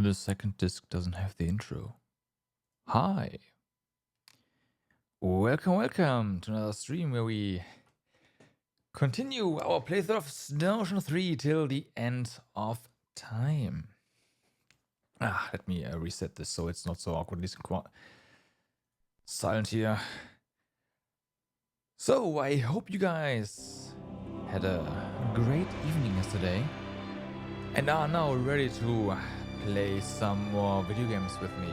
The second disc doesn't have the intro. Hi. Welcome to another stream where we continue our playthrough of Snow Ocean 3 till the end of time. Let me reset this so it's not so awkwardly silent here. So, I hope you guys had a great evening yesterday and are now ready to play some more video games with me.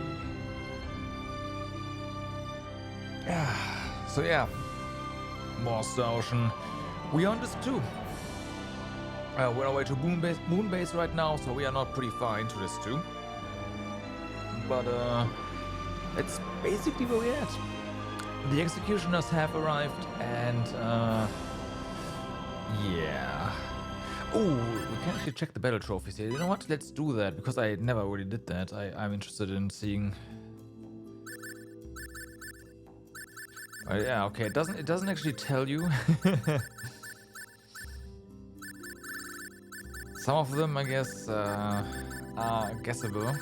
So yeah, more Snow Ocean. We on this too. We're on our way to Moonbase right now, so we are not pretty far into this too. But that's basically where we're at. The executioners have arrived, and yeah. Oh, we can actually check the battle trophies here. You know what? Let's do that, because I never really did that. I'm interested in seeing. Yeah, okay. It doesn't actually tell you. Some of them, I guess, are guessable.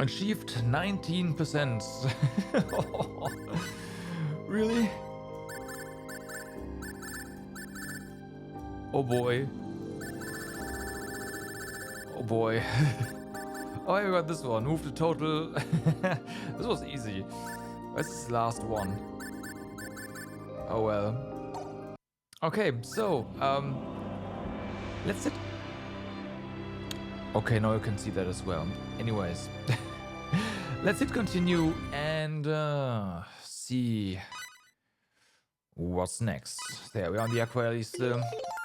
Achieved 19%. Really? Oh boy. Oh boy. Oh, I got this one. Move the total. This was easy. Where's this last one? Oh well. Okay, so, let's sit. Okay, now you can see that as well. Anyways, let's hit continue and see what's next. There, we're on the Aqua still,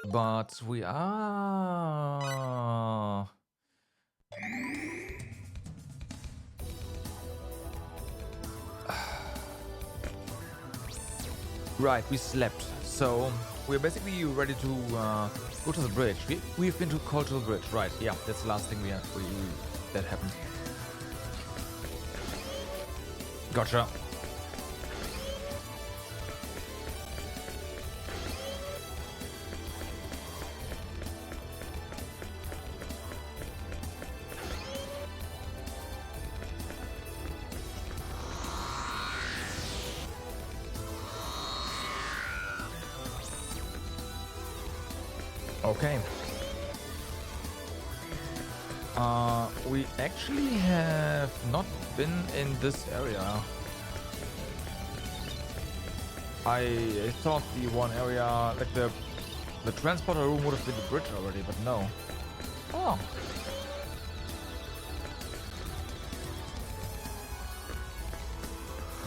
but we are... Right, we slept, so we're basically ready to go to the bridge. We've been to Cultural Bridge, right? Yeah, that's the last thing that happened. Gotcha. Okay. We actually have not been in this area. I thought the one area, like the transporter room would have been the bridge already, but no. Oh.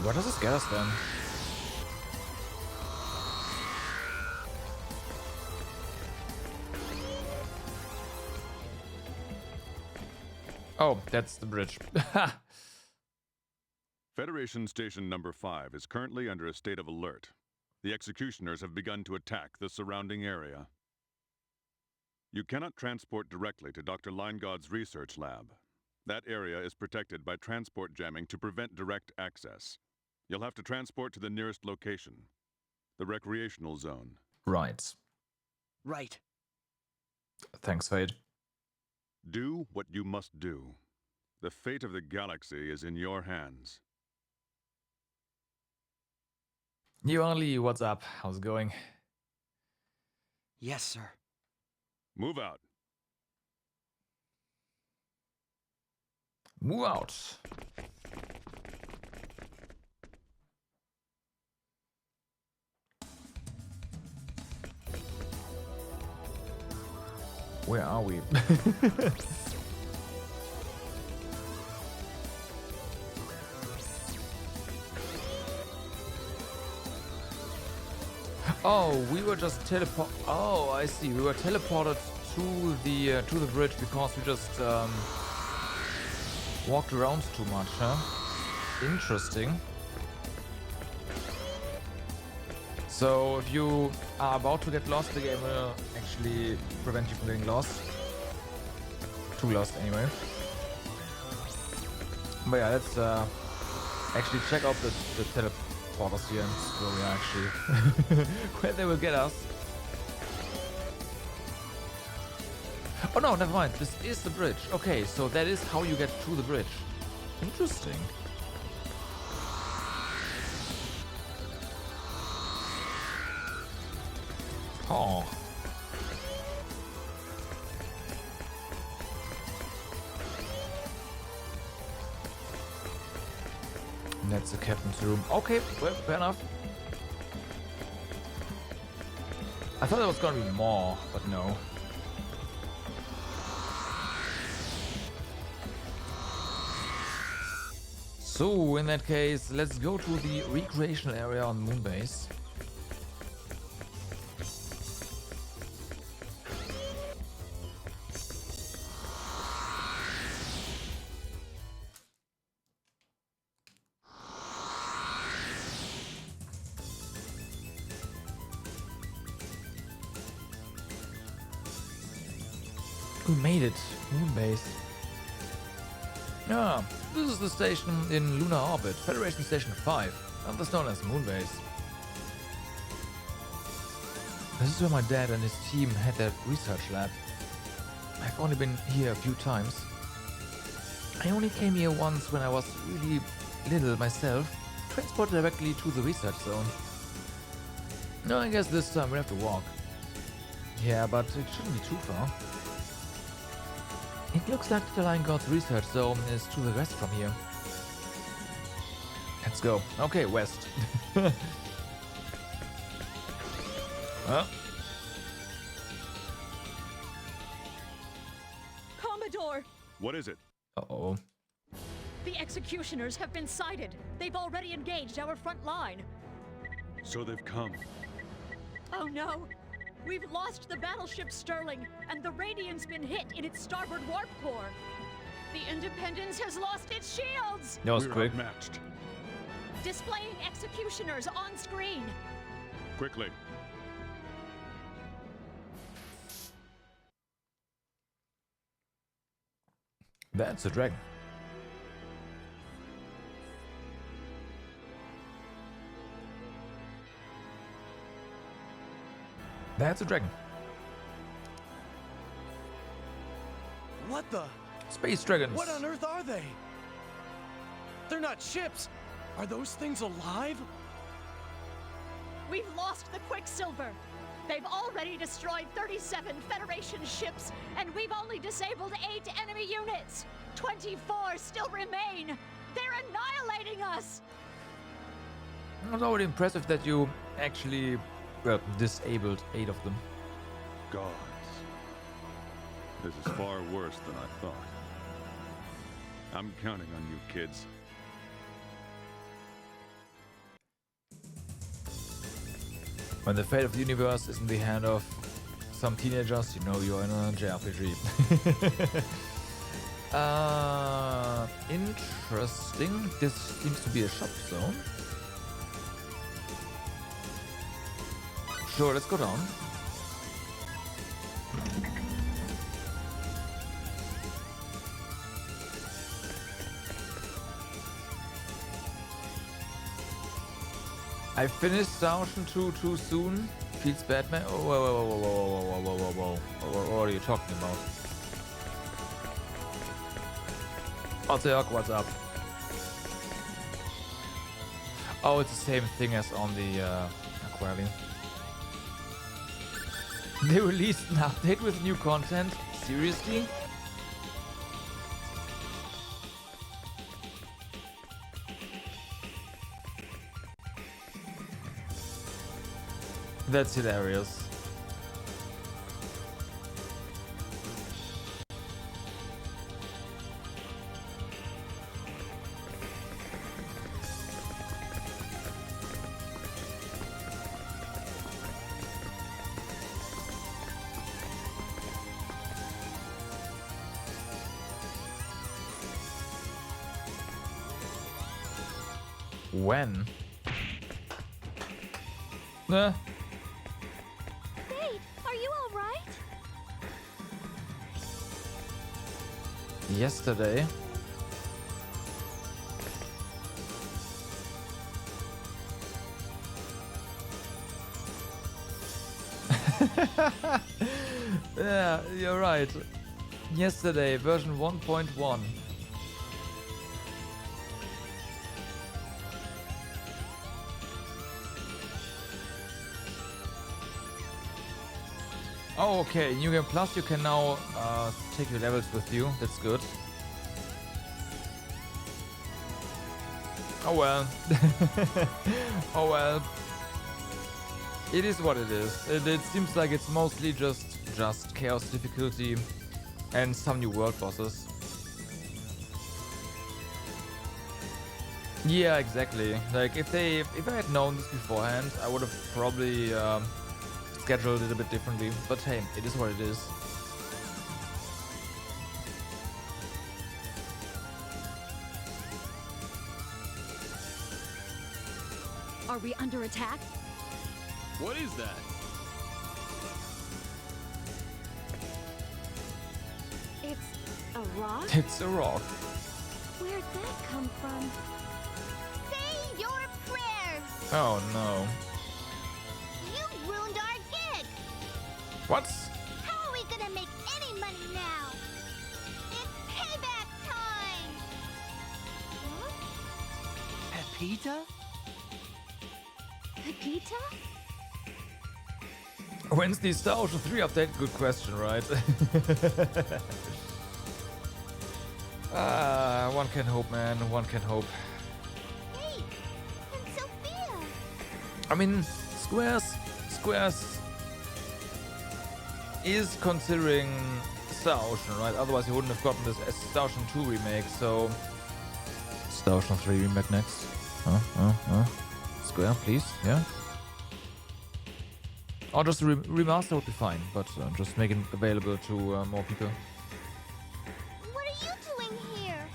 Where does this get us then? Oh, that's the bridge. Federation Station Number 5 is currently under a state of alert. The executioners have begun to attack the surrounding area. You cannot transport directly to Dr. Linegod's research lab. That area is protected by transport jamming to prevent direct access. You'll have to transport to the nearest location, the recreational zone. Right. Right. Thanks, Fade. Do what you must do. The fate of the galaxy is in your hands. Yuanli, what's up? How's it going? Yes, sir. Move out. Move out. Where are we? Oh, we were just Oh, I see. We were teleported to the bridge because we just walked around too much, huh? Interesting. So if you are about to get lost, the game will actually prevent you from getting lost. Too lost anyway. But yeah, let's actually check out the teleporters here and where we are actually where they will get us. Oh no, never mind. This is the bridge. Okay, so that is how you get through the bridge. Interesting. Oh. That's the captain's room. Okay, well, fair enough. I thought there was gonna be more, but no. So, in that case, let's go to the recreational area on Moonbase. We made it. Moonbase. Ah, this is the station in lunar orbit, Federation Station 5, others known as Moonbase. This is where my dad and his team had their research lab. I've only been here a few times. I only came here once when I was really little myself, transported directly to the research zone. No, I guess this time we have to walk. Yeah, but it shouldn't be too far. It looks like the Lion God's research zone is to the west from here. Let's go. Okay, west. Huh? Commodore! What is it? Uh-oh. The executioners have been sighted. They've already engaged our front line. So they've come. Oh no! We've lost the battleship Sterling, and the Radiant's been hit in its starboard warp core. The Independence has lost its shields! That was We're quick. outmatched. Displaying executioners on screen. Quickly. That's a dragon. That's a dragon. What the? Space dragons. What on earth are they? They're not ships. Are those things alive? We've lost the Quicksilver. They've already destroyed 37 Federation ships, and we've only disabled 8 enemy units. 24 still remain. They're annihilating us. It was already impressive that you actually disabled 8 of them. Gods. This is far worse than I thought. I'm counting on you, kids. When the fate of the universe is in the hand of some teenagers, you know you're in a JRPG. Interesting. This seems to be a shop zone. Sure, let's go down. I finished Ocean 2 too soon. Feels bad, man. Oh, whoa. What are you talking about? Oteok, what's up? Oh, it's the same thing as on the Aquarium. They released an update with new content? Seriously? That's hilarious. When? Hey, are you all right? Yesterday. Yeah, you're right. Yesterday, version 1.1. Oh, okay. New Game Plus, you can now take your levels with you. That's good. Oh well. Oh well. It is what it is. It seems like it's mostly just chaos difficulty and some new world bosses. Yeah, exactly. Like if I had known this beforehand, I would have probably scheduled it a bit differently. But hey, it is what it is. Are we under attack? What is that? It's a rock? It's a rock. Where'd that come from? Say your prayers! Oh no. You ruined our gig! What? How are we gonna make any money now? It's payback time! Huh? Pepita? Pepita? When's the Star Ocean 3 update? Good question, right? One can hope, man. One can hope. Hey, and Sophia! I mean, Squares is considering Star Ocean, right? Otherwise, you wouldn't have gotten this as Star Ocean 2 remake. So, Star Ocean 3 remake next. Square, please, yeah. Or just a remaster would be fine, but just make it available to more people. What are you doing here?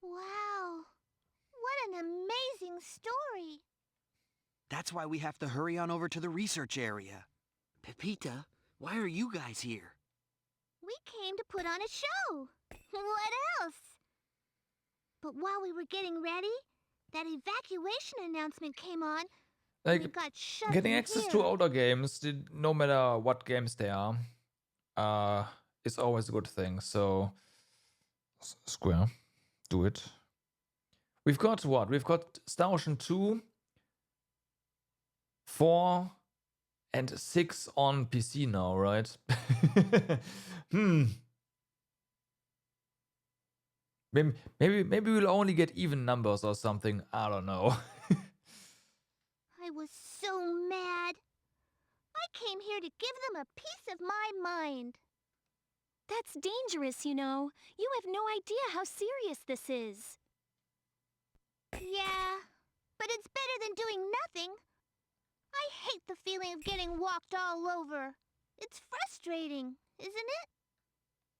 Wow. What an amazing story. That's why we have to hurry on over to the research area. Pepita, why are you guys here? We came to put on a show. What else? But while we were getting ready, that evacuation announcement came on. We Like, got shoved getting in access here. to older games, no matter what games they are, is always a good thing. So, Square, do it. We've got what? We've got Star Ocean 2, 4, and 6 on PC now, right? Maybe we'll only get even numbers or something. I don't know. I was so mad. I came here to give them a piece of my mind. That's dangerous, you know. You have no idea how serious this is. Yeah, but it's better than doing nothing. I hate the feeling of getting walked all over. It's frustrating, isn't it?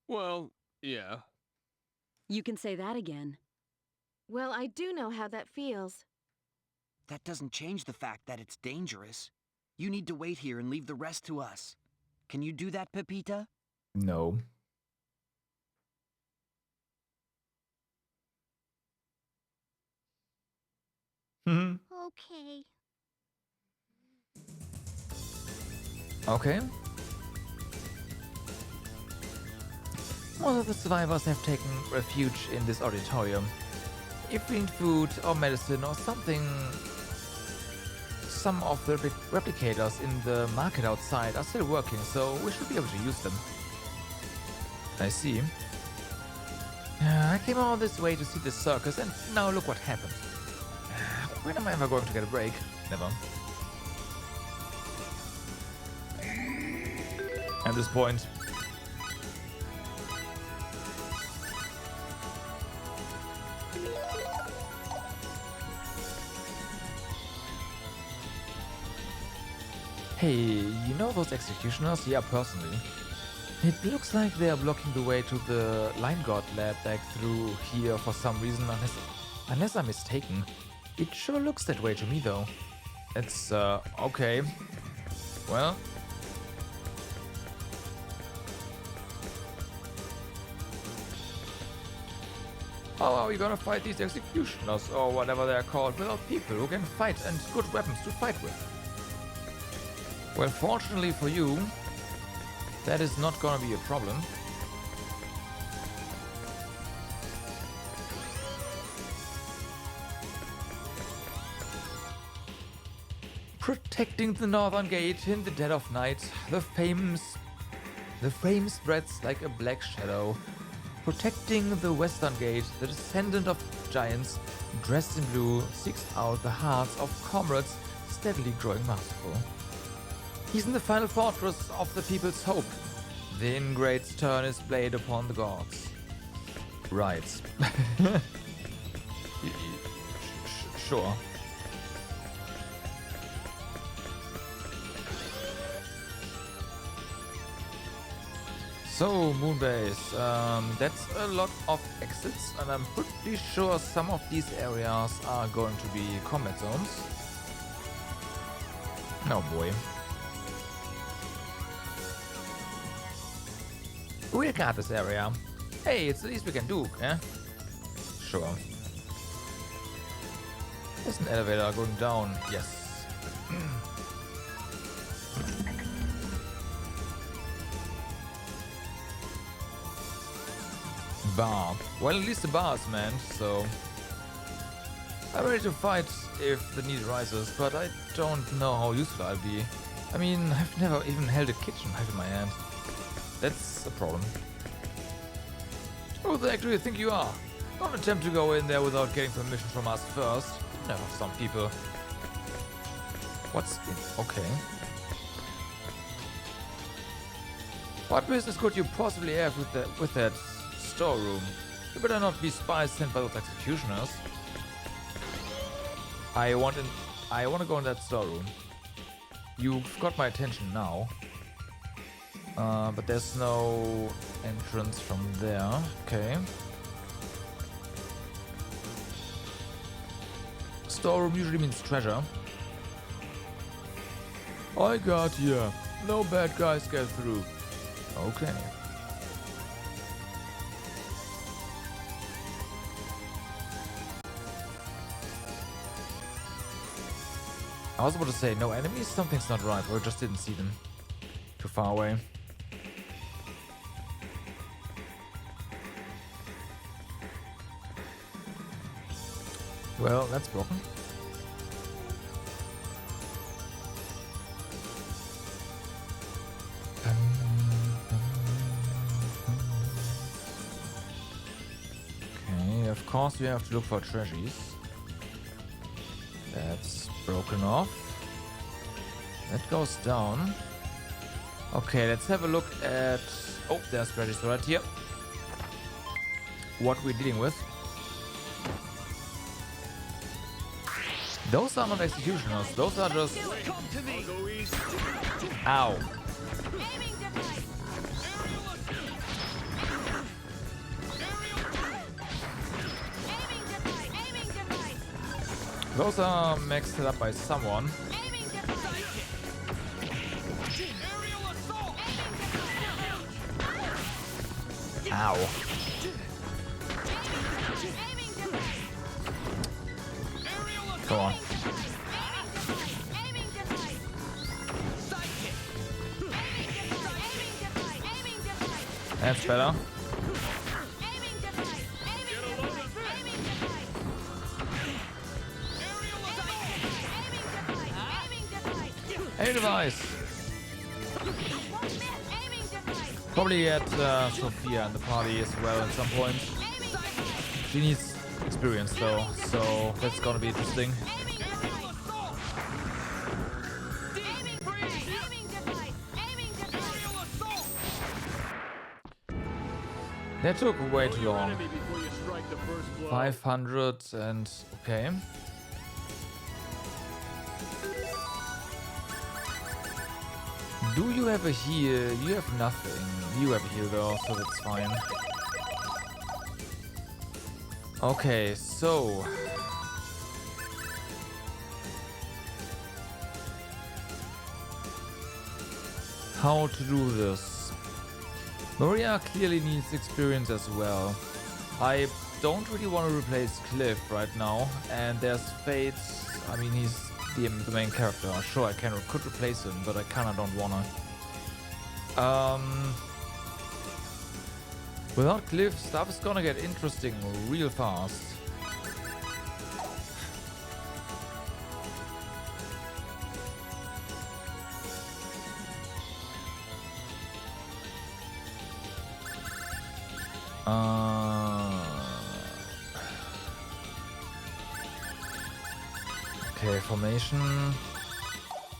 Well, yeah. You can say that again. Well, I do know how that feels. That doesn't change the fact that it's dangerous. You need to wait here and leave the rest to us. Can you do that, Pepita? No. Okay. Okay. Most of the survivors have taken refuge in this auditorium. If we need food or medicine or something, some of the replicators in the market outside are still working, so we should be able to use them. I see. I came all this way to see this circus, and now look what happened. When am I ever going to get a break? Never. At this point. Hey, you know those executioners? Yeah, personally. It looks like they are blocking the way to the Line God lab back through here for some reason, unless I'm mistaken. It sure looks that way to me, though. It's, okay. Well. How are we gonna fight these executioners, or whatever they are called, without people who can fight and good weapons to fight with? Well, fortunately for you, that is not gonna be a problem. Protecting the northern gate in the dead of night, the flame spreads like a black shadow. Protecting the western gate, the descendant of giants, dressed in blue, seeks out the hearts of comrades steadily growing masterful. He's in the final fortress of the people's hope. The ingrate's turn is played upon the gods. Right. Sure. So, Moonbase, that's a lot of exits, and I'm pretty sure some of these areas are going to be combat zones. Oh boy. We'll cut this area. Hey, it's the least we can do, eh? Sure. There's an elevator going down, yes. Bar. Well, at least the bar is manned, so I'm ready to fight if the need arises, but I don't know how useful I'll be. I mean, I've never even held a kitchen knife in my hand. That's a problem. Who the heck do you think you are? Don't attempt to go in there without getting permission from us first. Never some people. What's in? Okay. What business could you possibly have with that storeroom? You better not be spies sent by those executioners. I want to go in that storeroom. You've got my attention now. But there's no entrance from there. Okay. Storeroom usually means treasure. I got ya. No bad guys get through. Okay. I was about to say, no enemies? Something's not right, or I just didn't see them. Too far away. Well, that's broken. Okay, of course we have to look for treasures. That's broken off. That goes down. Okay, let's have a look at... Oh, there's treasures right here. What we're dealing with. Those are not executioners, those are just... Ow. Those are maxed up by someone. Ow. Come on. That's better. Hey, device. Probably get Sophia in the party as well at some point. She needs experience though, so that's gonna be interesting. That took way too long. 500 and okay. Do you have a heal? You have nothing. You have a heal though, so that's fine. Okay, so... how to do this? Maria clearly needs experience as well. I don't really want to replace Cliff right now. And there's Fate. I mean, he's the main character. Sure, I could replace him, but I kind of don't wanna. Without Cliff, stuff is gonna get interesting real fast. Okay, formation.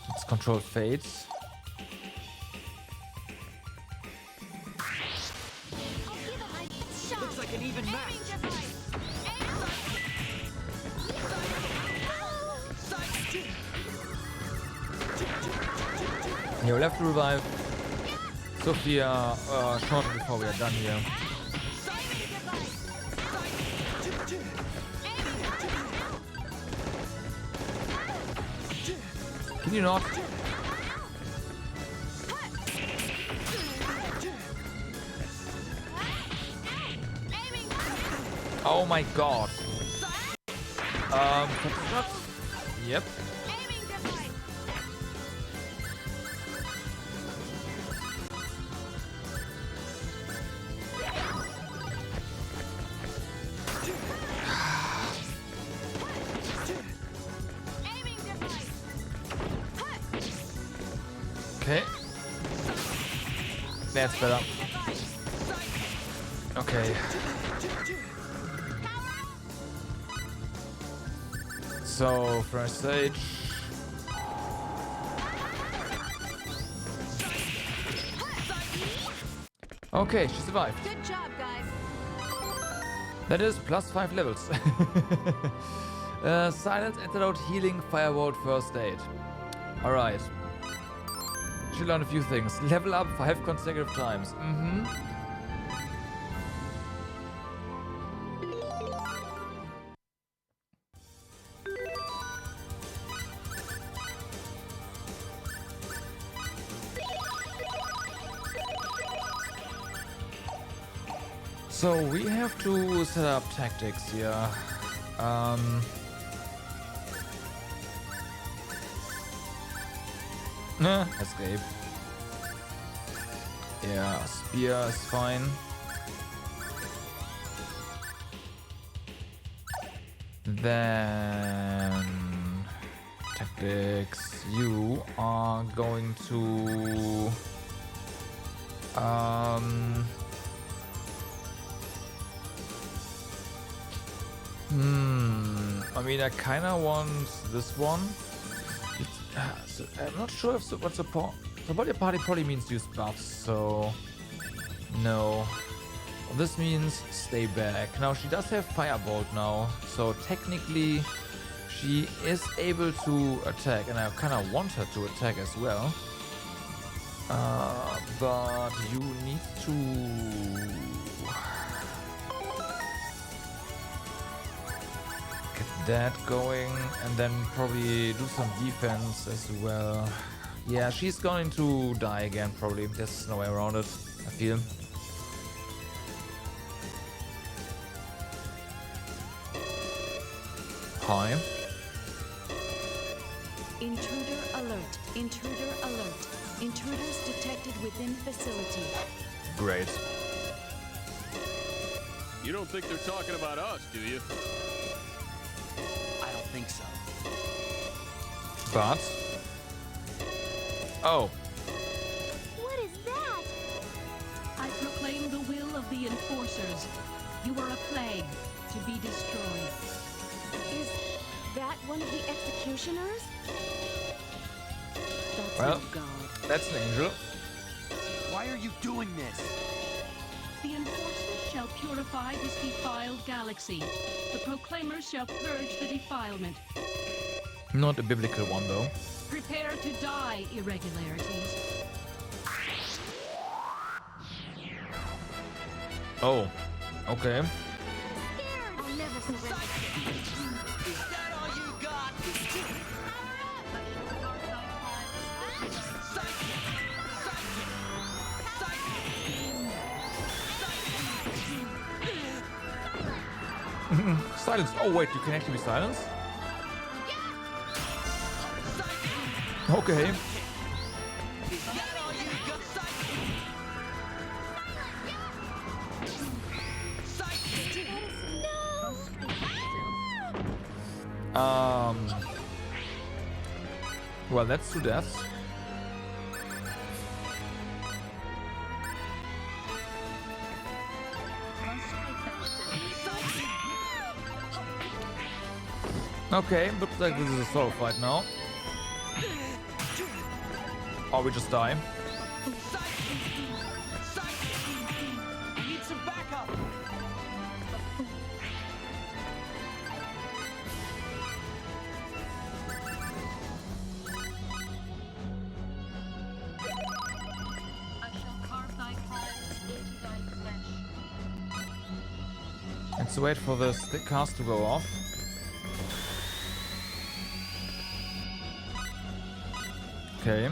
Let's control Fate. Looks like an even match. Yo, left to revive. Sophia, shortly before we are done here. Can you not? Oh my god. Yep. Okay. That's better. Okay. So, first stage. Okay, she survived. Good job, guys. That is +5 levels. Silence, antidote, healing, firebolt, first aid. Alright. She learned a few things. Level up 5 consecutive times. So we have to set up tactics here. Escape. Yeah, spear is fine. Then tactics. You are going to I mean, I kind of want this one. So I'm not sure if what support. Support party probably means use buffs, so no. Well, this means stay back. Now she does have Firebolt now, so technically she is able to attack, and I kind of want her to attack as well. But you need to get that going, and then probably do some defense as well. Yeah, she's going to die again, probably. There's no way around it, I feel. Hi. Intruder alert. Intruder alert. Intruders detected within facility. Great. You don't think they're talking about us, do you? I don't think so. But... oh. What is that? I proclaim the will of the Enforcers. You are a plague to be destroyed. Is that one of the executioners? That's Well. no god. That's an angel. Why are you doing this? The Enforcers shall purify this defiled galaxy. The Proclaimers shall purge the defilement. Not a biblical one, though. Prepare to die, irregularities. Oh. Okay. I'll never surrender. Is that all you got? silenced. Oh wait, you can actually be silenced? Okay. Well, that's 2 deaths. Okay, looks like this is a solo fight now. Or we just die. Need some backup. Let's wait for the stick cast to go off. Okay.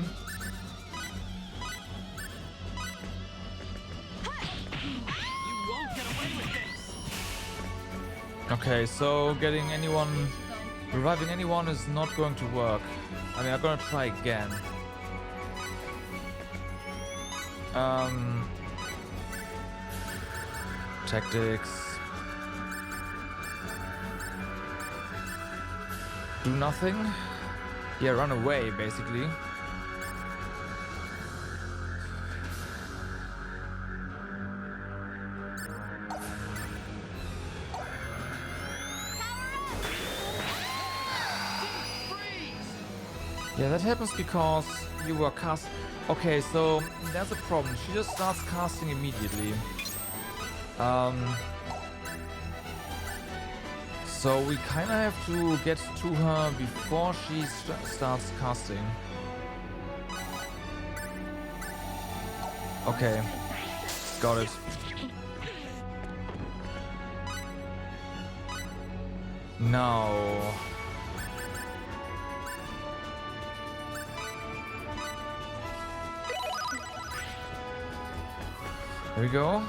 Okay, so getting anyone, reviving anyone is not going to work. I mean, I'm gonna try again. Tactics. Do nothing. Yeah, run away, basically. Yeah, that happens because you were cast. Okay, so there's a problem. She just starts casting immediately. So we kind of have to get to her before she starts casting. Okay, got it. Now. There we go.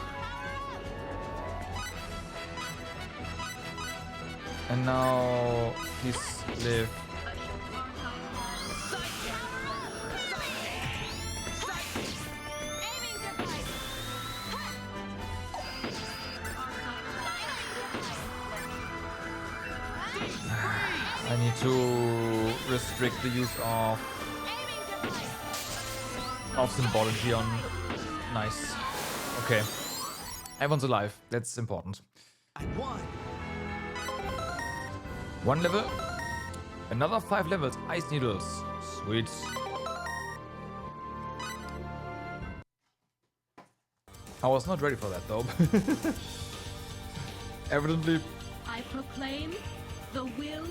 And now please live. I need to restrict the use of symbology on. Nice. Okay. Everyone's alive. That's important. I won. 1 level. Another 5 levels. Ice needles. Sweet. I was not ready for that though. Evidently. I proclaim the will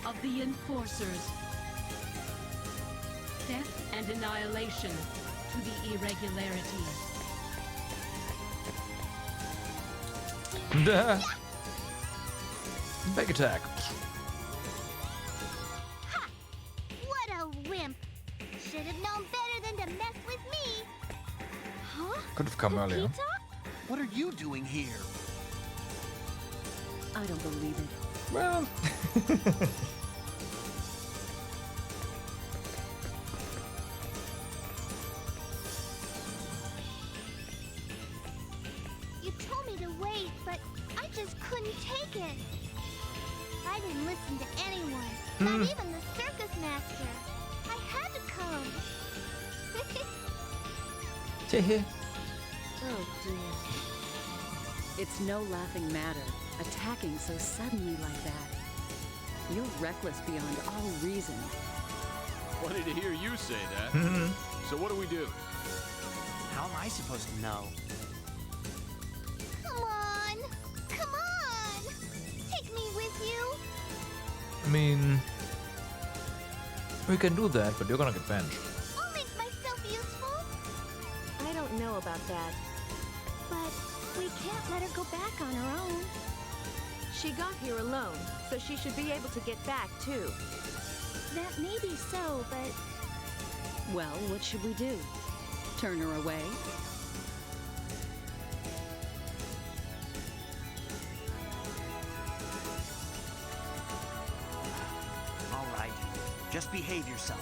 of the Enforcers. Death and annihilation to the irregularities. Back attack. Ha! What a wimp! Should have known better than to mess with me. Huh? Could have come earlier. Pizza? What are you doing here? I don't believe it. Well. You told me to wait, but I just couldn't take it. I didn't listen to anyone, not even the circus master. I had to come. Oh dear. It's no laughing matter, attacking so suddenly like that. You're reckless beyond all reason. Funny to hear you say that. So what do we do? How am I supposed to know? Come on! Come on! Take me with you! I mean, we can do that, but you're gonna get benched. I'll make myself useful. I don't know about that. But we can't let her go back on her own. She got here alone, so she should be able to get back, too. That may be so, but Well, what should we do? Turn her away? Just behave yourself.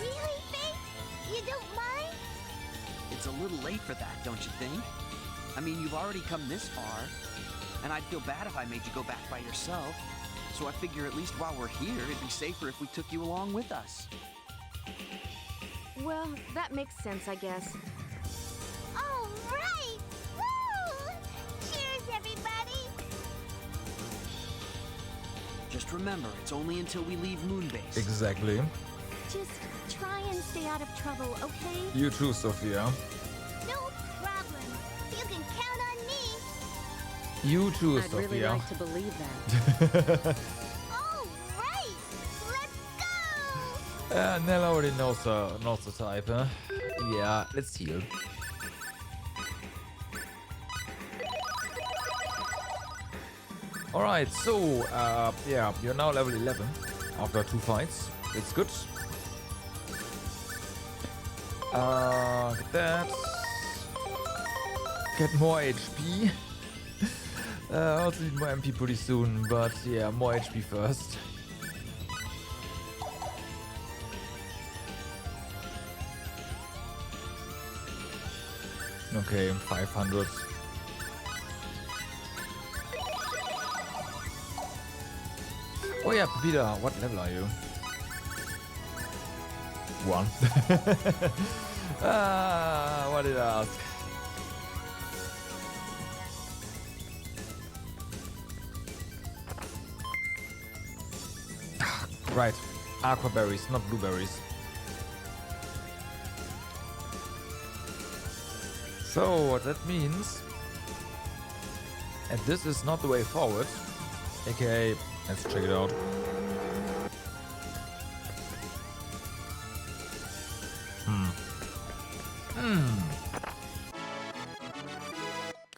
Really, Faith? You don't mind? It's a little late for that, don't you think? I mean, you've already come this far, and I'd feel bad if I made you go back by yourself. So I figure at least while we're here, it'd be safer if we took you along with us. Well, that makes sense, I guess. All right! Woo! Cheers, everybody! Just remember, it's only until we leave Moonbase. Exactly. Just try and stay out of trouble, okay? You too, Sophia. No problem. You can count on me. You too, I'd Sophia. really like to believe that. All right! Let's go! Nell already knows the type, huh? Yeah, let's heal. Alright, so, yeah, you're now level 11 after 2 fights. It's good. Get that. Get more HP. Also need more MP pretty soon, but yeah, more HP first. Okay, 500. Oh yeah, Pepita, what level are you? 1. What did I ask? Right, aqua berries, not blueberries. So what that means, and this is not the way forward, aka, let's check it out.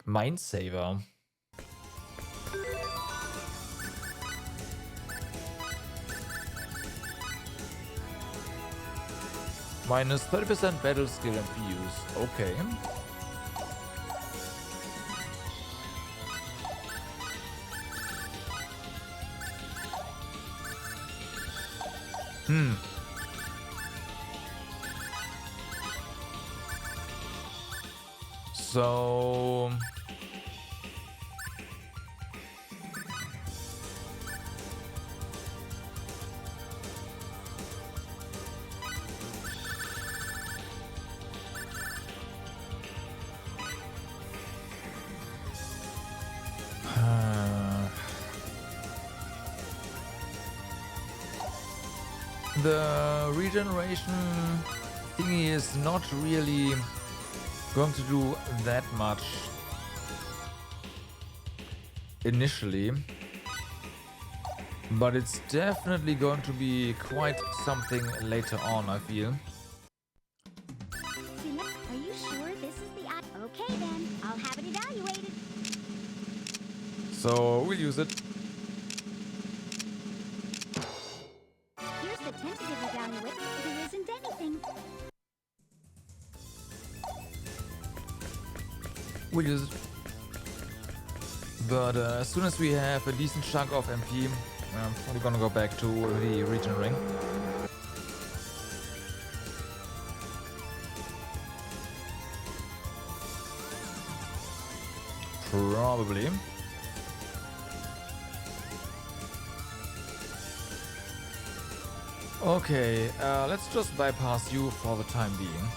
Mind Saver. Minus 30% battle skill and views. Okay. So the regeneration thingy is not really going to do that much initially, but it's definitely going to be quite something later on, I feel. Are you sure this is the... Okay then, I'll have it evaluated. So we'll use it. Here's the tentative evaluate. There isn't anything. We'll use it. But as soon as we have a decent chunk of MP, we're gonna go back to the region ring. Probably. Okay, let's just bypass you for the time being.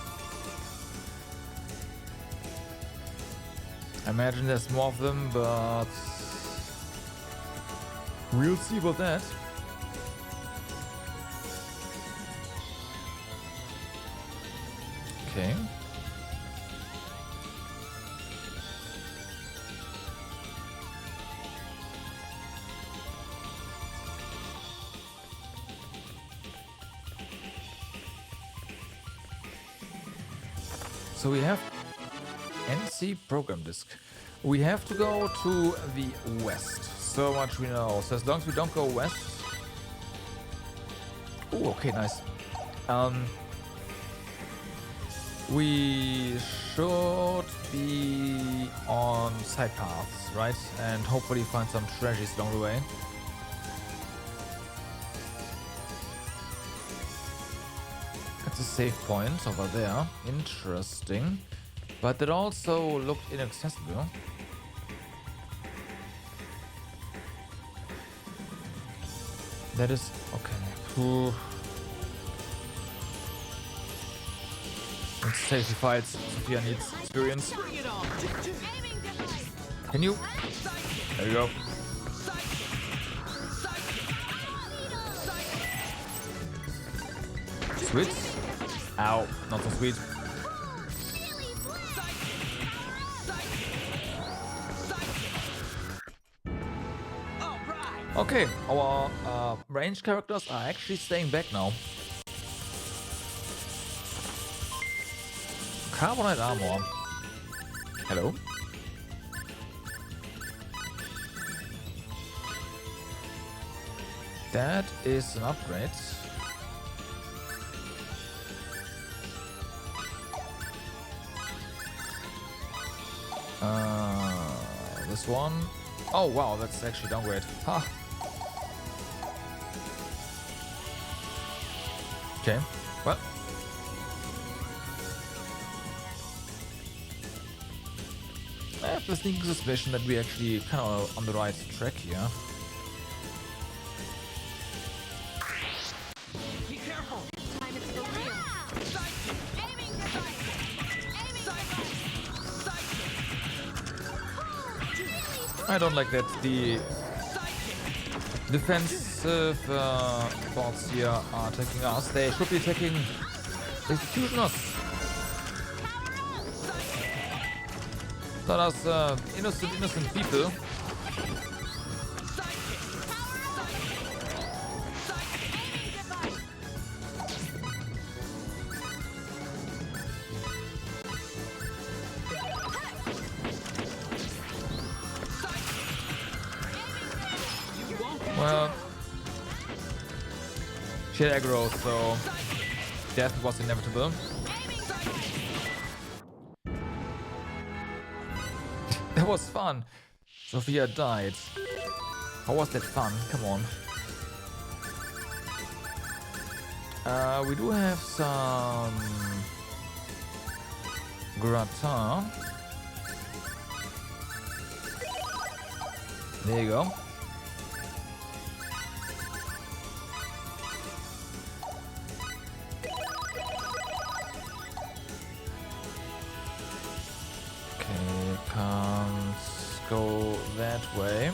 I imagine there's more of them, but we'll see about that. Okay. So we have NC program disk. We have to go to the west. So much we know. So as long as we don't go west. Oh, okay, nice. We should be on side paths, right? And hopefully find some treasures along the way. That's a save point over there. Interesting. But it also looked inaccessible. That is okay. Ooh. It's safety fights. Sophia needs experience. Can you? There you go. Sweet. Ow, not so sweet. Okay, our range characters are actually staying back now. Carbonite armor. Hello. That is an upgrade. This one. Oh wow, that's actually downgrade. Ha. Okay. Well. I have the sneaking suspicion that we actually kind of on the right track here. Be careful. Time is for real. I don't like that the defensive bots here are attacking us. They should be attacking executioners. Not us innocent people. Well, she had aggro, so death was inevitable. That was fun. Sophia died. How was that fun? Come on. We do have some gratin. There you go. Go that way.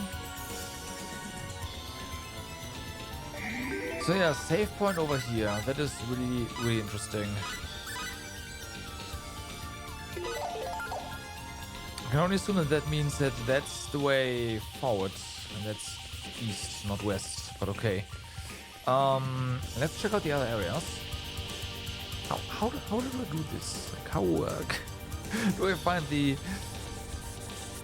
So yeah, save point over here. That is really, really interesting. I can only assume that means that that's the way forward, and that's east, not west. But okay. Let's check out the other areas. How do I do this? Like how do I find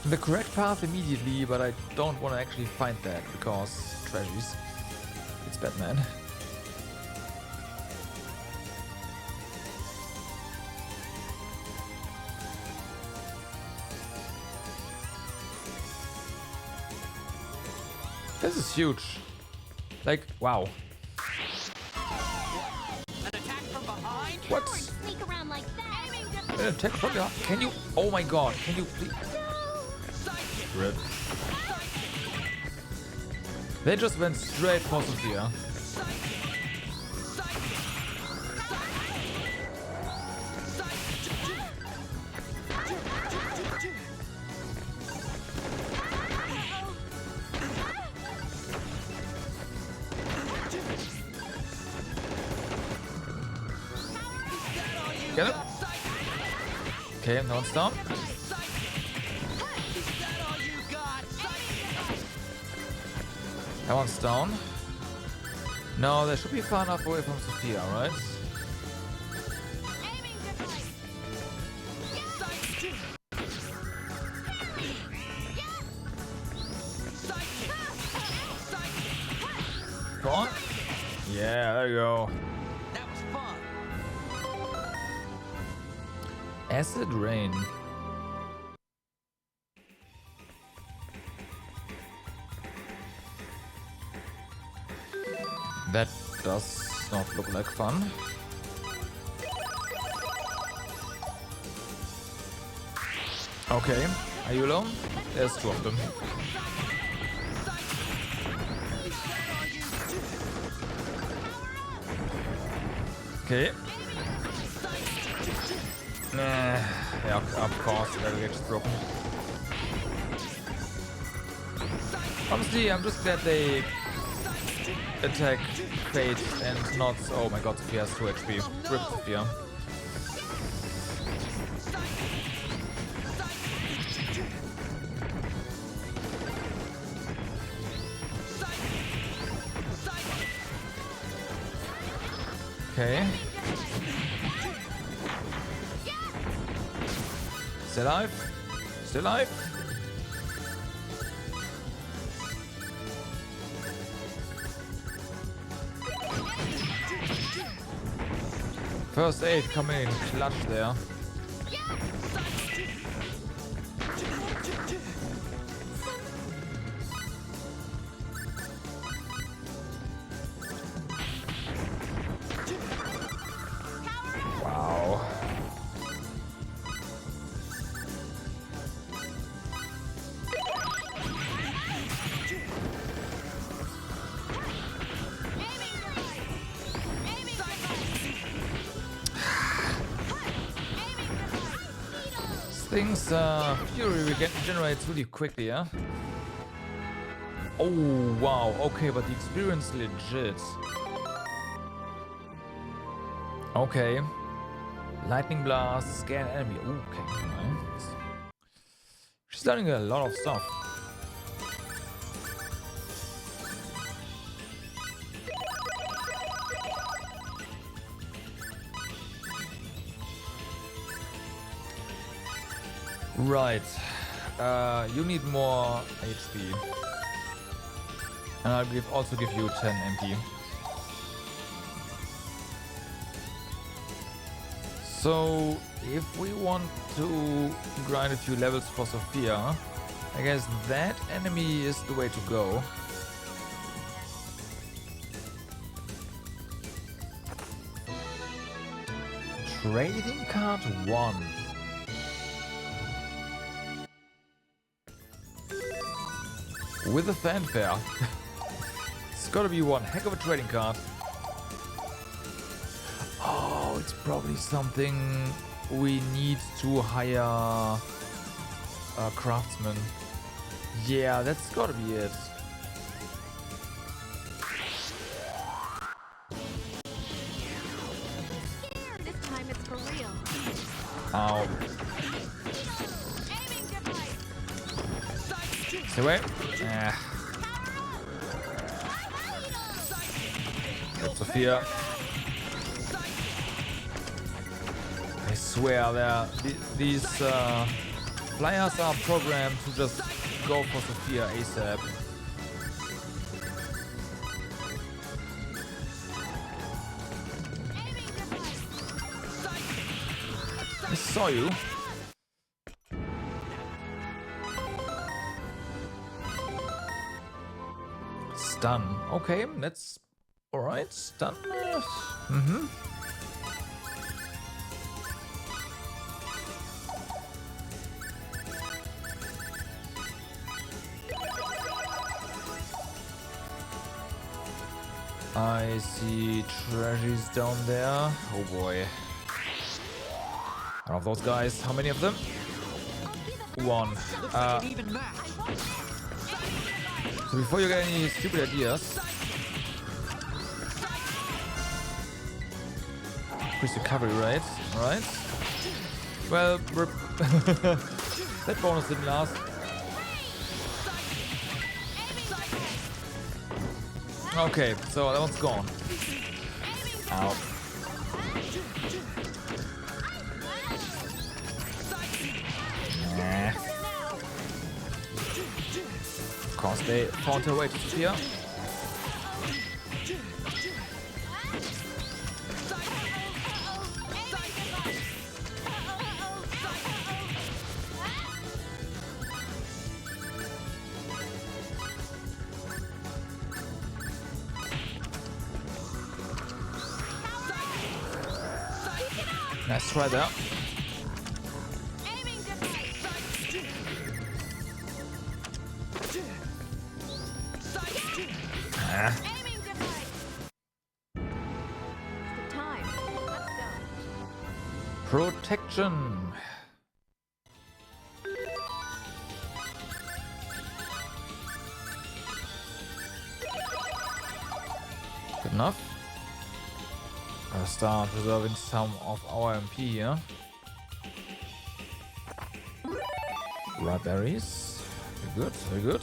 the correct path immediately, but I don't want to actually find that because tragedies. It's Batman. This is huge. Like, wow. An attack from behind? What? Sneak around like that. An attack from behind? Can you? Oh my god! Can you please? Rip. They just went straight for Sophia. Get him. Okay, no one's down. That one's down. No, they should be far enough away from Sophia, right? Go on. Yeah, there you go. That was fun. Acid rain. That does not look like fun. Okay, are you alone? There's two of them. Okay. Nah, yeah, of course, the barricade is broken. Honestly, I'm just glad they attack Fate and not... Oh my god, Sophia has 2 HP. Rip Sophia. Okay. Still alive? Still alive? First aid coming in clutch there. Wow. Things Fury regenerates really quickly, yeah? Oh wow, okay, but the experience legit. Okay. Lightning blast, scan enemy. Ooh, okay, nice. She's learning a lot of stuff. Right, you need more HP, and I'll also give you 10 MP. So, if we want to grind a few levels for Sophia, I guess that enemy is the way to go. Trading card 1. With a fanfare. It's gotta be one heck of a trading card. Oh, it's probably something we need to hire a craftsman. Yeah, that's gotta be it. This time it's for real. Ow. Stay away. Get Sophia. I swear, these flyers are programmed to just go for Sophia ASAP. I saw you. Stun. Okay, that's alright. Stun. Mm-hmm. I see treasures down there. Oh boy. One of those guys. How many of them? One. So before you get any stupid ideas, increase recovery rate. Alright. Well, that bonus didn't last. Okay, so that one's gone. Ow. Nah. Of course, they found their way to Sophia. Nice try there. Protection. Good enough. I'll start reserving some of our MP here. Ripe berries. Very good, very good.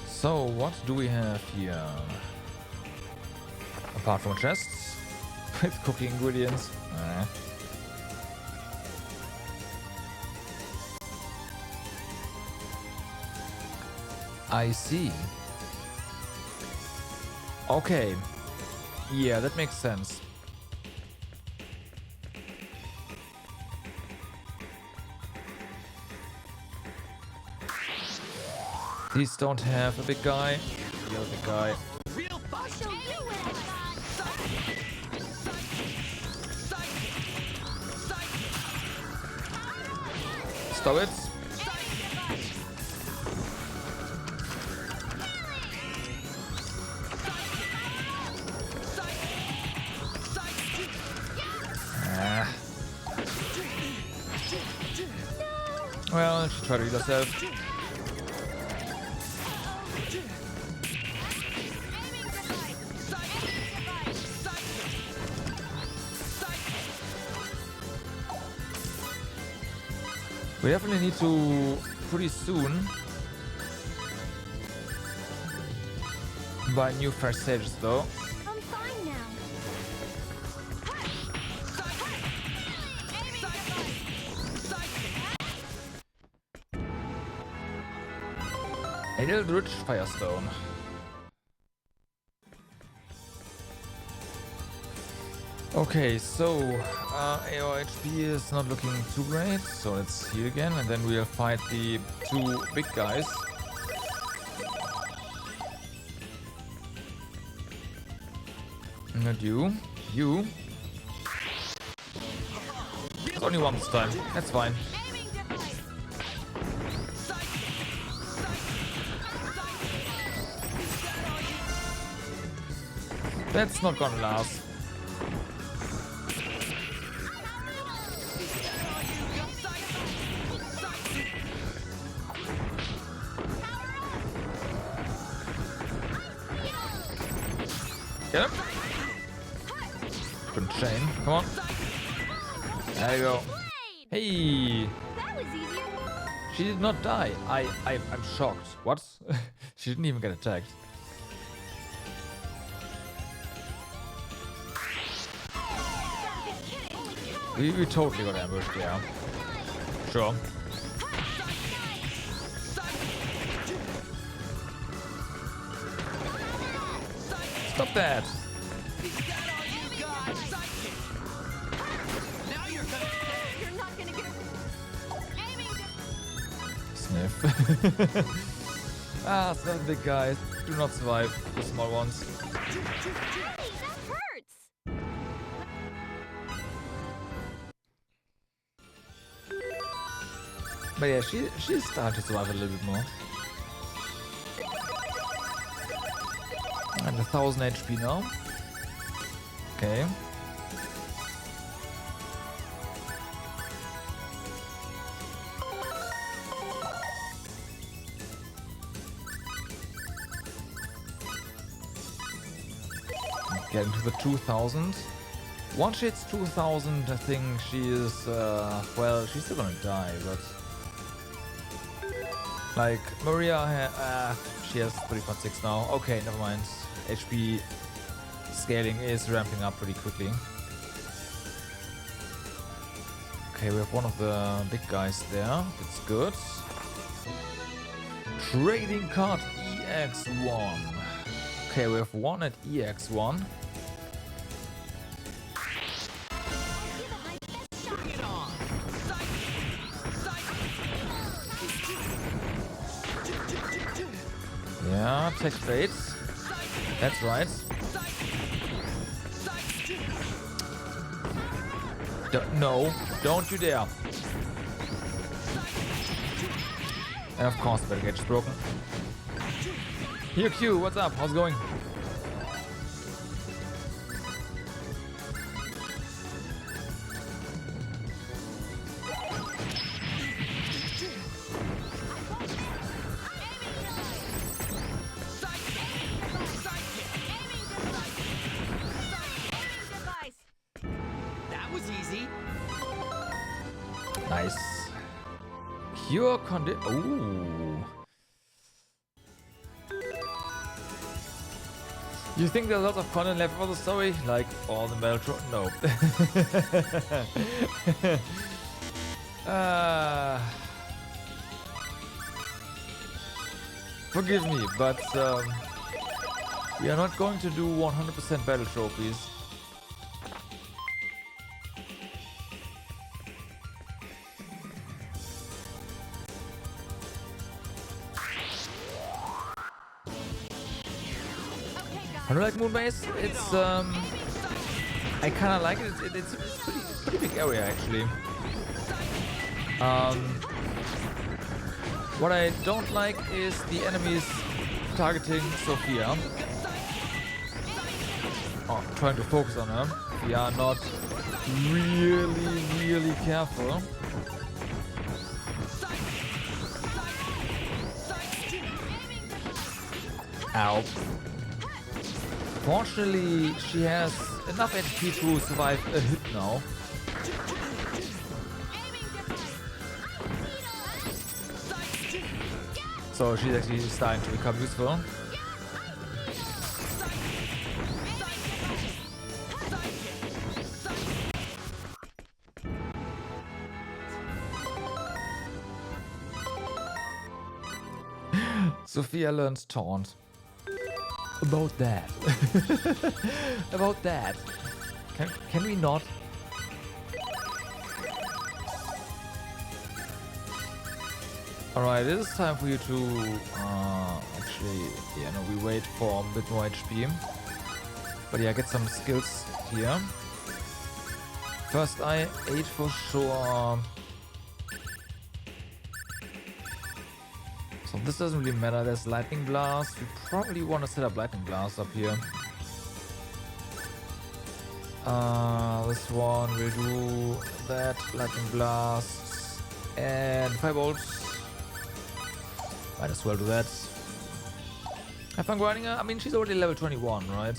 So, what do we have here? Apart from chests with cooking ingredients. I see. Okay. Yeah, that makes sense. These don't have a big guy. You're the guy. Stop it. Well, she tried to heal herself. We definitely need to, pretty soon, buy new first stages though. I'm fine now. Eldritch Firestone. Okay, so our HP is not looking too great, so let's heal again, and then we'll fight the two big guys. Not you. You. It's only one this time. That's fine. That's not gonna last. Get him. Couldn't chain. Come on. There you go. Hey. That was easier. She did not die. I'm shocked. What? She didn't even get attacked. We totally got ambushed, yeah. Sure. Stop that! You're not gonna get Sniff. Ah, some big guys do not survive the small ones. Hey, that hurts. But yeah, she's starting to survive a little bit more. And 1000 HP now. Okay. Getting to the 2000. Once she hits 2000, I think she is, well, she's still gonna die, but... Like, Maria, she has 3.6 now. Okay, never mind. HP scaling is ramping up pretty quickly. Okay, we have one of the big guys there. That's good. Trading card EX1. Okay, we have one at EX1. Yeah, tech fate. That's right. No, don't you dare. And of course, the gauge is broken. Here, Q, what's up? How's it going? Pure condi- Ooh. You think there's lots of content left for the story? Like all the Meltro? No. Forgive me, but we are not going to do 100% battle trophies. I don't like Moonbase. It's I kind of like it. It's a pretty big area actually. What I don't like is the enemies targeting Sophia. Oh, trying to focus on her. We are not really careful. Ow. Fortunately, she has enough HP to survive a hit now. So she's actually starting to become useful. Sophia learns taunt. About that. About that. Can we not? Alright, it is time for you to actually, yeah, no, we wait for a bit more HP. But yeah, get some skills here. First eye, 8 for sure. So this doesn't really matter. There's Lightning Blast. We probably want to set up Lightning Blast up here. This one will do that. Lightning Blast and Firebolts. Might as well do that. Have fun grinding her. I mean, she's already level 21, right?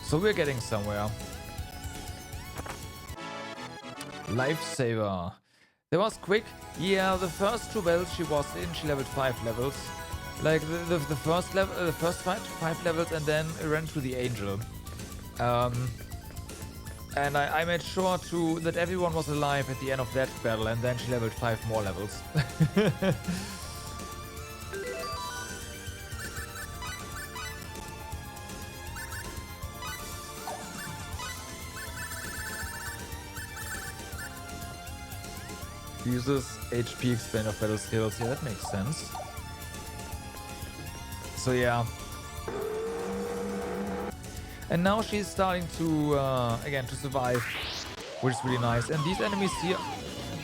So we're getting somewhere. Lifesaver. That was quick. Yeah, the first 2 battles she was in, she leveled 5 levels. Like the first level, the first fight, 5 levels, and then ran through the angel. And I made sure that everyone was alive at the end of that battle, and then she leveled 5 more levels. Uses HP expand of battle skills. Yeah, that makes sense. So yeah. And now she's starting to, again, to survive, which is really nice. And these enemies here...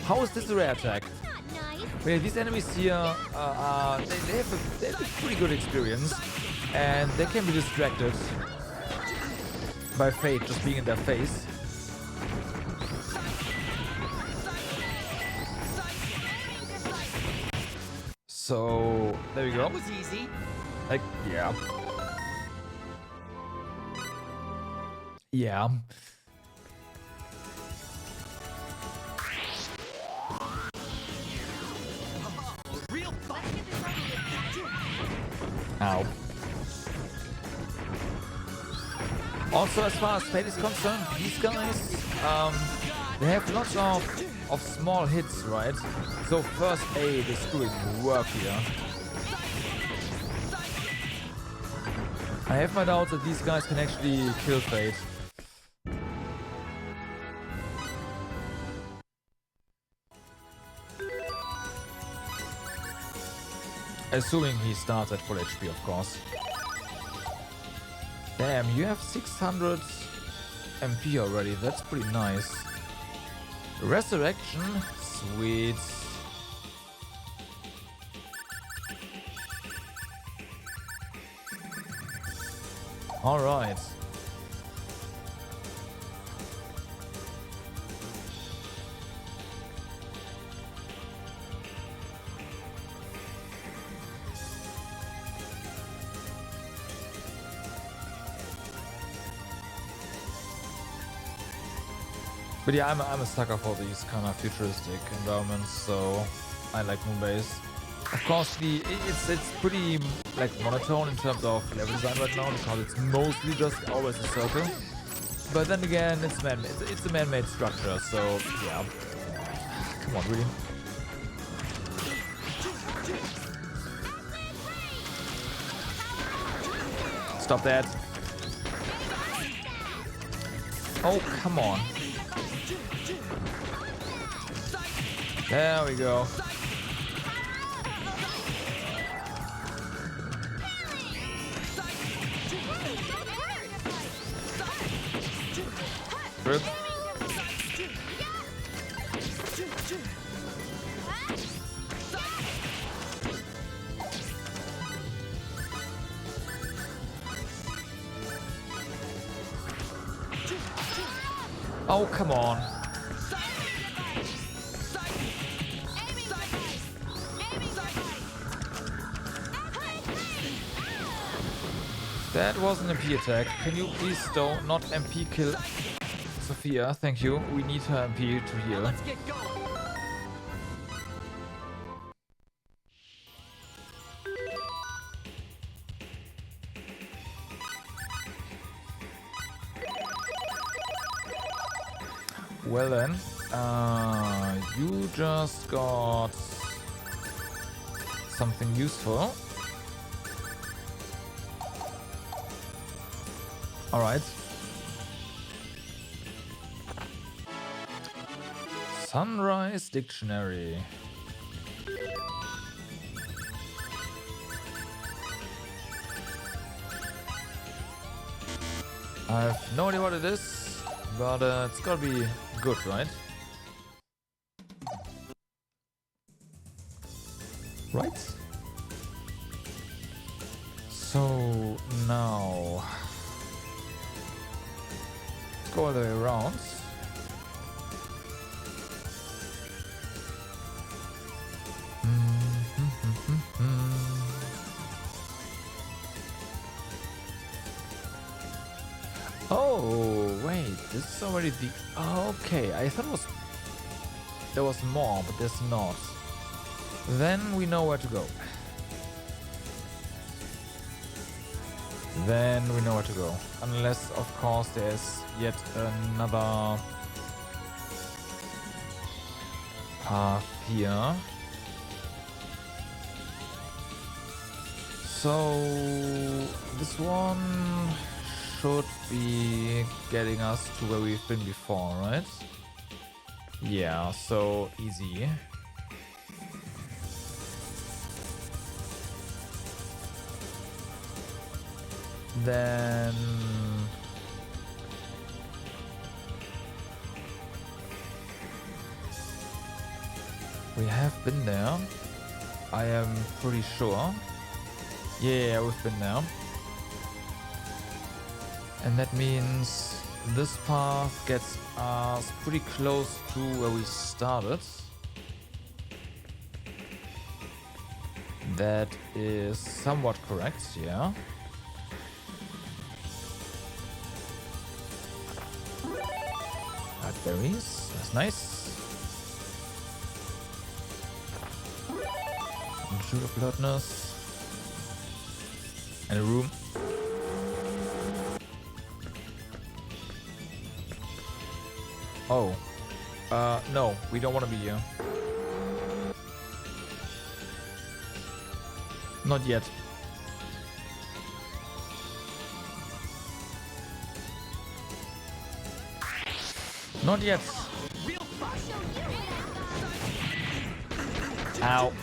How is this a rare attack? Well, these enemies here, they have a pretty good experience. And they can be distracted by Fate just being in their face. So there we go. That was easy. Like, yeah. Yeah. Real fun. Ow. Also, as far as Fate is concerned, these guys, they have lots of small hits, right? So first aid is doing work here. I have my doubts that these guys can actually kill Fate. Assuming he starts at full HP, of course. Damn, you have 600 MP already. That's pretty nice. Resurrection, sweet. All right. But yeah, I'm a sucker for these kind of futuristic environments, so I like Moonbase. Of course, it's pretty like monotone in terms of level design right now because it's mostly just always a circle. But then again, it's a man-made structure, so yeah. Come on, really. Stop that. Oh, come on. There we go. Rip. Oh, come on. That was an MP attack. Can you please not MP kill Sophia? Thank you. We need her MP to heal. Let's get going. Well then, you just got something useful. Alright. Sunrise Dictionary. I have no idea what it is, but it's gotta be good, right? Right? So now let's go all the way around. Oh wait, this is already the... Okay, I thought there was more, but there's not. Then we know where to go. Then we know where to go. Unless, of course, there's yet another path here. So this one should be getting us to where we've been before, right? Yeah, so easy. Then we have been there. I am pretty sure. Yeah, we've been there. And that means this path gets us pretty close to where we started. That is somewhat correct, yeah. Berries, that's nice. And shoot of bloodness. And a room. Oh. No, we don't want to be here. Not yet. Not yet. Ow.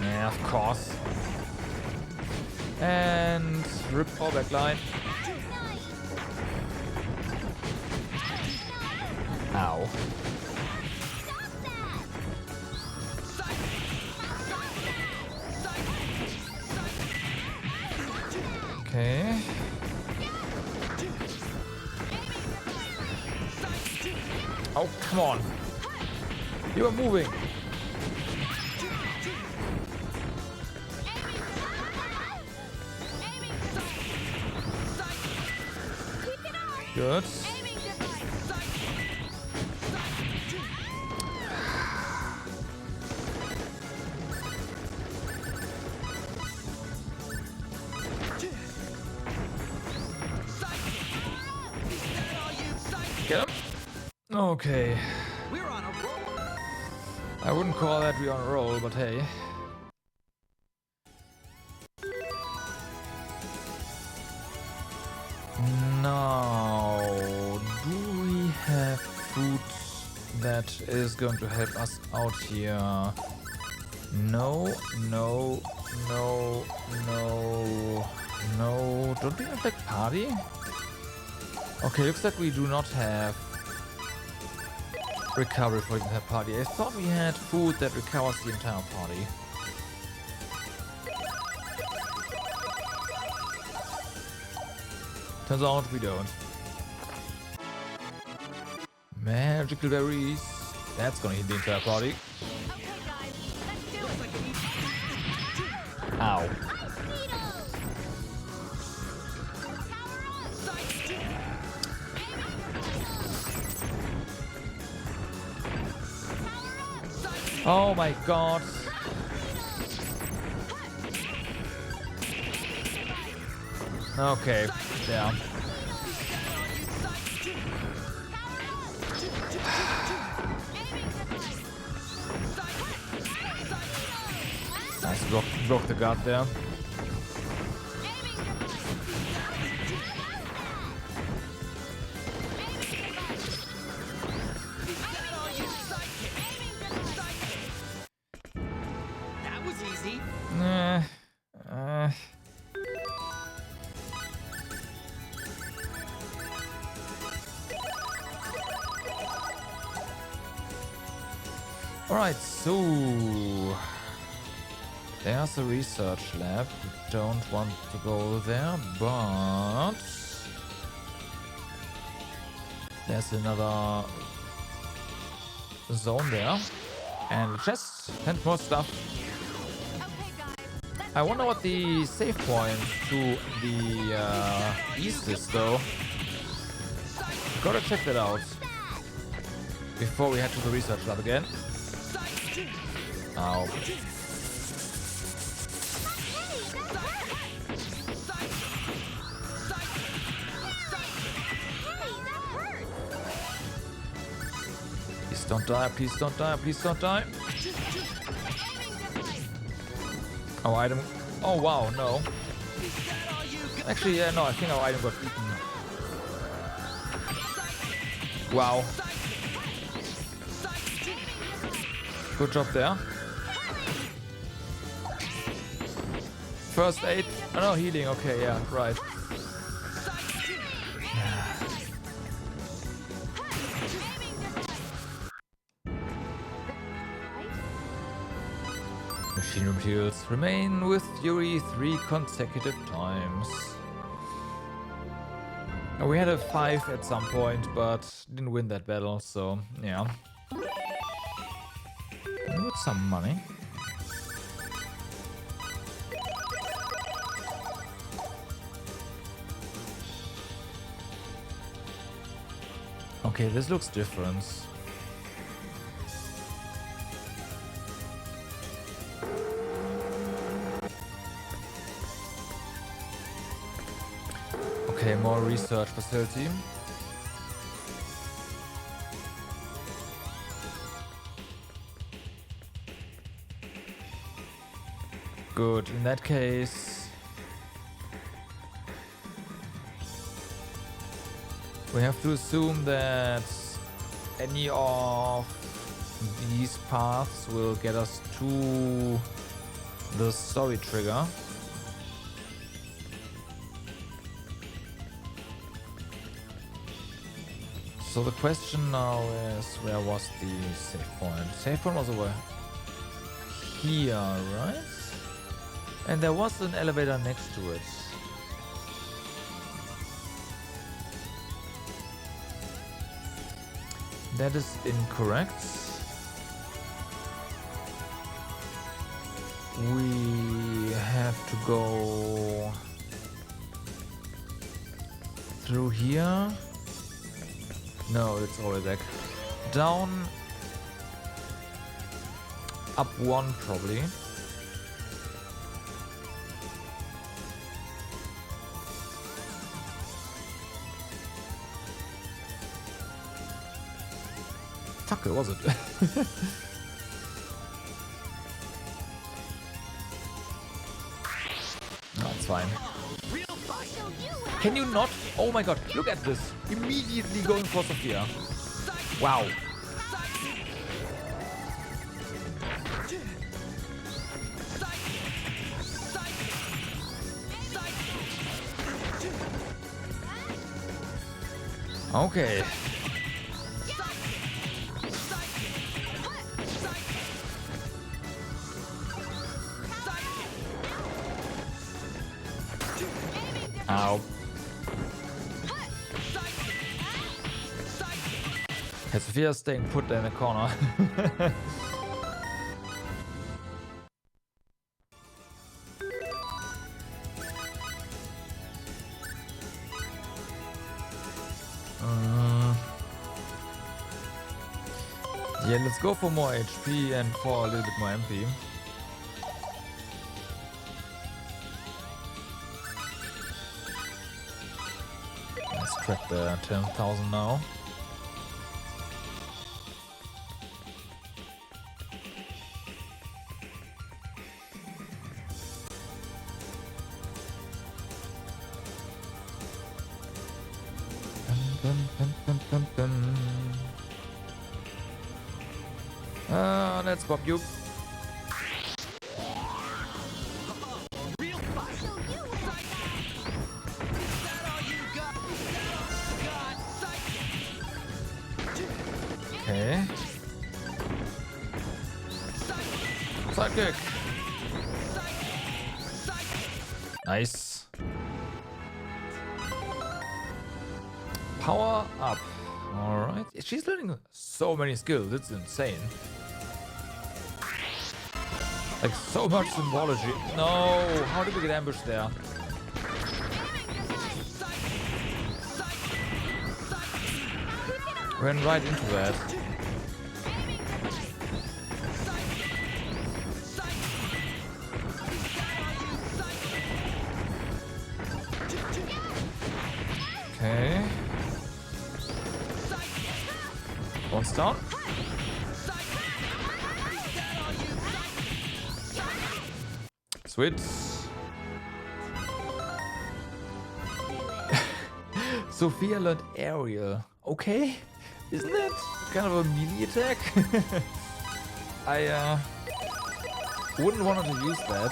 Yeah, of course. And rip all back line. Ow. Okay. Oh, come on. You are moving. Good. Get him. Okay. We're on a roll. I wouldn't call that we're on a roll, but hey. Now, do we have food that is going to help us out here? No, no, no, no, no. Don't we have that party? Okay, looks like we do not have recovery for the entire party. I thought we had food that recovers the entire party. Turns out we don't. Magical berries. That's gonna hit the entire party. Ow. Oh my god. Okay, yeah. Nice block the guard there. That was easy. Alright, so there's a research lab. We don't want to go there, but there's another zone there. And just and more stuff. I wonder what the save point to the east is though. Gotta check that out before we head to the research lab again. Ow. Please don't die, please don't die, please don't die. Our item. Oh wow, no. Actually, yeah, no, I think our item got eaten. Wow. Good job there. First aid. Oh no, healing. Okay, yeah, right. Machinery materials remain with Yuri 3 consecutive times. We had a 5 at some point, but didn't win that battle, so yeah. With some money. Okay, this looks different. Okay, more research facility. Good, in that case we have to assume that any of these paths will get us to the story trigger. So the question now is, where was the save point? Save point was over here, right? And there was an elevator next to it. That is incorrect. We have to go through here. No, it's already deck. Down. Up 1 probably. Fuck, was it? No, it's fine. Can you not? Oh my god, look at this. Immediately going for Sophia. Wow. Okay. Ow. Okay, Sophia's staying put in the corner. Yeah, let's go for more HP and for a little bit more MP. Let's track the 10,000 now. Let's pop you. Okay. Sidekick. Nice. Power up. Alright. She's learning so many skills. It's insane. Like so much symbology. No, how did we get ambushed there? Ran right into that. Okay. One's down. Switch. Sophia learned aerial. Okay. Isn't that kind of a melee attack? I wouldn't want her to use that.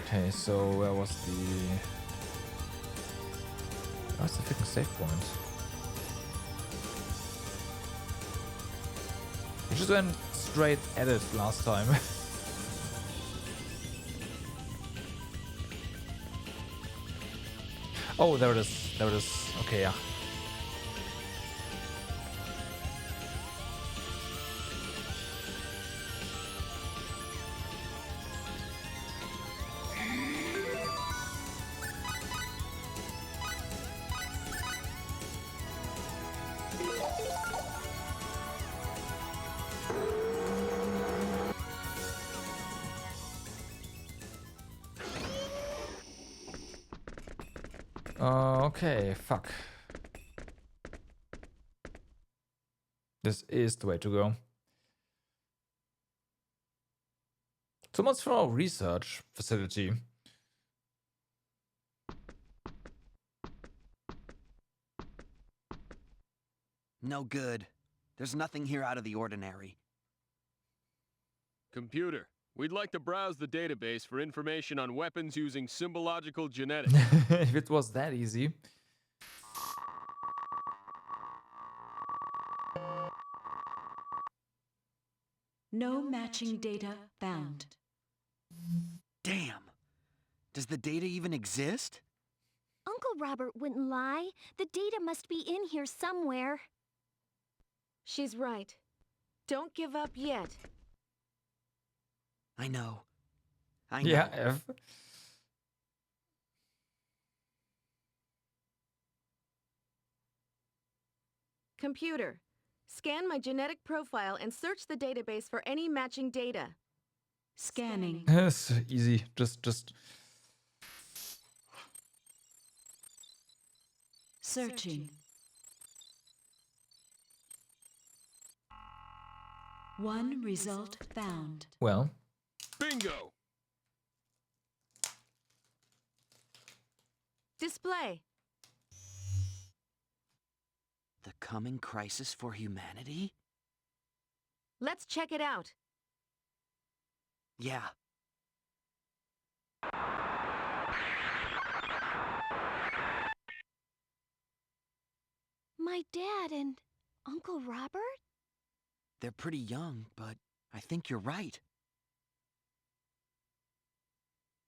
Okay, so where was the... Where's the freaking save point? We just went straight at it last time. Oh, there it is. There it is. Okay, yeah. Okay, fuck. This is the way to go. So much for our research facility. No good. There's nothing here out of the ordinary. Computer, we'd like to browse the database for information on weapons using symbological genetics. If it was that easy. No matching data found. Damn. Does the data even exist? Uncle Robert wouldn't lie. The data must be in here somewhere. She's right. Don't give up yet. I know. I know. Yeah, F. Computer, scan my genetic profile and search the database for any matching data. Scanning. It's easy. Just. Searching. One result found. Well. Bingo! Display. The coming crisis for humanity? Let's check it out. Yeah. My dad and Uncle Robert? They're pretty young, but I think you're right.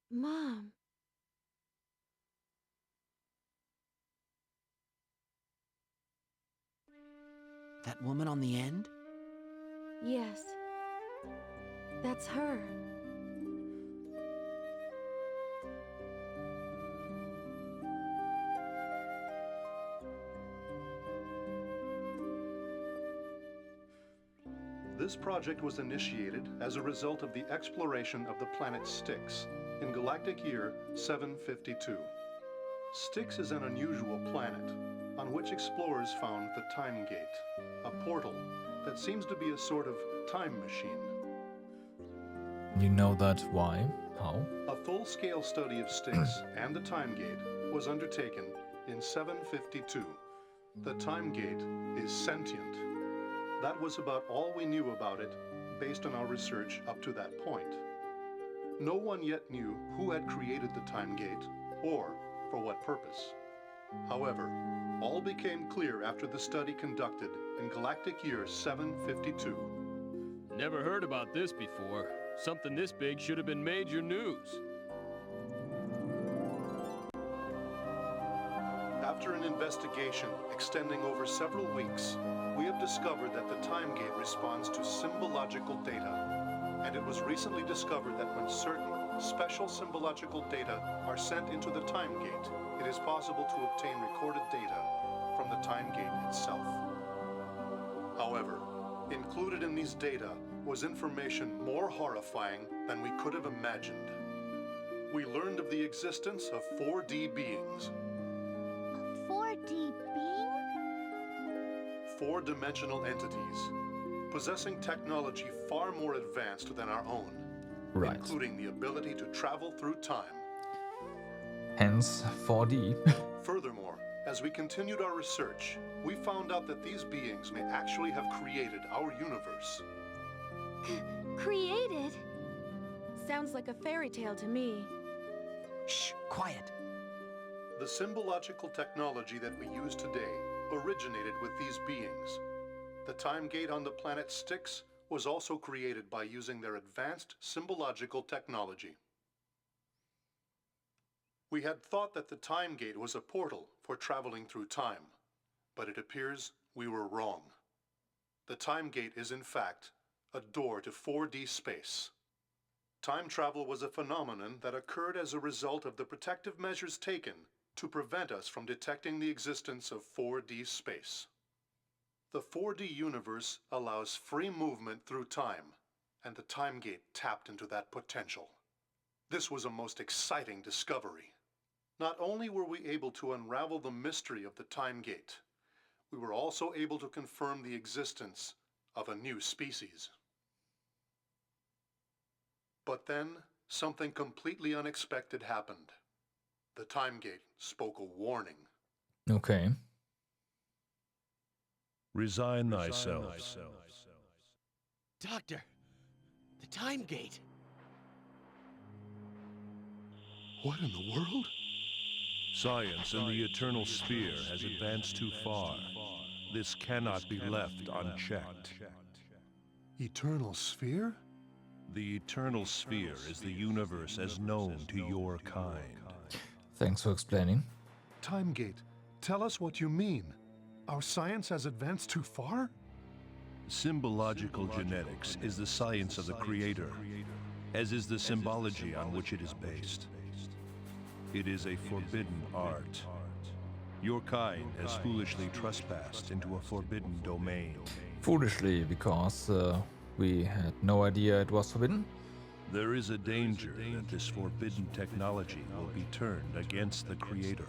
Mom. That woman on the end? Yes. That's her. This project was initiated as a result of the exploration of the planet Styx in galactic year 752. Styx is an unusual planet on which explorers found the Time Gate, a portal that seems to be a sort of time machine. You know that why? How? A full-scale study of Styx and the Time Gate was undertaken in 752. The Time Gate is sentient. That was about all we knew about it based on our research up to that point. No one yet knew who had created the Time Gate or for what purpose. However, all became clear after the study conducted in galactic year 752. Never heard about this before. Something this big should have been major news. After an investigation extending over several weeks, we have discovered that the Time Gate responds to symbological data, and it was recently discovered that when certain special symbological data are sent into the Time Gate, it is possible to obtain recorded data from the Time Gate itself. However, included in these data was information more horrifying than we could have imagined. We learned of the existence of 4D beings. 4D being? Four-dimensional entities, possessing technology far more advanced than our own, Right. including the ability to travel through time. Hence 4D. Furthermore, as we continued our research, we found out that these beings may actually have created our universe. Created? Sounds like a fairy tale to me. Shh, quiet. The symbological technology that we use today originated with these beings. The Time Gate on the planet Styx was also created by using their advanced symbological technology. We had thought that the Time Gate was a portal for traveling through time, but it appears we were wrong. The Time Gate is in fact a door to 4D space. Time travel was a phenomenon that occurred as a result of the protective measures taken to prevent us from detecting the existence of 4D space. The 4D universe allows free movement through time, and the Time Gate tapped into that potential. This was a most exciting discovery. Not only were we able to unravel the mystery of the Time Gate, we were also able to confirm the existence of a new species. But then, something completely unexpected happened. The Time Gate spoke a warning. Okay. Resign thyself. Doctor, the Time Gate. What in the world? Science in the Eternal Sphere has advanced too far. This cannot be left unchecked. Eternal Sphere? The Eternal Sphere is the universe as known to your kind. Thanks for explaining. Time Gate, tell us what you mean. Our science has advanced too far? Symbological genetics is the science of the Creator. as is the symbology on which it is based. It is a forbidden art. Your kind has foolishly trespassed into a forbidden domain. Foolishly, because we had no idea it was forbidden. There is a danger that this forbidden technology will be turned against the Creator.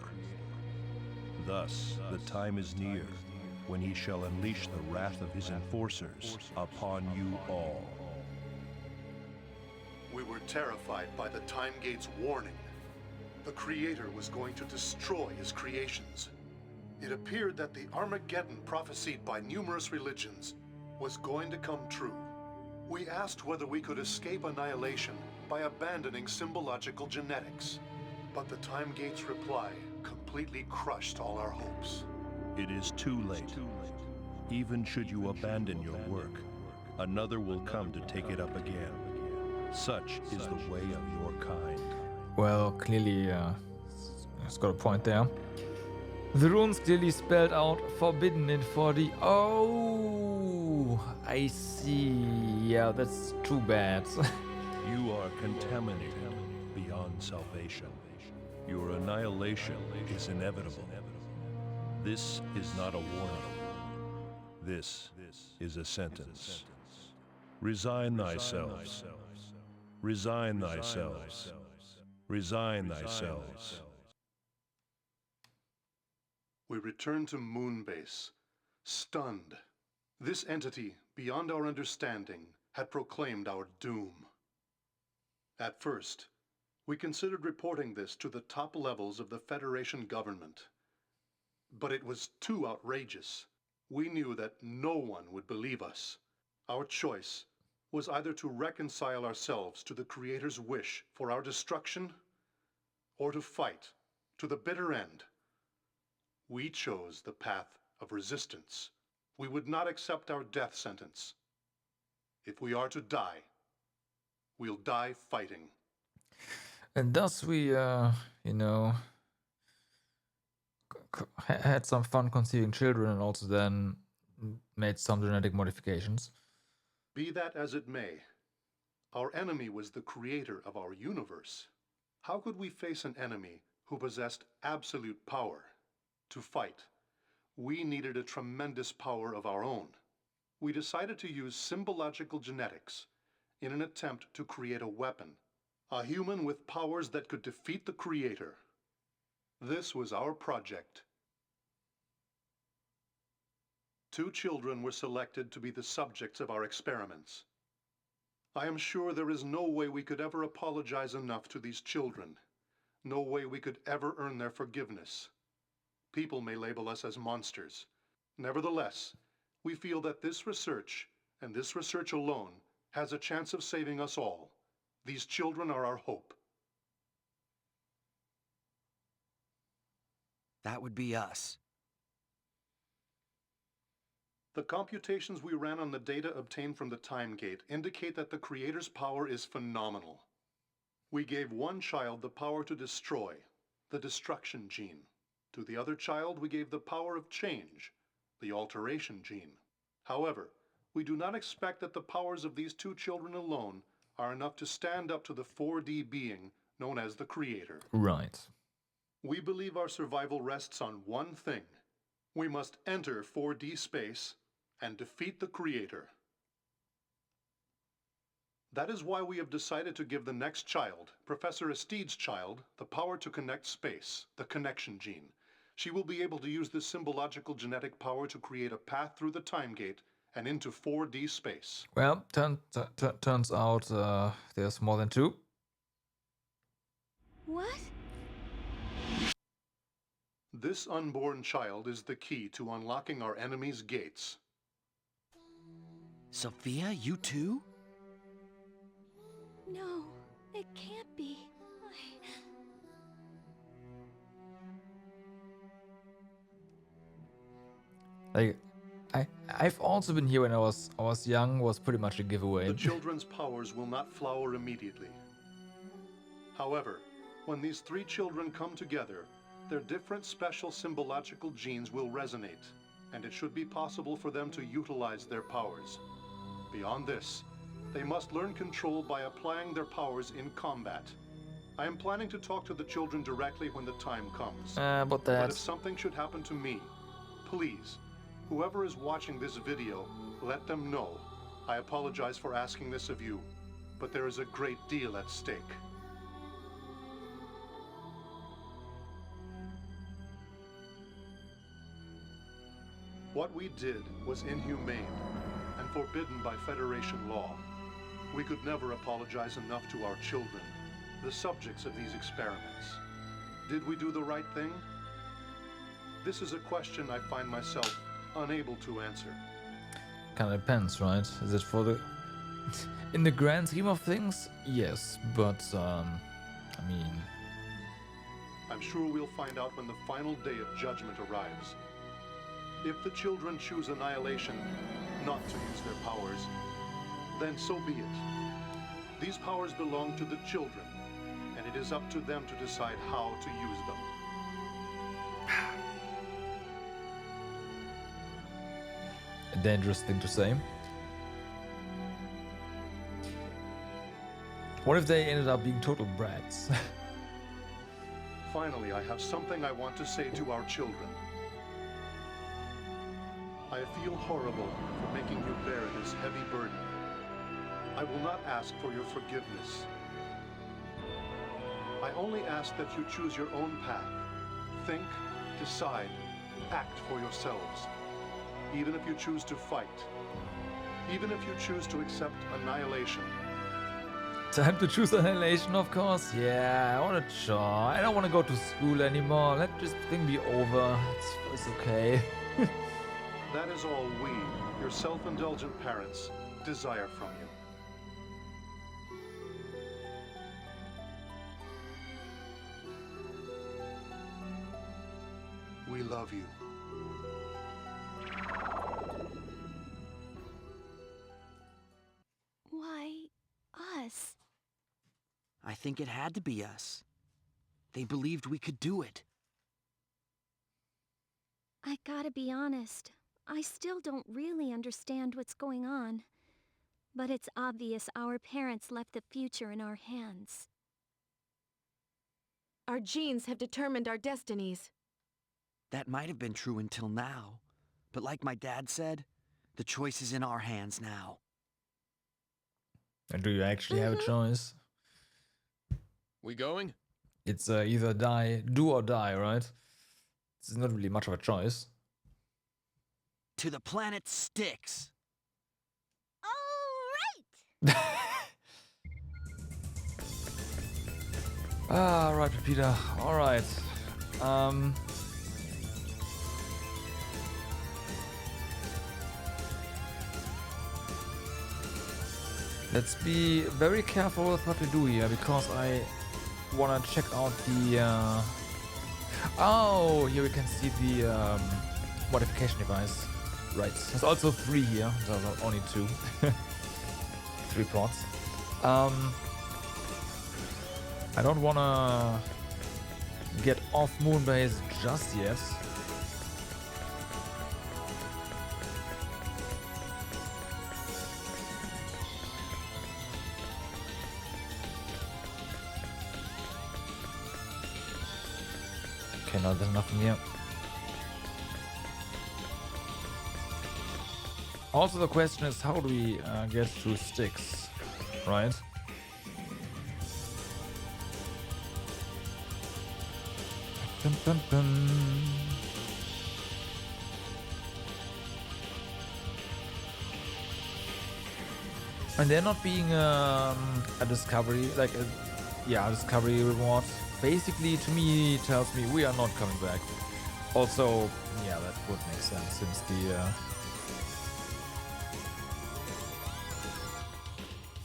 Thus, the time is near when he shall unleash the wrath of his enforcers upon you all. We were terrified by the Time Gate's warning. The Creator was going to destroy his creations. It appeared that the Armageddon prophesied by numerous religions was going to come true. We asked whether we could escape annihilation by abandoning symbological genetics. But the Time Gate's reply completely crushed all our hopes. It is too late. Even should you abandon your work, another will come to take it up again. Such is the way of your kind. Well, clearly, it's got a point there. The runes clearly spelled out forbidden in 4D. Oh, I see. Yeah, that's too bad. You are contaminated beyond salvation. Your annihilation is inevitable. This is not a warning. This is a sentence. Resign thyself. Resign thyselves. Resign thyselves. We returned to Moonbase, stunned. This entity, beyond our understanding, had proclaimed our doom. At first, we considered reporting this to the top levels of the Federation government. But it was too outrageous. We knew that no one would believe us. Our choice was either to reconcile ourselves to the Creator's wish for our destruction, or to fight to the bitter end. We chose the path of resistance. We would not accept our death sentence. If we are to die, we'll die fighting. And thus we, had some fun conceiving children and also then made some genetic modifications. Be that as it may, our enemy was the creator of our universe. How could we face an enemy who possessed absolute power? To fight, we needed a tremendous power of our own. We decided to use symbological genetics in an attempt to create a weapon, a human with powers that could defeat the Creator. This was our project. 2 children were selected to be the subjects of our experiments. I am sure there is no way we could ever apologize enough to these children. No way we could ever earn their forgiveness. People may label us as monsters. Nevertheless, we feel that this research, and this research alone, has a chance of saving us all. These children are our hope. That would be us. The computations we ran on the data obtained from the Time Gate indicate that the Creator's power is phenomenal. We gave one child the power to destroy, the destruction gene. To the other child, we gave the power of change, the alteration gene. However, we do not expect that the powers of these 2 children alone are enough to stand up to the 4D being known as the Creator. Right. We believe our survival rests on one thing. We must enter 4D space and defeat the Creator. That is why we have decided to give the next child, Professor Estide's child, the power to connect space, the connection gene. She will be able to use this symbological genetic power to create a path through the Time Gate and into 4D space. Well, turns out there's more than 2. What? This unborn child is the key to unlocking our enemy's gates. Sophia, you too? No, it can't be. I've also been here when I was young, was pretty much a giveaway. The children's powers will not flower immediately. However, when these 3 children come together, their different special symbological genes will resonate, and it should be possible for them to utilize their powers. Beyond this, They must learn control by applying their powers in combat. I am planning to talk to the children directly when the time comes. But if something should happen to me, please, whoever is watching this video, let them know. I apologize for asking this of you, but there is a great deal at stake. What we did was inhumane and forbidden by Federation law. We could never apologize enough to our children, the subjects of these experiments. Did we do the right thing? This is a question I find myself unable to answer. Kind of depends, right? Is it for the... In the grand scheme of things, yes, but, I mean... I'm sure we'll find out when the final day of judgment arrives. If the children choose annihilation, not to use their powers, then so be it. These powers belong to the children, and it is up to them to decide how to use them. A dangerous thing to say. What if they ended up being total brats? Finally, I have something I want to say to our children. I feel horrible for making you bear this heavy burden. I will not ask for your forgiveness. I only ask that you choose your own path. Think, decide, act for yourselves. Even if you choose to fight. Even if you choose to accept annihilation. Time to choose annihilation, of course. Yeah, I want to try. I don't want to go to school anymore. Let this thing be over. It's okay. That is all we, your self-indulgent parents, desire from you. We love you. Why us? I think it had to be us. They believed we could do it. I gotta be honest. I still don't really understand what's going on. But it's obvious our parents left the future in our hands. Our genes have determined our destinies. That might have been true until now. But like my dad said, the choice is in our hands now. And do you actually have a choice? We going? It's either do or die, right? This is not really much of a choice. To the planet Styx. All right. Right, Peter. All right. Let's be very careful with what we do here, because I wanna check out the. Oh, here we can see the modification device. Right, there's also 3 here, so only 2. 3 ports. I don't wanna get off Moonbase just yet. Okay, no, there's nothing here. Also, the question is, how do we get through Styx, right? Dun, dun, dun. And they're not being a discovery, like a discovery reward. Basically, to me, tells me we are not coming back. Also, yeah, that would make sense since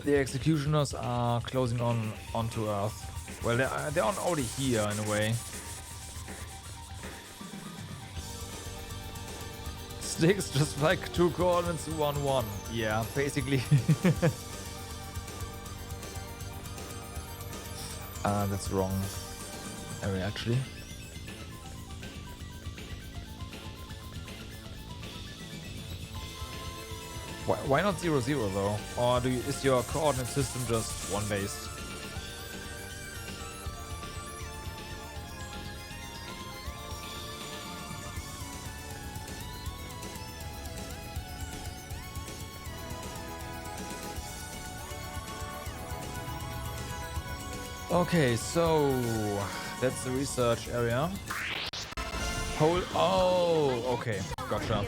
the executioners are closing onto Earth. Well, they're already here in a way. Styx just like 2 coordinates 1 1. Yeah, basically. That's wrong area actually. Why not 0, 0 though? Or is your coordinate system just 1 based? Okay, so that's the research area. Oh, okay, gotcha.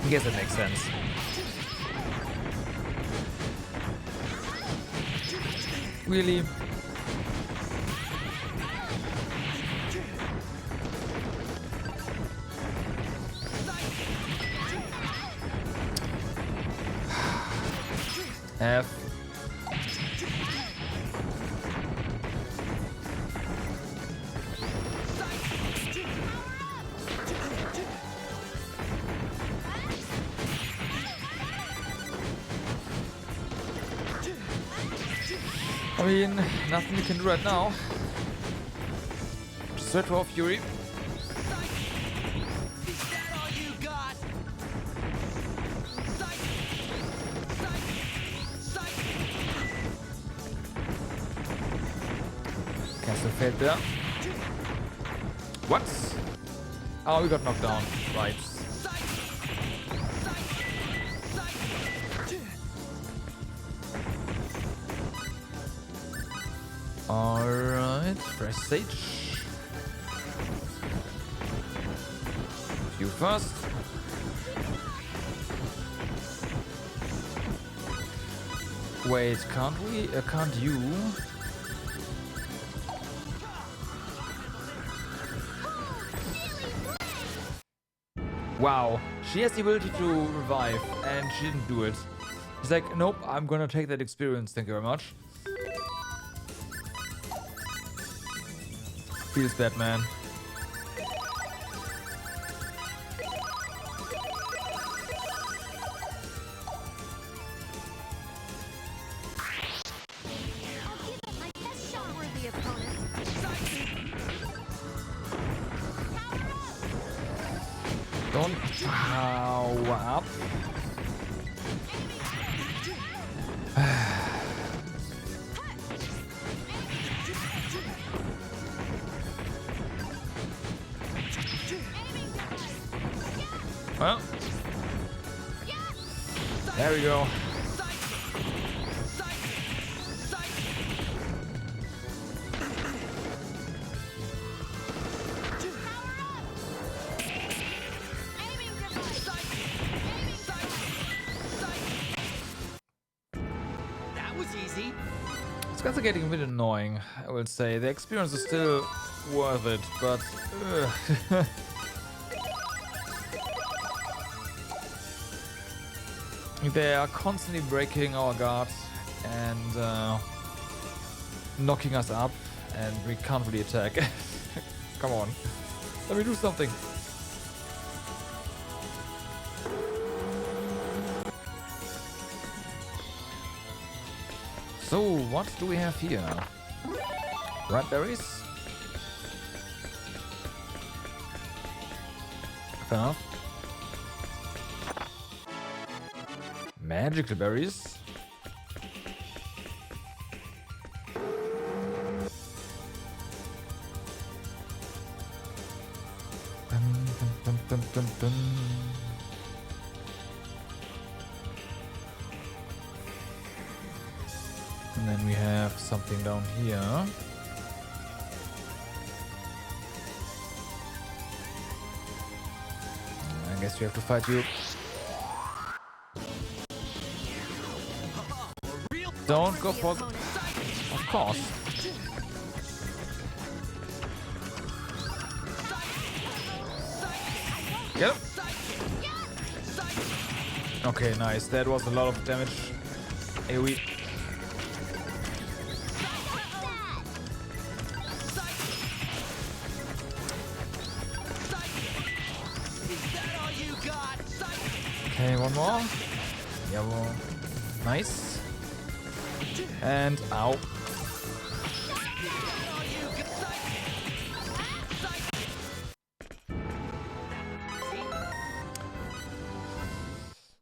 I guess it makes sense. Really? F. I mean, nothing we can do right now. Just wait for Fury. Castle failed there. What? Oh, we got knocked down. Right. Alright, press stage. You first. Wait, can't we? Can't you? Wow, she has the ability to revive and she didn't do it. She's like, nope, I'm gonna take that experience, thank you very much. Feels bad, man. Don't power up. Well, there we go. That was easy. These guys are getting a bit annoying, I will say. The experience is still worth it, but they are constantly breaking our guards and knocking us up, and we can't really attack. Come on, let me do something. So, what do we have here? Red berries? Fair enough. Magical berries? Dun, dun, dun. And then we have something down here. I guess we have to fight you. Don't go for... Of course. Get him. Okay, nice. That was a lot of damage. AoE. Okay, one more. Yellow. Nice. And ow.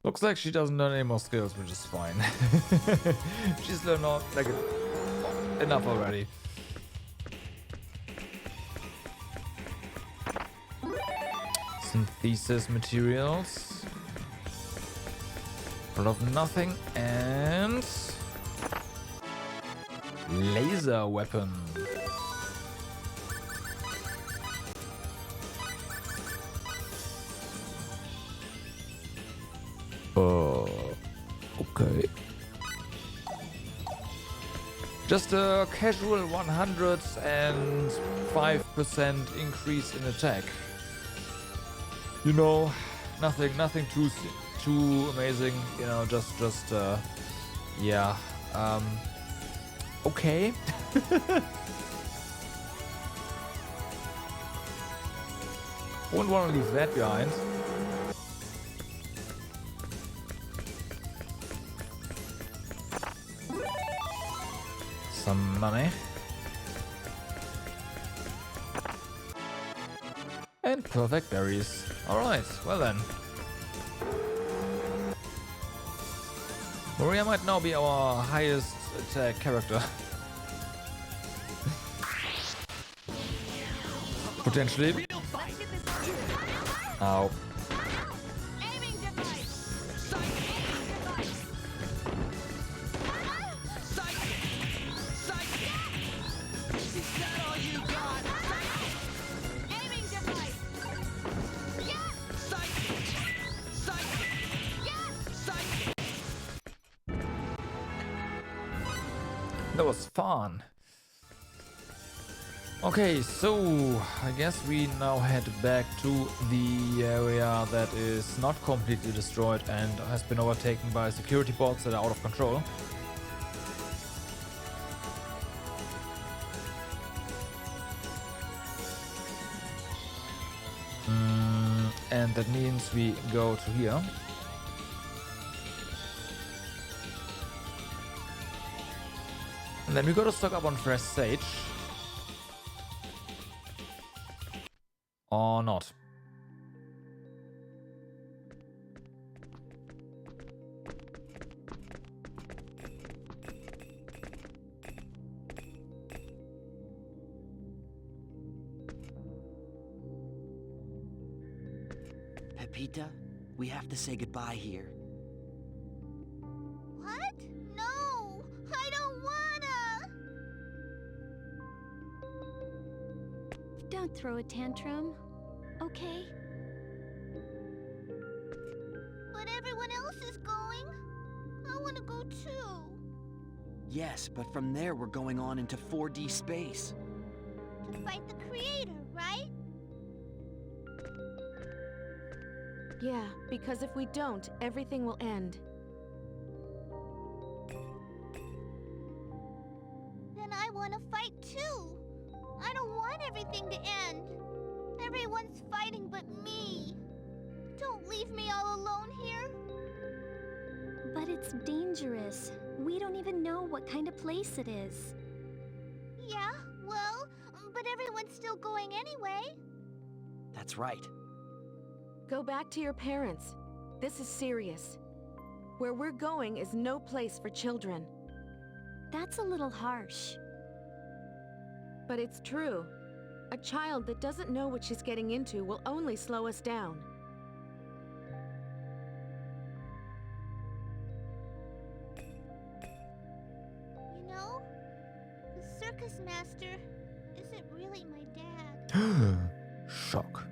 Looks like she doesn't learn any more skills, which is fine. She's learned all, like enough already. Synthesis materials. A lot of nothing and laser weapon. Okay. Just a casual 105% increase in attack. You know, nothing too amazing. You know, just yeah. Okay. Won't want to leave that behind. Some money. And perfect berries. Alright, well then. Maria might now be our highest attack character. Potentially. Ow. That was fun. Okay, so I guess we now head back to the area that is not completely destroyed and has been overtaken by security bots that are out of control. And that means we go to here. And then we gotta stock up on fresh sage. Or not. Pepita, we have to say goodbye here. What? No! I don't wanna! Don't throw a tantrum, okay? But everyone else is going. I wanna go too. Yes, but from there we're going on into 4D space. To fight the creator, right? Yeah, because if we don't, everything will end. Then I want to fight too. I don't want everything to end. Everyone's fighting but me. Don't leave me all alone here. But it's dangerous. We don't even know what kind of place it is. Yeah, well, but everyone's still going anyway. That's right. Go back to your parents. This is serious. Where we're going is no place for children. That's a little harsh. But it's true. A child that doesn't know what she's getting into will only slow us down. You know, the circus master isn't really my dad. Shock.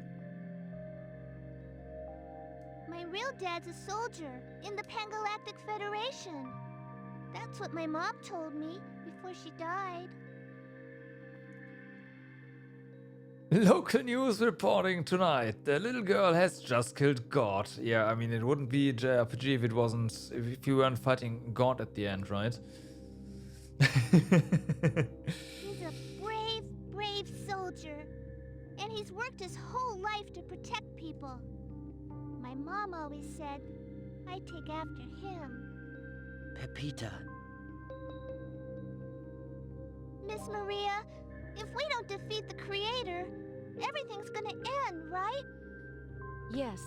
My real dad's a soldier in the Pangalactic Federation. That's what my mom told me before she died. Local news reporting tonight. The little girl has just killed God. Yeah, I mean, it wouldn't be a JRPG if it wasn't, if you weren't fighting God at the end, right? He's a brave, brave soldier. And he's worked his whole life to protect people. My mom always said, I take after him. Pepita. Miss Maria, if we don't defeat the creator, everything's gonna end, right? Yes.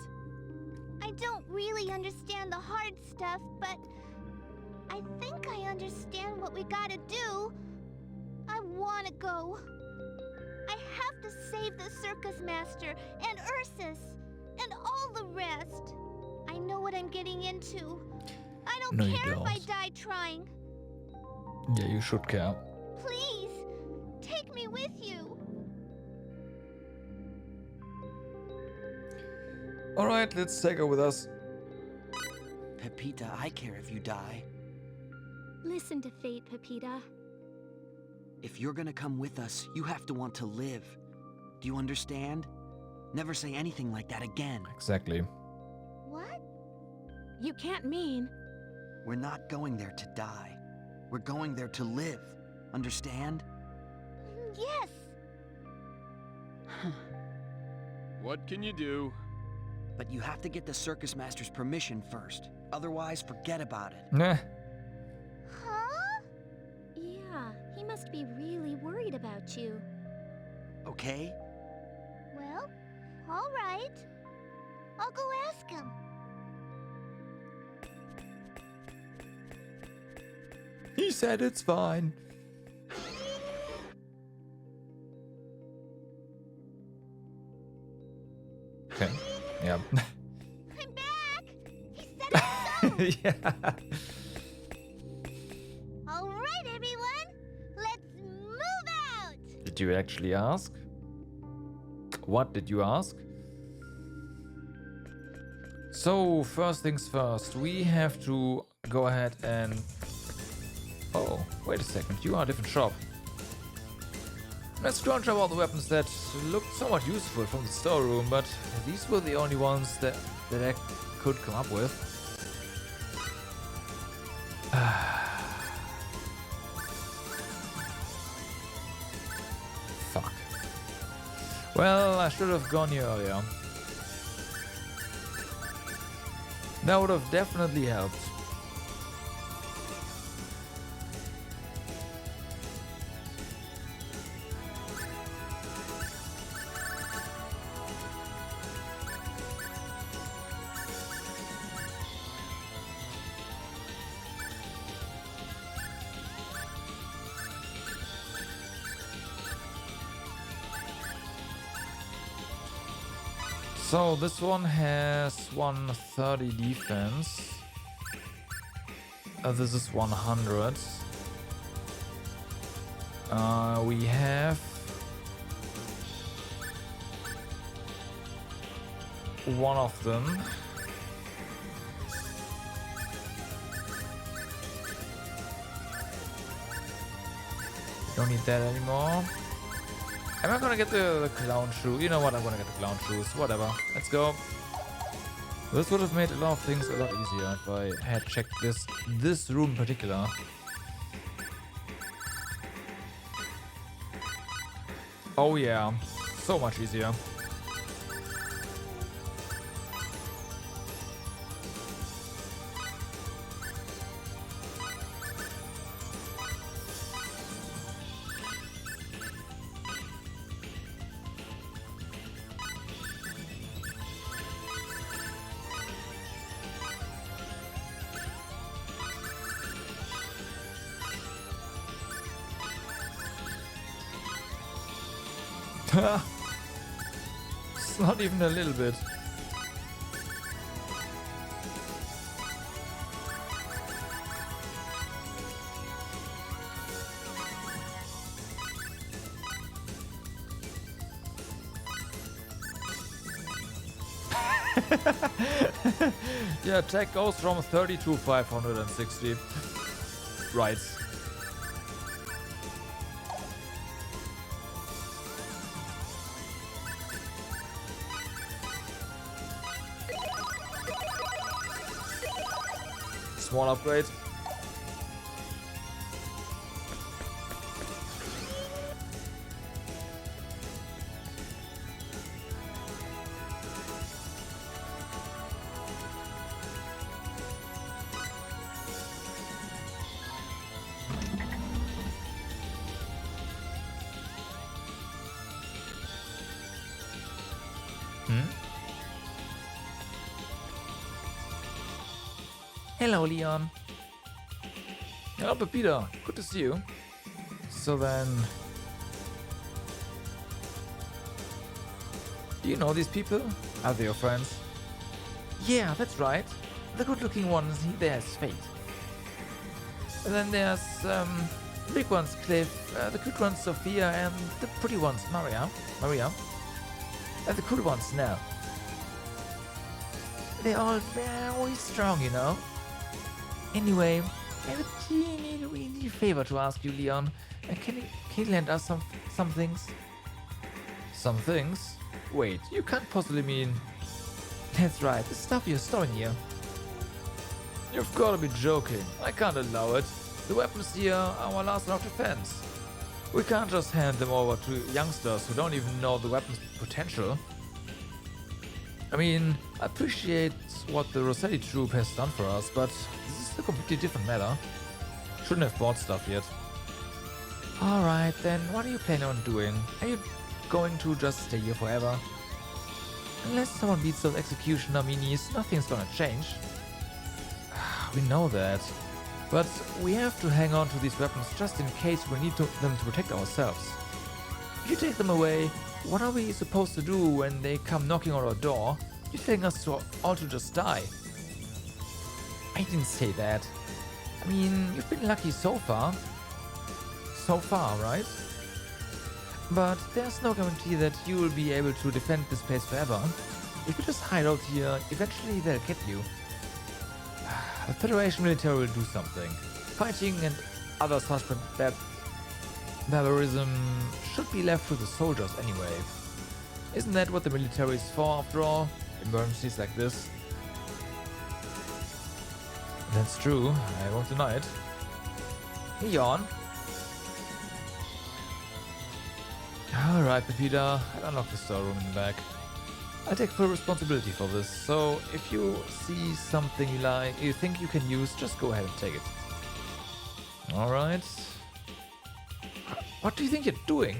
I don't really understand the hard stuff, but I think I understand what we gotta do. I wanna go. I have to save the circus master and Ursus and all the rest. I know what I'm getting into. I don't No, you care if I don't. die trying. Yeah, you should care. Please, take me with you. Alright, let's take her with us. Pepita, I care if you die. Listen to fate, Pepita. If you're gonna come with us, you have to want to live. Do you understand? Never say anything like that again. Exactly. What? You can't mean... We're not going there to die. We're going there to live. Understand? Yes. What can you do? But you have to get the circus master's permission first. Otherwise, forget about it. Nah. Huh? Yeah, he must be really worried about you. Okay? Well, all right. I'll go ask him. He said it's fine. Okay. Yeah. I'm back! He said it so! Yeah. All right, everyone! Let's move out! Did you actually ask? What did you ask? So, first things first, we have to go ahead and... Oh, wait a second, you are a different shop. Let's scrounge up all the weapons that looked somewhat useful from the storeroom, but these were the only ones that I could come up with. Fuck. Well, I should have gone here earlier. That would have definitely helped. So this one has 130 defense. This is 100. We have one of them. Don't need that anymore. Am I gonna get the clown shoe? You know what, I'm gonna get the clown shoes. Whatever. Let's go. This would have made a lot of things a lot easier if I had checked this room in particular. Oh yeah, so much easier. It's not even a little bit. Yeah, attack goes from 30 to 560. Right. Small upgrade. Hello, Leon. Hello, Pepita. Good to see you. So then... Do you know these people? Are they your friends? Yeah, that's right. The good-looking one, there's Fate. And then there's, the big one's Cliff, the cute one's Sophia, and the pretty one's Maria. And the cool one's Nell. They're all very strong, you know. Anyway, I have a teeny favor to ask you, Leon. Can you lend us some things? Some things? Wait, you can't possibly mean... That's right, the stuff you're storing here. You've got to be joking. I can't allow it. The weapons here are our last line of defense. We can't just hand them over to youngsters who don't even know the weapon's potential. I mean, I appreciate what the Rossetti Troop has done for us, but this is a completely different matter. Shouldn't have bought stuff yet. Alright, then what are you planning on doing? Are you going to just stay here forever? Unless someone beats those executioner minis, nothing's gonna change. We know that. But we have to hang on to these weapons just in case we need them to protect ourselves. If you take them away, what are we supposed to do when they come knocking on our door? You're telling us all to just die. I didn't say that. I mean, you've been lucky so far. So far, right? But there's no guarantee that you will be able to defend this place forever. If you just hide out here, eventually they'll get you. The Federation military will do something. Fighting and other such barbarism should be left to the soldiers anyway. Isn't that what the military is for, after all? Emergencies like this. That's true, I won't deny it. Leon. Alright, Pepita, I'll unlock the storeroom in the back. I take full responsibility for this, so if you see something you think you can use, just go ahead and take it. Alright. What do you think you're doing?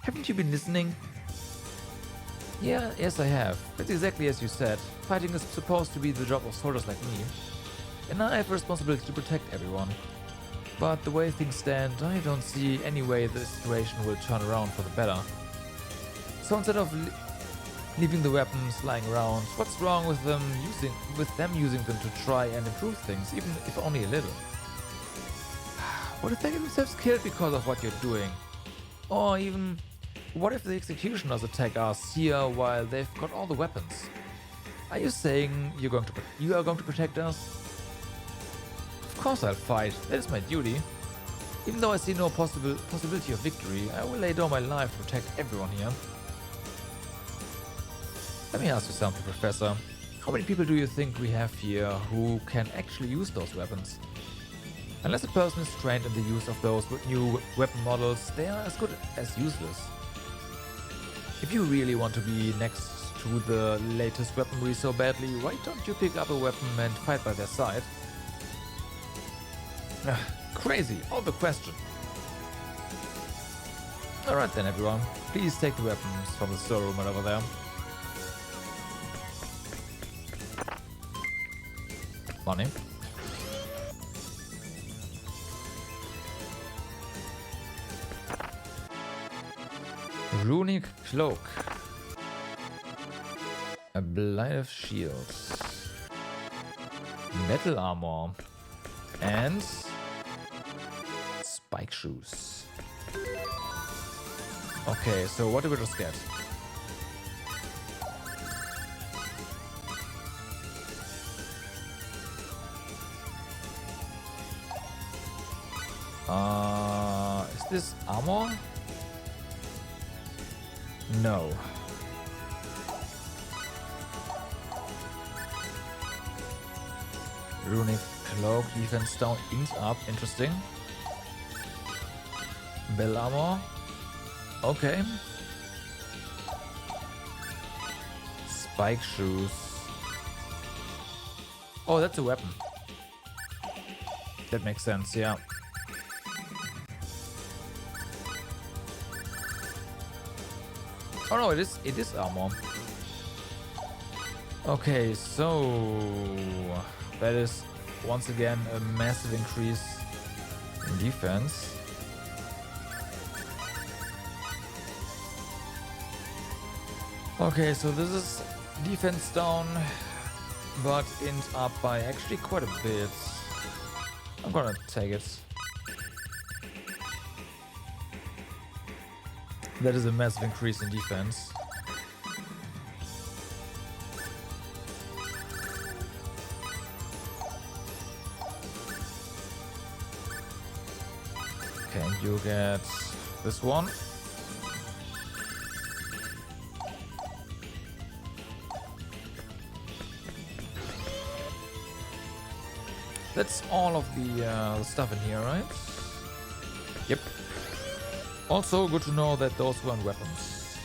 Haven't you been listening? Yes I have. It's exactly as you said. Fighting is supposed to be the job of soldiers like me. And I have a responsibility to protect everyone. But the way things stand, I don't see any way the situation will turn around for the better. So instead of leaving the weapons lying around, what's wrong with them using them to try and improve things, even if only a little? What if they get themselves killed because of what you're doing? Or even, what if the executioners attack us here while they've got all the weapons? Are you saying you are going to protect us? Of course I'll fight, that is my duty. Even though I see no possibility of victory, I will lay down my life to protect everyone here. Let me ask you something, Professor. How many people do you think we have here who can actually use those weapons? Unless a person is trained in the use of those new weapon models, they are as good as useless. If you really want to be next to the latest weaponry so badly, why don't you pick up a weapon and fight by their side? Crazy, out of the question. Alright then everyone, please take the weapons from the storeroom right over there. Money. Runic Cloak. A Blight of Shields. Metal Armor. And Spike Shoes. Okay, so what do we just get? Is this armor? No. Runic Cloak, defense down, int up, interesting. Bell armor. Okay. Spike shoes. Oh, that's a weapon. That makes sense, yeah. Oh no, it is armor. Okay, so that is once again a massive increase in defense. Okay, so this is defense down, but ends up by actually quite a bit. I'm gonna take it. That is a massive increase in defense. Okay, and you get this one. That's all of the stuff in here, right? Yep. Also, good to know that those weren't weapons.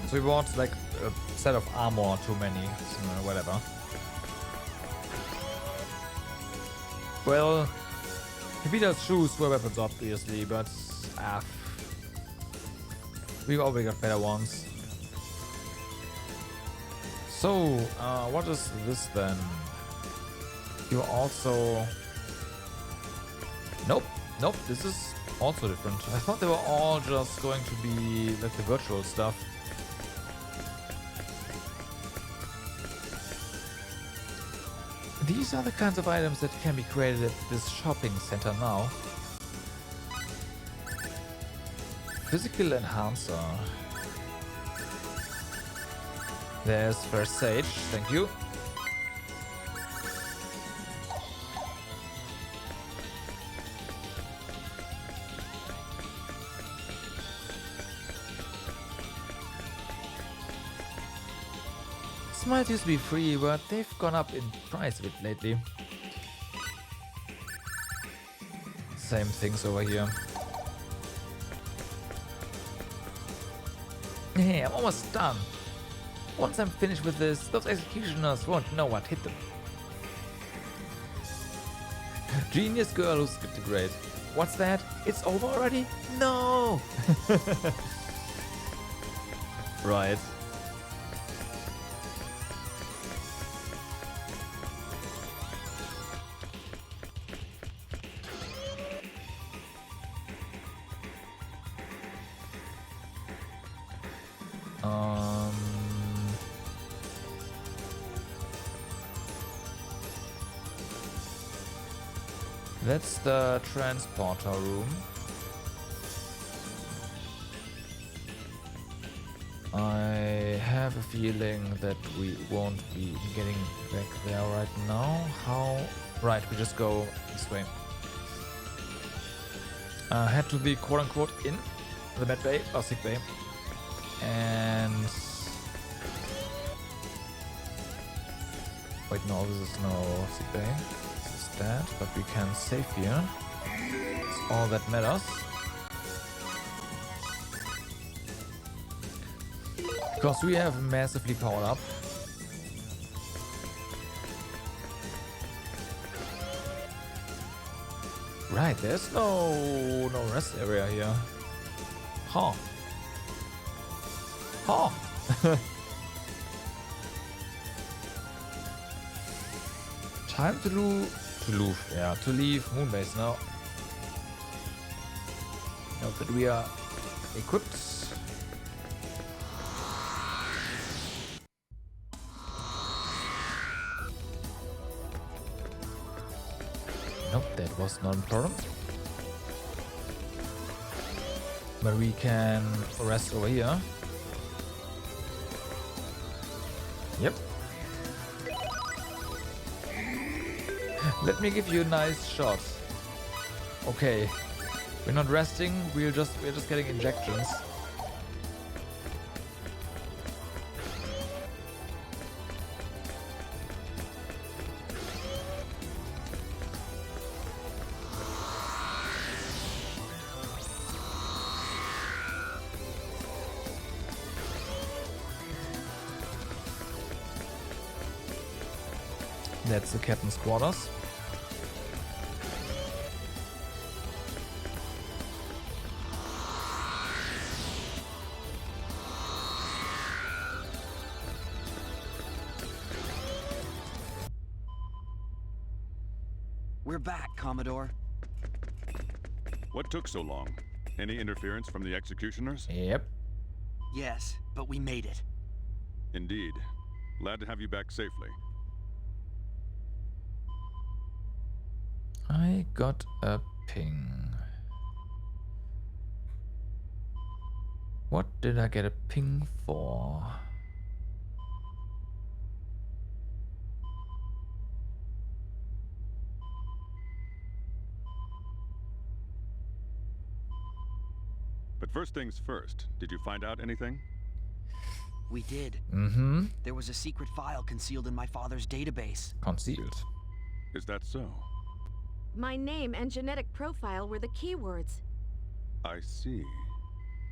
So we bought like a set of armor too many, so whatever. Well, Peter's shoes were weapons obviously, but we always got better ones. So, what is this then? You're also... Nope, this is also different. I thought they were all just going to be like the virtual stuff. These are the kinds of items that can be created at this shopping center now. Physical enhancer. There's first sage, thank you. Smiles used to be free, but they've gone up in price a bit lately. Same things over here. Hey, I'm almost done. Once I'm finished with this, those executioners won't know what hit them. Genius girl who skipped a grade. What's that? It's over already? No! Right. That's the transporter room. I have a feeling that we won't be getting back there right now. How? Right, we just go this way. Head to the quote-unquote inn, the med bay, or sick bay. And... Wait, no, this is no sick bay. That, but we can save here. It's all that matters. Because we have massively powered up. Right, there's no rest area here. Huh. Huh. Time to leave Moonbase now. Now that we are equipped. Nope, that was not important. But we can rest over here. Yep. Let me give you a nice shot. Okay, we're not resting. We're just getting injections. That's the captain's quarters. We're back, Commodore. What took so long? Any interference from the executioners? Yep. Yes, but we made it. Indeed. Glad to have you back safely. I got a ping. What did I get a ping for? But first things first, did you find out anything? We did. Mm-hmm. There was a secret file concealed in my father's database. Concealed. Is that so? My name and genetic profile were the keywords. I see.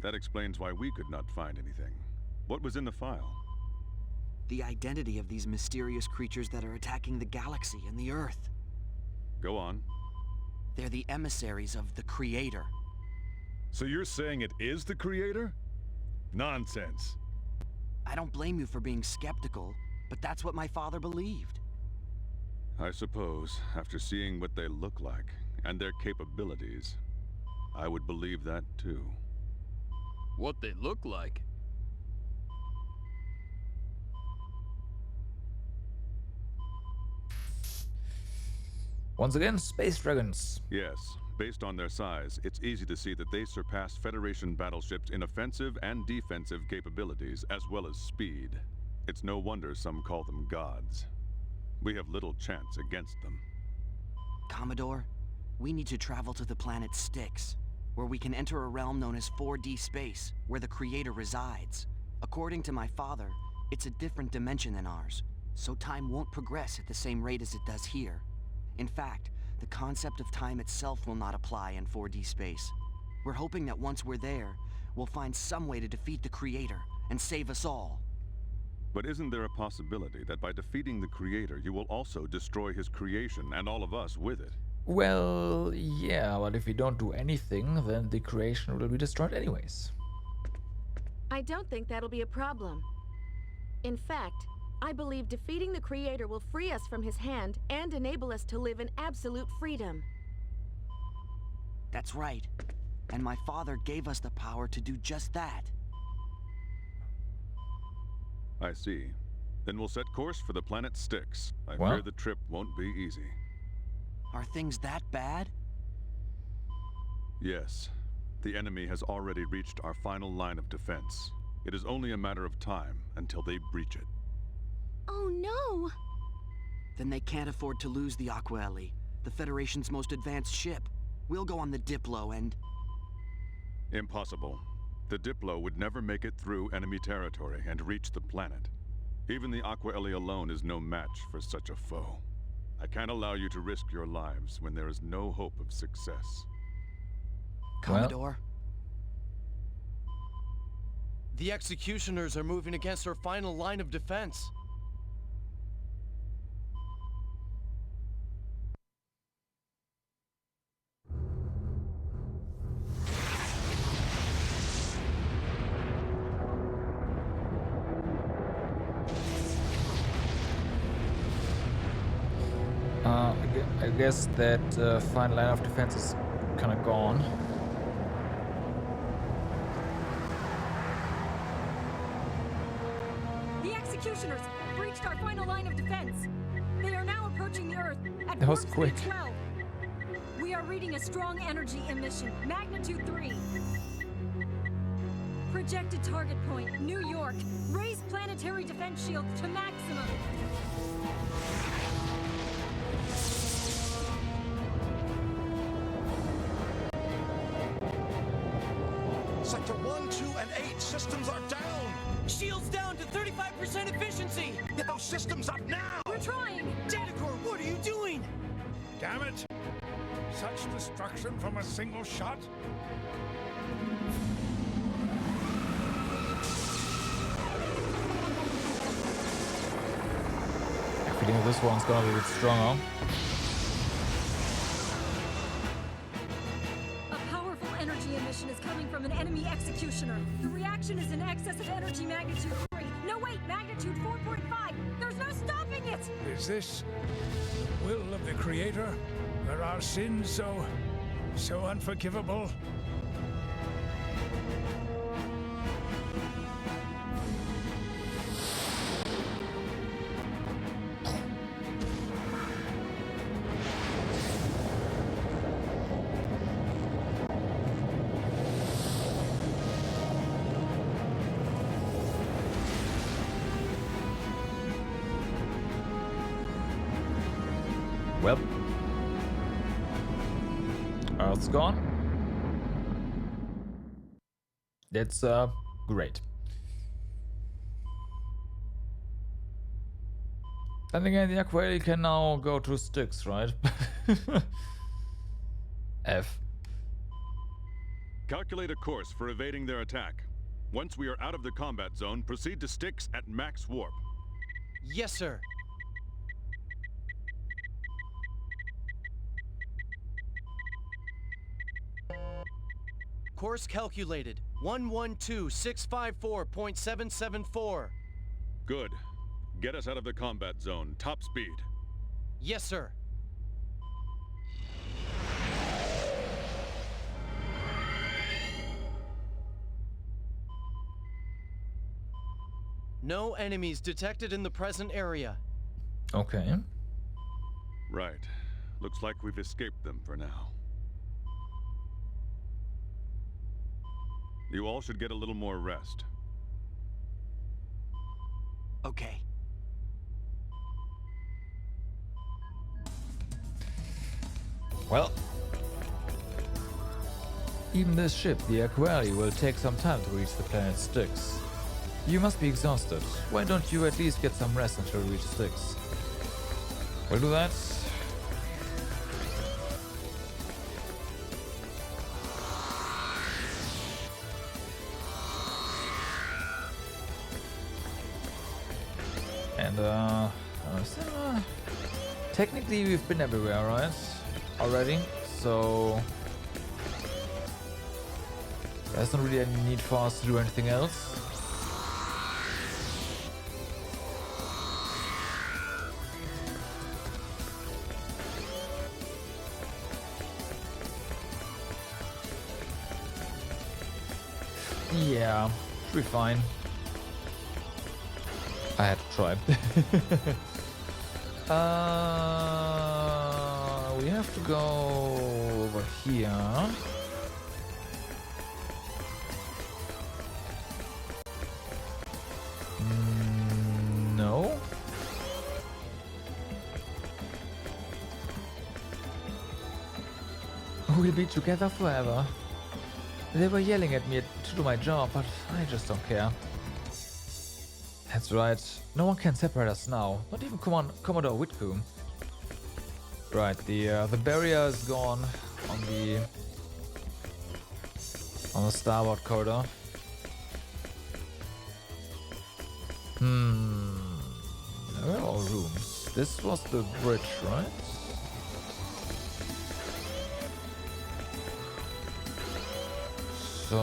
That explains why we could not find anything. What was in the file? The identity of these mysterious creatures that are attacking the galaxy and the Earth. Go on. They're the emissaries of the Creator. So you're saying it is the Creator? Nonsense. I don't blame you for being skeptical, but that's what my father believed. I suppose, after seeing what they look like, and their capabilities, I would believe that too. What they look like? Once again, space dragons. Yes, based on their size, it's easy to see that they surpass Federation battleships in offensive and defensive capabilities, as well as speed. It's no wonder some call them gods. We have little chance against them. Commodore, we need to travel to the planet Styx, where we can enter a realm known as 4D space, where the Creator resides. According to my father, it's a different dimension than ours, so time won't progress at the same rate as it does here. In fact, the concept of time itself will not apply in 4D space. We're hoping that once we're there, we'll find some way to defeat the Creator and save us all. But isn't there a possibility that by defeating the Creator, you will also destroy his creation and all of us with it? Well, yeah, but if we don't do anything, then the creation will be destroyed anyways. I don't think that'll be a problem. In fact, I believe defeating the Creator will free us from his hand and enable us to live in absolute freedom. That's right. And my father gave us the power to do just that. I see. Then we'll set course for the planet Styx. I Well? fear the trip won't be easy. Are things that bad? Yes. The enemy has already reached our final line of defense. It is only a matter of time until they breach it. Oh no! Then they can't afford to lose the Aqua Ellie, the Federation's most advanced ship. We'll go on the Diplo and... Impossible. The Diplo would never make it through enemy territory and reach the planet. Even the Aqua Ellie alone is no match for such a foe. I can't allow you to risk your lives when there is no hope of success. Commodore? The Executioners are moving against our final line of defense. I guess that final line of defense is kind of gone. The Executioners breached our final line of defense. They are now approaching the Earth at That was warp quick. speed 12. We are reading a strong energy emission, magnitude 3. Projected target point, New York. Raise planetary defense shield to maximum. Sector 1, 2, and 8 systems are down! Shields down to 35% efficiency! Get those systems up now! We're trying! Datacor, what are you doing? Damn it! Such destruction from a single shot? I think this one's gonna be a bit stronger. A powerful energy emission is coming from an enemy Executioner. The reaction is in excess of energy magnitude 3. No, wait, magnitude 4.5. There's no stopping it! Is this the will of the Creator? Were our sins so unforgivable? Well, Earth's gone. That's great. Then again, the Aquarium can now go to Styx, right? F. Calculate a course for evading their attack. Once we are out of the combat zone, proceed to Styx at max warp. Yes, sir. Course calculated. 112654.774. Good. Get us out of the combat zone. Top speed. Yes, sir. No enemies detected in the present area. Okay. Right. Looks like we've escaped them for now. You all should get a little more rest. Okay. Well, even this ship, the Aquarium, will take some time to reach the planet Styx. You must be exhausted. Why don't you at least get some rest until we reach Styx? We'll do that. And technically we've been everywhere, right? Already, so there's not really any need for us to do anything else. Yeah, should be fine. I had to try. We have to go over here. No. We'll be together forever. They were yelling at me to do my job, but I just don't care. That's right. No one can separate us now. Not even Commodore Whitcomb. Right, the barrier is gone on the starboard corridor. Where are all rooms? This was the bridge, right? So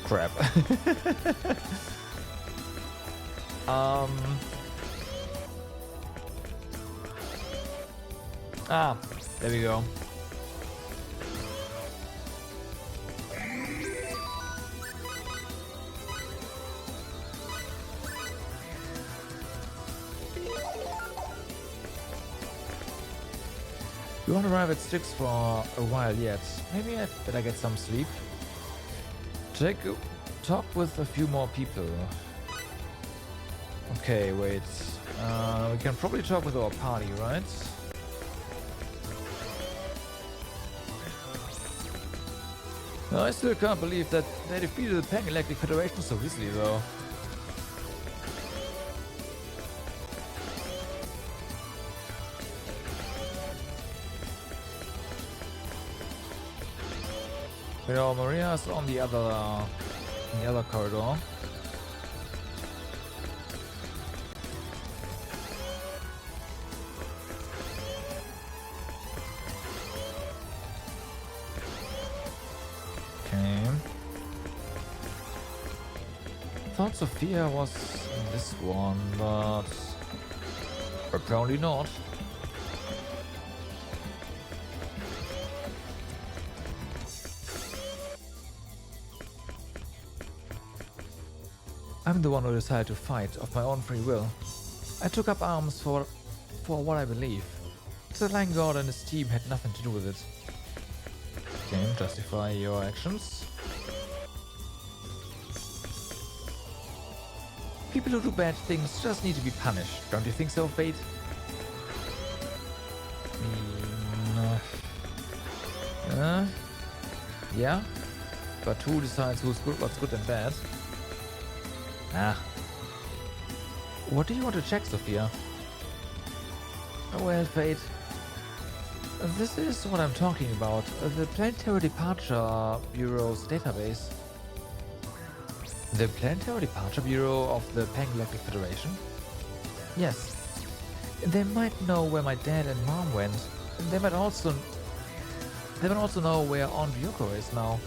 crap. There we go. We won't arrive at Styx for a while yet. Maybe I'd better get some sleep. Talk with a few more people. Okay, wait. We can probably talk with our party, right? I still can't believe that they defeated the Pan-Galactic Federation so easily, though. You know, Maria's on the other corridor. thought Sophia was in this one, but apparently not. I'm the one who decided to fight of my own free will. I took up arms for what I believe. The Lion-God and his team had nothing to do with it. Can you justify your actions? People who do bad things just need to be punished, don't you think so, Fate? Yeah? But who decides who's good, what's good and bad? Ah. What do you want to check, Sophia? Oh well, Fate. This is what I'm talking about. The Planetary Departure Bureau's database. The Planetary Departure Bureau of the Pan-Galactic Federation? Yes. They might know where my dad and mom went. They might also know where Aunt Yoko is now.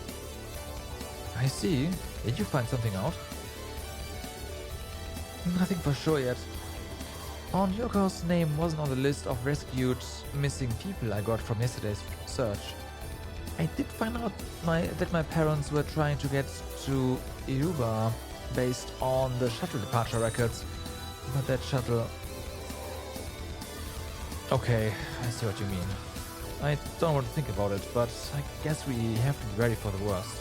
I see. Did you find something out? Nothing for sure yet. Aunt Yoko's name wasn't on the list of rescued missing people I got from yesterday's search. I did find out that my parents were trying to get to Iruba based on the shuttle departure records, but that shuttle... Okay, I see what you mean. I don't want to think about it, but I guess we have to be ready for the worst.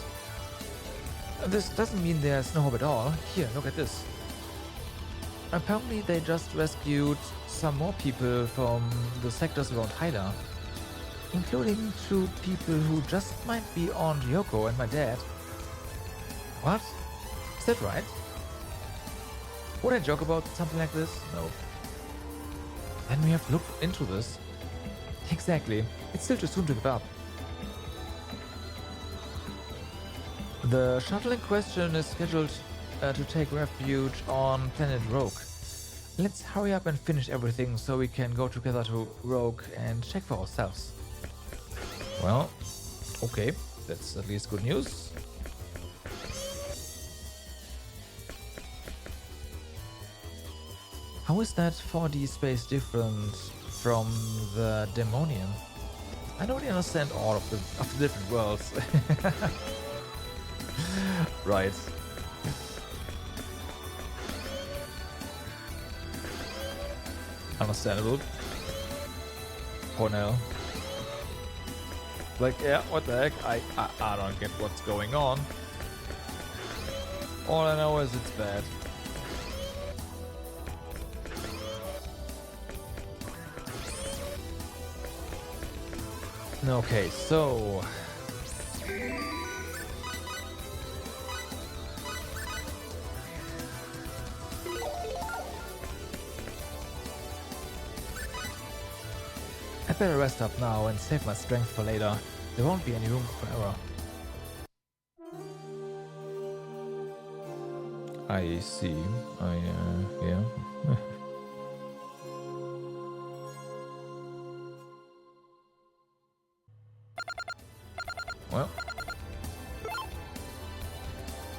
This doesn't mean there's no hope at all. Here, look at this. Apparently they just rescued some more people from the sectors around Hyla, including 2 people who just might be Aunt Yoko and my dad. What? Is that right? Would I joke about something like this? No. Then we have to look into this. Exactly. It's still too soon to give up. The shuttle in question is scheduled to take refuge on planet Rogue. Let's hurry up and finish everything so we can go together to Rogue and check for ourselves. Well, okay, that's at least good news. How is that 4D space different from the Demonian? I don't really understand all of the different worlds. Right. Understandable. Cornell. Like, yeah, what the heck? I don't get what's going on. All I know is it's bad. Okay, so... I better rest up now and save my strength for later. There won't be any room for error. I see. Yeah. Well.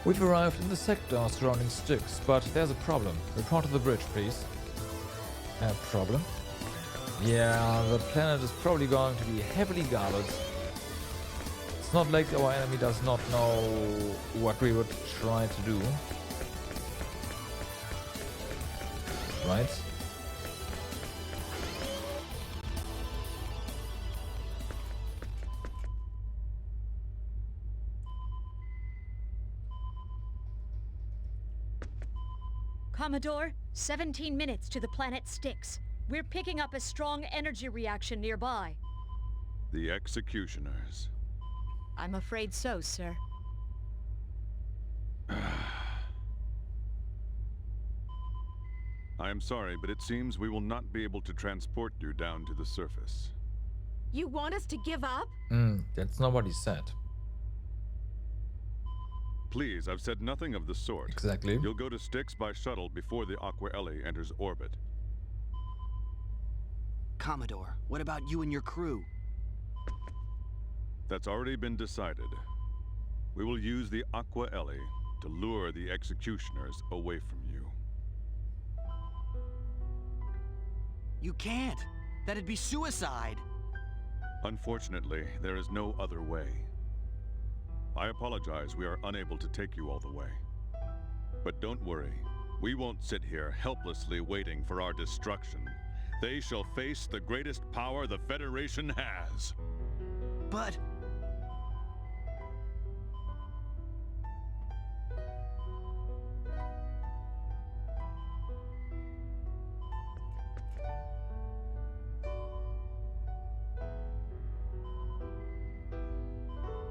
We've arrived in the sector surrounding Styx, but there's a problem. Report to the bridge, please. A problem? Yeah, the planet is probably going to be heavily guarded. It's not like our enemy does not know what we would try to do. Right? Commodore, 17 minutes to the planet Styx. We're picking up a strong energy reaction nearby. The Executioners. I'm afraid so, sir. I am sorry, but it seems we will not be able to transport you down to the surface. You want us to give up? That's not what he said. Please, I've said nothing of the sort. Exactly. You'll go to Styx by shuttle before the Aqua Ellie enters orbit. Commodore, what about you and your crew? That's already been decided. We will use the Aqua Ellie to lure the executioners away from you. You can't. That'd be suicide. Unfortunately, there is no other way. I apologize we are unable to take you all the way. But don't worry. We won't sit here helplessly waiting for our destruction. They shall face the greatest power the Federation has. But...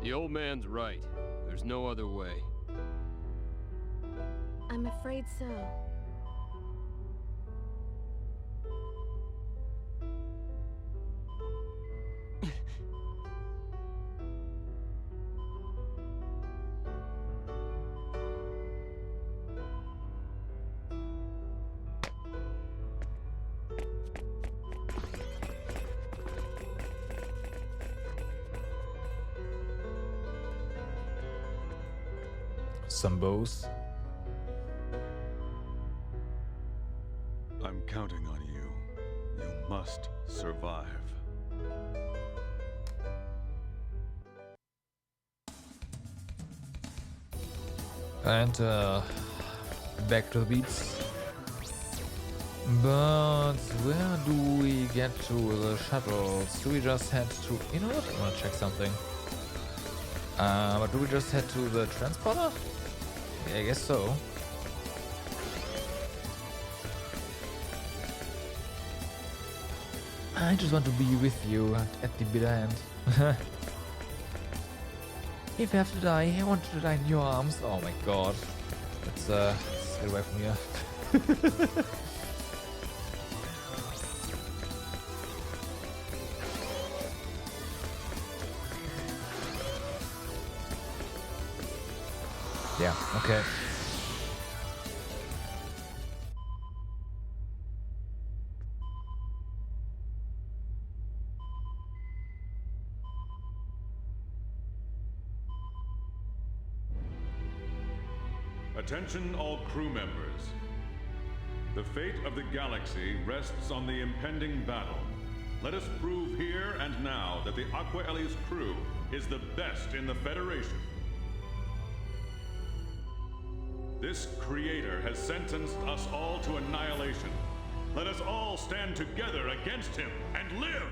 The old man's right. There's no other way. I'm afraid so. Some bows. I'm counting on you. You must survive. And back to the beats. But where do we get to the shuttles? Do we just head to... You know what? I want to check something. But do we just head to the transporter? Yeah, I guess so. I just want to be with you at the bitter end. If I have to die, I want to die in your arms. Oh my god. Let's get away from here. Yeah, okay. Attention all crew members. The fate of the galaxy rests on the impending battle. Let us prove here and now that the Aqua Ellis crew is the best in the Federation. This creator has sentenced us all to annihilation. Let us all stand together against him and live!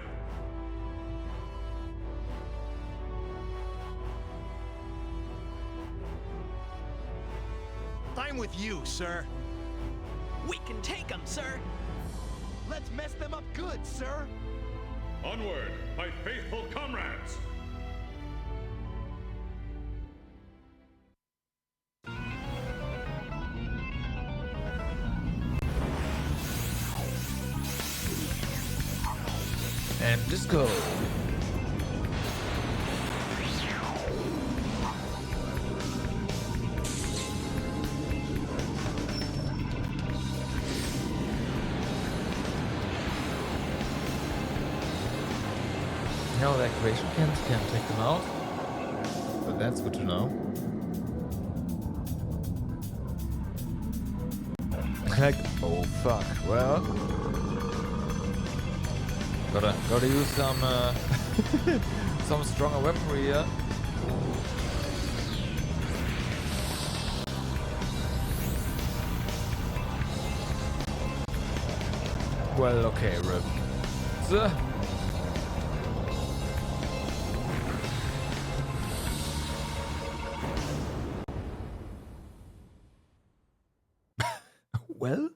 I'm with you, sir. We can take them, sir. Let's mess them up good, sir. Onward, my faithful comrades! And disco. No, the activation can take them out, but that's good to know. Like, oh fuck, well, gotta use some some stronger weaponry here. Well, okay, Rip. So, well?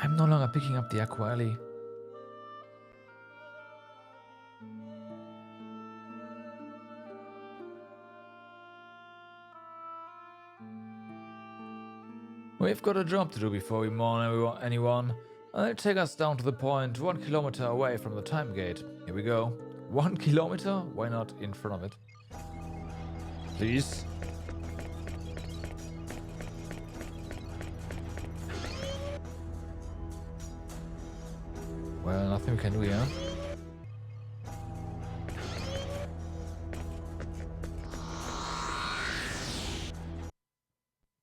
I'm no longer picking up the Aqua Ellie. We've got a job to do before we mourn anyone. They'll take us down to the point 1 kilometer away from the time gate. Here we go. 1 kilometer? Why not in front of it? Please. Well, nothing we can do here.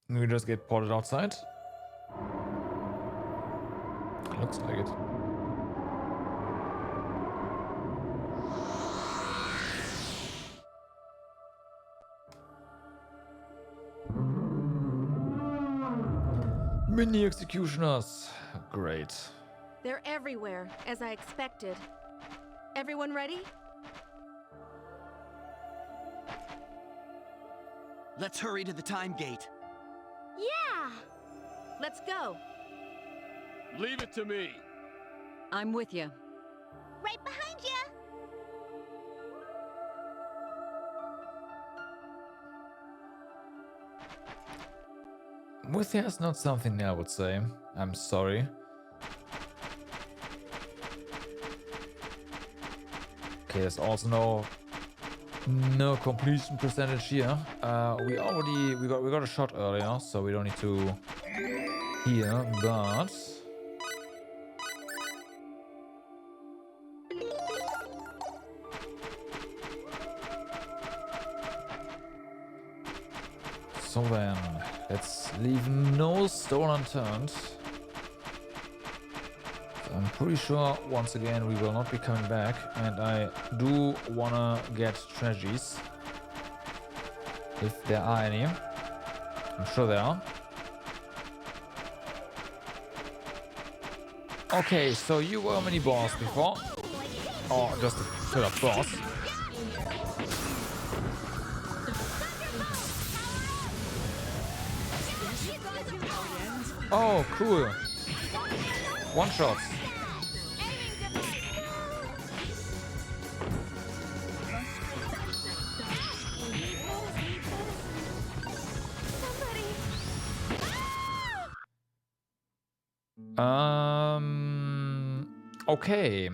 We just get ported outside. Looks like it. Mini executioners. Great. They're everywhere, as I expected. Everyone ready? Let's hurry to the time gate. Yeah! Let's go. Leave it to me. I'm with you. Right behind you! With you is not something I would say. I'm sorry. Okay, there's also no completion percentage here. We got a shot earlier, so we don't need to heal, but so then let's leave no stone unturned. I'm pretty sure once again we will not be coming back, and I do wanna get treasures if there are any. I'm sure there are. Okay, so you were a mini boss before, or just a straight up boss. Oh, cool. One shots. Okay.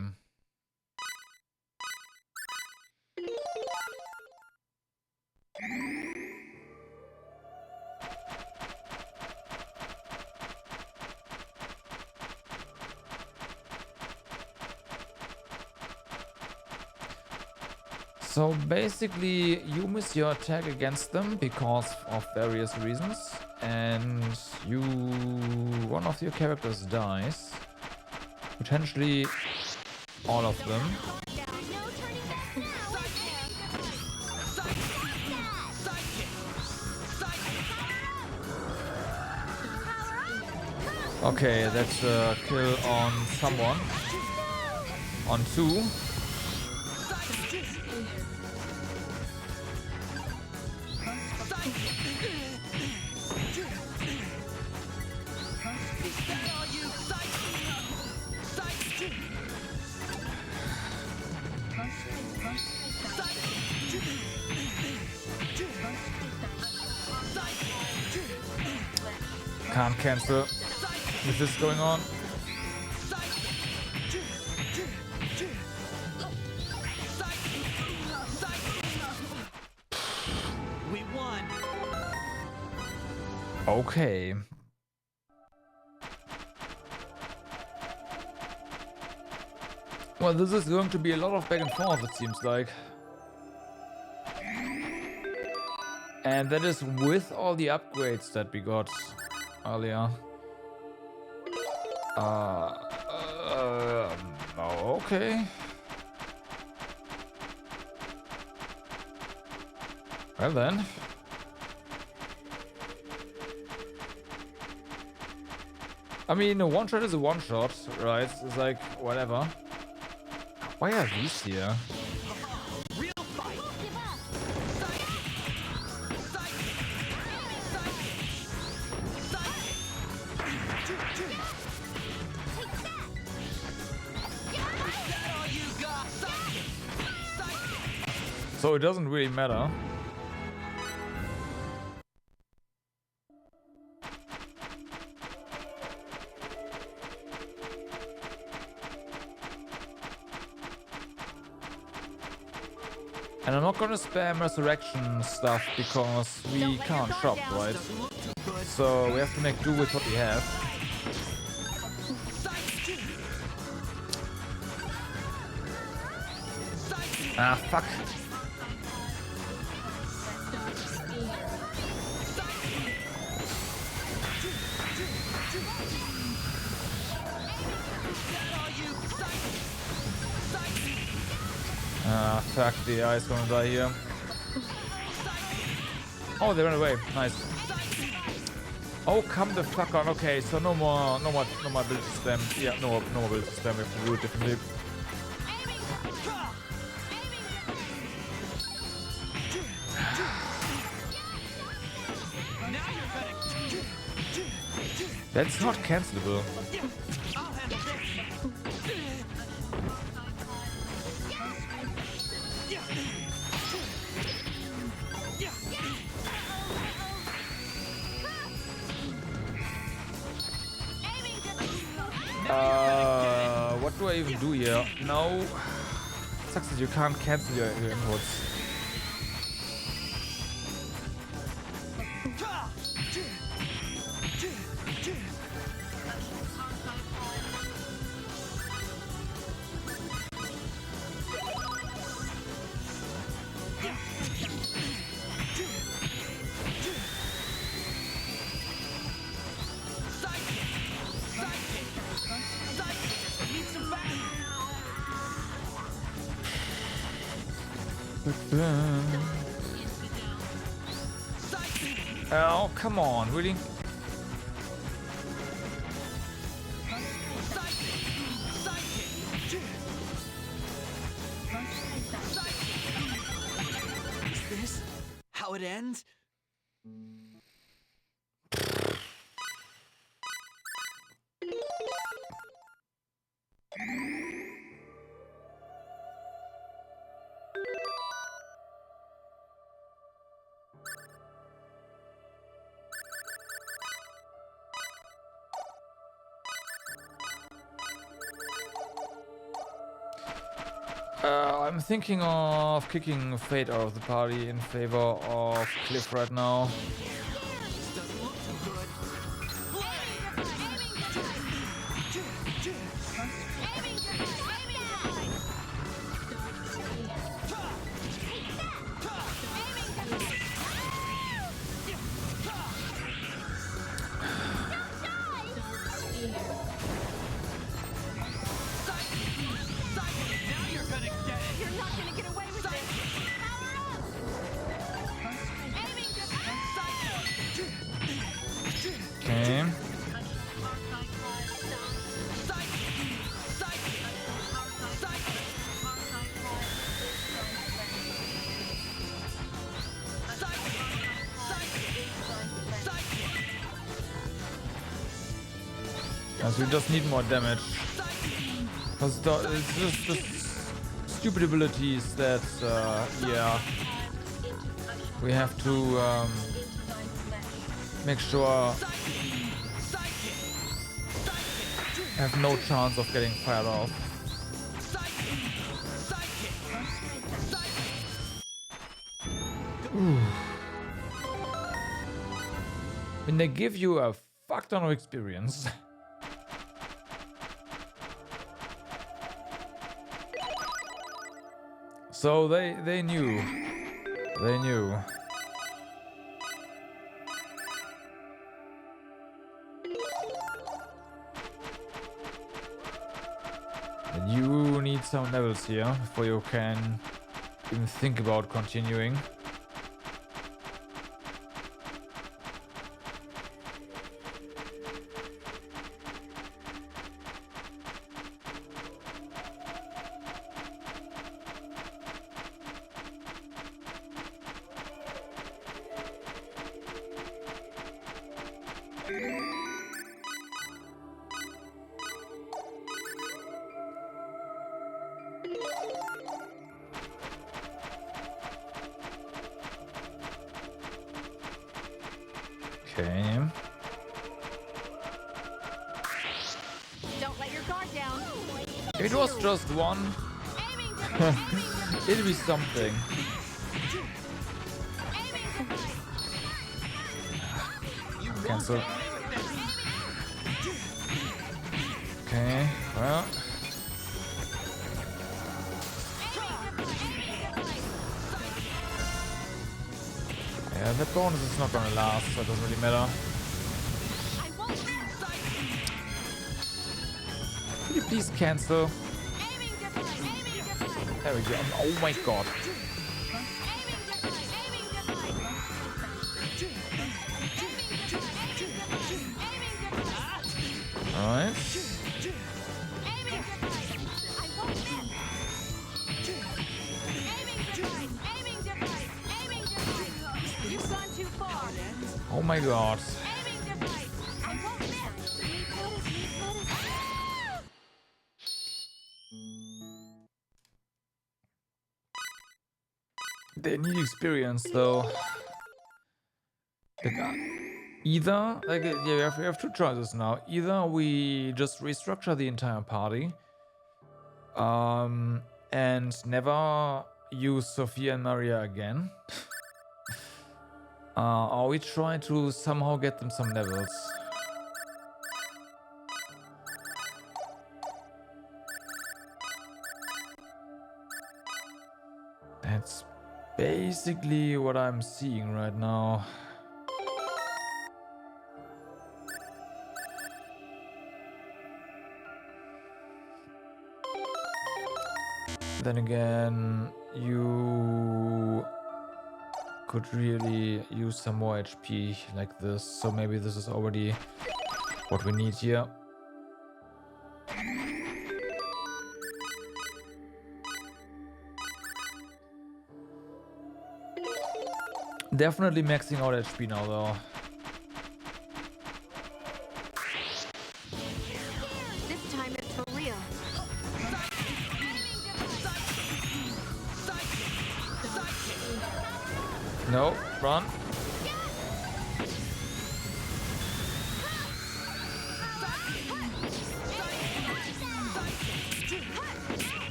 So basically you miss your attack against them because of various reasons, and one of your characters dies. Potentially all of them. Okay, that's a kill on someone. On two. Can't cancel with this going on. We won. Okay. Well, this is going to be a lot of back and forth, it seems like. And that is with all the upgrades that we got earlier. Okay. Well then. I mean, a one shot is a one shot, right? It's like, whatever. Why are these here? So it doesn't really matter. And I'm not gonna spam resurrection stuff because we can't shop, right? So we have to make do with what we have. Ah, fuck. Ah, fuck, the AI is gonna die here. Oh, they ran away. Nice. Oh, come the fuck on. Okay, so no more ability spam. Yeah, no more ability spam. We have to do it differently. That's not cancelable. What do I even do here? No. Sucks that you can't cancel your inputs. Oh, come on, really? Is this how it ends? I'm thinking of kicking Fate out of the party in favor of Cliff right now. Okay. As we just need more damage. Because it's just the stupid abilities that, yeah, we have to make sure have no chance of getting fired off. Ooh. When they give you a fuck ton of experience. So they knew. They knew. And you need some levels here before you can even think about continuing. Okay. Don't let your guard down. If it was just one, it'd be something. Cancel. Okay, well. Yeah, that bonus is not gonna last, so it doesn't really matter. Could you please cancel? There we go. Oh my god. Alright. Oh my god. They need experience though. Either, like, yeah, we have two choices now. Either we just restructure the entire party, and never use Sophia and Maria again, or we try to somehow get them some levels. That's basically what I'm seeing right now. Then again, you could really use some more HP like this, so maybe this is already what we need here. Definitely maxing out HP now though. This time it's for real. No, run.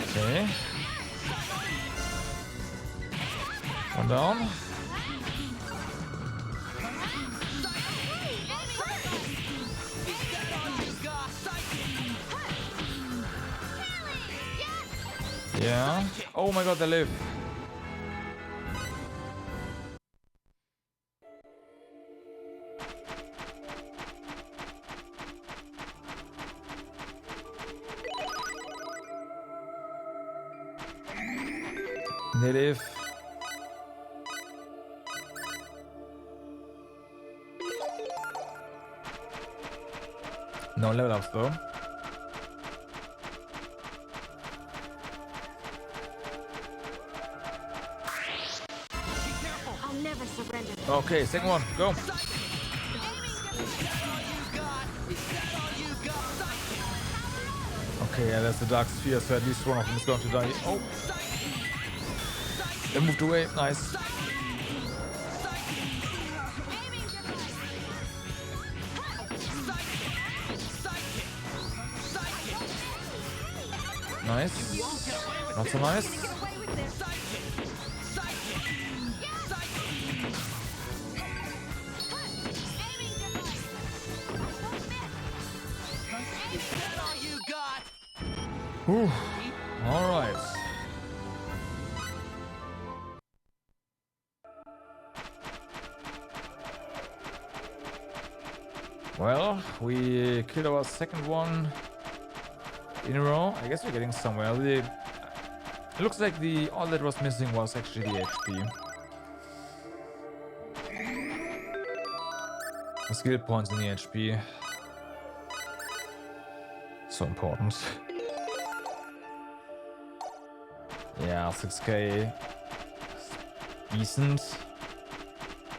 Okay. One down. Yeah. Oh my god, they live. They live. No level ups though. I'll never surrender. Okay, second one, go. Okay, yeah, that's the Dark Sphere, so at least one of them is going to die. Oh! They moved away, nice. Nice. Not so nice. Whew. All right. Well, we killed our second one in a row. I guess we're getting somewhere. It looks like all that was missing was actually the HP. The skill points in the HP. So important. Yeah, 6k. Decent.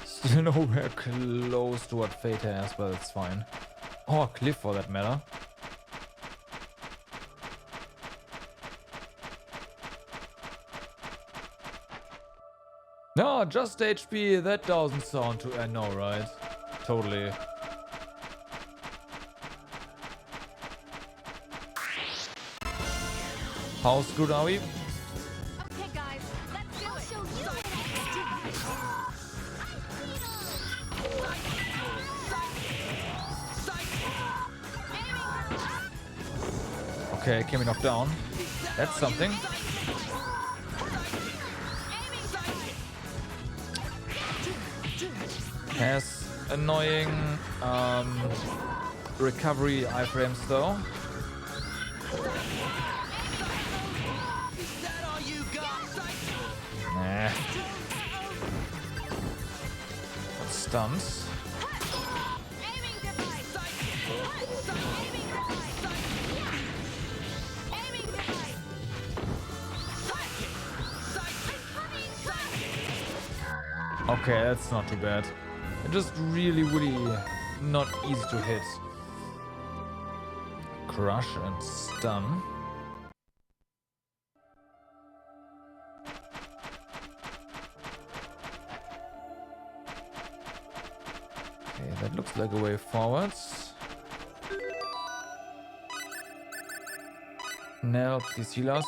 Still nowhere close to what Fate has, but it's fine. Or Cliff for that matter. No, just HP, that doesn't sound too... I know, right? Totally. How screwed are we? Okay, guys, let's do it. Okay, can we knock down? That's something. Has annoying recovery iframes though. Nah. But stuns. Okay, that's not too bad. Just really not easy to hit. Crush and stun. Okay, that looks like a way forwards. Nell, please heal us.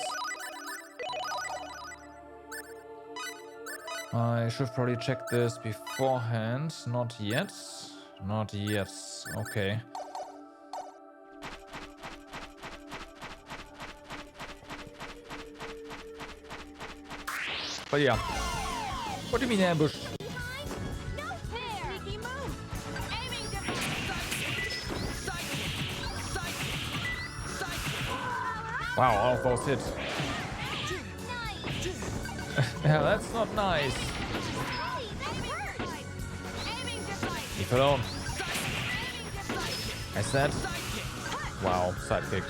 I should probably check this beforehand. Not yet. Not yet. Okay. But yeah. What do you mean ambush? Wow, all of those hits. Yeah, that's not nice. Leave alone. I said. Wow, sidekick.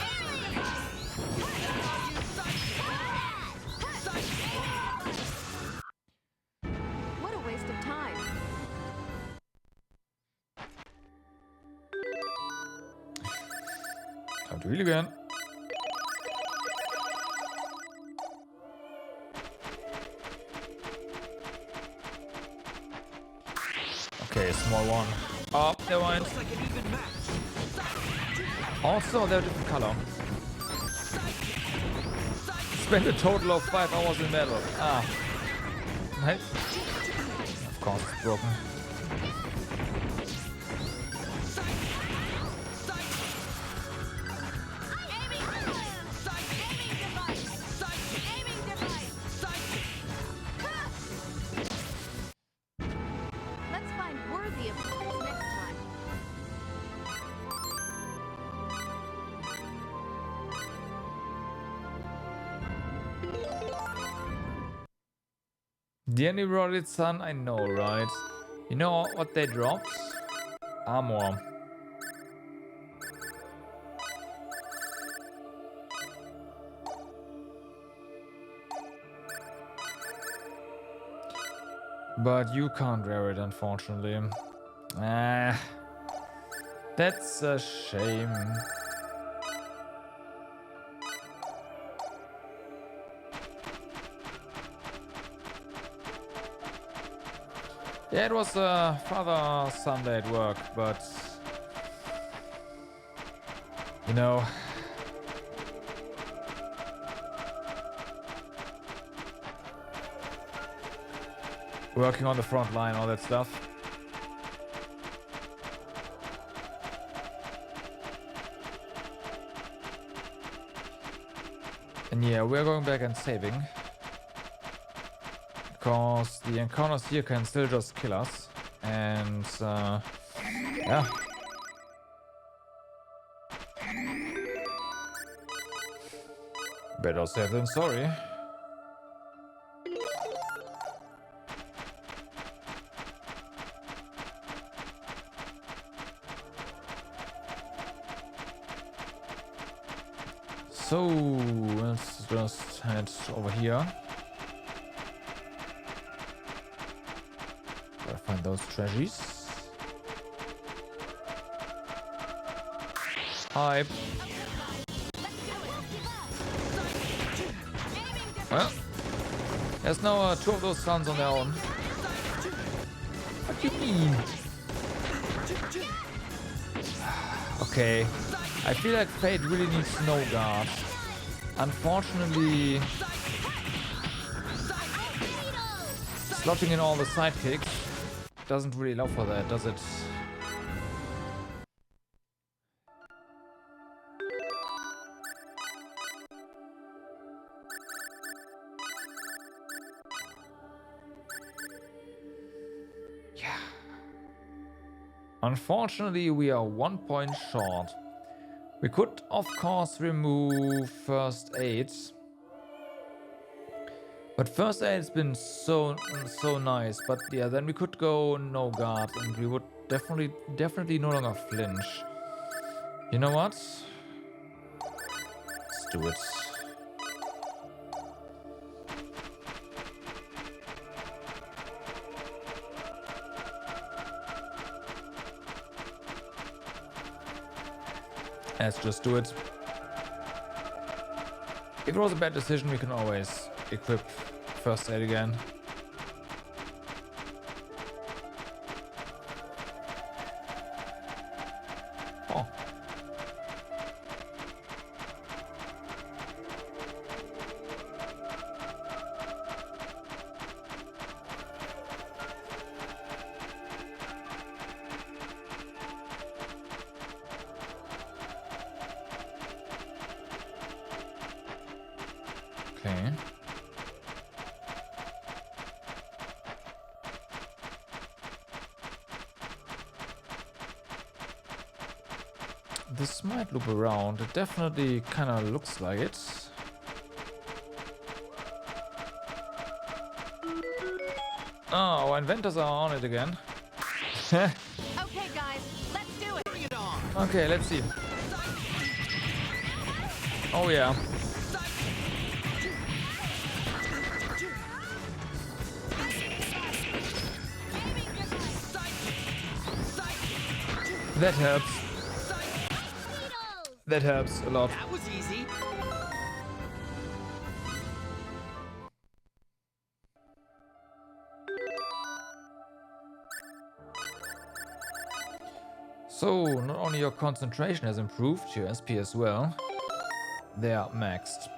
What a waste of time. Time to heal again. Okay, small one. Oh, they went. Also, they're different color. Spent a total of 5 hours in battle. Ah. Right. Of course, it's broken. Let's find worthy opponents next time. The Emerald Sun, I know, right? You know what they dropped? Armor. But you can't wear it, unfortunately. Ah, that's a shame. Yeah, it was Father Sunday at work, but you know, working on the front line, all that stuff. And yeah, we're going back and saving. Because the encounters here can still just kill us. And yeah. Better safe than sorry. So let's just head over here. Gotta find those treasures. Hi. Well, there's now 2 of those suns on their own. What do you mean? Okay. I feel like Fate really needs no guard. Unfortunately, slotting in all the sidekicks doesn't really allow for that, does it? Unfortunately, we are 1 point short. We could, of course, remove first aid. But first aid's been so nice. But yeah, then we could go no guard, and we would definitely no longer flinch. You know what? Let's do it. Let's just do it. If it was a bad decision, we can always equip first aid again. Oh. Okay. This might loop around. It definitely kind of looks like it. Oh, our inventors are on it again. Okay, guys, let's do it. Bring it on. Okay, let's see. Oh yeah. That helps. That helps a lot. That was easy. So, not only your concentration has improved, your SP as well. They are maxed.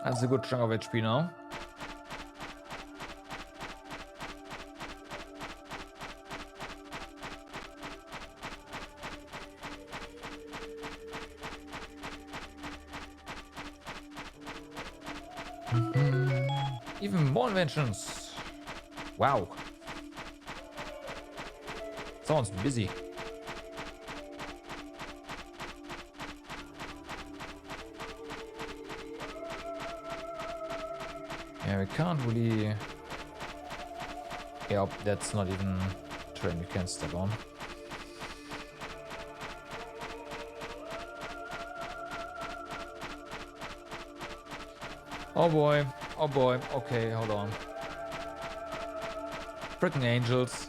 That's a good chunk of HP now. Even more inventions. Wow. Someone's busy. Yeah, we can't really... Yep, that's not even terrain we can step on. Oh boy, oh boy. Okay, hold on. Freaking angels.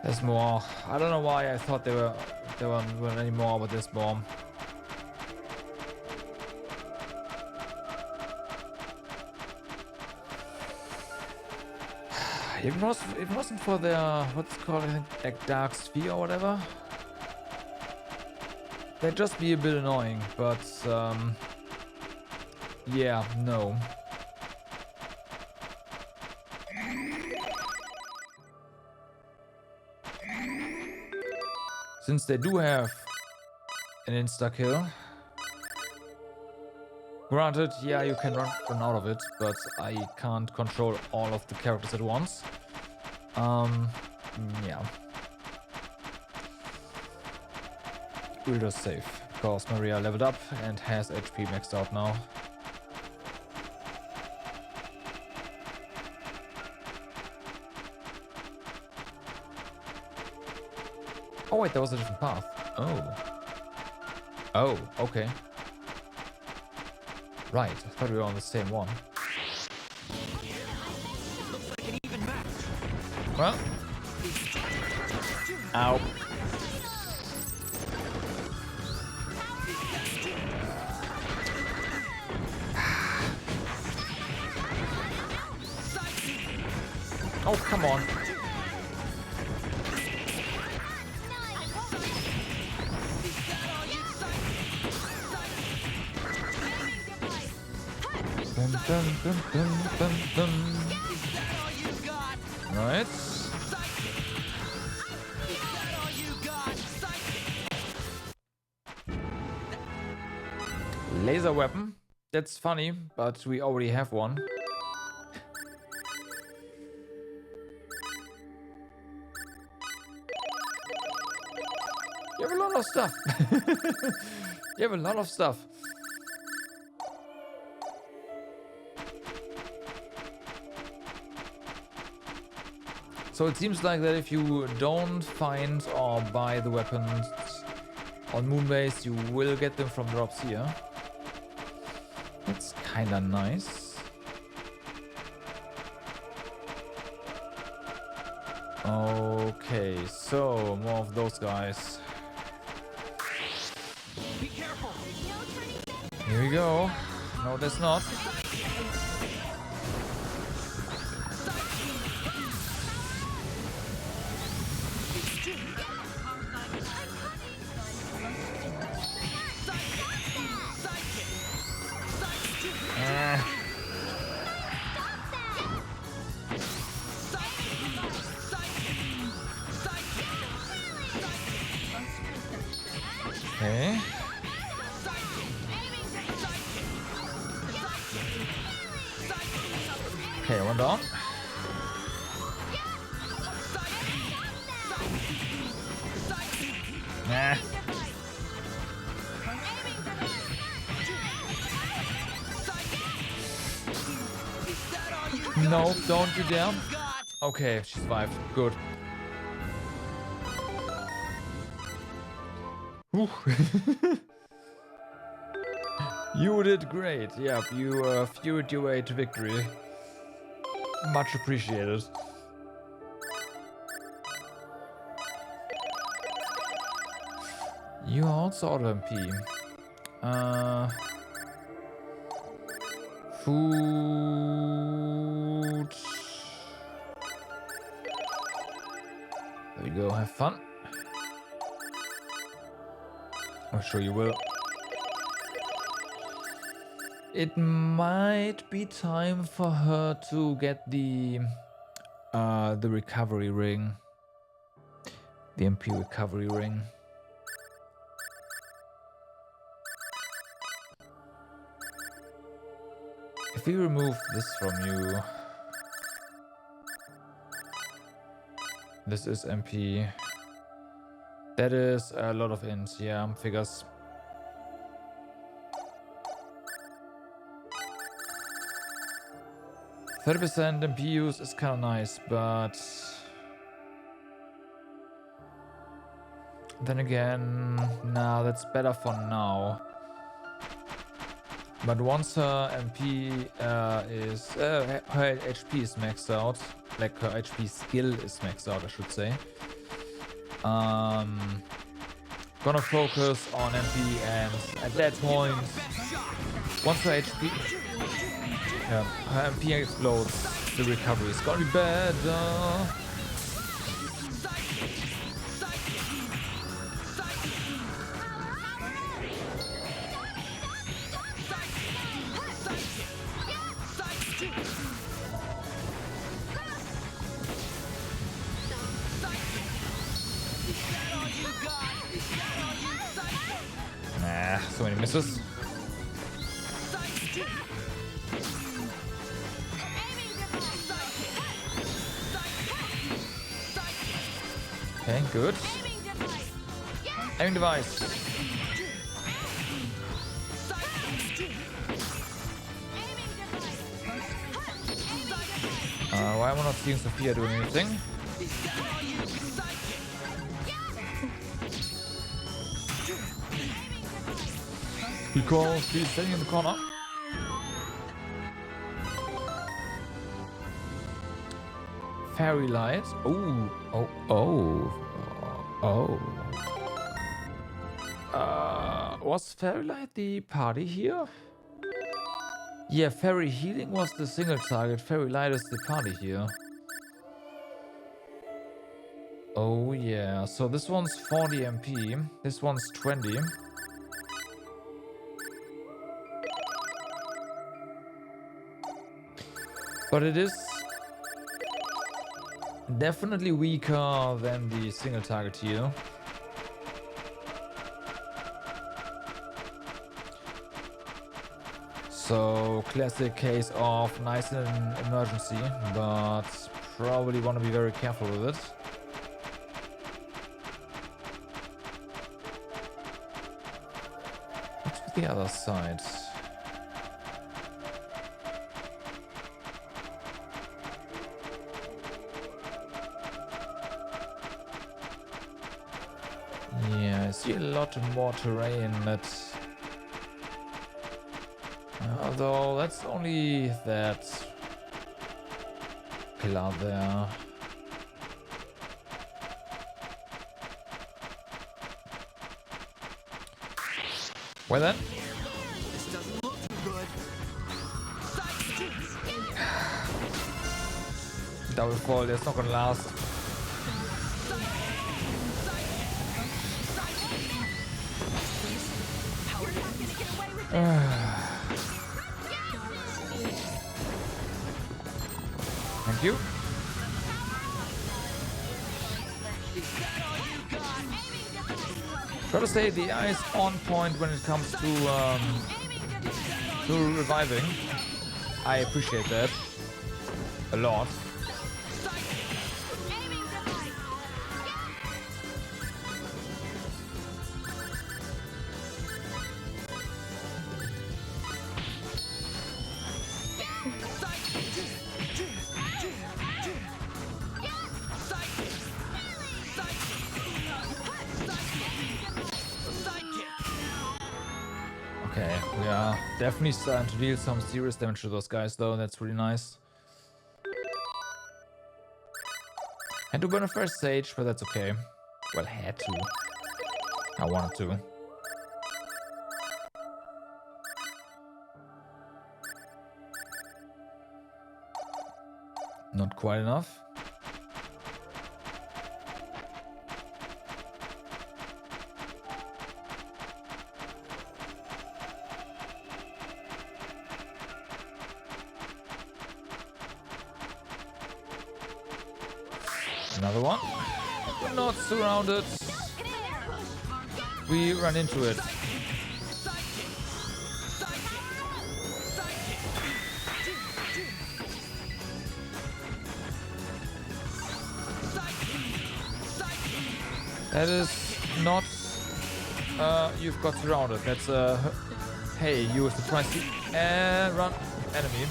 There's more. I don't know why I thought there weren't any more with this bomb. If it wasn't for their, what's it called, I think, like Dark Sphere or whatever, they'd just be a bit annoying, but yeah, no. Since they do have an insta-kill, granted, yeah, you can run out of it, but I can't control all of the characters at once. Yeah. We'll just save, because Maria leveled up and has HP maxed out now. Oh wait, that was a different path. Oh. Oh, okay. Right, I thought we were on the same one. Looks like an even match. Well. Ow. Oh, come on. Dun, dun, dun, dun, dun, dun. Right. laser weapon. That's funny, but we already have one. You have a lot of stuff. You have a lot of stuff. So it seems like that if you don't find or buy the weapons on Moonbase, you will get them from drops here. That's kinda nice. Okay, so more of those guys. Be careful. Here we go. No, that's not. Okay. Okay, one down. Nah. No, don't you dare. Okay, she survived. Good. Whew. You did great. Yep, you fueled your way to victory. Much appreciated. You are also out of MP. Food. There we go, have fun. I'm sure you will. It might be time for her to get the recovery ring. The MP recovery ring. If we remove this from you, this is MP. That is a lot of int, yeah, figures. %30% MP use is kind of nice, but then again, nah, that's better for now. But once her MP is her HP is maxed out, like her HP skill is maxed out, I should say. Gonna focus on MP, and at that point, once her HP, her MP explodes, the recovery is gonna be better. Nah, so many misses. Okay, good. Aiming device. Why am I not seeing Sophia doing anything? Because she's standing in the corner. Fairy light. Was Fairy light the party here? Yeah, fairy healing was the single target. Fairy light is the party here. Oh yeah, so this one's 40 MP. This one's 20. But it is definitely weaker than the single target here. . So, classic case of nice and emergency, but probably want to be very careful with it. What's with the other side? Yeah, I see a lot more terrain that... Although that's only that pillar there. Well then. This doesn't look too good. Double fall, that's not gonna last. Thank you. Gotta say, the eye is on point when it comes to reviving. I appreciate that a lot. Okay, we are definitely starting to deal some serious damage to those guys though, that's really nice. Had to burn a first sage, but that's okay. Well, had to. I wanted to. Not quite enough. Another one. We're not surrounded. We run into it. That is not you've got surrounded. That's hey, you surprise and run enemy.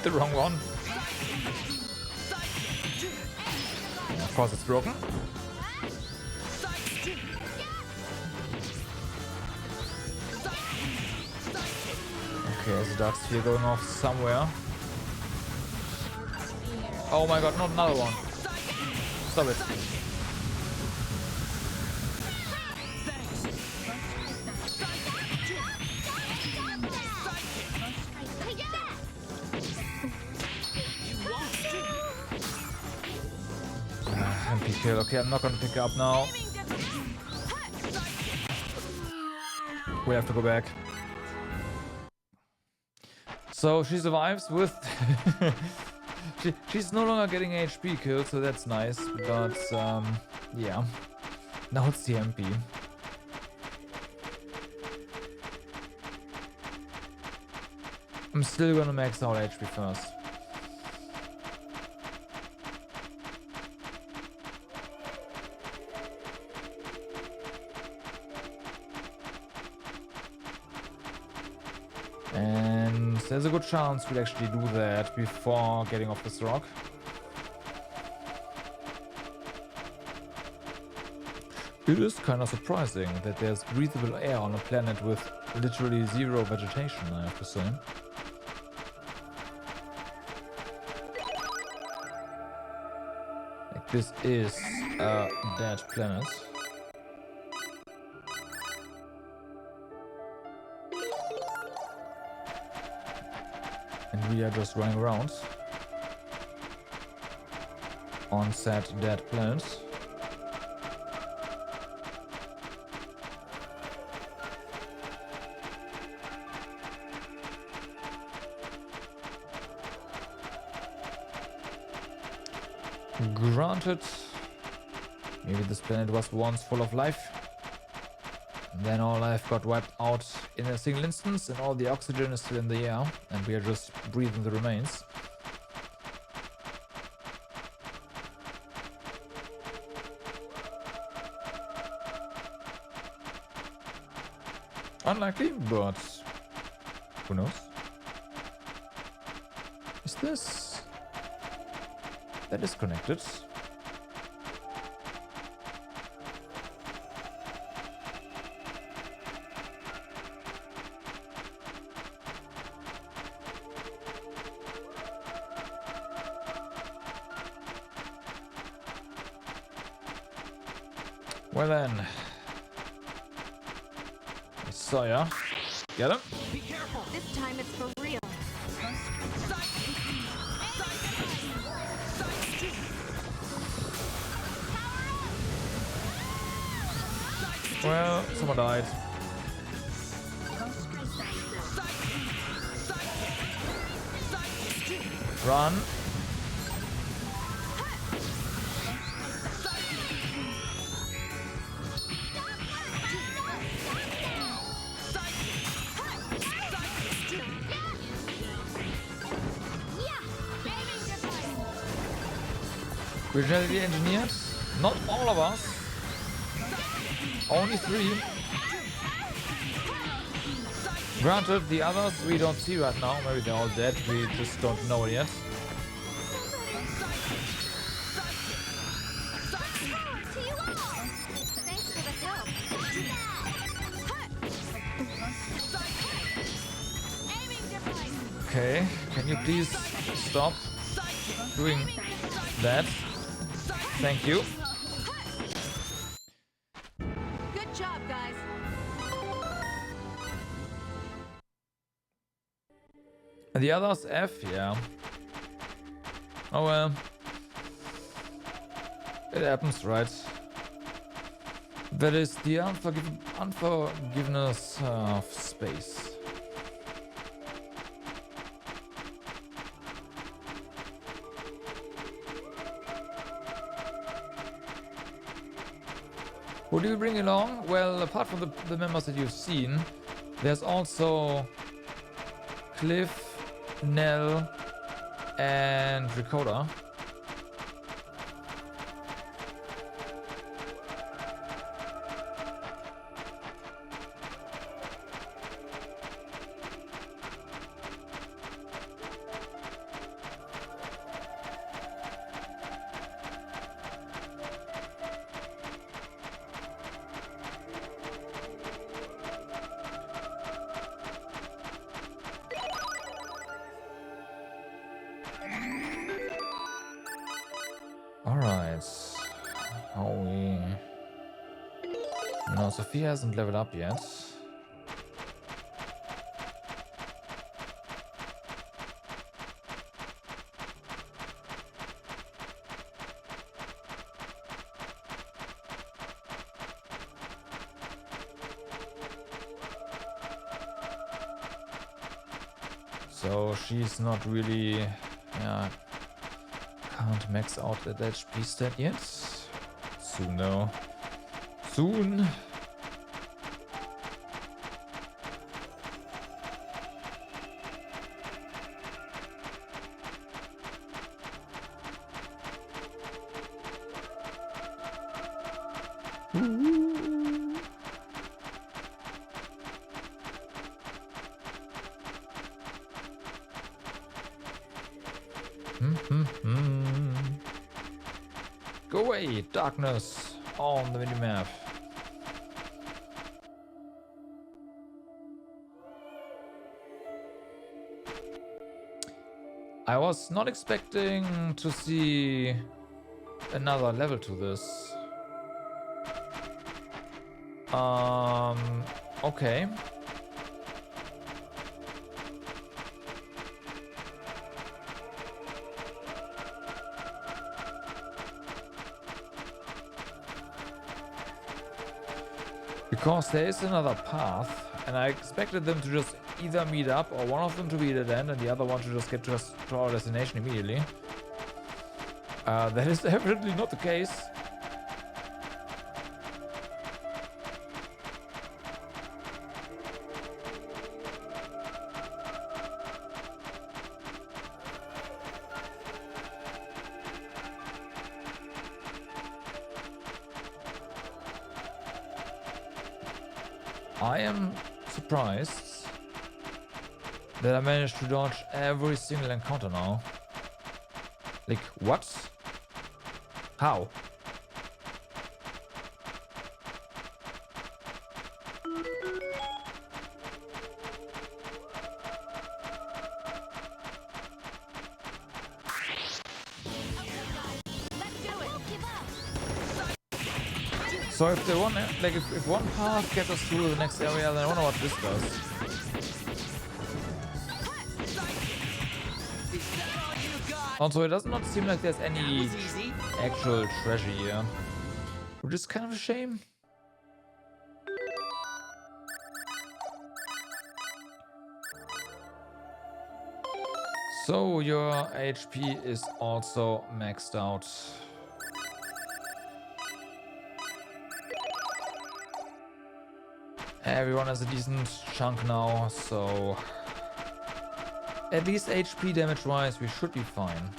The wrong one. Of course it's broken. Okay, there's a dark sphere going off somewhere. Oh my god, not another one. Stop it. MP kill. Okay, I'm not gonna pick up now. We have to go back. So she survives with... she's no longer getting HP kills, so that's nice. But, yeah. Now it's the MP. I'm still gonna max out HP first. And there's a good chance we'll actually do that before getting off this rock. It is kind of surprising that there's breathable air on a planet with literally zero vegetation, I have to say. Like, this is a dead planet. And we are just running around on said dead planet. Granted, maybe this planet was once full of life. Then all life got wiped out in a single instance, and all the oxygen is still in the air, and we are just breathing the remains. Unlikely, but who knows? Is this... That is connected. Well then, Sawyer, get him. Be careful. This time it's for real. Well, someone died. Run. We're genetically engineered. Not all of us. Only 3. Granted, the others we don't see right now. Maybe they're all dead. We just don't know it yet. Okay, can you please stop doing that? Thank you. Good job, guys. And the others, F, yeah. Oh well. It happens, right? That is the unforgiveness of space. Who do you bring along? Well, apart from the members that you've seen, there's also Cliff, Nell, and Ricotta. Alright. How we... No, Sophia hasn't leveled up yet. So she's not really... Yeah. Can't max out that HP stat yet. Soon though. Soon. Go away, darkness on the minimap. I was not expecting to see another level to this. Okay. Because there is another path, and I expected them to just either meet up, or one of them to be at the end, and the other one to just get to our destination immediately. That is definitely not the case. I am surprised that I managed to dodge every single encounter now. Like, what? How? So if the one, like if one path gets us through the next area, then I wonder what this does. Also, it does not seem like there's any actual treasure here, which is kind of a shame. So your HP is also maxed out. Everyone has a decent chunk now, so at least HP damage wise we should be fine.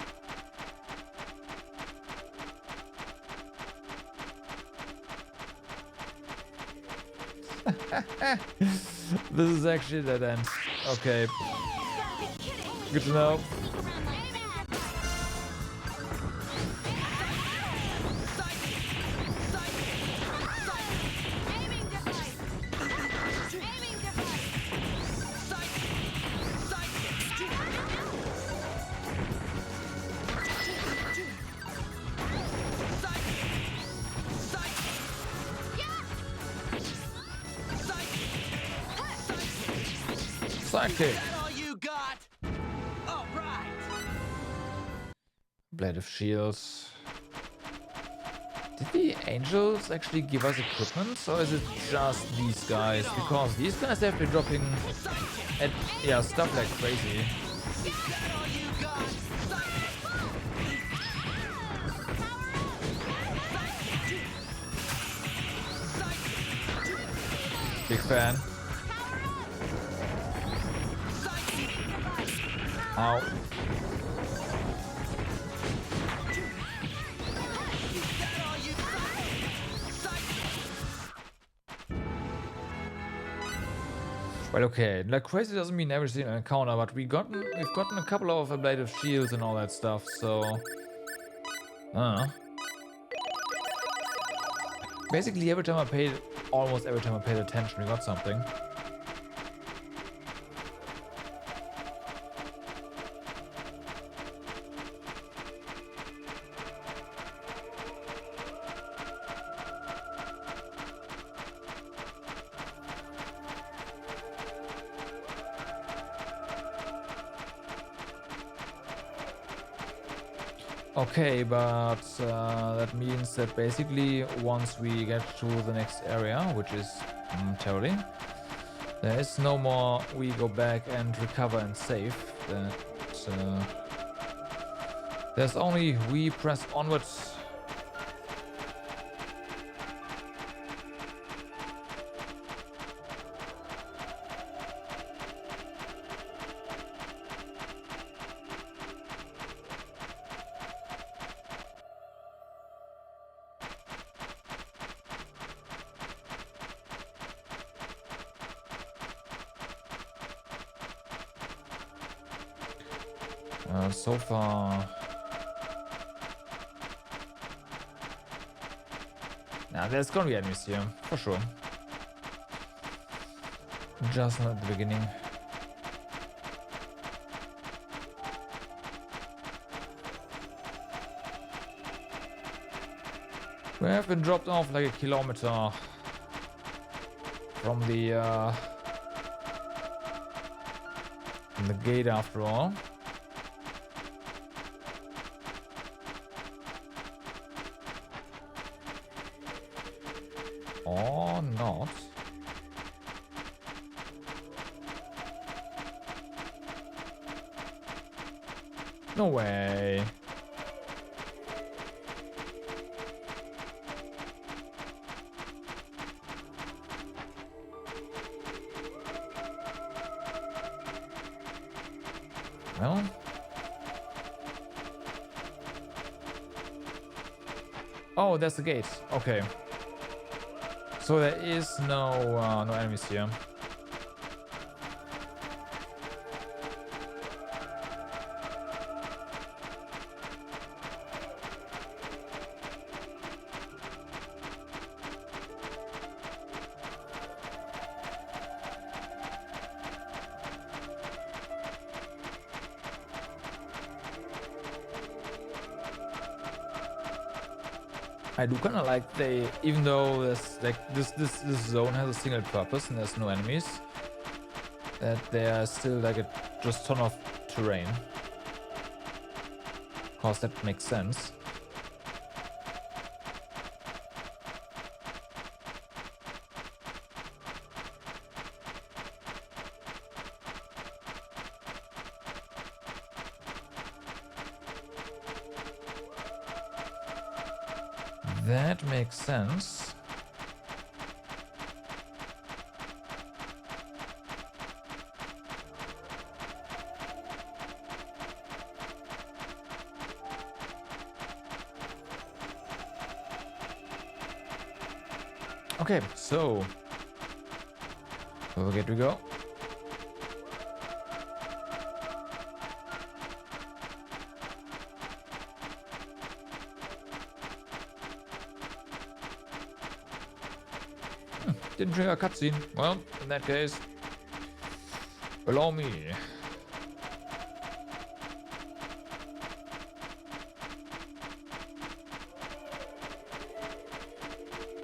This is actually a dead end. Okay. Good to know. Sidekick. Blade of Shields. Did the angels actually give us equipment, or is it just these guys? Because these guys have been dropping stuff like crazy. Big fan. Ow. Well, okay, like crazy doesn't mean every single encounter, but we've gotten a couple of ablative shields and all that stuff, so basically almost every time I paid attention, we got something. Okay, but that means that basically once we get to the next area, which is Terry, there is no more we go back and recover and save. There's only we press onwards. So far, now there's gonna be enemies here for sure. Just not at the beginning. We have been dropped off like a kilometer from the gate after all. Or not. No way. Well. Oh, that's the gate. Okay. So there is no enemies here. I do kind of like they, even though this zone has a single purpose and there's no enemies, that there's still like a just ton of terrain. Of course, that makes sense. That makes sense. Okay, so where we get to go? Didn't trigger a cutscene. Well, in that case, allow me.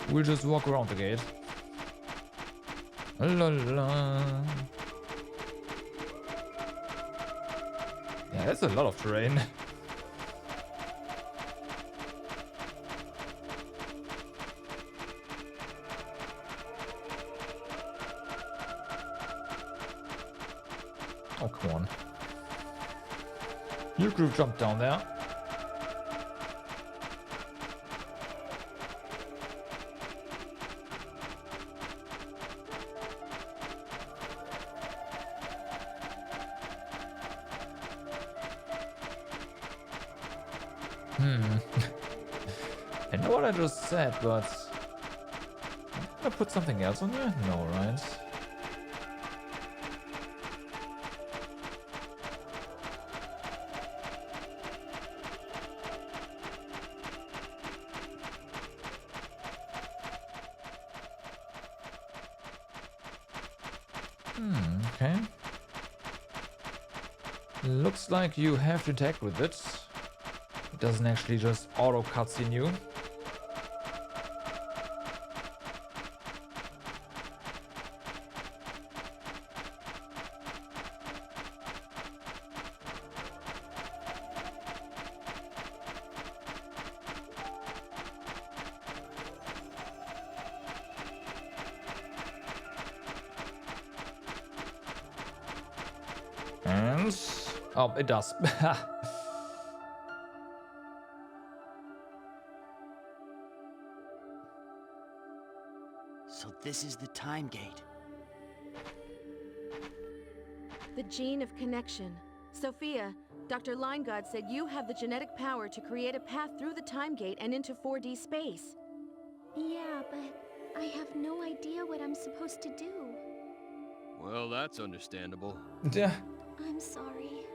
We'll just walk around the gate. La la. Yeah, that's a lot of terrain. Oh, come on. You could have jumped down there. I know what I just said, but... Did I put something else on here? No, right? Okay. Looks like you have to interact with it. It doesn't actually just auto cutscene you. And... oh, it does. So this is the time gate. The gene of connection. Sophia, Dr. Lineguard said you have the genetic power to create a path through the time gate and into 4D space. Yeah, but I have no idea what I'm supposed to do. Well, that's understandable. Yeah. I'm sorry.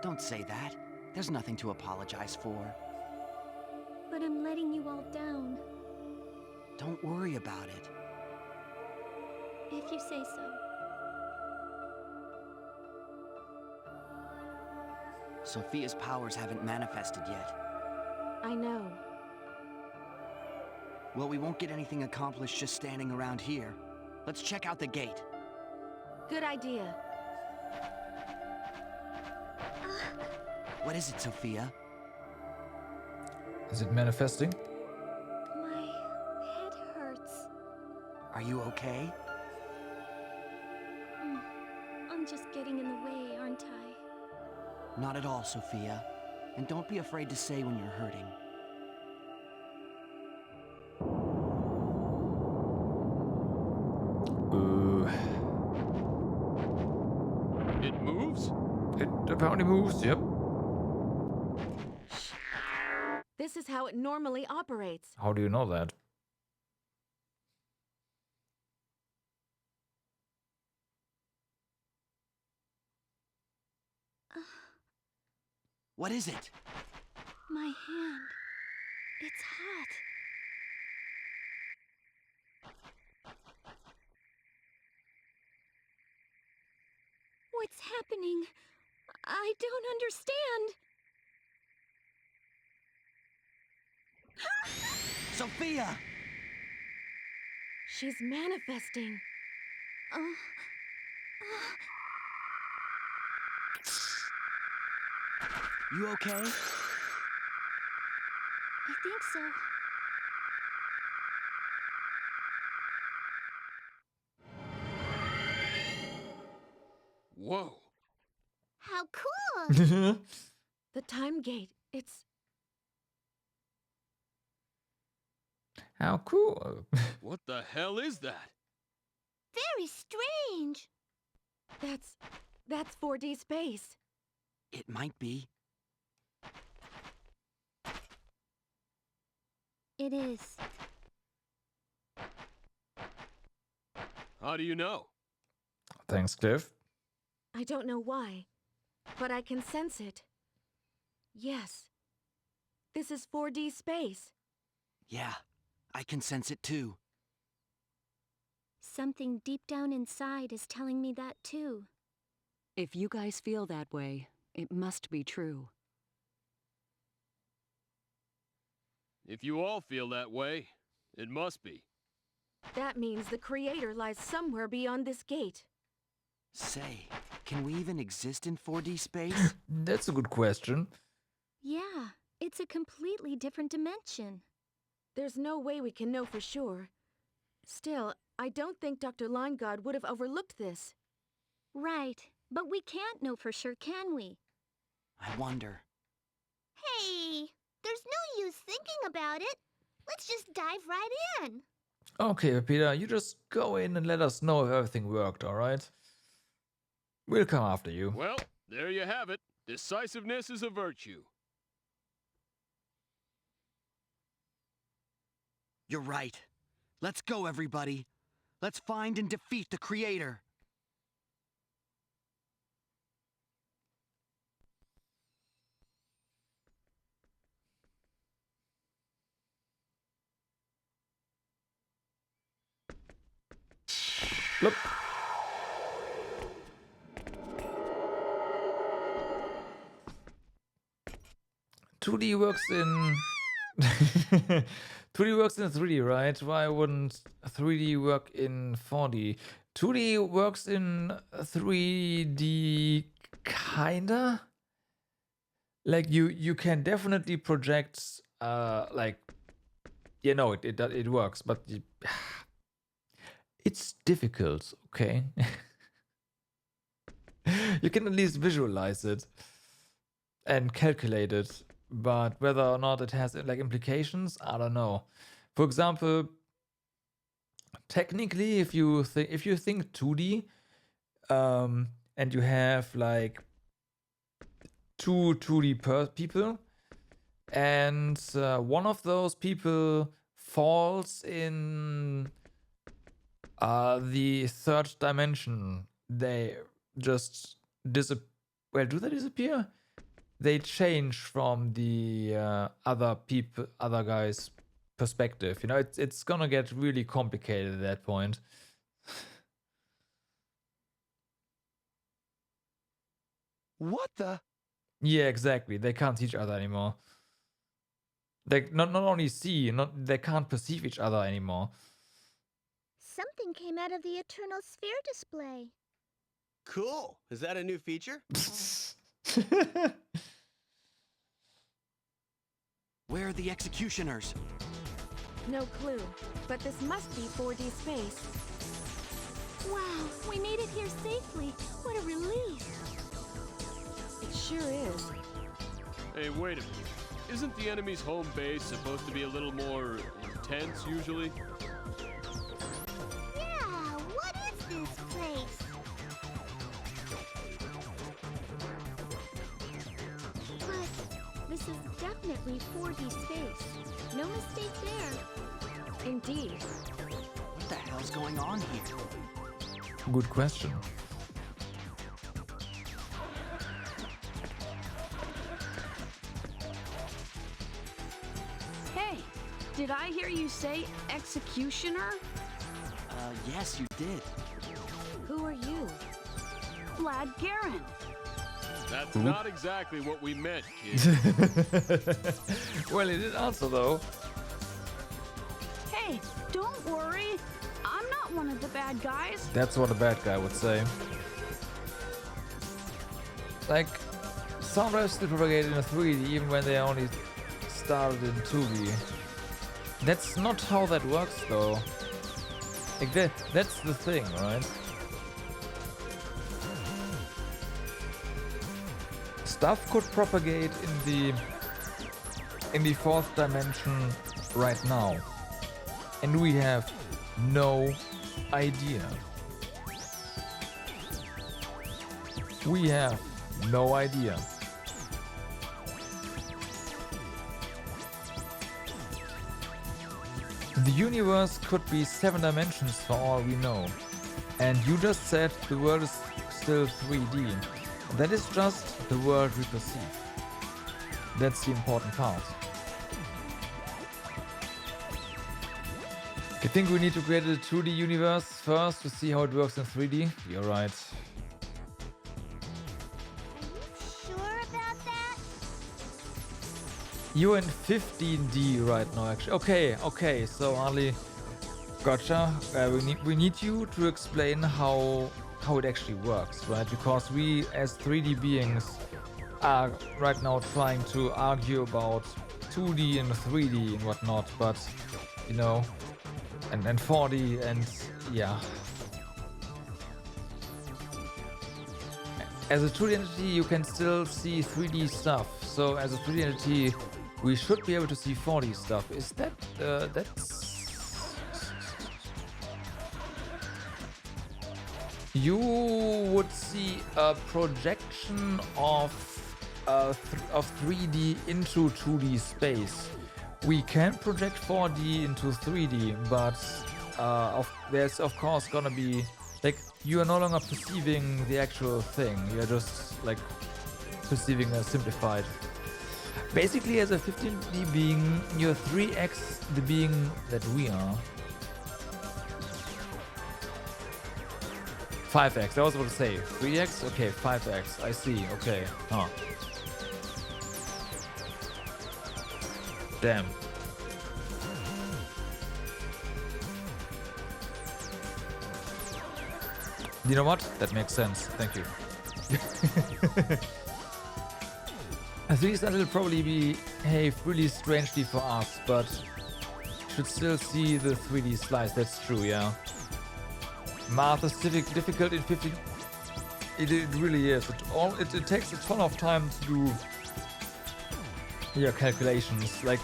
Don't say that. There's nothing to apologize for. But I'm letting you all down. Don't worry about it. If you say so. Sophia's powers haven't manifested yet. I know. Well, we won't get anything accomplished just standing around here. Let's check out the gate. Good idea. What is it, Sophia? Is it manifesting? My head hurts. Are you okay? I'm just getting in the way, aren't I? Not at all, Sophia. And don't be afraid to say when you're hurting. It apparently moves, yep. This is how it normally operates. How do you know that? What is it? My hand. It's hot. What's happening? I don't understand. Sophia! She's manifesting. You okay? I think so. Whoa. How cool! The time gate. It's... How cool. What the hell is that? Very strange. That's 4D space. It might be. It is. How do you know? Thanks, Cliff. I don't know why, but I can sense it. Yes. This is 4D space. Yeah, I can sense it too. Something deep down inside is telling me that too. If you guys feel that way, it must be true. If you all feel that way, it must be. That means the Creator lies somewhere beyond this gate. Say, can we even exist in 4D space? That's a good question. Yeah, it's a completely different dimension. There's no way we can know for sure. Still, I don't think Dr. Liongod would have overlooked this. Right, but we can't know for sure, can we? I wonder. Hey, there's no use thinking about it. Let's just dive right in. Okay, Peter, you just go in and let us know if everything worked, alright? We'll come after you. Well, there you have it. Decisiveness is a virtue. You're right. Let's go, everybody. Let's find and defeat the Creator. Bloop. "2D works in... 2D works in 3D, right? Why wouldn't 3D work in 4D? 2D works in 3D, kinda? Like, you can definitely project, like... You know, it works, but... It's difficult, okay? You can at least visualize it and calculate it, but whether or not it has like implications, I don't know. For example, technically, if you think 2D, and you have like two 2D people, and one of those people falls in the third dimension, they just disappear. Well, do they disappear? They change from the other guy's perspective. You know, it's gonna get really complicated at that point. What the? Yeah, exactly. They can't see each other anymore. They not only see, they can't perceive each other anymore. Something came out of the Eternal Sphere display. Cool. Is that a new feature? Where are the executioners? No clue, but this must be 4D space. Wow, we made it here safely. What a relief. It sure is. Hey, wait a minute. Isn't the enemy's home base supposed to be a little more intense usually? Yeah, what is this place? 4D space. No mistake there. Indeed. What the hell's going on here? Good question. Hey, did I hear you say executioner? Yes, you did. Who are you? Vlad Garin. That's not exactly what we meant, kid. Well, he did answer though. Hey, don't worry. I'm not one of the bad guys. That's what a bad guy would say. Like, sound waves still propagate in a 3D even when they only started in 2D. That's not how that works though. Like that's the thing, right? Stuff could propagate in the fourth dimension right now. And we have no idea. We have no idea. The universe could be 7 dimensions for all we know. And you just said the world is still 3D. That is just the world we perceive. That's the important part. I think we need to create a 2D universe first to see how it works in 3D. You're right. Sure about that? You're in 15D right now, actually. Okay. So Ali, gotcha. We need you to explain how it actually works, right? Because we as 3D beings are right now trying to argue about 2D and 3D and whatnot, but you know, and 4D and yeah. As a 2D entity, you can still see 3D stuff. So as a 3D entity, we should be able to see 4D stuff. Is that that's? You would see a projection of 3D into 2D space. We can project 4D into 3D, but there's of course gonna be like you are no longer perceiving the actual thing. You're just like perceiving a simplified. Basically, as a 15D being, you're 3x the being that we are. 5x, I was about to say 3x? Okay, 5x, I see, okay, huh. Damn. You know what? That makes sense, thank you. I think that will probably behave really strangely for us, but should still see the 3D slice, that's true, yeah. Math is difficult in 15. It really is. It takes a ton of time to do your calculations. Like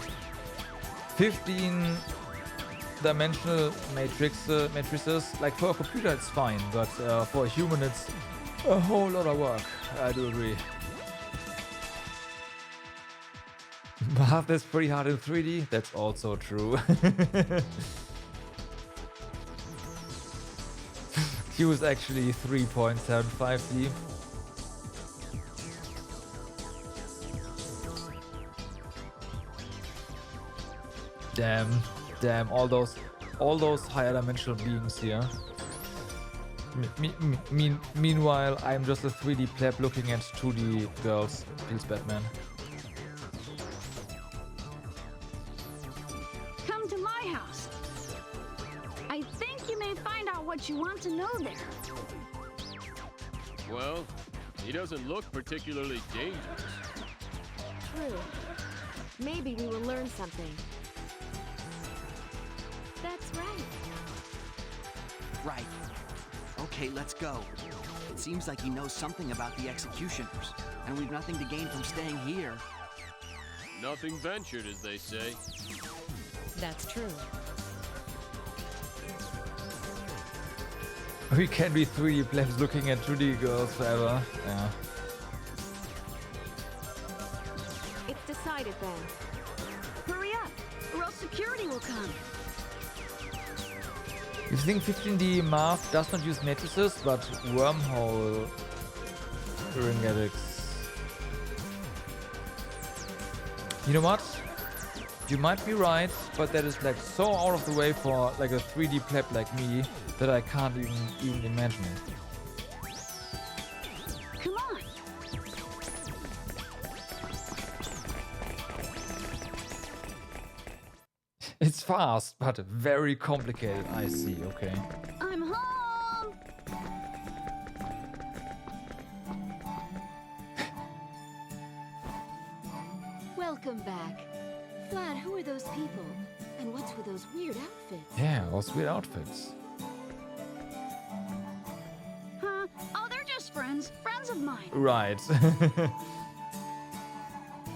15-dimensional matrices. Like for a computer, it's fine, but for a human, it's a whole lot of work. I do agree. Math is pretty hard in 3D. That's also true. Q is actually 3.75D. Damn, all those higher dimensional beings here. Meanwhile, I'm just a 3D pleb looking at 2D girls. Feels bad, man. Come to my house. I think you may find out what you want to know there. Well, he doesn't look particularly dangerous. True. Maybe we will learn something. That's right. Right. Okay, let's go. It seems like he knows something about the executioners, and we've nothing to gain from staying here. Nothing ventured, as they say. That's true. We can be 3D plebs looking at 2D girls forever. Yeah. It's decided then. come. You think 15D Marth does not use matrices, but wormhole ringetics. You know what? You might be right, but that is like so out of the way for like a 3D pleb like me that I can't even imagine it. Come on. It's fast, but very complicated, I see, okay. I'm home. Welcome back. Vlad, who are those people? And what's with those weird outfits? Yeah, those weird outfits. Huh? Oh, they're just friends. Friends of mine. Right.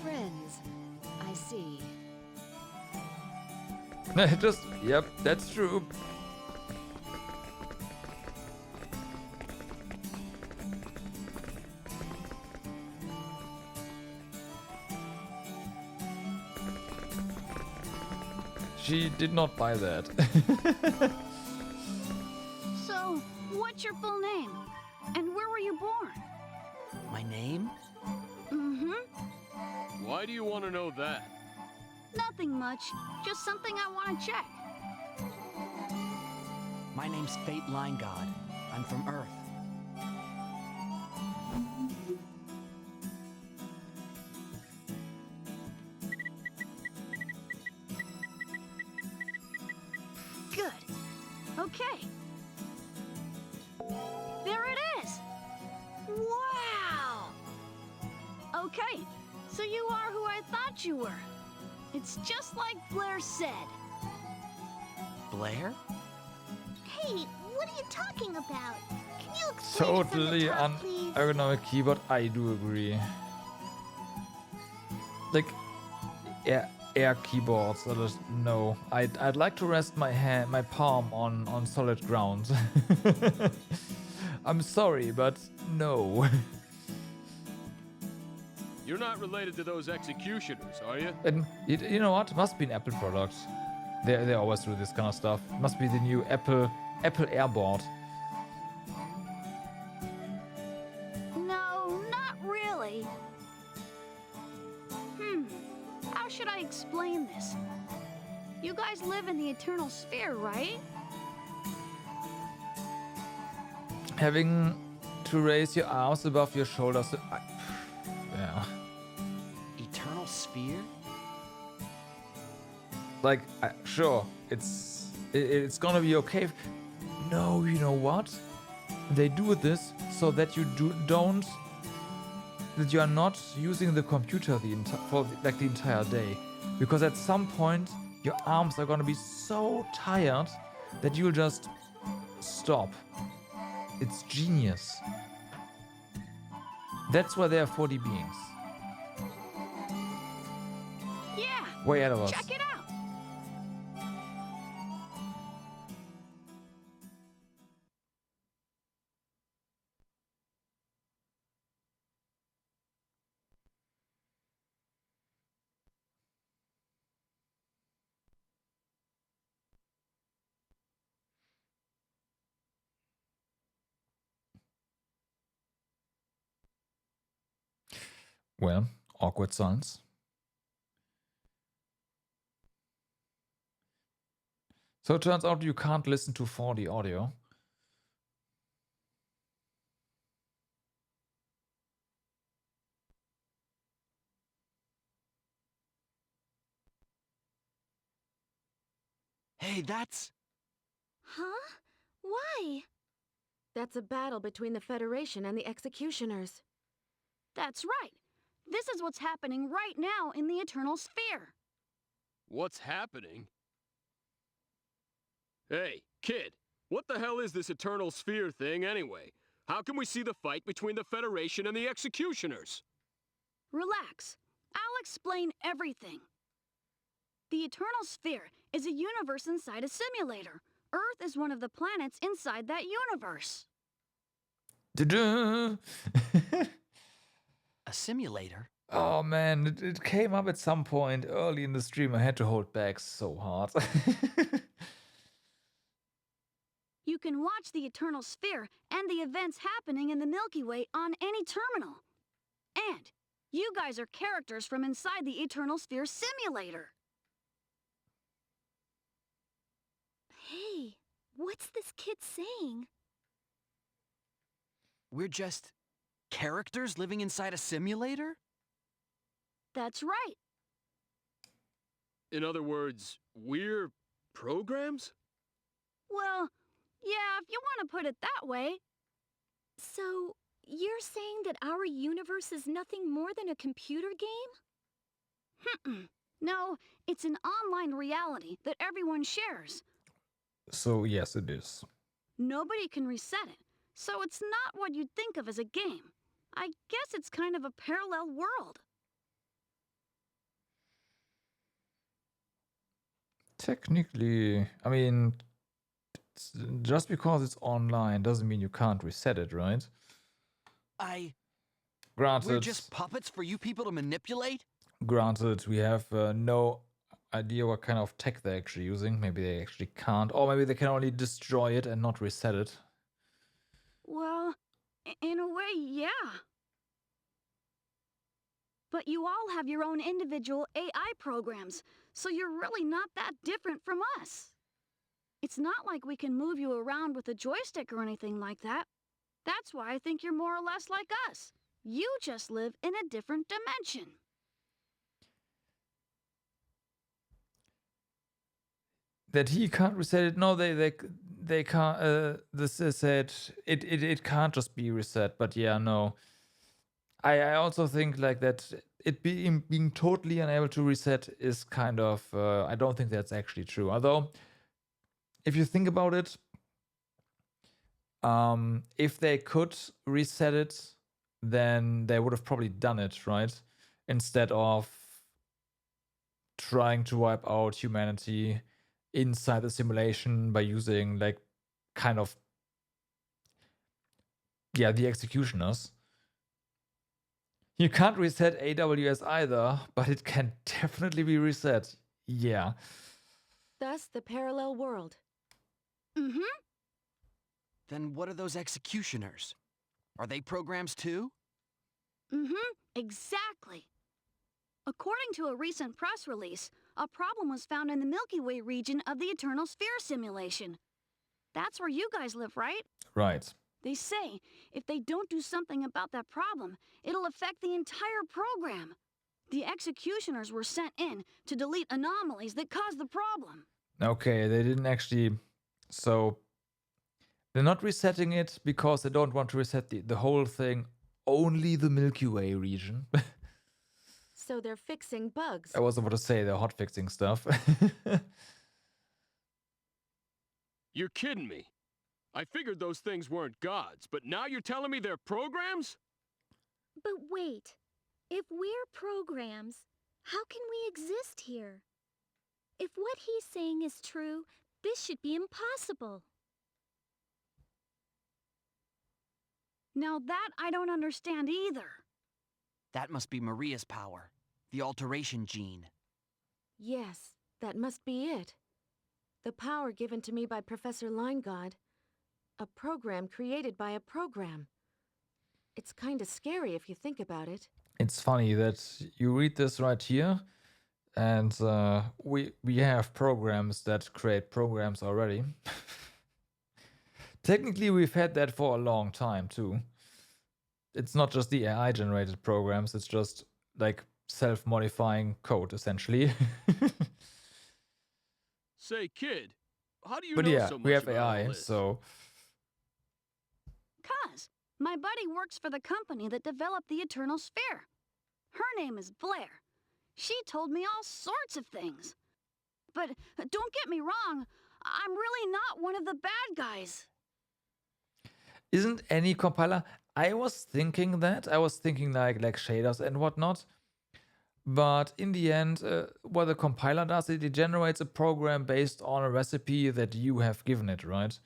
Friends. I see. Just, yep, that's true. She did not buy that. So, what's your full name? And where were you born? My name? Mm-hmm. Why do you want to know that? Nothing much. Just something I want to check. My name's Fate Line God. I'm from Earth. Good. Okay. There it is. Wow. Okay, so you are who I thought you were. It's just like Blair said. Blair? Hey, what are you talking about? Can you explain it from Totally the top, please? unergonomic keyboard, I do agree. Like, air keyboards, I just, no. I'd like to rest my palm on solid ground. I'm sorry, but no. You're not related to those executioners, are you? And you know what? Must be an Apple product. They always do this kind of stuff. Must be the new Apple Airboard. No, not really. How should I explain this? You guys live in the Eternal Sphere, right? Having to raise your arms above your shoulders. Yeah. Eternal Sphere? Like, sure, it's gonna be okay. No, you know what? They do this so that you that you are not using the computer for the entire day, because at some point your arms are gonna be so tired that you'll just stop. It's genius. That's why there are 4D beings. Yeah. Way ahead of us. Check it out. Well, awkward silence. So it turns out you can't listen to 4D audio. Hey, that's... Huh? Why? That's a battle between the Federation and the Executioners. That's right. This is what's happening right now in the Eternal Sphere. What's happening? Hey, kid, what the hell is this Eternal Sphere thing anyway? How can we see the fight between the Federation and the Executioners? Relax. I'll explain everything. The Eternal Sphere is a universe inside a simulator. Earth is one of the planets inside that universe. Da-da! A simulator? Oh man, it came up at some point early in the stream. I had to hold back so hard. You can watch the Eternal Sphere and the events happening in the Milky Way on any terminal. And you guys are characters from inside the Eternal Sphere simulator. Hey, what's this kid saying? We're just characters living inside a simulator? That's right. In other words, we're programs? Well, yeah, if you want to put it that way. So, you're saying that our universe is nothing more than a computer game? No, it's an online reality that everyone shares. So yes, it is. Nobody can reset it, so it's not what you'd think of as a game. I guess it's kind of a parallel world. Technically, I mean, just because it's online doesn't mean you can't reset it, right? Granted, We're just puppets for you people to manipulate? Granted, we have no idea what kind of tech they're actually using. Maybe they actually can't, or maybe they can only destroy it and not reset it. Well, in a way, yeah. But you all have your own individual AI programs, so you're really not that different from us. It's not like we can move you around with a joystick or anything like that. That's why I think you're more or less like us. You just live in a different dimension. That he can't reset it. No, they can't. This is said it can't just be reset. But yeah, no. I also think like that it being totally unable to reset is kind of I don't think that's actually true. Although, if you think about it, if they could reset it, then they would have probably done it, right? Instead of trying to wipe out humanity inside the simulation by using like kind of the executioners. You can't reset AWS either, but it can definitely be reset. Yeah. Thus the parallel world. Then what are those executioners? Are they programs too? Exactly. According to a recent press release, a problem was found in the Milky Way region of the Eternal Sphere simulation. That's where you guys live, right? Right. They say if they don't do something about that problem, it'll affect the entire program. The executioners were sent in to delete anomalies that caused the problem. Okay, they didn't actually. So they're not resetting it because they don't want to reset the whole thing, only the Milky Way region. So they're fixing bugs. I was about to say they're hot fixing stuff. You're kidding me. I figured those things weren't gods, but now you're telling me they're programs? But wait, if we're programs, how can we exist here? If what he's saying is true, this should be impossible. Now that I don't understand either. That must be Maria's power. The alteration gene. Yes, that must be it. The power given to me by Professor Linegaud. A program created by a program. It's kinda scary if you think about it. It's funny that you read this right here, and we have programs that create programs already. Technically, we've had that for a long time too. It's not just the AI generated programs, it's just like self-modifying code essentially. Say, kid, how do you But know yeah, so much we have about all AI, this? so 'Cause my buddy works for the company that developed the Eternal Sphere. Her name is Blair. She told me all sorts of things. But don't get me wrong, I'm really not one of the bad guys. isn't any compiler? I was thinking that. I was thinking like shaders and whatnot. But in the end, what the compiler does, it generates a program based on a recipe that you have given it, right?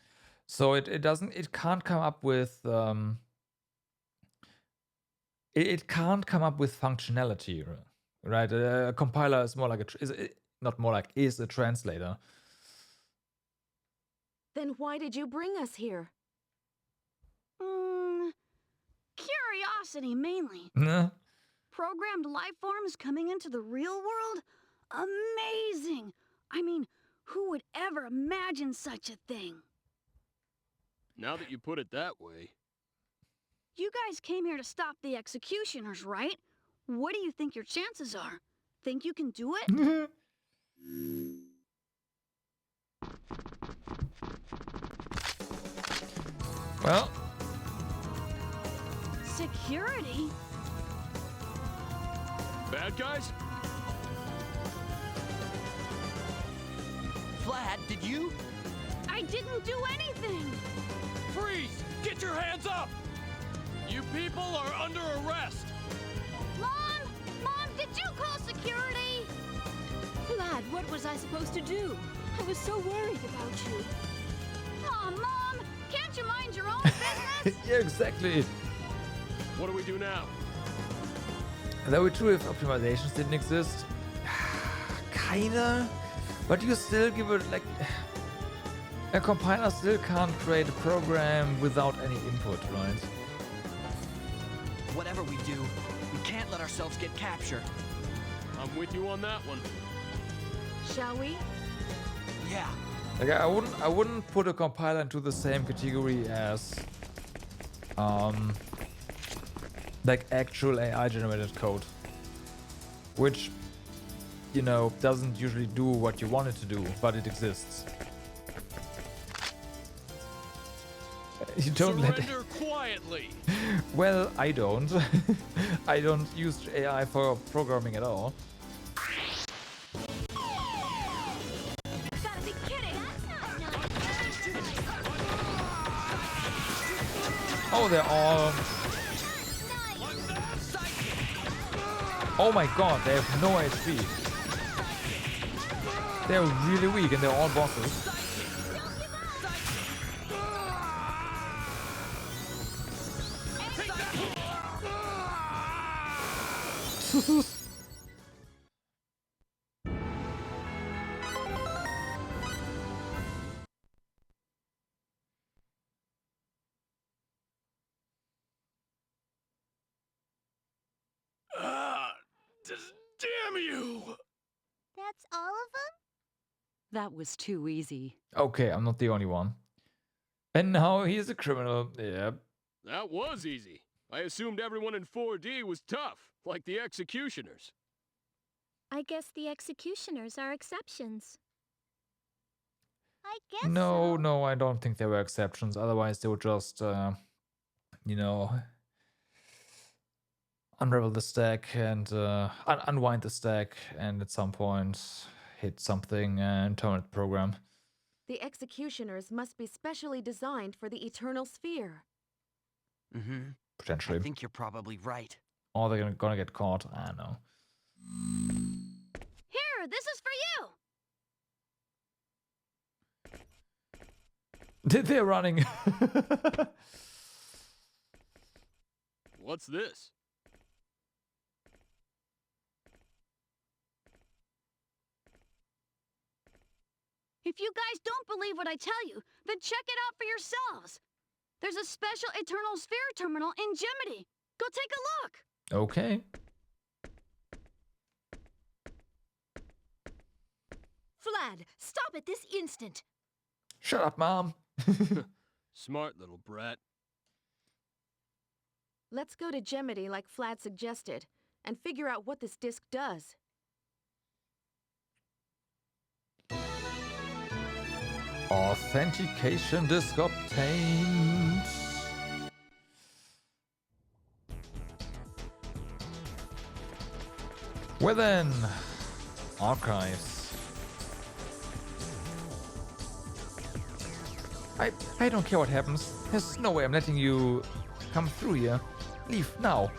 So it can't come up with it can't come up with functionality, right? A compiler is more like is a translator. Then why did you bring us here? Curiosity mainly. Programmed life forms coming into the real world? Amazing! I mean, who would ever imagine such a thing? Now that you put it that way. You guys came here to stop the executioners, right? What do you think your chances are? Think you can do it? Well. Security? Bad guys? Vlad, did you? I didn't do anything! Freeze! Get your hands up! You people are under arrest! Mom! Mom, did you call security? Vlad, what was I supposed to do? I was so worried about you. Aw, Mom! Can't you mind your own business? Yeah, exactly. What do we do now? That would be true if optimizations didn't exist. Kinda. But you still give it like... A compiler still can't create a program without any input, right? Whatever we do, we can't let ourselves get captured. I'm with you on that one. Shall we? Yeah. Like I wouldn't put a compiler into the same category as like actual AI generated code, which, you know, doesn't usually do what you want it to do, but it exists. You don't Surrender quietly. Well, I don't. I don't use AI for programming at all. Gotta be kidding! Oh, they're all... Oh my god, they have no HP. They're really weak and they're all bosses. Damn you! That's all of them? That was too easy. Okay, I'm not the only one. And now he's a criminal. Yep. That was easy. I assumed everyone in 4D was tough, like the executioners. I guess the executioners are exceptions. I guess No, no, I don't think there were exceptions. Otherwise, they would just, you know, unravel the stack and unwind the stack, and at some point hit something and terminate the program. The executioners must be specially designed for the Eternal Sphere. Mm-hmm. Potentially. I think you're probably right. Or they're gonna get caught. I don't know. Here, this is for you! They're running. What's this? If you guys don't believe what I tell you, then check it out for yourselves. There's a special Eternal Sphere terminal in Gemini. Go take a look. Okay. Vlad, stop it this instant. Shut up, Mom. Smart little brat. Let's go to Gemini like Vlad suggested, and figure out what this disk does. Authentication disk obtained. Well then, archives. I don't care what happens. There's no way I'm letting you come through here. Leave now.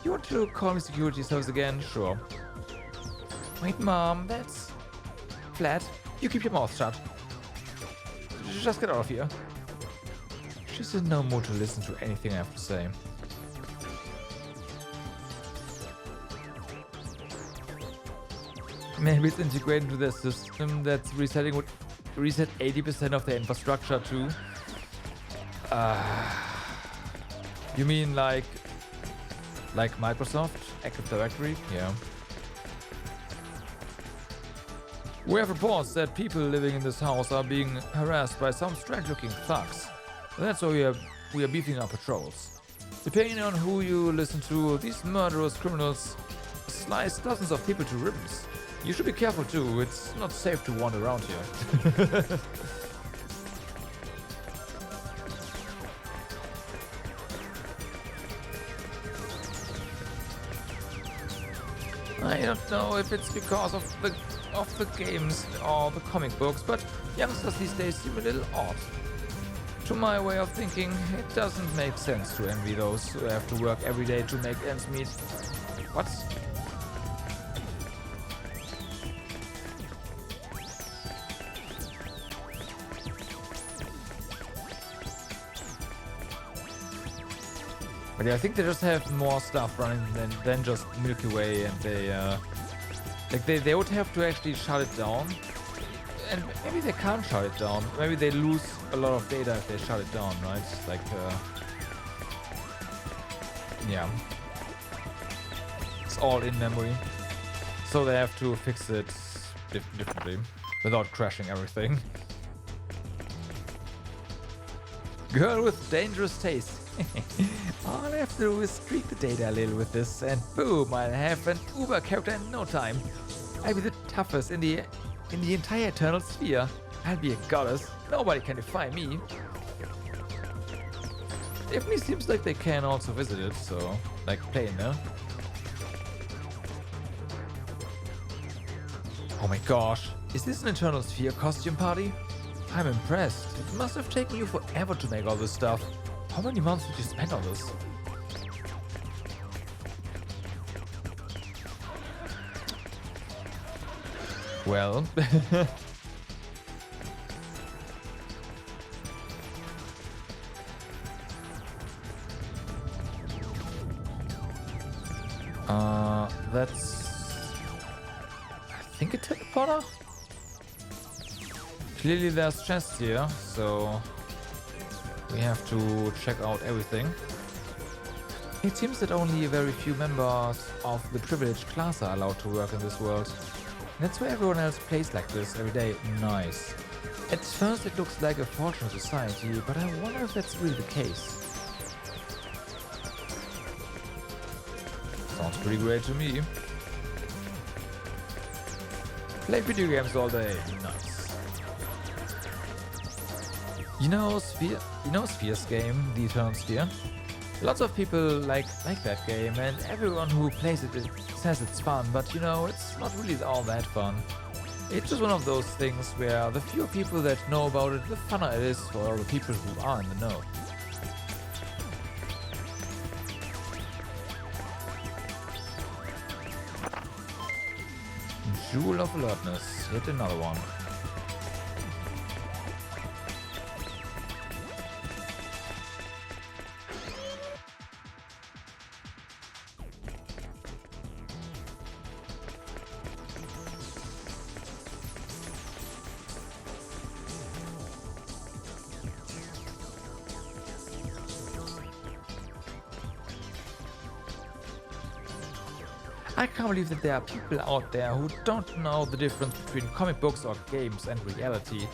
You want to call me security service again? Sure. Wait, Mom, that's... Vlad, you keep your mouth shut. Just get out of here. She's in no mood to listen to anything I have to say. Maybe it's integrated into their system that's reset 80% of their infrastructure too. You mean like Microsoft Active Directory? Yeah. We have reports that people living in this house are being harassed by some strange-looking thugs. That's why we are beefing up patrols. Depending on who you listen to, these murderous criminals slice dozens of people to ribbons. You should be careful too. It's not safe to wander around here. I don't know if it's because of the games or the comic books, but youngsters these days seem a little odd. To my way of thinking, it doesn't make sense to envy those who have to work every day to make ends meet. What? But yeah, I think they just have more stuff running than just Milky Way, and they would have to actually shut it down. And maybe they can't shut it down. Maybe they lose a lot of data if they shut it down, right? Like, yeah. It's all in memory. So they have to fix it differently without crashing everything. Girl with dangerous taste. All I have to do is tweak the data a little with this, and boom, I'll have an Uber character in no time. I'll be the toughest in the entire Eternal Sphere. I'll be a goddess. Nobody can defy me. Definitely seems like they can also visit it, so like playing there. Oh my gosh, is this an Eternal Sphere costume party? I'm impressed. It must have taken you forever to make all this stuff. How many months did you spend on this? Well... that's... I think a teleporter? Clearly there's chests here, so... we have to check out everything. It seems that only a very few members of the privileged class are allowed to work in this world. That's why everyone else plays like this every day. Nice. At first it looks like a fortunate society, but I wonder if that's really the case. Sounds pretty great to me. Play video games all day. Nice. You know Sphere's game, The Eternal Sphere? Lots of people like that game, and everyone who plays it says it's fun, but you know, it's not really all that fun. It's just one of those things where the fewer people that know about it, the funner it is for all the people who are in the know. Jewel of Alertness. Hit another one. I can't believe that there are people out there who don't know the difference between comic books or games and reality.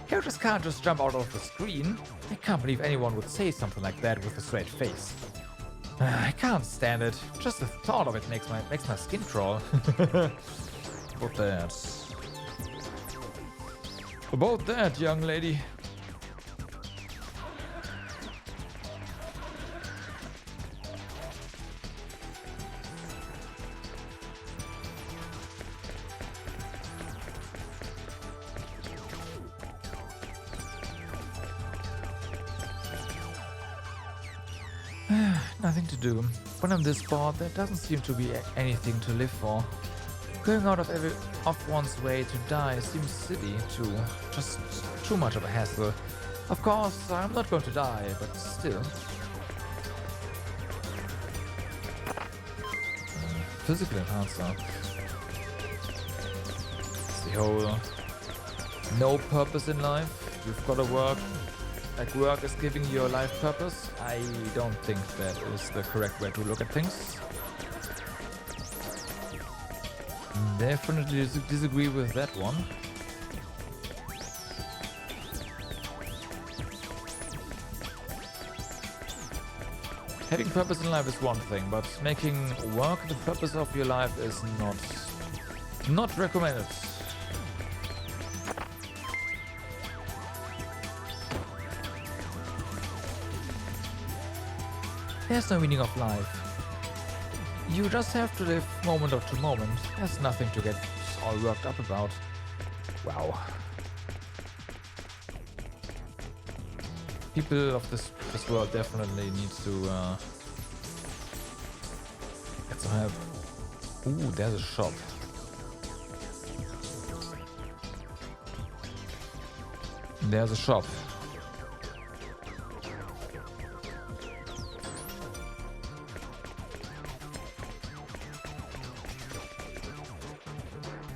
Characters can't just jump out of the screen. I can't believe anyone would say something like that with a straight face. I can't stand it. Just the thought of it makes my skin crawl. About that, young lady. Nothing to do. When I'm this bored, there doesn't seem to be anything to live for. Going out of one's way to die seems silly too. Just too much of a hassle. Of course, I'm not going to die, but still. Physical enhancer. whole no purpose in life. You've got to work. Like work is giving you a life purpose. I don't think that is the correct way to look at things. Definitely disagree with that one. Having purpose in life is one thing, but making work the purpose of your life is not recommended. There's no meaning of life. You just have to live moment to moment. There's nothing to get all worked up about. Wow. People of this world definitely need to get some help. Ooh, there's a shop. There's a shop.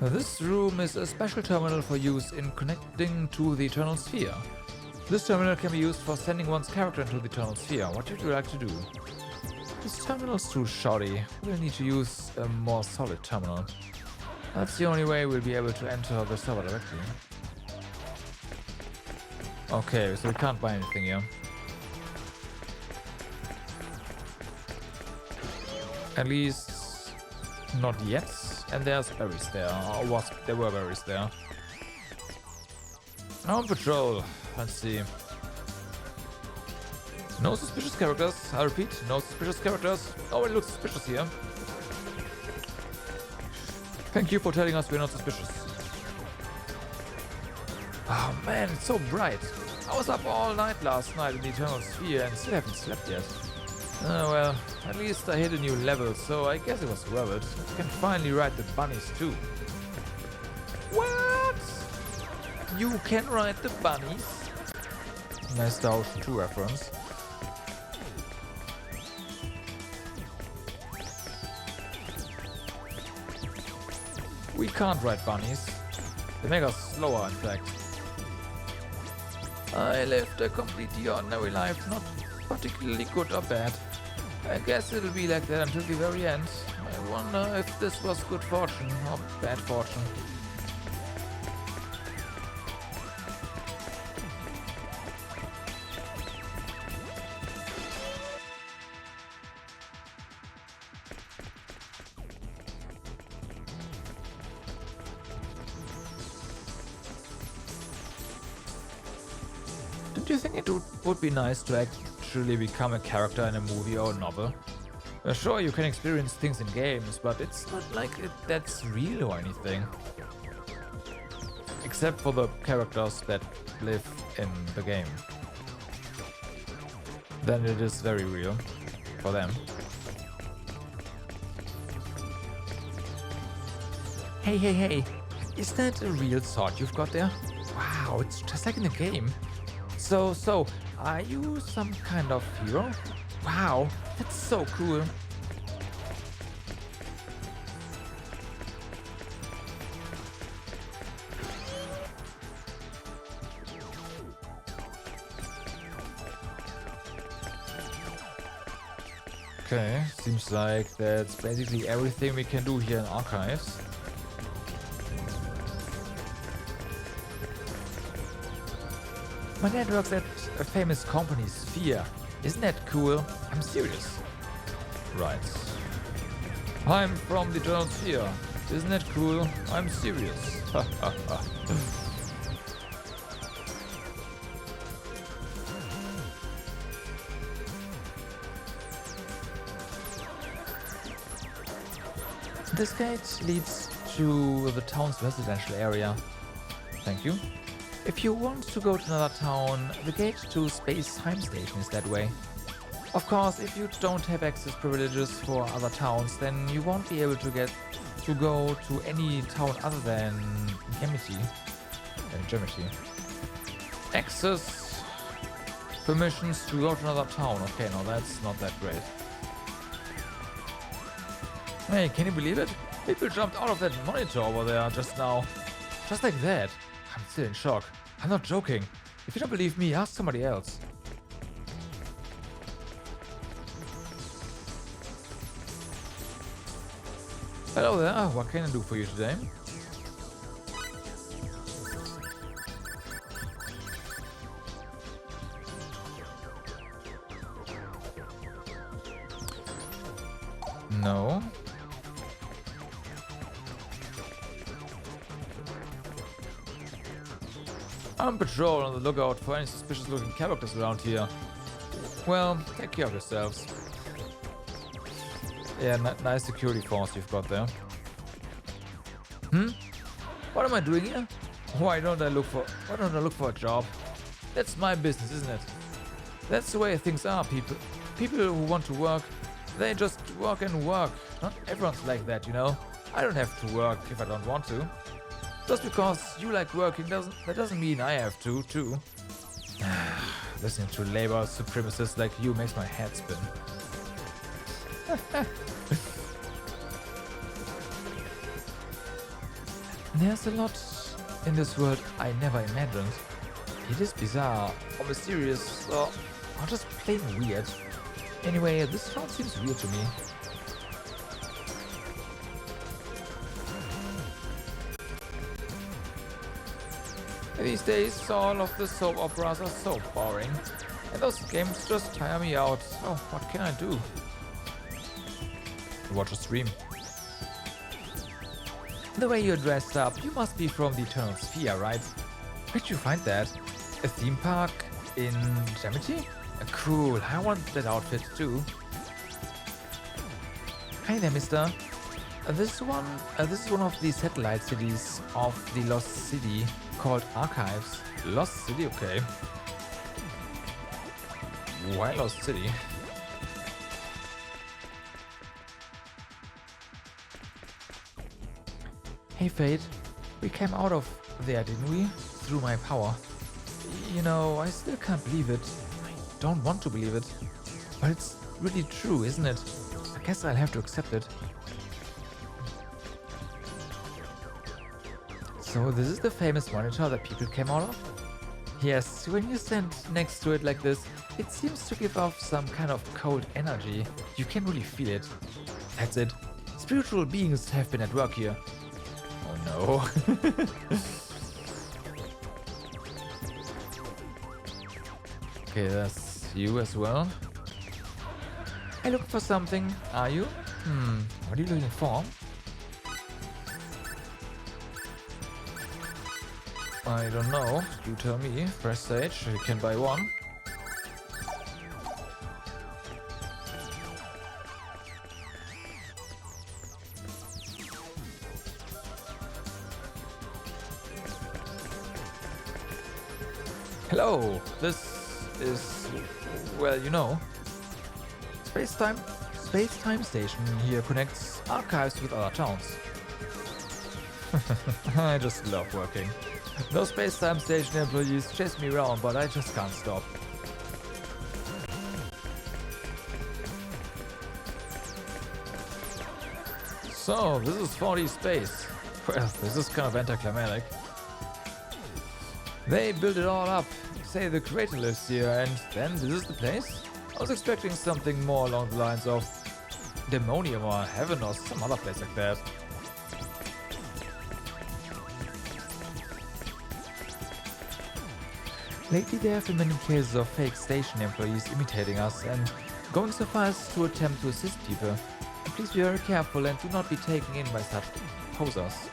This room is a special terminal for use in connecting to the Eternal Sphere. This terminal can be used for sending one's character into the Eternal Sphere. What would you like to do? This terminal's too shoddy. We'll need to use a more solid terminal. That's the only way we'll be able to enter the server directly. Okay, so we can't buy anything here. At least not yet. And there's berries there, or there were berries there. On patrol. Let's see. No suspicious characters. I repeat, no suspicious characters. Oh, it looks suspicious here. Thank you for telling us we're not suspicious. Oh man, it's so bright. I was up all night last night in the Eternal Sphere and still haven't slept yet. Well, at least I hit a new level, so I guess it was worth it. I can finally ride the bunnies too. What? You can ride the bunnies? Nice Star Ocean 2 reference. We can't ride bunnies. They make us slower, in fact. I lived a completely ordinary life, not particularly good or bad. I guess it'll be like that until the very end. I wonder if this was good fortune or bad fortune. Don't you think it would be nice to actually become a character in a movie or a novel? Sure, you can experience things in games, but it's not like that's real or anything. Except for the characters that live in the game. Then it is very real for them. Hey, hey, hey! Is that a real sword you've got there? Wow, it's just like in the game. So, are you some kind of hero? Wow, that's so cool. Okay, seems like that's basically everything we can do here in Archives. My dad works at a famous company, Sphere. Isn't that cool? I'm serious. Right. I'm from the Eternal Sphere. Isn't that cool? I'm serious. This gate leads to the town's residential area. Thank you. If you want to go to another town, the gate to Space Time Station is that way. Of course, if you don't have access privileges for other towns, then you won't be able to go to any town other than Gemetty. Access permissions to go to another town. Okay, no, that's not that great. Hey, can you believe it? People jumped out of that monitor over there just now. Just like that. I'm still in shock. I'm not joking. If you don't believe me, ask somebody else. Hello there, what can I do for you today? No. I'm on patrol on the lookout for any suspicious looking characters around here. Well, take care of yourselves. Yeah, nice security force you've got there. What am I doing here? Why don't I look for a job? That's my business, isn't it? That's the way things are, people. People who want to work, they just work and work. Not everyone's like that, you know? I don't have to work if I don't want to. Just because you like working doesn't mean I have to, too. Listening to labor supremacists like you makes my head spin. There's a lot in this world I never imagined. It is bizarre, or mysterious, or just plain weird. Anyway, this town seems real to me. These days, all of the soap operas are so boring. And those games just tire me out. Oh, what can I do? Watch a stream. The way you're dressed up, you must be from the Eternal Sphere, right? Where'd you find that? A theme park in Gemetty? Cool, I want that outfit too. Hi there, mister. This is one of the satellite cities of the Lost City called Archives. Lost City, okay. Why Lost City? Hey Fate, we came out of there, didn't we? Through my power. You know, I still can't believe it. I don't want to believe it. But it's really true, isn't it? I guess I'll have to accept it. So this is the famous monitor that people came out of? Yes, when you stand next to it like this, it seems to give off some kind of cold energy. You can really feel it. That's it. Spiritual beings have been at work here. Oh no. Okay, that's you as well. I look for something. Are you? What are you looking for? I don't know. You tell me. Press stage. You can buy one. Hello. This is, well, you know. Space-time station here connects archives with other towns. I just love working. Those space-time station employees chase me around, but I just can't stop. So, this is 4D space. Well, this is kind of anticlimactic. They build it all up, say the creator lives here, and then this is the place? I was expecting something more along the lines of Demonium or Heaven or some other place like that. Lately there have been many cases of fake station employees imitating us and going so far as to attempt to assist people. Please be very careful and do not be taken in by such posers.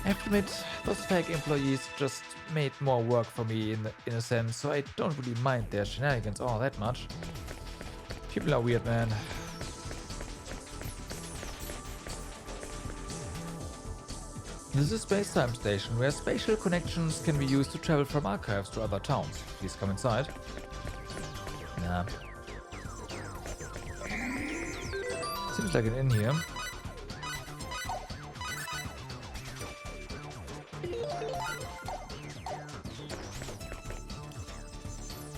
I have to admit, those fake employees just made more work for me in a sense, so I don't really mind their shenanigans all that much. People are weird, man. This is a space-time station where spatial connections can be used to travel from archives to other towns. Please come inside. Nah. Seems like an inn here.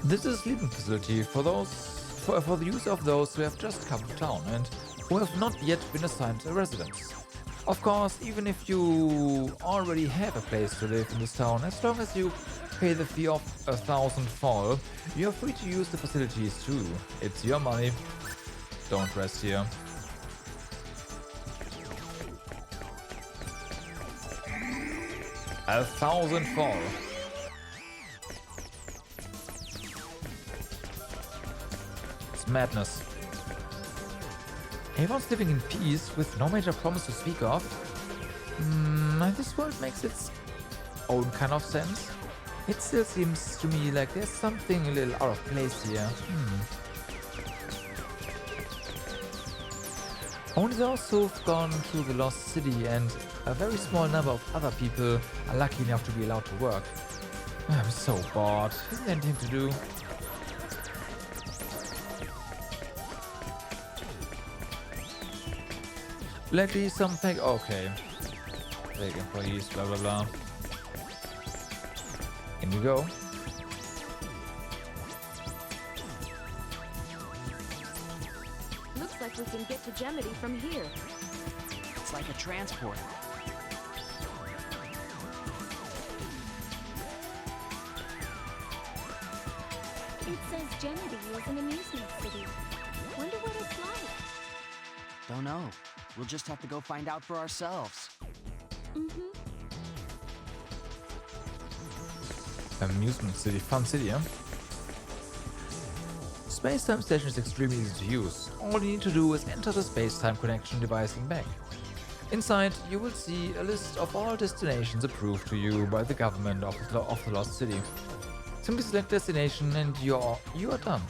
This is a sleeping facility for the use of those who have just come to town and who have not yet been assigned a residence. Of course, even if you already have a place to live in this town, as long as you pay the fee of 1,000 fall, you're free to use the facilities too. It's your money. Don't rest here. A 1,000 fall. It's madness. Everyone's living in peace with no major problems to speak of. This world makes its own kind of sense. It still seems to me like there's something a little out of place here. Only those who've gone to the Lost City and a very small number of other people are lucky enough to be allowed to work. I'm so bored. Isn't there anything to do? Lately, some fake. Okay. Fake employees, blah blah blah. In we go. Looks like we can get to Gemity from here. It's like a transporter. It says Gemity is an amusement city. Wonder what it's like. Don't know. We'll just have to go find out for ourselves. Amusement city, fun city, huh? Space-time station is extremely easy to use. All you need to do is enter the space-time connection device in back. Inside, you will see a list of all destinations approved to you by the government of the Lost City. Simply select destination and you are done.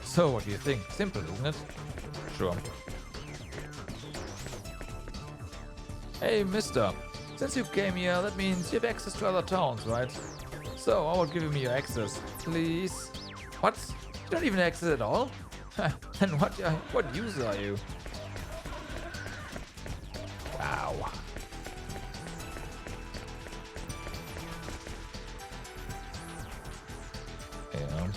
So what do you think? Simple, isn't it? Sure. Hey, mister. Since you came here, that means you have access to other towns, right? So, I will give me your access, please. What? You don't even access at all? Then what user are you? Wow. Yeah.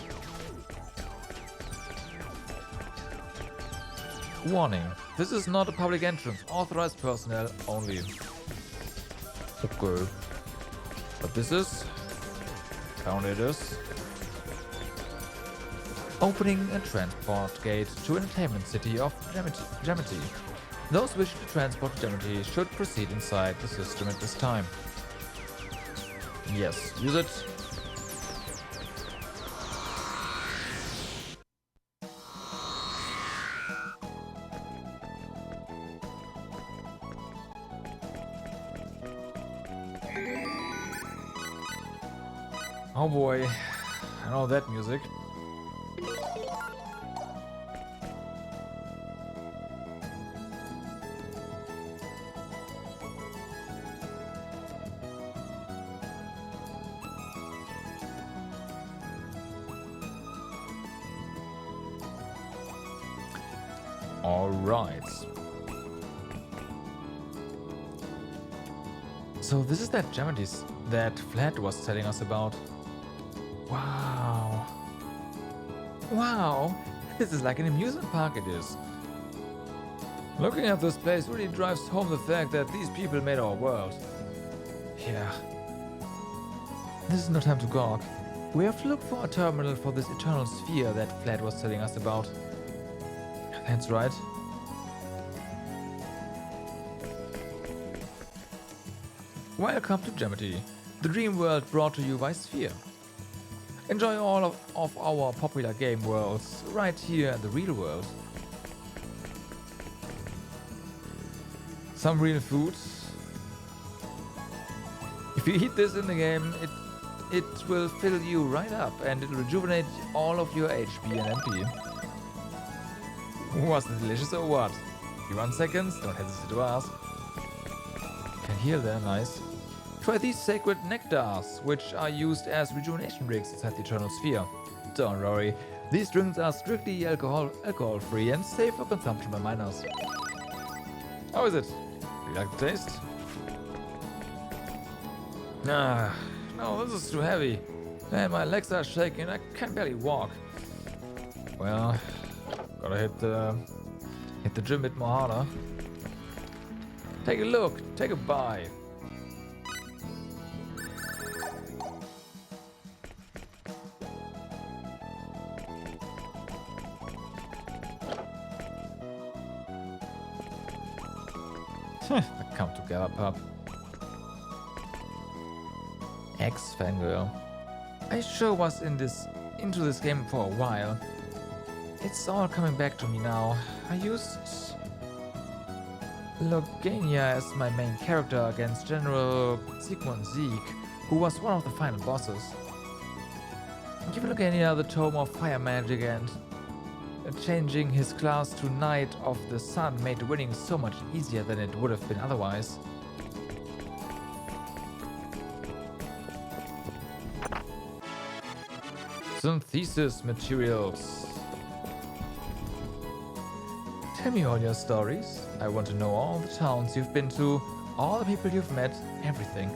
Warning. This is not a public entrance. Authorized personnel only. Okay. But this is... Apparently it is. Opening a transport gate to Entertainment City of Gemity. Those wishing to transport to Gemity should proceed inside the system at this time. Yes, use it. Oh boy, I know that music. All right. So this is that Gemity that Flat was telling us about. Wow. Wow. This is like an amusement park, it is. Looking at this place really drives home the fact that these people made our world. Yeah. This is no time to gawk. We have to look for a terminal for this eternal sphere that Flat was telling us about. That's right. Welcome to Gemity, the dream world brought to you by Sphere. Enjoy all of our popular game worlds right here in the real world. Some real food. If you eat this in the game, it will fill you right up and it will rejuvenate all of your HP and MP. Was it delicious or what? 1 seconds, don't hesitate to ask. Can heal there, nice. Try these sacred nectars, which are used as rejuvenation drinks inside the Eternal Sphere. Don't worry, these drinks are strictly alcohol-free and safe for consumption by minors. How is it? Do you like the taste? Ah, no, this is too heavy. Man, my legs are shaking, I can barely walk. Well, gotta hit the gym a bit more harder. Take a look, take a bite. Come together, pup. Ex-fangirl. I sure was into this game for a while. It's all coming back to me now. I used Logania as my main character against General Sigmund Sieg, who was one of the final bosses. Give Logania the Tome of Fire Magic, and changing his class to Knight of the Sun made winning so much easier than it would have been otherwise. Synthesis materials. Tell me all your stories. I want to know all the towns you've been to, all the people you've met, everything.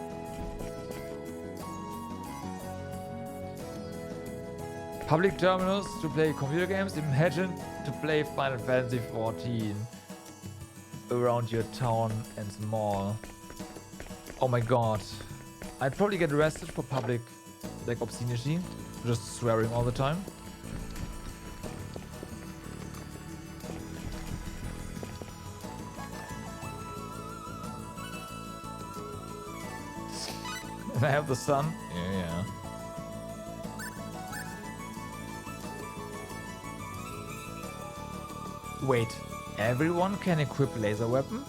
Public terminals to play computer games. Imagine to play Final Fantasy XIV around your town and mall. Oh my god. I'd probably get arrested for public, like, obscenity. Just swearing all the time. And I have the sun. Yeah. Wait, everyone can equip laser weapon?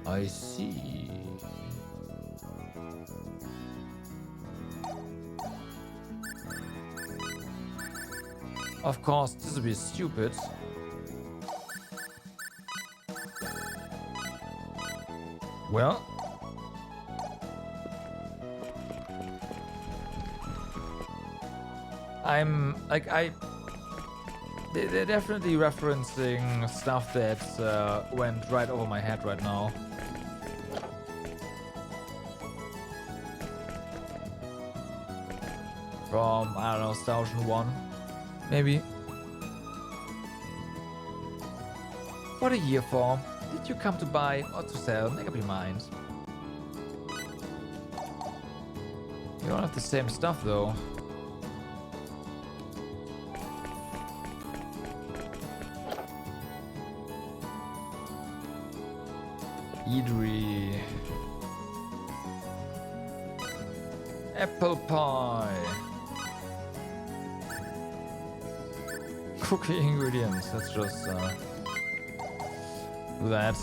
I see. Of course, this would be stupid. Well, I'm like they're definitely referencing stuff that went right over my head right now. From, I don't know, Star Ocean 1, maybe. What are you here for? Did you come to buy or to sell? Make up your mind. You don't have the same stuff though. Eatery. Apple pie. Cookie ingredients. Let's just do that.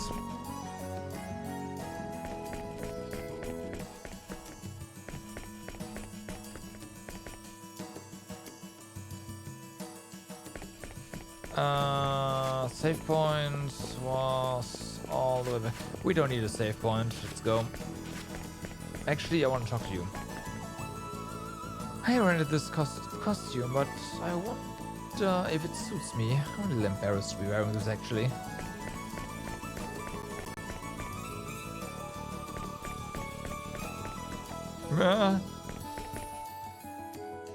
Save point was all the way back. We don't need a save point. Let's go. Actually, I want to talk to you. I rented this costume, but I wonder if it suits me. I'm a little embarrassed to be wearing this, actually.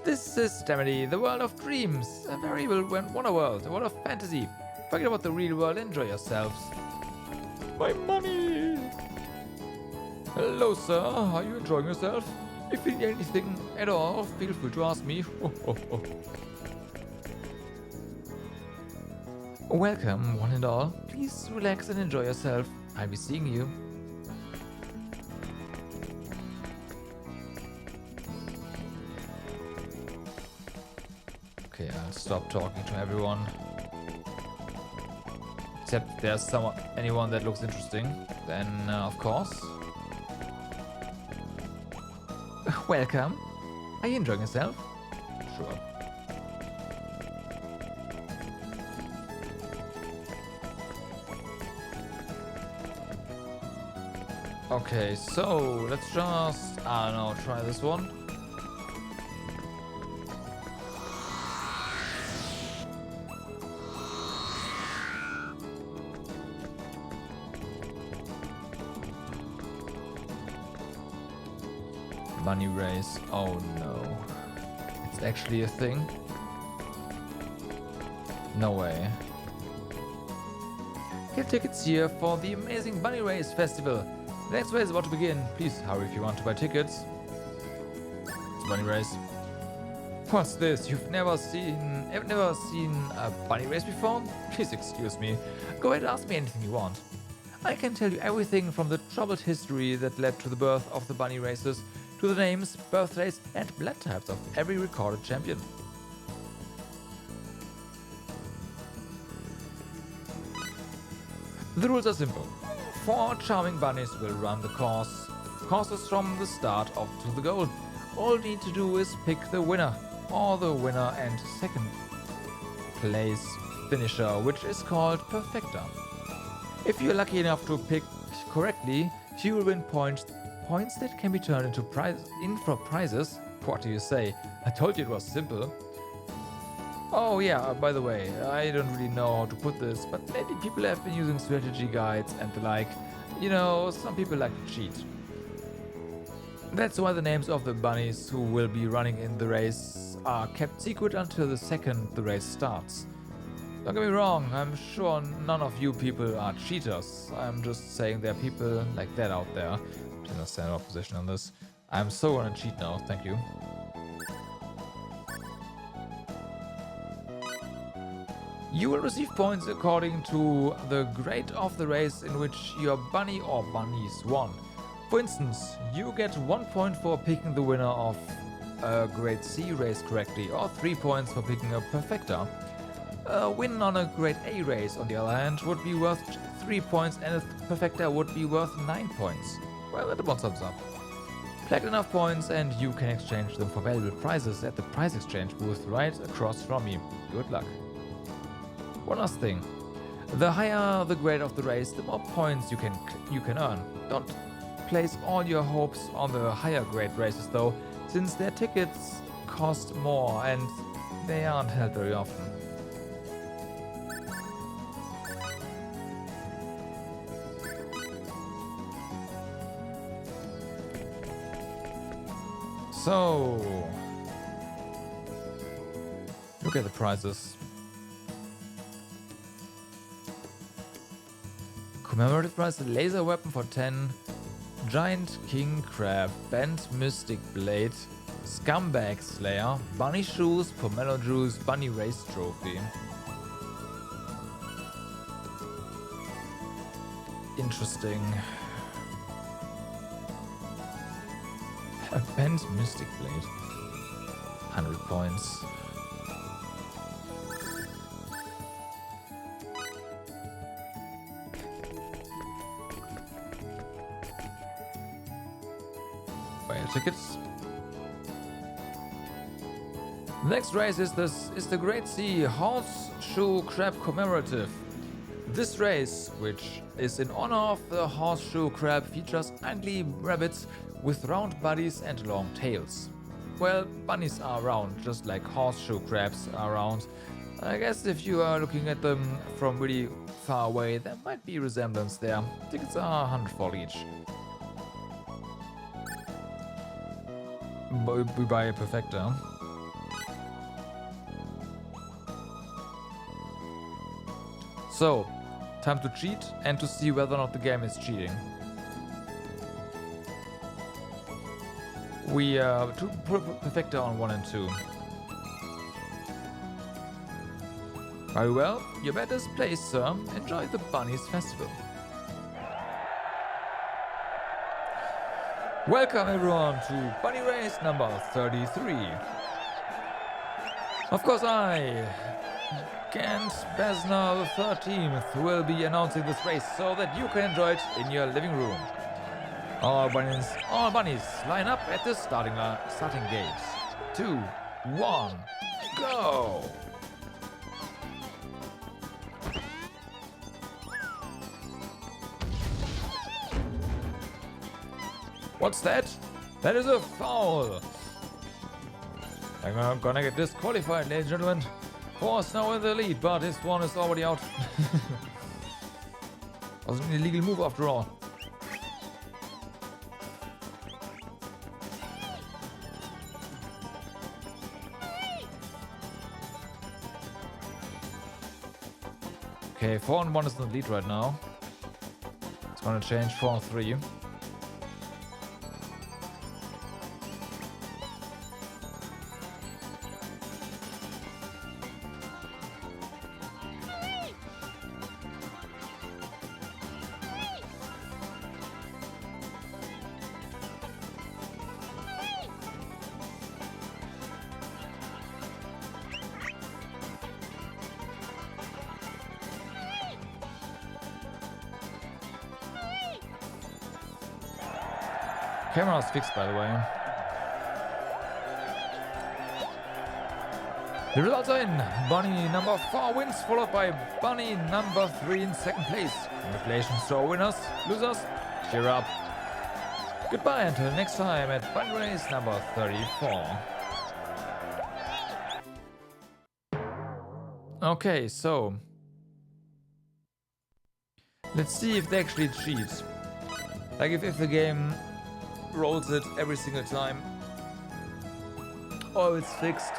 This is Stamity, the world of dreams. A very wonder world, a world of fantasy. Forget about the real world, enjoy yourselves. My money! Hello, sir. Are you enjoying yourself? If you need anything at all, feel free to ask me. Welcome, one and all. Please relax and enjoy yourself. I'll be seeing you. Okay, I'll stop talking to everyone. Except if there's anyone that looks interesting, then of course. Welcome. Are you enjoying yourself? Sure. Okay, so let's just, I don't know, try this one. Bunny race. Oh no. It's actually a thing? No way. Get tickets here for the amazing Bunny Race Festival. The next race is about to begin. Please hurry if you want to buy tickets. It's Bunny Race. What's this? You've never seen a bunny race before? Please excuse me. Go ahead and ask me anything you want. I can tell you everything from the troubled history that led to the birth of the bunny races, to the names, birthdays, and blood types of every recorded champion. The rules are simple. 4 charming bunnies will run the courses from the start up to the goal. All you need to do is pick the winner, or the winner and second place finisher, which is called Perfecta. If you're lucky enough to pick correctly, you will win points that can be turned into prizes. What do you say? I told you it was simple. Oh yeah, by the way, I don't really know how to put this, but maybe people have been using strategy guides and the like. You know, some people like to cheat. That's why the names of the bunnies who will be running in the race are kept secret until the second the race starts. Don't get me wrong, I'm sure none of you people are cheaters. I'm just saying there are people like that out there. I understand our position on this. I'm so gonna cheat now, thank you. You will receive points according to the grade of the race in which your bunny or bunnies won. For instance, you get 1 point for picking the winner of a grade C race correctly, or 3 points for picking a perfecta. A win on a grade A race, on the other hand, would be worth 3 points, and a perfecta would be worth 9 points. Well, that about sums up. Collect enough points and you can exchange them for valuable prizes at the prize exchange booth right across from me. Good luck. One last thing. The higher the grade of the race, the more points you can earn. Don't place all your hopes on the higher grade races though, since their tickets cost more and they aren't held very often. So, look at the prizes. Commemorative prize, laser weapon for 10, giant king crab, bent mystic blade, scumbag slayer, bunny shoes, pomelo juice, bunny race trophy. Interesting. A bent mystic blade. 100 points. Buy your tickets. The next race is the Great Sea Horseshoe Crab Commemorative. This race, which is in honor of the horseshoe crab, features ugly rabbits with round bodies and long tails. Well, bunnies are round, just like horseshoe crabs are round. I guess if you are looking at them from really far away, there might be resemblance there. Tickets are 100 for each. We buy a perfecta. So, time to cheat and to see whether or not the game is cheating. We put perfecta on 1 and 2. Very well, your bet is placed, sir. Enjoy the Bunnies Festival. Welcome everyone to Bunny Race number 33. Of course I, Gant Besner the 13th, will be announcing this race so that you can enjoy it in your living room. All bunnies, line up at the starting gate. 2, 1, go! What's that? That is a foul! I'm gonna get disqualified, ladies and gentlemen. Force now in the lead, but his one is already out. Was an illegal move after all. Okay, 4-1 is in the lead right now. It's gonna change 4-3. Camera's fixed, by the way. The results are in. Bunny number 4 wins, followed by Bunny number 3 in second place. Congratulations to our winners. Losers, cheer up. Goodbye until next time at Bunny Race number 34. Okay, so let's see if they actually cheat. Like if the game rolls it every single time. Oh, it's fixed.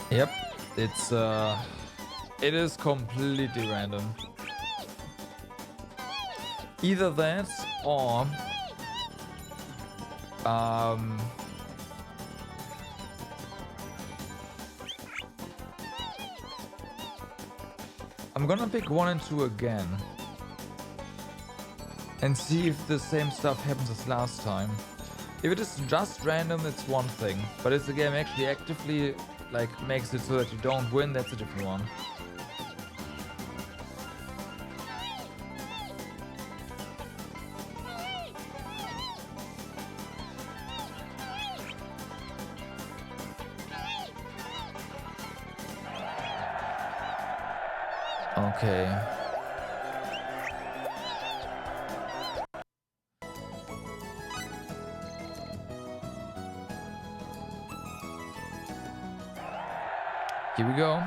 Yep, it is completely random. Either that or I'm gonna pick 1 and 2 again and see if the same stuff happens as last time. If it is just random, it's one thing, but if the game actually actively like makes it so that you don't win, that's a different one. Okay. Here we go.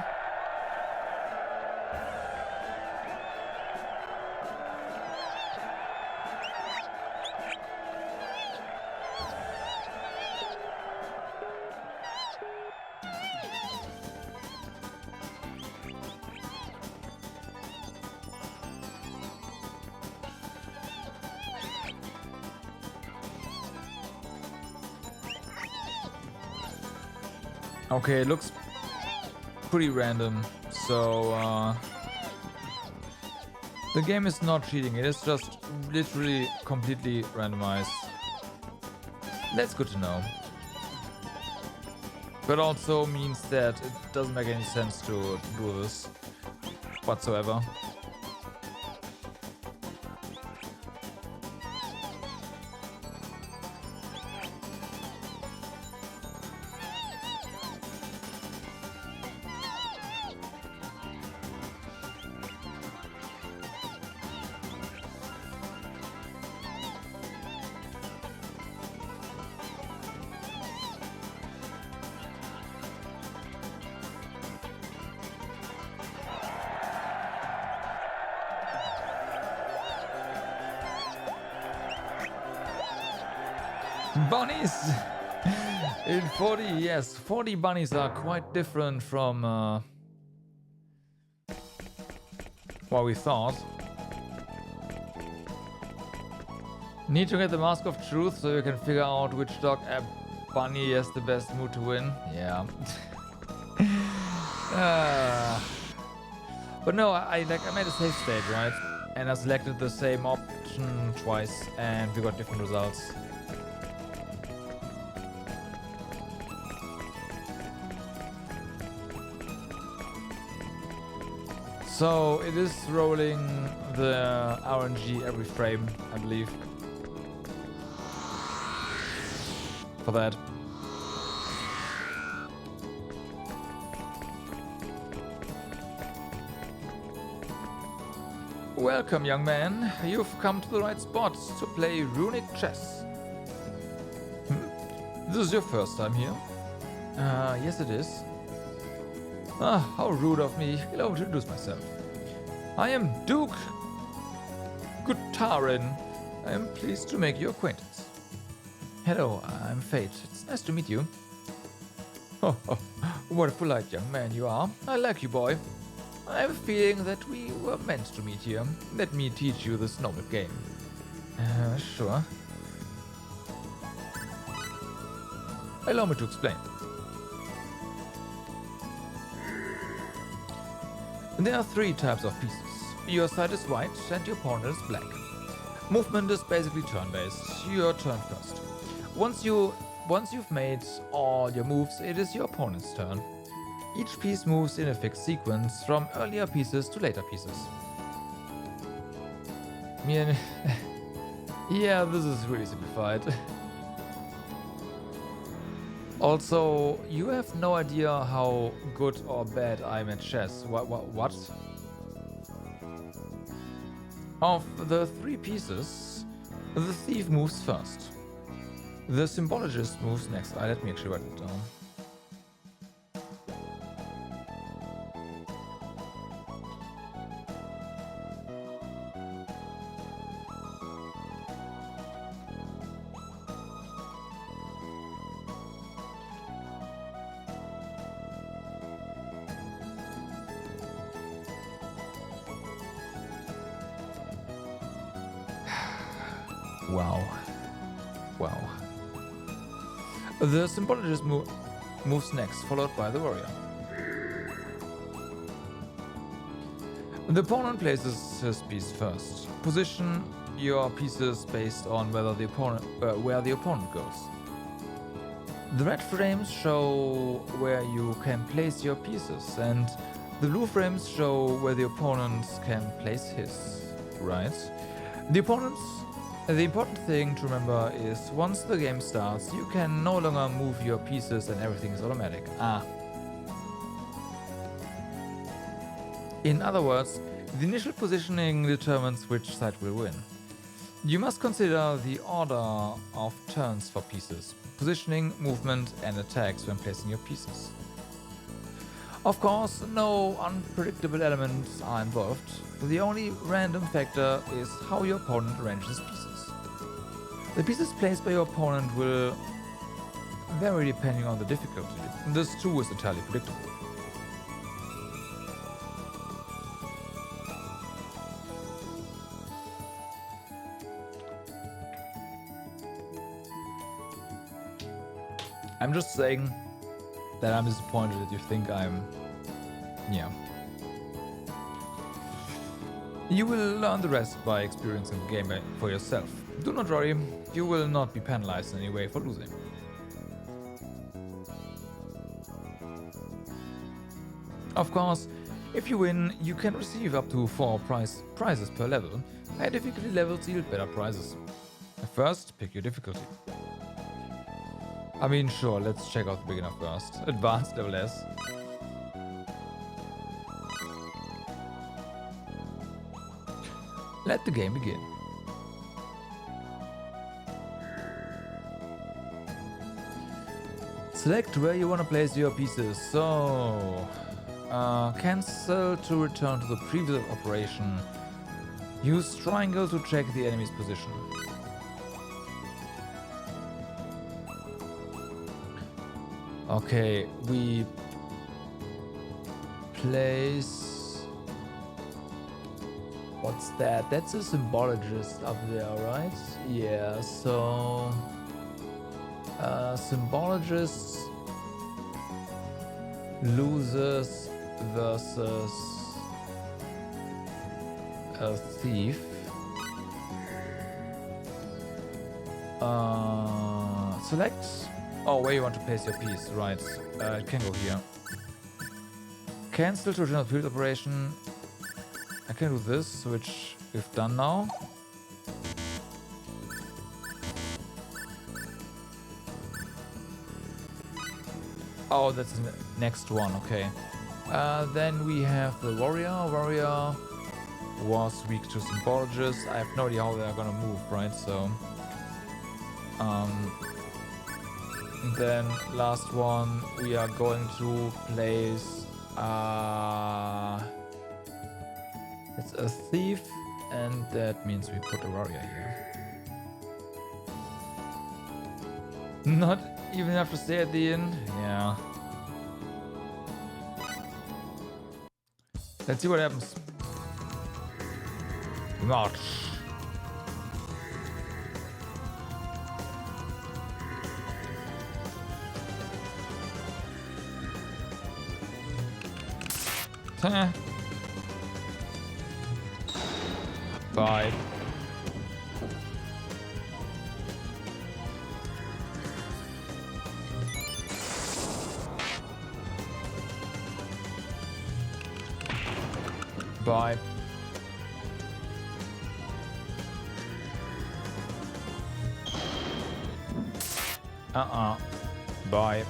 Okay, it looks pretty random, so the game is not cheating, it is just literally completely randomized. That's good to know. But also means that it doesn't make any sense to do this whatsoever. Bunnies in 40, yes, 40 bunnies are quite different from what we thought. Need to get the Mask of Truth so you can figure out which dog app bunny has the best mood to win. Yeah. But no, I made a save state, right? And I selected the same option twice and we got different results. So it is rolling the RNG every frame, I believe. For that. Welcome, young man. You've come to the right spot to play runic chess. This is your first time here? Yes it is. Ah, how rude of me. Allow me to introduce myself. I am Duke Gutarin. I am pleased to make your acquaintance. Hello, I'm Fate. It's nice to meet you. Oh, what a polite young man you are. I like you, boy. I have a feeling that we were meant to meet here. Let me teach you this noble game. Sure. Allow me to explain. There are 3 types of pieces. Your side is white and your opponent is black. Movement is basically turn-based. Your turn first. Once you've made all your moves, it is your opponent's turn. Each piece moves in a fixed sequence from earlier pieces to later pieces. Yeah, this is really simplified. Also, you have no idea how good or bad I'm at chess. What? Of the 3 pieces, the thief moves first. The symbologist moves next. Let me actually write it down. Wow. The symbologist moves next, followed by the warrior. The opponent places his piece first. Position your pieces based on where the opponent goes. The red frames show where you can place your pieces, and the blue frames show where the opponent can place his. Right? The important thing to remember is once the game starts, you can no longer move your pieces and everything is automatic. In other words, the initial positioning determines which side will win. You must consider the order of turns for pieces, positioning, movement and attacks when placing your pieces. Of course, no unpredictable elements are involved. The only random factor is how your opponent arranges pieces. The pieces placed by your opponent will vary depending on the difficulty. This too is entirely predictable. I'm just saying that I'm disappointed that you think I'm... yeah. You will learn the rest by experiencing the game for yourself. Do not worry, you will not be penalized in any way for losing. Of course, if you win, you can receive up to 4 prizes per level. High difficulty levels yield better prizes. First, pick your difficulty. I mean, sure, let's check out the beginner first. Advanced level S. Let the game begin. Select where you want to place your pieces. So, cancel to return to the previous operation. Use triangle to check the enemy's position. Okay, we place... What's that? That's a symbologist up there, right? Yeah, so... symbologist loses versus a thief. Select... Oh, where you want to place your piece, right. It can go here. Cancel to return to field operation. I can do this, which we've done now. Oh, that's the next one, okay. Then we have the warrior. Warrior was weak to Symbologists. I have no idea how they're gonna move, right? So, then last one, we are going to place, it's a thief, and that means we put a warrior here. Not even have to stay at the inn? Yeah. Let's see what happens. March. Bye. Bye. Bye.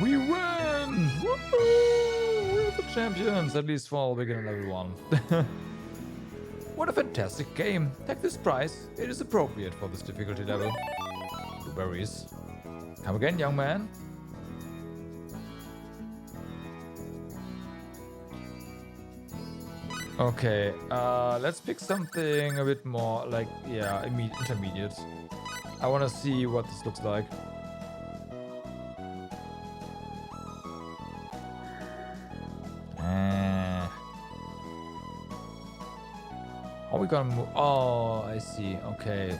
We win! Woohoo! We're the champions, at least for beginner level 1. What a fantastic game. Take this prize. It is appropriate for this difficulty level. Blueberries. Come again, young man. Okay, let's pick something a bit more like, yeah, intermediate. I want to see what this looks like. Are we gonna move? Oh, I see. Okay.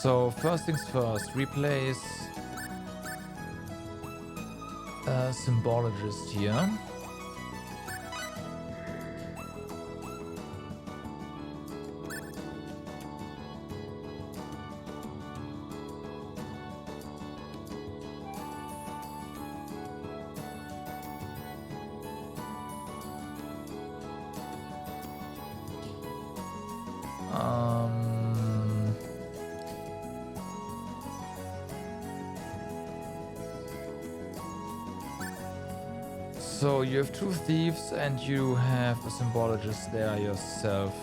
So first things first, replace a Symbologist here. So you have 2 thieves and you have a Symbologist there yourself.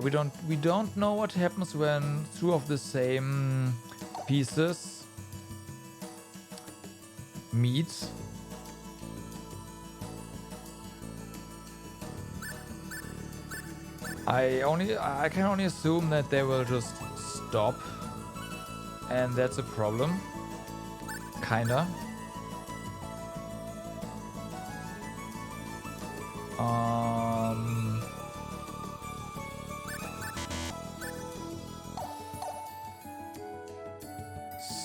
We don't know what happens when 2 of the same pieces meet. I can only assume that they will just stop, and that's a problem. Kinda.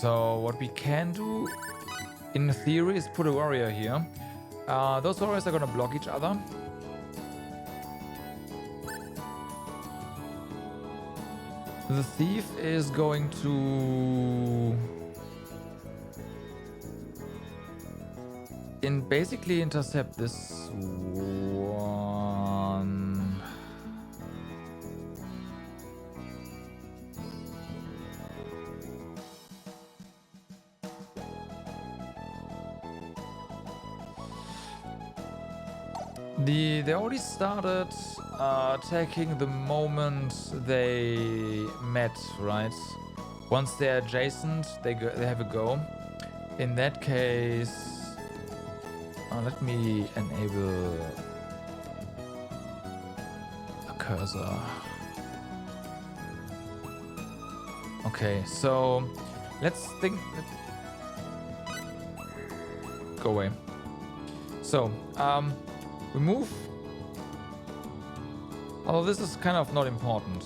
So what we can do, in theory, is put a warrior here. Those warriors are gonna block each other. The thief is going to basically intercept this one. They already started attacking the moment they met, right? Once they're adjacent, they have a go. In that case, let me enable a cursor. Okay, so let's think. Go away. So, we move. Although this is kind of not important.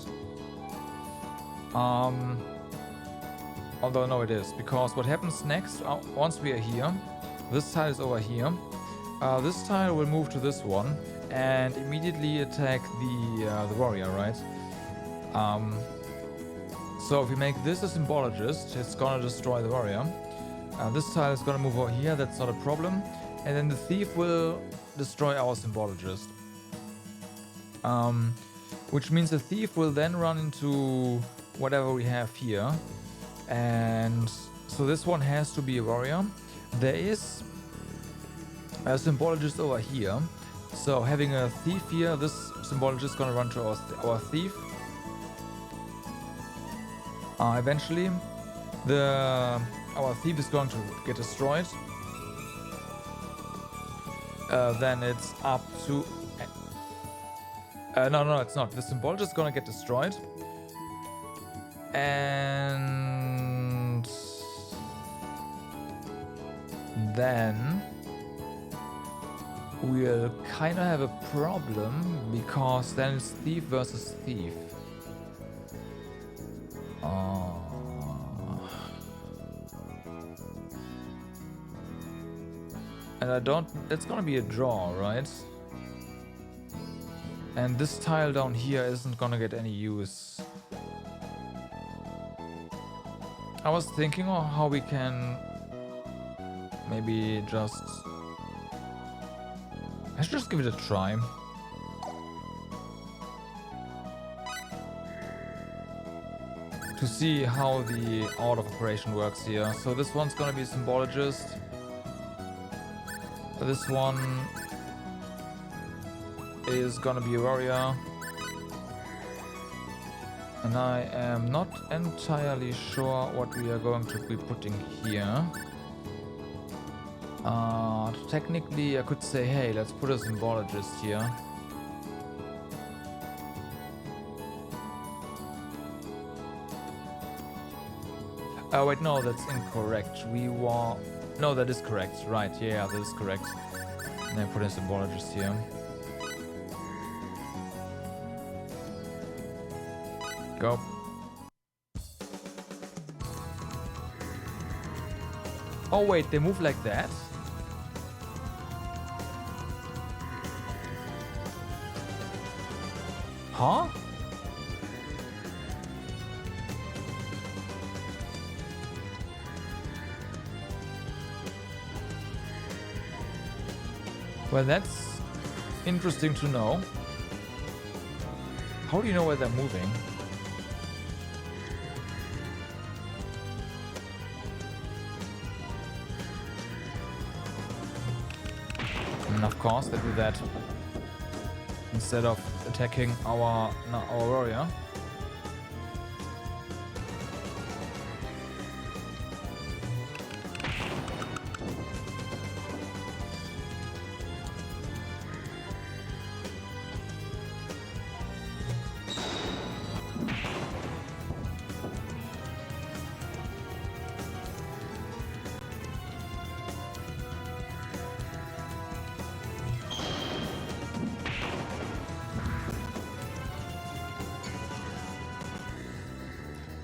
Although no, it is, because what happens next, once we are here, this tile is over here. This tile will move to this one and immediately attack the warrior, right? So if we make this a Symbologist, it's gonna destroy the warrior. This tile is gonna move over here, that's not a problem. And then the thief will destroy our Symbologist. Which means the thief will then run into whatever we have here. And so this one has to be a warrior. There is a symbologist over here. So having a thief here, this symbologist is gonna run to our thief. Eventually, our thief is going to get destroyed. Then it's up to... no, it's not. The symbologist is gonna get destroyed. And... then... we'll kind of have a problem, because then it's thief versus thief. And I don't... it's gonna be a draw, right? And this tile down here isn't gonna get any use. I was thinking of how we can... maybe just... I should just give it a try. To see how the out of operation works here. So this one's gonna be a symbologist. This one is gonna be a warrior. And I am not entirely sure what we are going to be putting here. Technically I could say, hey, let's put a symbologist here. Oh wait, no, that's incorrect. No, that is correct. Right, yeah, that is correct. And then put a symbologist here. Go. Oh wait, they move like that? Huh? Well, that's interesting to know. How do you know where they're moving? And of course, they do that instead of attacking our warrior.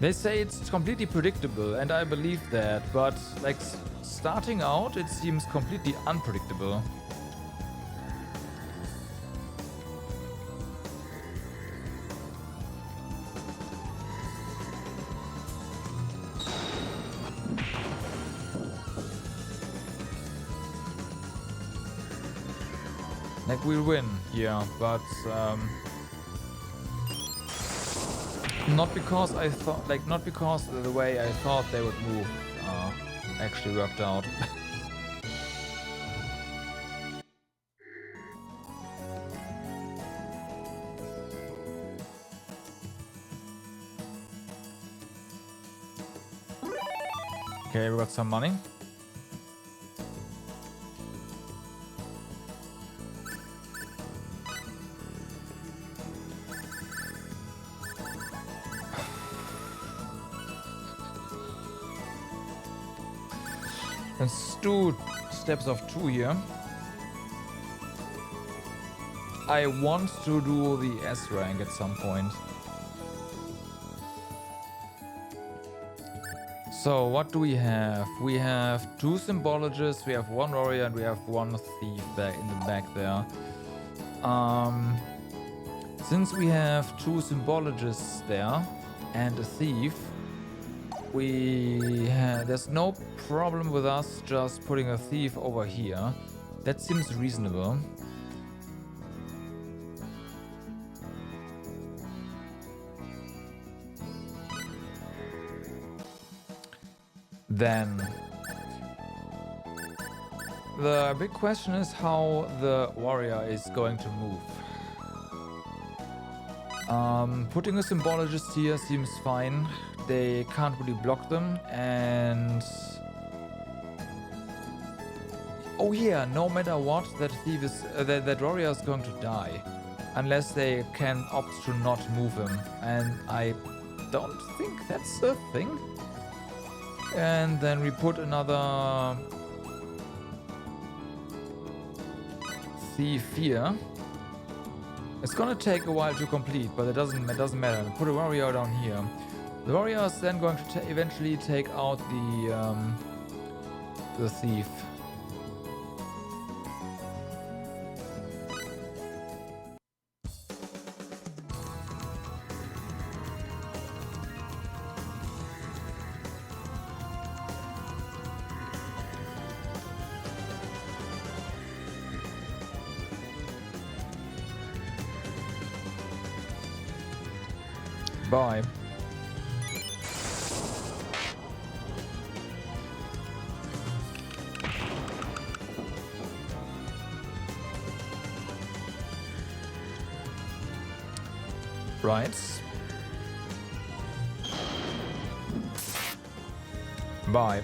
They say it's completely predictable, and I believe that, but like starting out, it seems completely unpredictable. Like we'll win, yeah, but not because I thought, like, not because the way I thought they would move actually worked out. Okay, we got some money. Let's do steps of 2 here. I want to do the S rank at some point. So what do we have? We have 2 symbologists, we have 1 warrior, and we have 1 thief back in the back there. Since we have 2 symbologists there and a thief, there's no problem with us just putting a thief over here. That seems reasonable. Then the big question is how the warrior is going to move. Putting a symbologist here seems fine. They can't really block them, and oh yeah, no matter what, that thief is that warrior is going to die unless they can opt to not move him, and I don't think that's a thing. And then we put another thief here. It's gonna take a while to complete, but it doesn't matter. Put a warrior down here. The warrior is then going to eventually take out the thief. Bye. Right. Bye.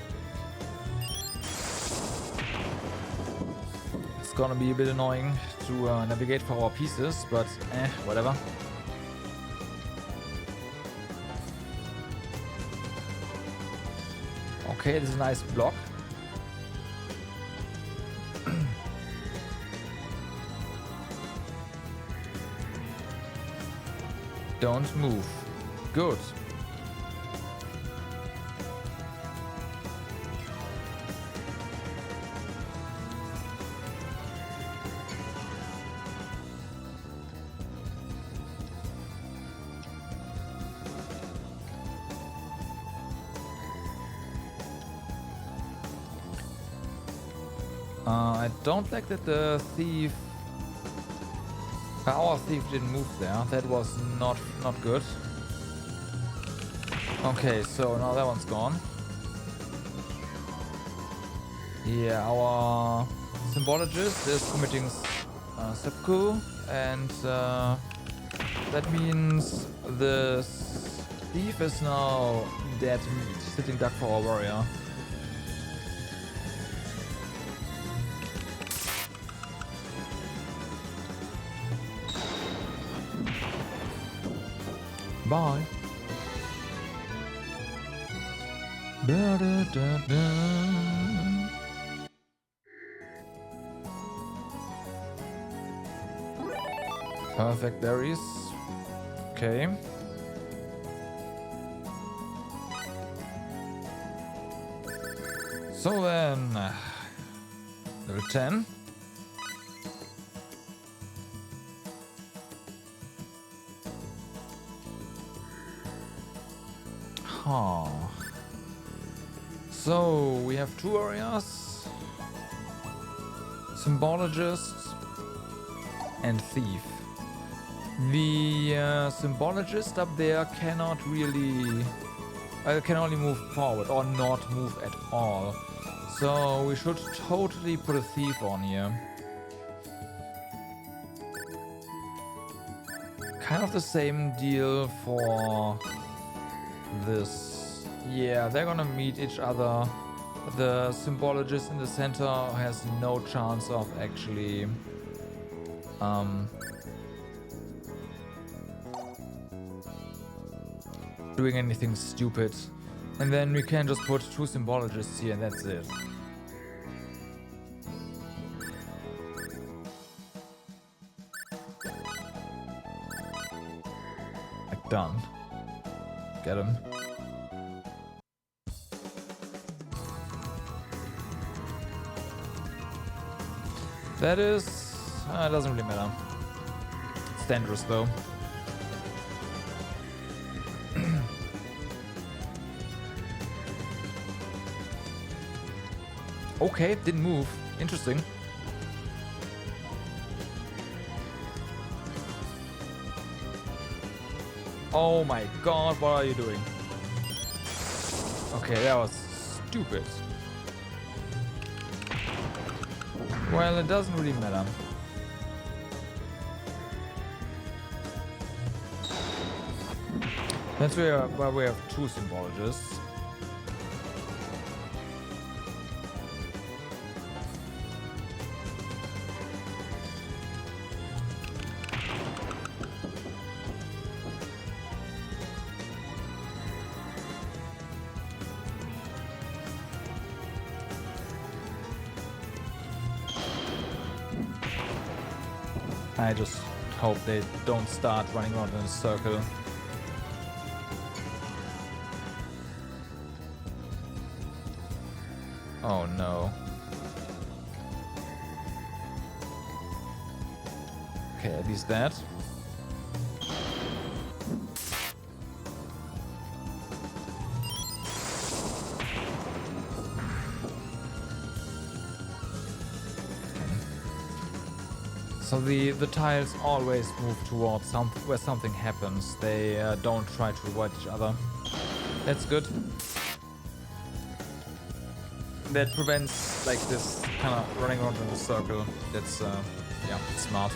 It's gonna be a bit annoying to navigate for our pieces, but whatever. Okay, this is a nice block. Don't move. Good. I don't like that the thief... Our thief didn't move there. That was not good. Okay, so now that one's gone. Yeah, our symbologist is committing seppuku, and that means the thief is now dead meat, sitting duck for our warrior. Bye. Da, da, da, da. Perfect berries. Okay. So then, level 10. So we have two warriors, symbologist and thief. The symbologist up there cannot really, can only move forward or not move at all. So we should totally put a thief on here. Kind of the same deal for this. Yeah, they're gonna meet each other. The symbologist in the center has no chance of actually doing anything stupid. And then we can just put two symbologists here and that's it. Like done. Get him. That is... it doesn't really matter. It's dangerous though. Okay, didn't move. Interesting. Oh my god, what are you doing? Okay, that was stupid. Well, it doesn't really matter. That's where we have two symbologists. I just hope they don't start running around in a circle. Oh no. Okay, at least that. So the tiles always move towards where something happens. They don't try to avoid each other. That's good. That prevents like this kind of running around in a circle. That's yeah, smart.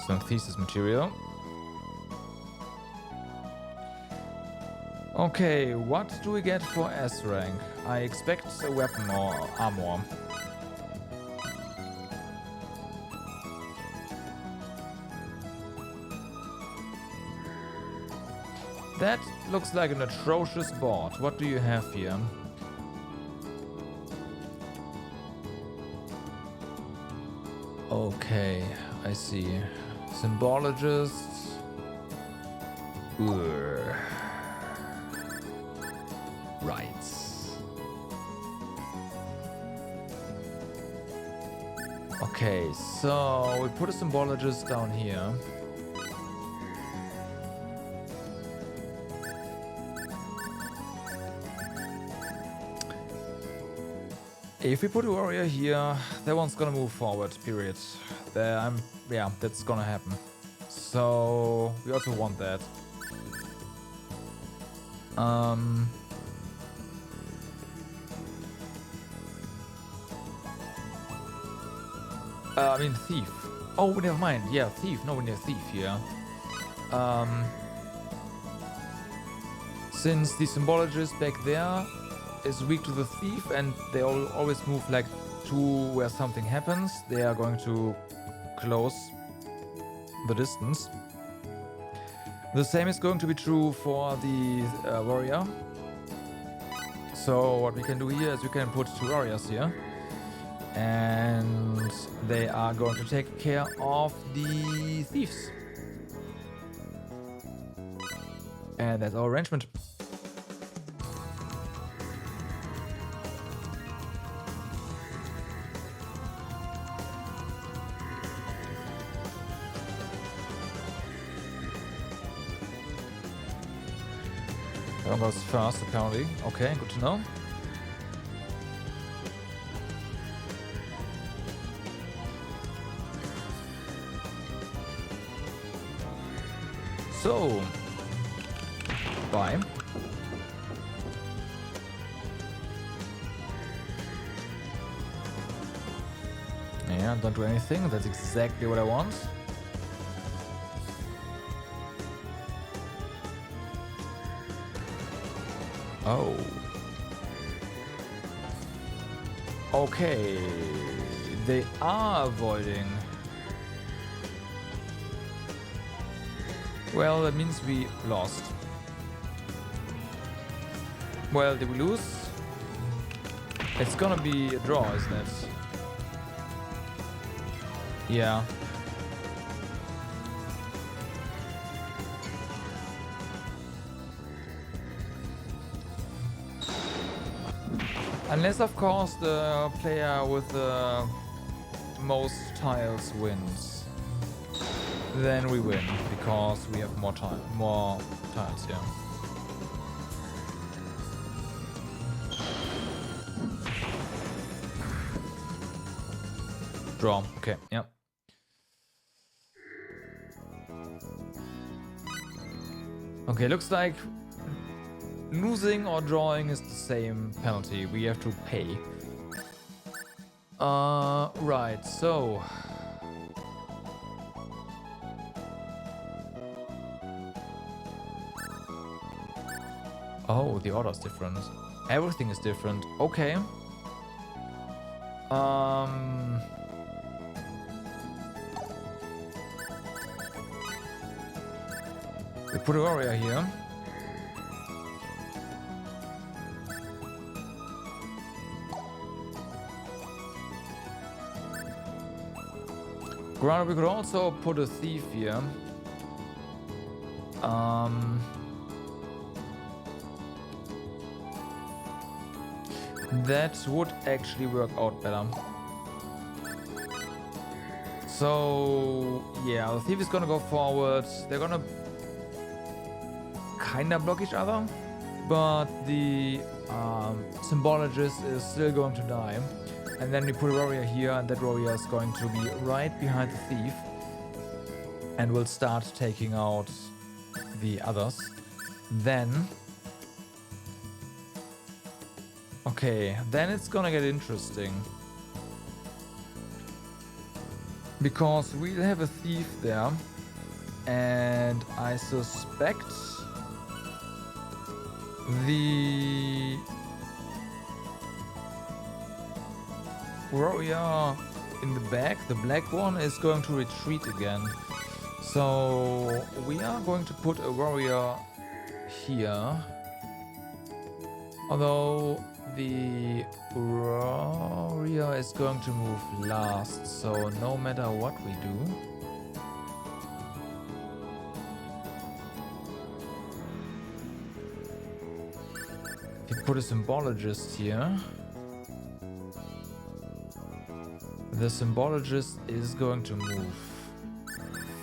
Synthesis material. Okay, what do we get for S rank? I expect a weapon or armor. That looks like an atrocious board. What do you have here? Okay, I see. Symbologists. Rights. Okay, so we put a symbologist down here. If we put a warrior here, that one's gonna move forward, period. Yeah, that's gonna happen. So we also want that. I mean thief. Oh, never mind. Yeah, thief. No, we need a thief here. Since the symbologist back there is weak to the thief and they always move like to where something happens, they are going to close the distance. The same is going to be true for the warrior. So what we can do here is we can put two warriors here and they are going to take care of the thieves. And that's our arrangement. That one goes first, apparently. Okay, good to know. So, bye. Yeah, don't do anything. That's exactly what I want. Oh. Okay. They are avoiding. Well, that means we lost. Well, did we lose? It's gonna be a draw, isn't it? Yeah. Unless, of course, the player with the most tiles wins. Then we win, because we have more tiles, yeah. Draw, okay, yeah. Okay, looks like losing or drawing is the same penalty. We have to pay. Right, so... Oh, the order's different. Everything is different. Okay. We put a warrior here. Granted, we could also put a thief here. That would actually work out better. So, yeah, the thief is gonna go forward. They're gonna kinda block each other, but the symbologist is still going to die. And then we put a warrior here, and that warrior is going to be right behind the thief and will start taking out the others. Then... Okay, then it's gonna get interesting. Because we'll have a thief there, and I suspect the warrior in the back, the black one, is going to retreat again. So we are going to put a warrior here. Although the warrior is going to move last, so no matter what we do, if you put a symbologist here, the symbologist is going to move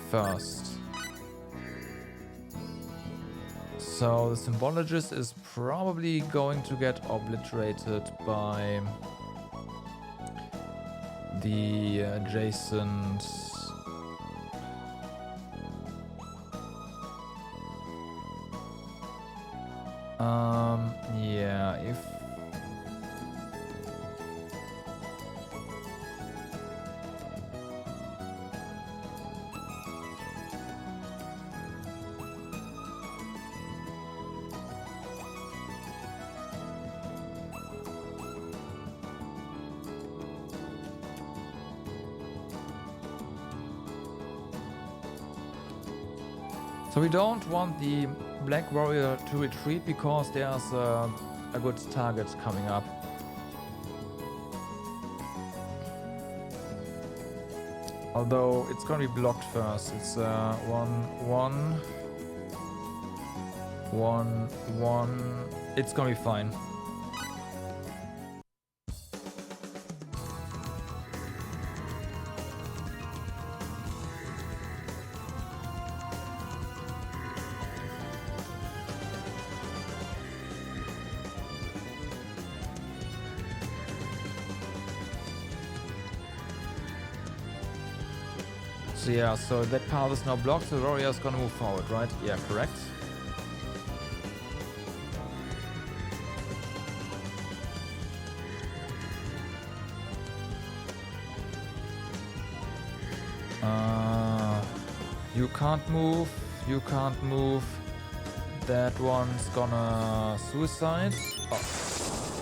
first. So the symbologist is probably going to get obliterated by the adjacent yeah, if so we don't want the Black Warrior to retreat because there's a good target coming up. Although it's gonna be blocked first. It's 1, 1. It's gonna be fine. So yeah, so that path is now blocked, the warrior is gonna move forward, right? Yeah, correct. You can't move, you can't move. That one's gonna suicide.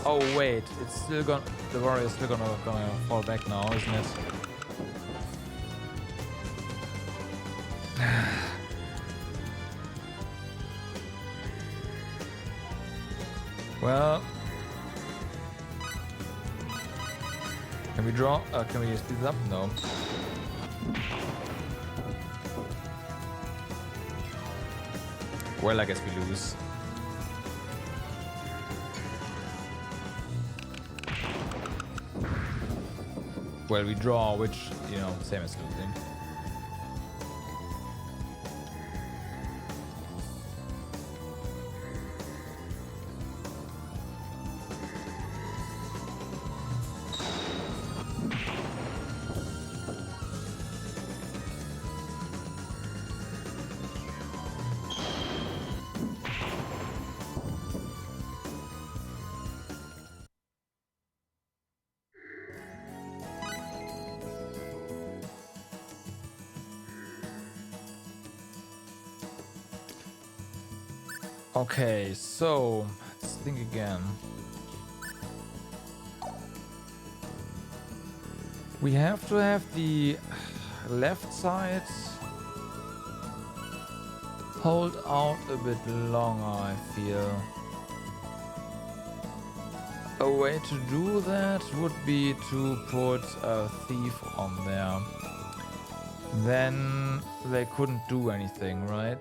Oh wait, it's still gonna, the warrior's still gonna fall back now, isn't it? Well, can we draw? Can we speed this up? No. Well, I guess we lose. Well, we draw, which, you know, same as losing. Okay, so let's think again. We have to have the left side hold out a bit longer, I feel. A way to do that would be to put a thief on there. Then they couldn't do anything, right?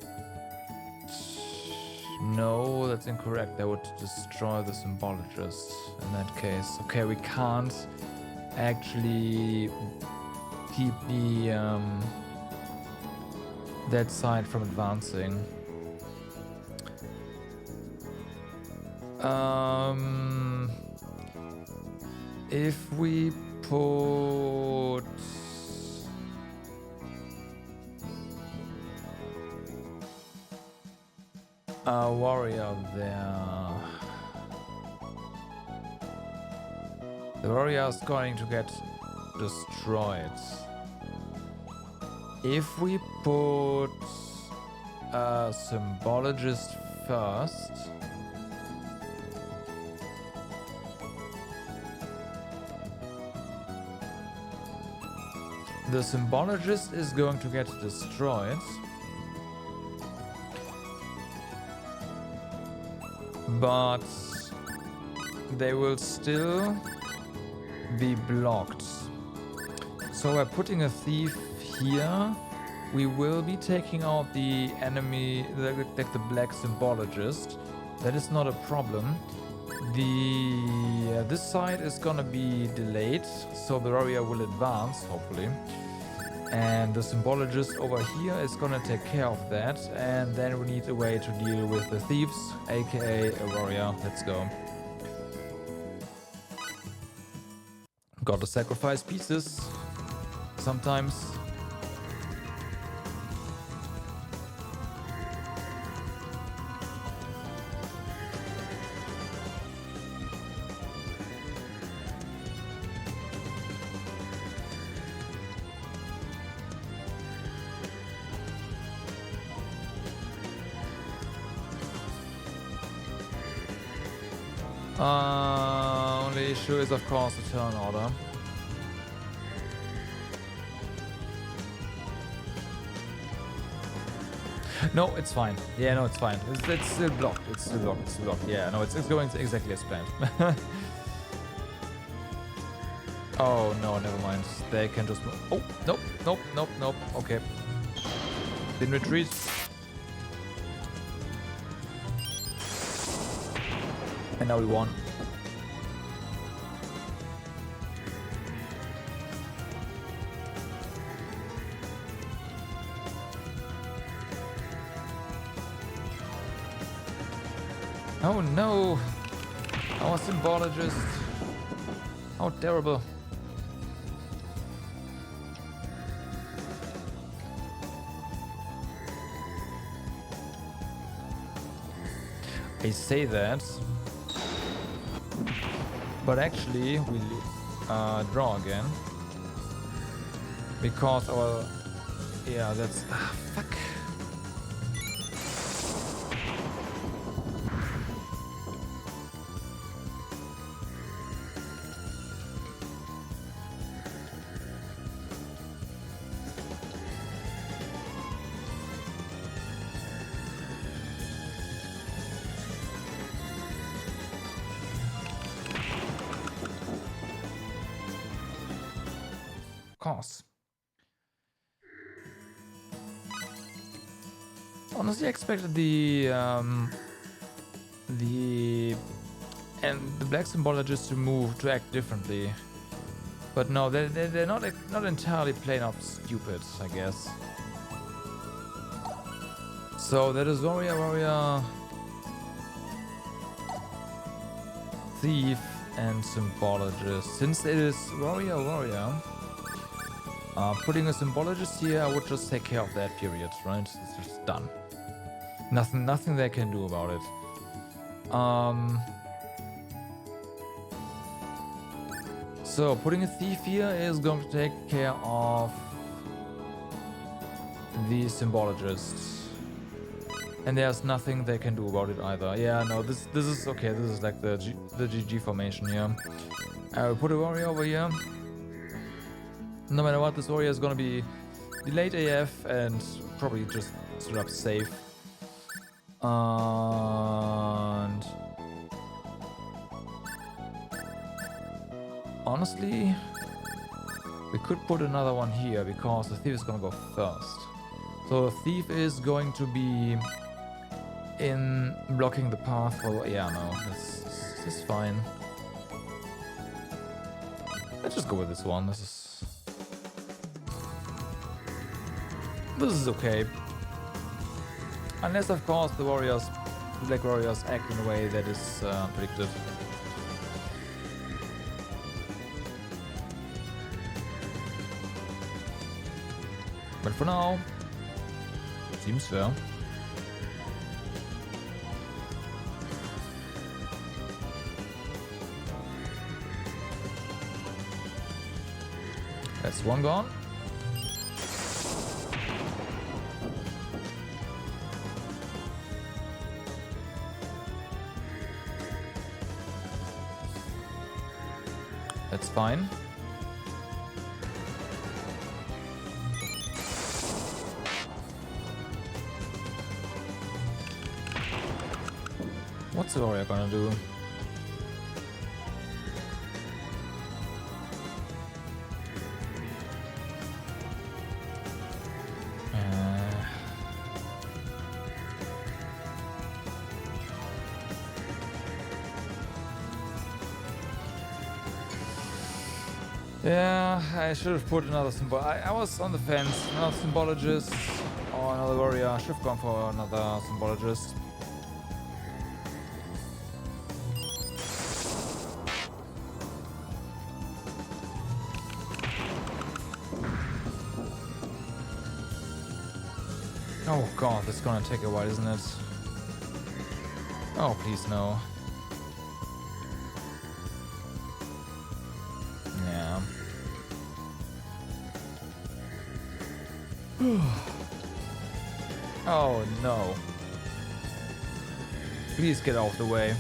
No, that's incorrect. They would destroy the symbologist in that case. Okay, we can't actually keep the that side from advancing. If we put a warrior there, the warrior is going to get destroyed. If we put a symbologist first, the symbologist is going to get destroyed, but they will still be blocked. So by putting a thief here, we will be taking out the enemy, like the black symbologist. That is not a problem. This side is gonna be delayed, so the warrior will advance, hopefully. And the symbologist over here is gonna take care of that, and then we need a way to deal with the thieves, aka a warrior. Let's go. Gotta sacrifice pieces sometimes. Only issue is, of course, the turn order. No, it's fine. Yeah, no, it's fine. It's still blocked. It's still blocked. It's still blocked. Yeah, no, it's going exactly as planned. Oh, no, never mind. They can just move. Oh, nope, nope, nope, nope. Okay. Didn't retreat. And now we won. Oh no! Our symbologist! How terrible! I say that, but actually we draw again because our that's fuck. Honestly, I expected the black symbologist to act differently, but no, they're not entirely plain up stupid, I guess. So that is warrior, thief, and symbologist. Since it is warrior. Putting a symbologist here, I would just take care of that period, right? It's just done. Nothing they can do about it. So putting a thief here is going to take care of the symbologist. And there's nothing they can do about it either. Yeah, no, this is okay. This is like the GG formation here. I will put a warrior over here. No matter what, this warrior is gonna be delayed AF and probably just straight up safe. And honestly, we could put another one here because the thief is gonna go first. So the thief is going to be in blocking the path for... Yeah, no, this is fine. Let's just go with this one. This is okay. Unless, of course, the warriors, the black warriors, act in a way that is predicted. But for now, seems fair. That's one gone. That's fine. What's the warrior gonna do? Yeah, I should have put another symbol. I was on the fence. Another symbologist or another warrior. I should have gone for another symbologist. Oh god, this is gonna take a while, isn't it? Oh, please no. Yeah. Oh no. Please get out of the way.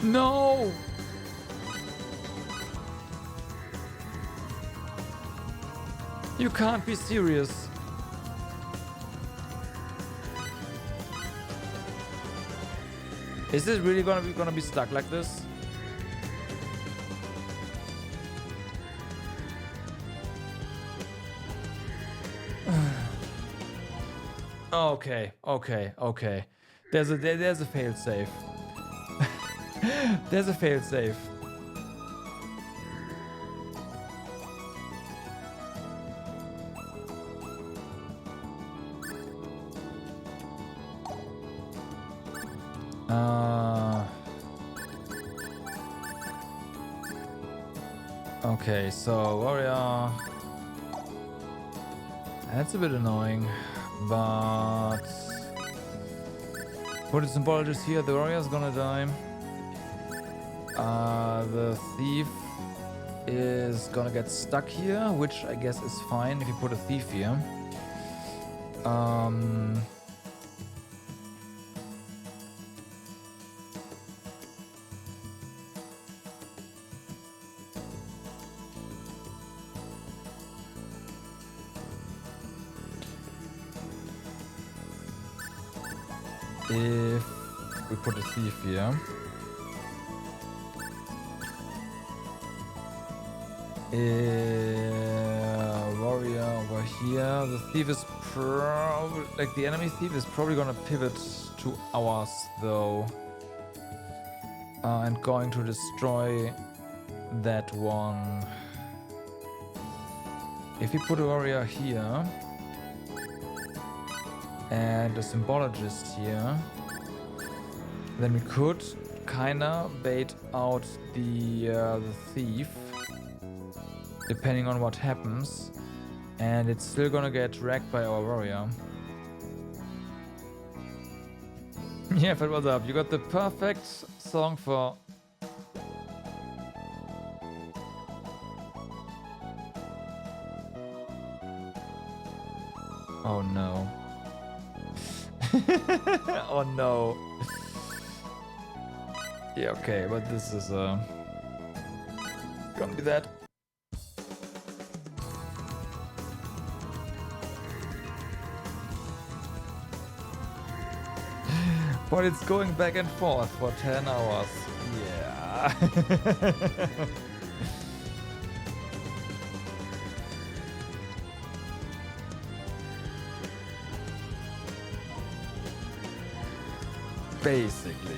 No! You can't be serious. Is this really gonna be stuck like this? Okay. There's a fail safe. There's a fail safe. Okay, so warrior. That's a bit annoying, but put a symbologist here. The warrior's gonna die. The thief is gonna get stuck here, which I guess is fine if you put a thief here. If we put a thief here. Warrior over here. The thief is probably, like, the enemy thief is probably gonna pivot to ours though, and going to destroy that one. If we put a warrior here and a symbologist here, then we could kinda bait out the thief, depending on what happens, and it's still gonna get wrecked by our warrior. Yeah, but what's up? You got the perfect song for... Oh no. Oh no. Yeah, okay, but this is gonna be that. But it's going back and forth for 10 hours. Yeah. Basically.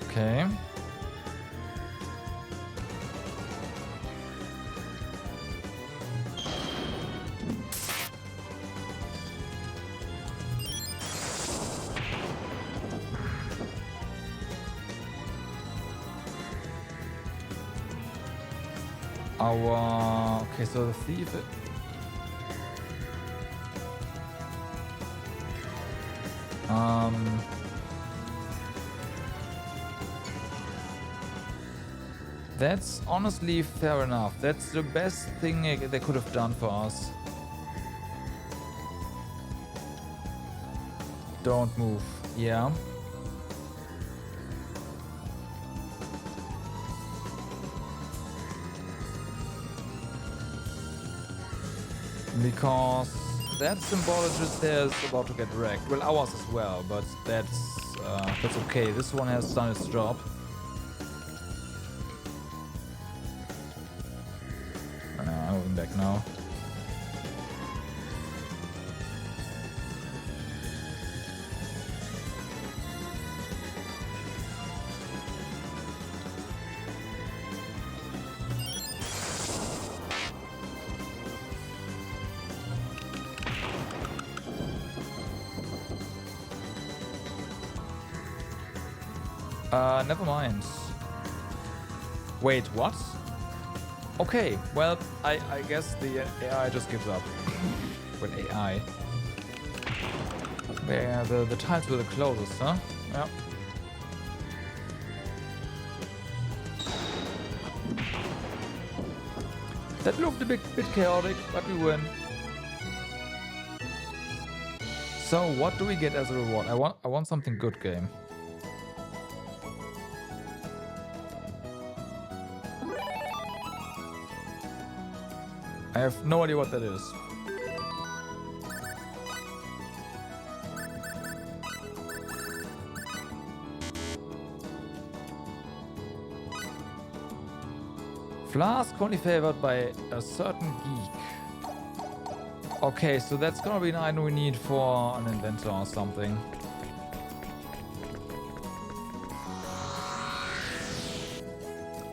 Okay. Okay, so the thief. That's honestly fair enough. That's the best thing they could have done for us. Don't move. Yeah. Because that symbologist there is about to get wrecked. Well, ours as well, but that's okay. This one has done its job. I'm moving back now. Never mind. Wait, what? Okay, well, I guess the AI just gives up. Well, AI. Where the tiles were the closest, huh? Yeah. That looked a bit chaotic, but we win. So, what do we get as a reward? I want something good, game. I have no idea what that is. Flask only favored by a certain geek. Okay, so that's gonna be an item we need for an inventor or something.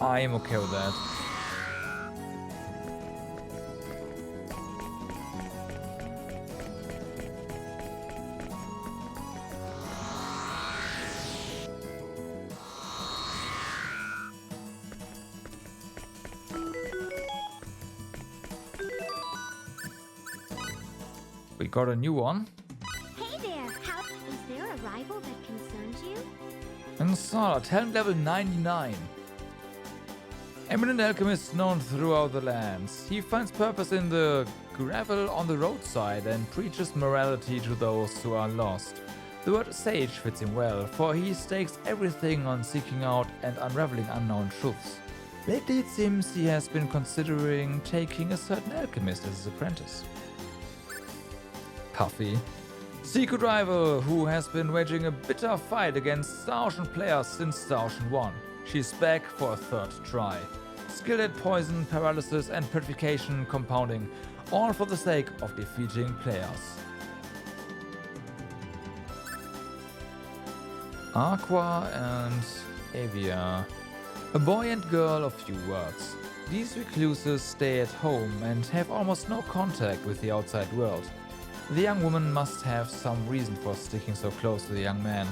I'm okay with that. We got a new one. Hey there, is there a rival that concerns you? Installer, talent level 99. Eminent alchemist known throughout the lands. He finds purpose in the gravel on the roadside and preaches morality to those who are lost. The word sage fits him well, for he stakes everything on seeking out and unraveling unknown truths. Lately it seems he has been considering taking a certain alchemist as his apprentice. Puffy. Secret rival who has been waging a bitter fight against Star Ocean players since Star Ocean 1. She's back for a third try. Skilled at poison, paralysis and purification compounding, all for the sake of defeating players. Aqua and Avia. A boy and girl of few words. These recluses stay at home and have almost no contact with the outside world. The young woman must have some reason for sticking so close to the young man.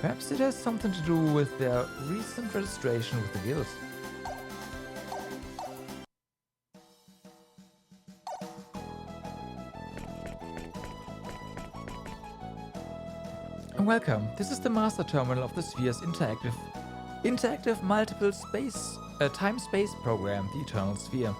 Perhaps it has something to do with their recent registration with the guild. Welcome. This is the master terminal of the Sphere's interactive multiple space time-space program, the Eternal Sphere.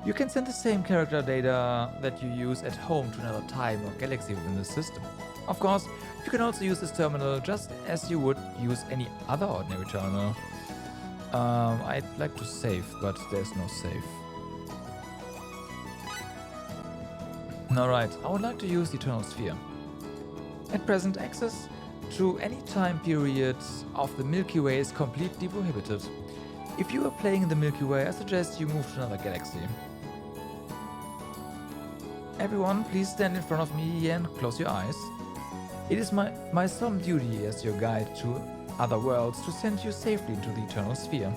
You can send the same character data that you use at home to another time or galaxy within the system. Of course, you can also use this terminal just as you would use any other ordinary terminal. I'd like to save, but there's no save. Alright, I would like to use the Eternal Sphere. At present, access to any time period of the Milky Way is completely prohibited. If you are playing in the Milky Way, I suggest you move to another galaxy. Everyone, please stand in front of me and close your eyes. It is my solemn duty as your guide to other worlds to send you safely into the Eternal Sphere.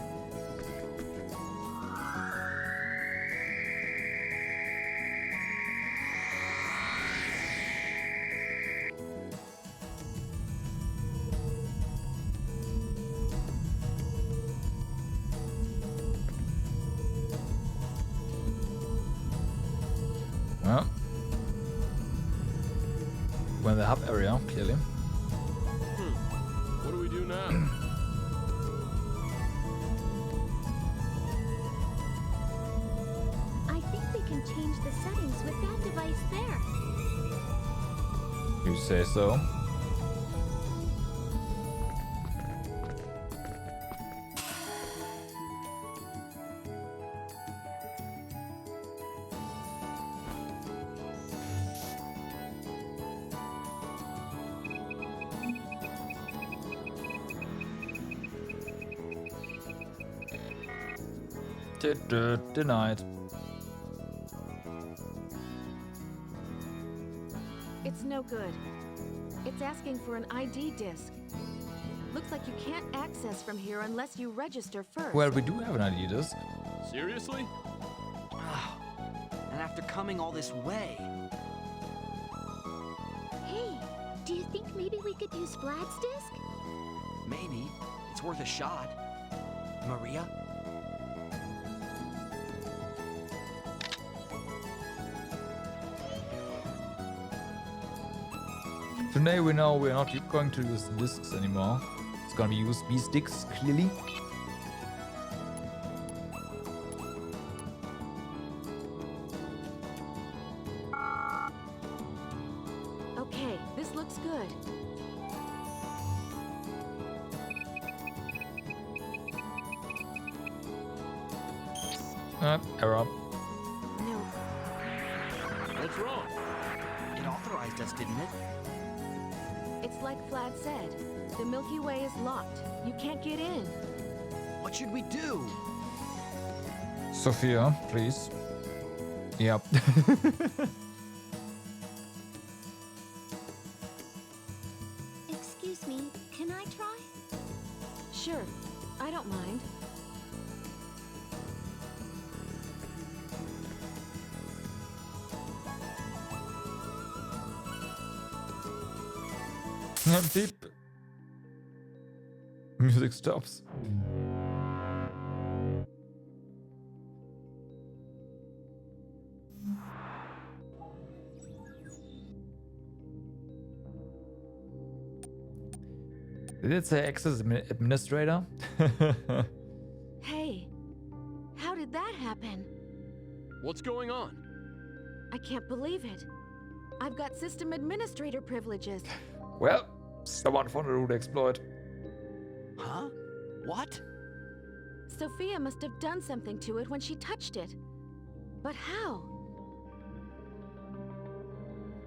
Well, we're in the hub area, clearly. What do we do now? I think we can change the settings with that device there. You say so. Denied. It's no good. It's asking for an ID disc. Looks like you can't access from here unless you register first. Well, we do have an ID disc. Seriously? And after coming all this way. Hey, do you think maybe we could use Vlad's disc? Maybe. It's worth a shot. Maria? Today we know we're not going to use discs anymore. It's gonna be USB sticks, clearly. Okay, this looks good. Error. No. What's wrong? It authorized us, didn't it? It's like Vlad said. The Milky Way is locked. You can't get in. What should we do? Sophia, please. Yep. Excuse me, can I try? Sure, I don't mind. Beep. Music stops. Did it say access administrator? Hey, how did that happen? What's going on? I can't believe it. I've got system administrator privileges. Well, someone found a root exploit. Huh? What? Sophia must have done something to it when she touched it. But how?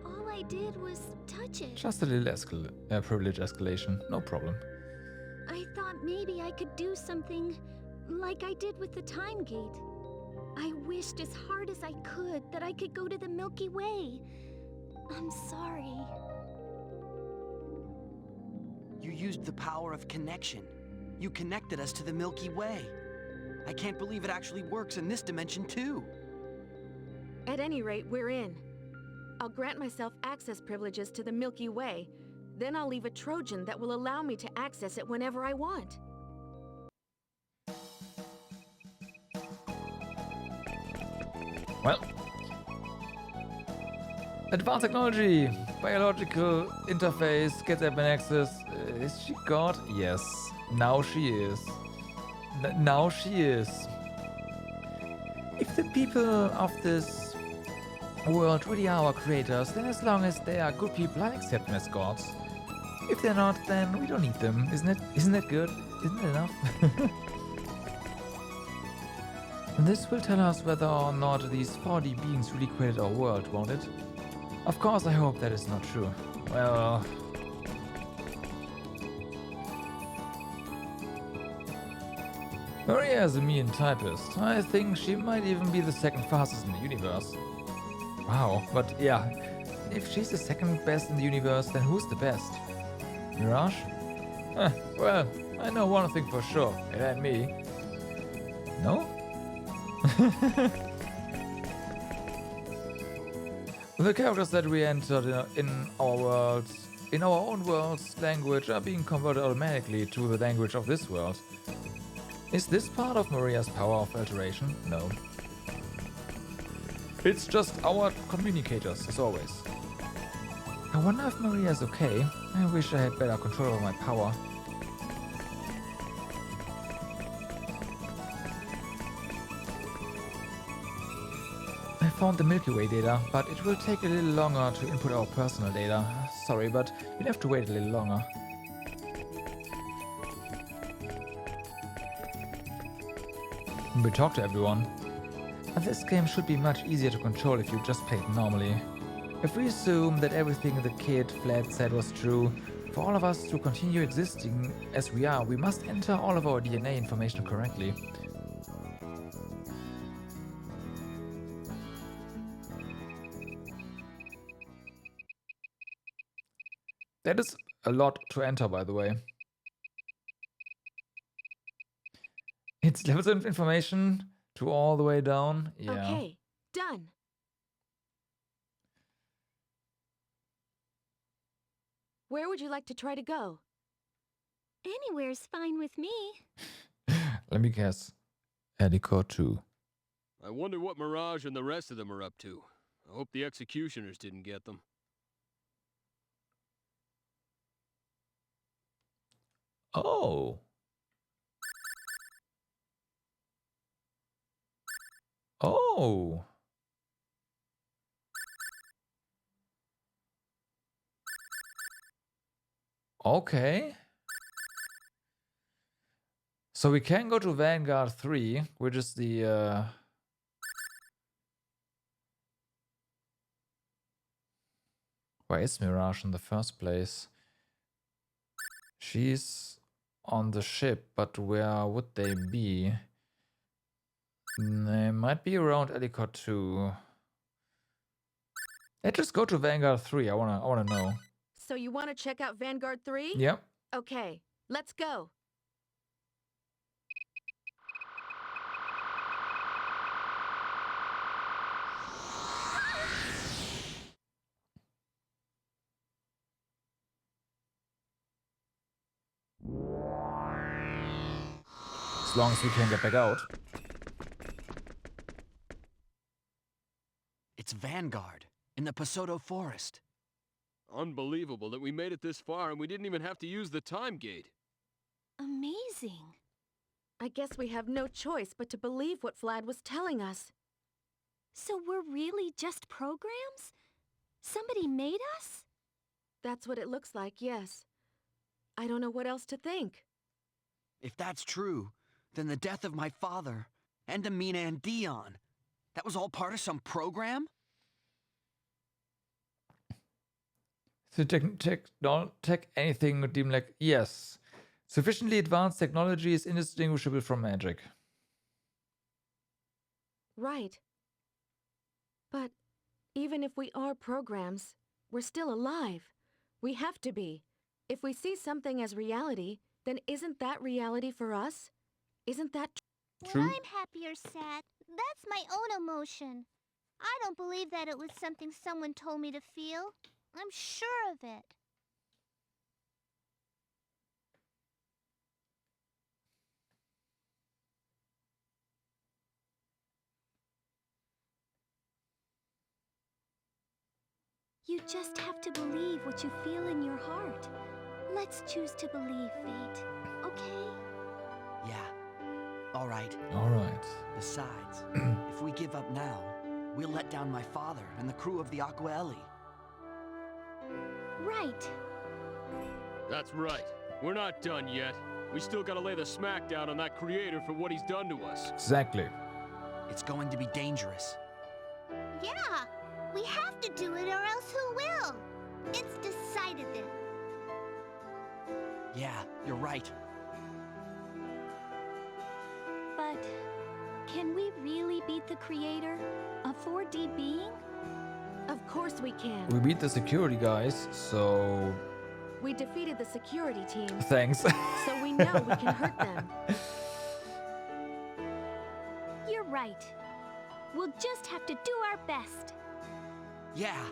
All I did was touch it. Just a little privilege escalation, no problem. I thought maybe I could do something like I did with the time gate. I wished as hard as I could that I could go to the Milky Way. I'm sorry. You used the power of connection. You connected us to the Milky Way. I can't believe it actually works in this dimension too. At any rate, we're in. I'll grant myself access privileges to the Milky Way. Then I'll leave a Trojan that will allow me to access it whenever I want. Well. Advanced technology, biological interface, gets admin access. Is she God? Yes. Now she is. Now she is. If the people of this world really are our creators, then as long as they are good people, I accept them as gods. If they're not, then we don't need them. Isn't it? Isn't that good? Isn't it enough? This will tell us whether or not these 4D beings really created our world, won't it? Of course, I hope that is not true. Well... Maria is a mean typist. I think she might even be the second fastest in the universe. Wow, but yeah, if she's the second best in the universe, then who's the best? Mirage? Well, I know one thing for sure, it ain't me. No? The characters that we entered in our worlds, in our own world's language, are being converted automatically to the language of this world. Is this part of Maria's power of alteration? No. It's just our communicators, as always. I wonder if Maria's okay. I wish I had better control over my power. I found the Milky Way data, but it will take a little longer to input our personal data. Sorry, but you'll have to wait a little longer. We talk to everyone. And this game should be much easier to control if you just play it normally. If we assume that everything the kid Fled said was true, for all of us to continue existing as we are, we must enter all of our DNA information correctly. That is a lot to enter, by the way. It's levels of information to all the way down. Yeah. Okay, done. Where would you like to try to go? Anywhere's fine with me. Let me guess. Ellicott 2. I wonder what Mirage and the rest of them are up to. I hope the executioners didn't get them. Oh. Oh. Okay. So we can go to Vanguard 3, which is the where is Mirage in the first place? She's on the ship, but where would they be? They might be around Ellicott 2. Let's just go to Vanguard 3. I wanna know. So you want to check out Vanguard 3? Yep. Okay, let's go. As long as we can get back out. It's Vanguard, in the Pasoto Forest. Unbelievable that we made it this far and we didn't even have to use the time gate. Amazing. I guess we have no choice but to believe what Vlad was telling us. So we're really just programs? Somebody made us? That's what it looks like, yes. I don't know what else to think. If that's true, then the death of my father, and Amina and Dion, that was all part of some program? So tech anything would deem like, yes. Sufficiently advanced technology is indistinguishable from magic. Right. But even if we are programs, we're still alive. We have to be. If we see something as reality, then isn't that reality for us? Isn't that true? When I'm happy or sad, that's my own emotion. I don't believe that it was something someone told me to feel. I'm sure of it. You just have to believe what you feel in your heart. Let's choose to believe, Fate. Okay? Yeah. All right. All right. Besides, if we give up now, we'll let down my father and the crew of the Aqua Ellie. Right. That's right. We're not done yet. We still gotta lay the smackdown on that creator for what he's done to us. Exactly. It's going to be dangerous. Yeah. We have to do it or else who will? It's decided then. Yeah, you're right. But can we really beat the creator? A 4D being? Of course we can. We beat the security guys, so... We defeated the security team. Thanks. So we know we can hurt them. You're right. We'll just have to do our best. Yeah.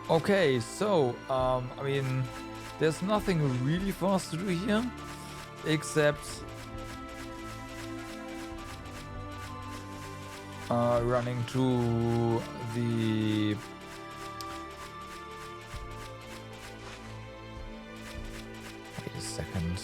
Okay, so, I mean, there's nothing really for us to do here, except running to the... Wait a second.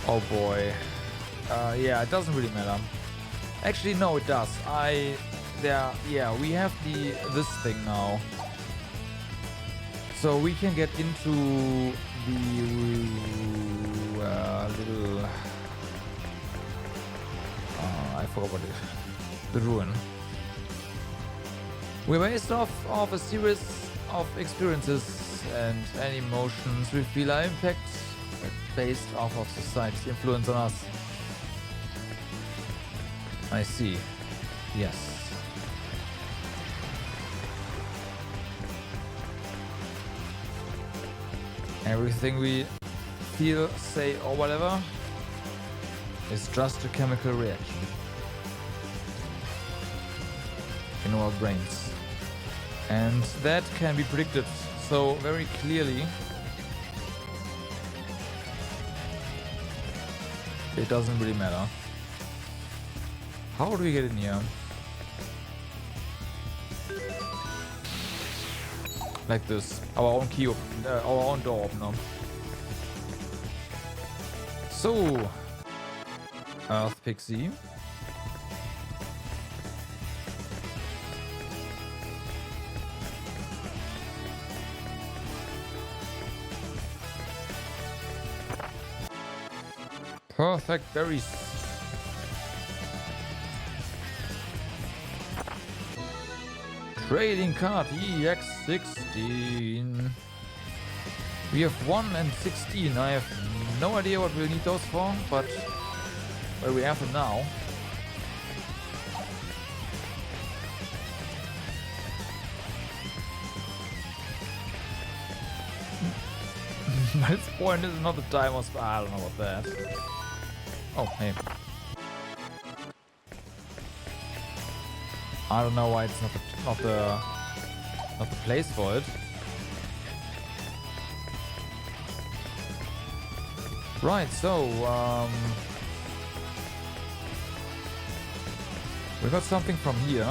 Oh boy. Yeah, it doesn't really matter. Actually, no, it does. Yeah, we have this thing now. So we can get into the little... I forgot what it is. The ruin. We're based off of a series of experiences and emotions we feel our impact based off of society's influence on us. I see. Yes. Everything we feel, say, or whatever is just a chemical reaction in our brains. And that can be predicted so very clearly. It doesn't really matter. How do we get in here? Like this. Our own key open, our own door opener. So, Earth Pixie. Perfect berries. Trading card EX16. We have 1 and 16. I have no idea what we'll need those for, but well, we have them now. This point is not the time of... I don't know about that. Oh, hey. I don't know why it's not the place for it. Right, so we got something from here.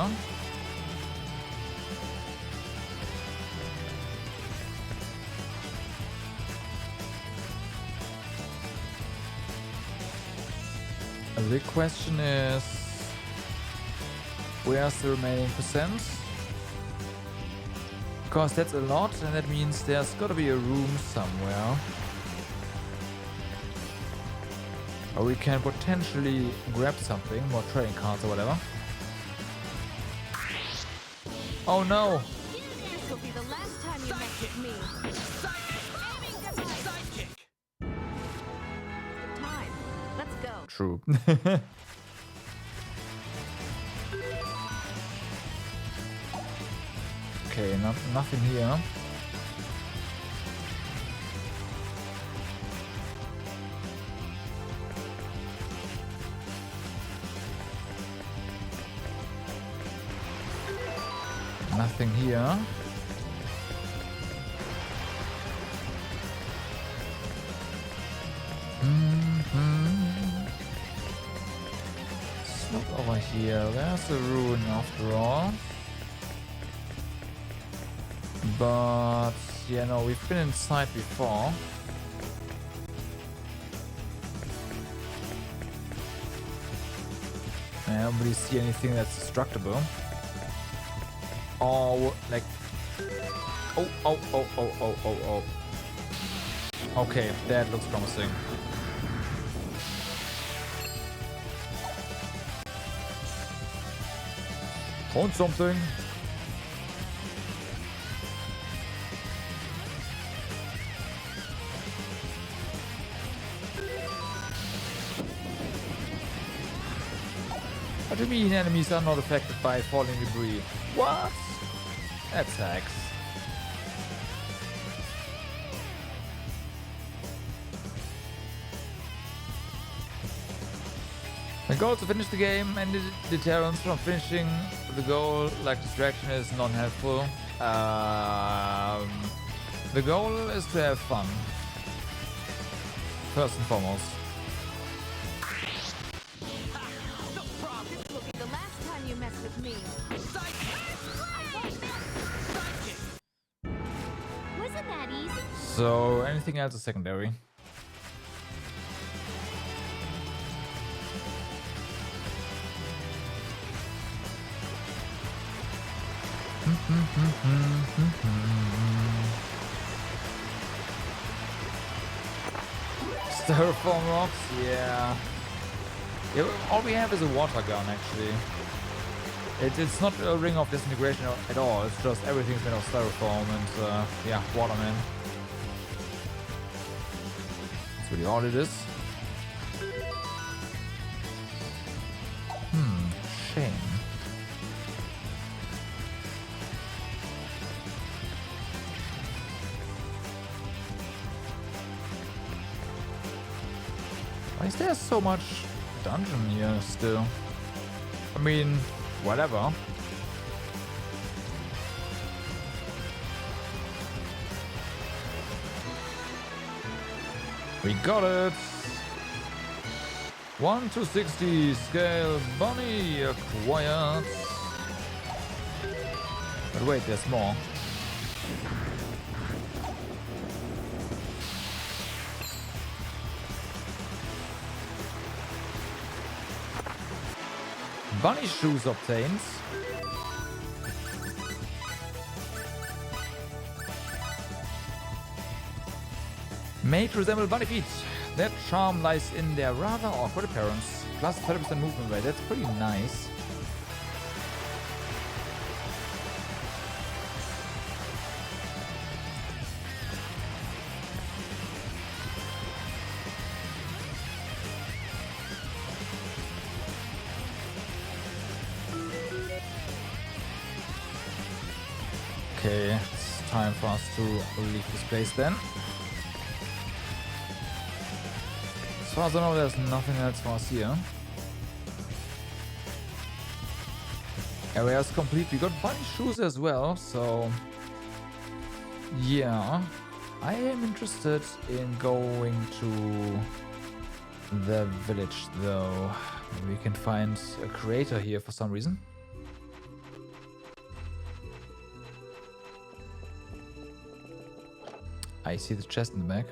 The big question is, where's the remaining percent? Because that's a lot, and that means there's gotta be a room somewhere. Or we can potentially grab something, more trading cards or whatever. Oh no! This will be the last time you mess with me. Time. Let's go. True. Okay, nothing here. Nothing here. Let's look over here. There's a ruin after all. But yeah, no, we've been inside before. I don't really see anything that's destructible. Oh, like... Oh. Okay, that looks promising. Found something. What do you mean enemies are not affected by falling debris? What? That's hacks. My goal is to finish the game, and the deterrence from finishing the goal like distraction is non-helpful. The goal is to have fun. First and foremost. The last time you messed with me. Wasn't that easy? So anything else is secondary. Styrofoam rocks, yeah. All we have is a water gun, actually. It's not a ring of disintegration at all. It's just everything's made of styrofoam and yeah, water, man. That's really all it is. Shame. Why is there so much dungeon here still? I mean, whatever. We got it! 1 to 60 scale bunny acquired. But wait, there's more. Bunny shoes obtained. Made to resemble bunny feet. That charm lies in their rather awkward appearance. Plus 30% movement rate. That's pretty nice. Okay, it's time for us to leave this place then. As far as I know, there's nothing else for us here. Area is complete. We got bunny shoes as well, so yeah. I am interested in going to the village though. Maybe we can find a creator here for some reason. I see the chest in the back.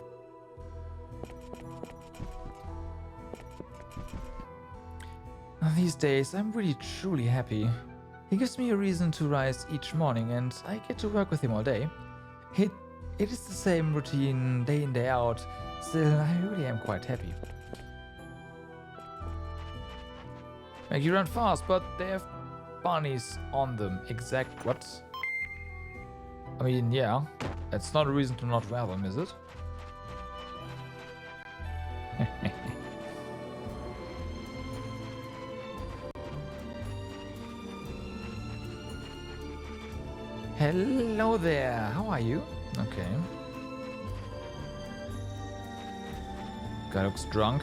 These days, I'm really truly happy. He gives me a reason to rise each morning and I get to work with him all day. It is the same routine day in, day out. Still, I really am quite happy. Make you run fast, but they have bunnies on them. Exact what? I mean, yeah. That's not a reason to not wear them, is it? Hello there. How are you? Okay. Guy looks drunk.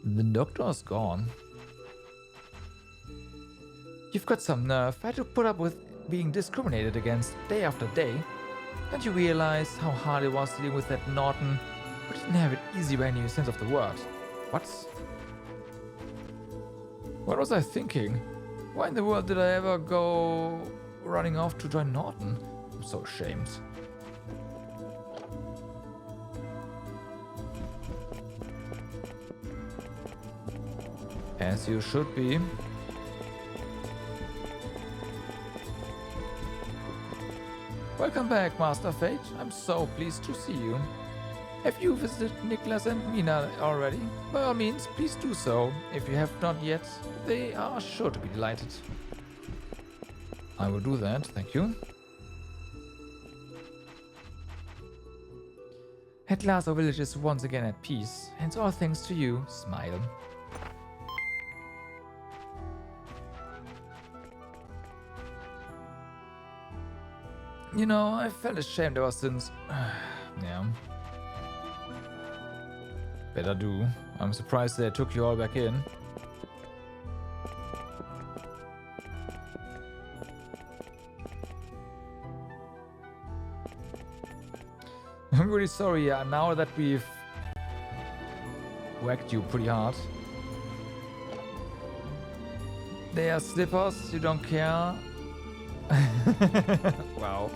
The doctor's gone. You've got some nerve. I had to put up with being discriminated against day after day. Don't you realize how hard it was dealing with that Norton? We didn't have it easy by any sense of the word. What was I thinking? Why in the world did I ever go running off to join Norton? I'm so ashamed. As you should be. Welcome back, Master Fate. I'm so pleased to see you. Have you visited Nicholas and Mina already? By all means, please do so. If you have not yet, they are sure to be delighted. I will do that, thank you. At last our village is once again at peace, and all thanks to you. Smile. You know, I felt ashamed ever since... yeah. Better do. I'm surprised they took you all back in. I'm really sorry, now that we've whacked you pretty hard. They are slippers, you don't care. Wow.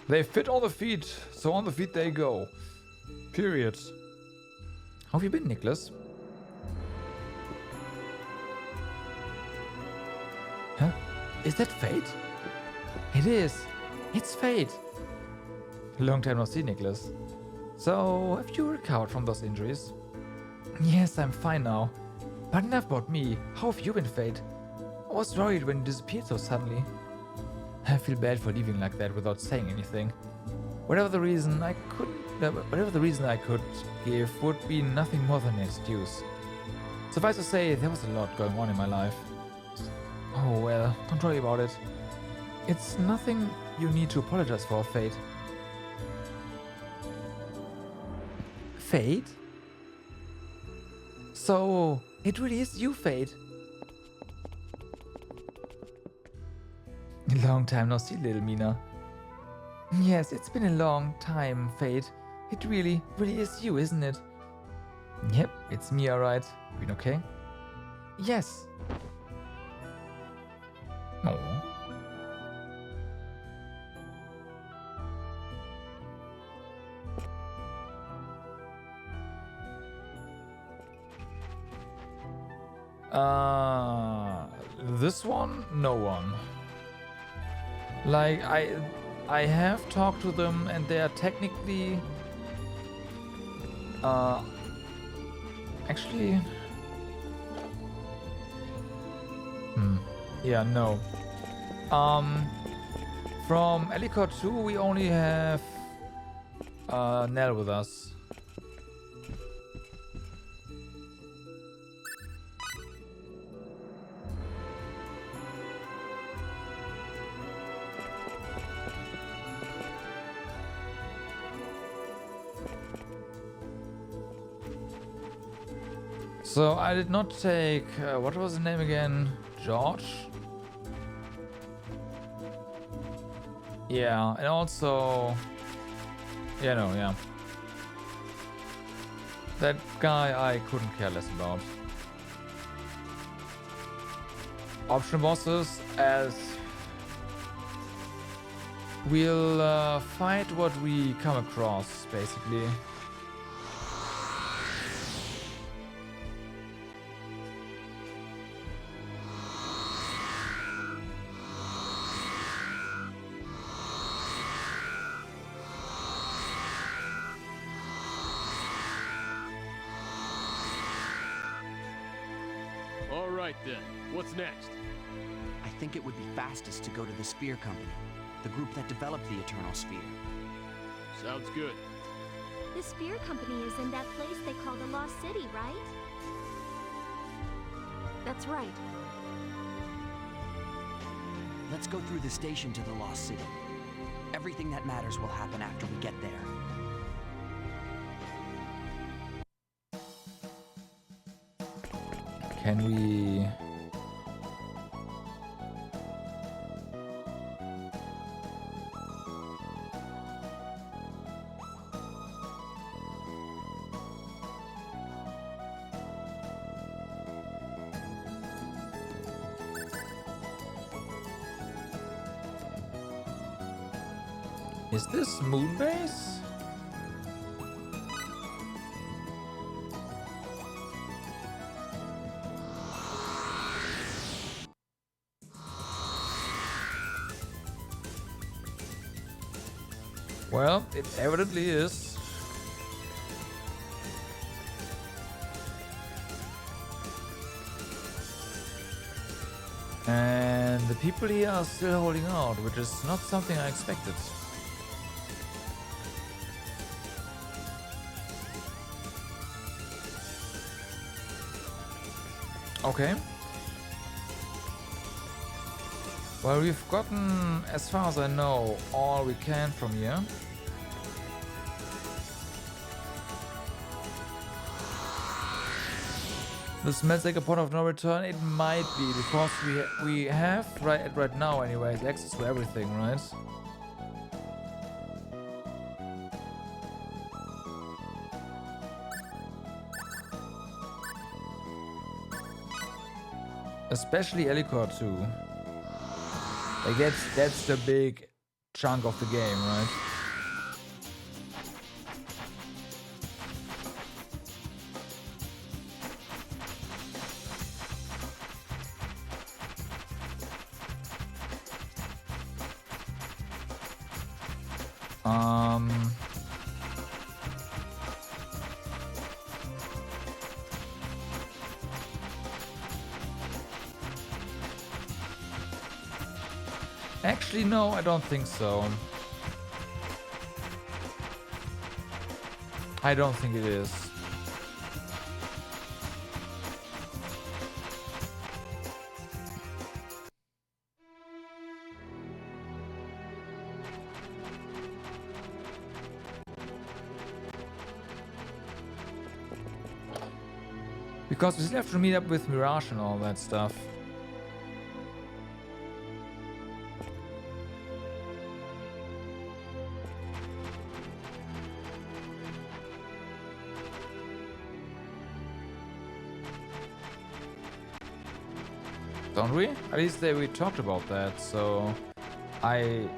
They fit on the feet, so on the feet they go. Period. How have you been, Nicholas? Huh? Is that Fate? It is. It's Fate. Long time no see, Nicholas. So, have you recovered from those injuries? Yes, I'm fine now. But enough about me. How have you been, Fate? I was worried when you disappeared so suddenly. I feel bad for leaving like that without saying anything. Whatever the reason I could give would be nothing more than an excuse. Suffice to say, there was a lot going on in my life. Oh well, don't worry about it. It's nothing you need to apologize for, Fate. Fate? So, it really is you, Fate. Long time no see, little Mina. Yes, it's been a long time, Fate. It really is you, isn't it? Yep, it's me, alright. You been okay? Yes. Oh. This one? No one. Like, I have talked to them and they are technically... actually... Yeah, no. From Ellicott 2 we only have Nell with us. So I did not take, what was the name again? George? Yeah, and also, yeah, no, yeah. That guy I couldn't care less about. Optional bosses, as we'll fight what we come across, basically. Then, what's next? I think it would be fastest to go to the Sphere Company, the group that developed the Eternal Sphere. Sounds good. The Sphere Company is in that place they call the Lost City, right? That's right. Let's go through the station to the Lost City. Everything that matters will happen after we get there. Can we... Is this Moonbase? Well, it evidently is. And the people here are still holding out, which is not something I expected. Okay. Well, we've gotten, as far as I know, all we can from here. This smells like a point of no return. It might be, because we have right now anyways access to everything, right? Especially Ellicott too. Like that's the big chunk of the game, right? Actually, no, I don't think so. I don't think it is. Because we still have to meet up with Mirage and all that stuff. Don't we? At least we talked about that, so I...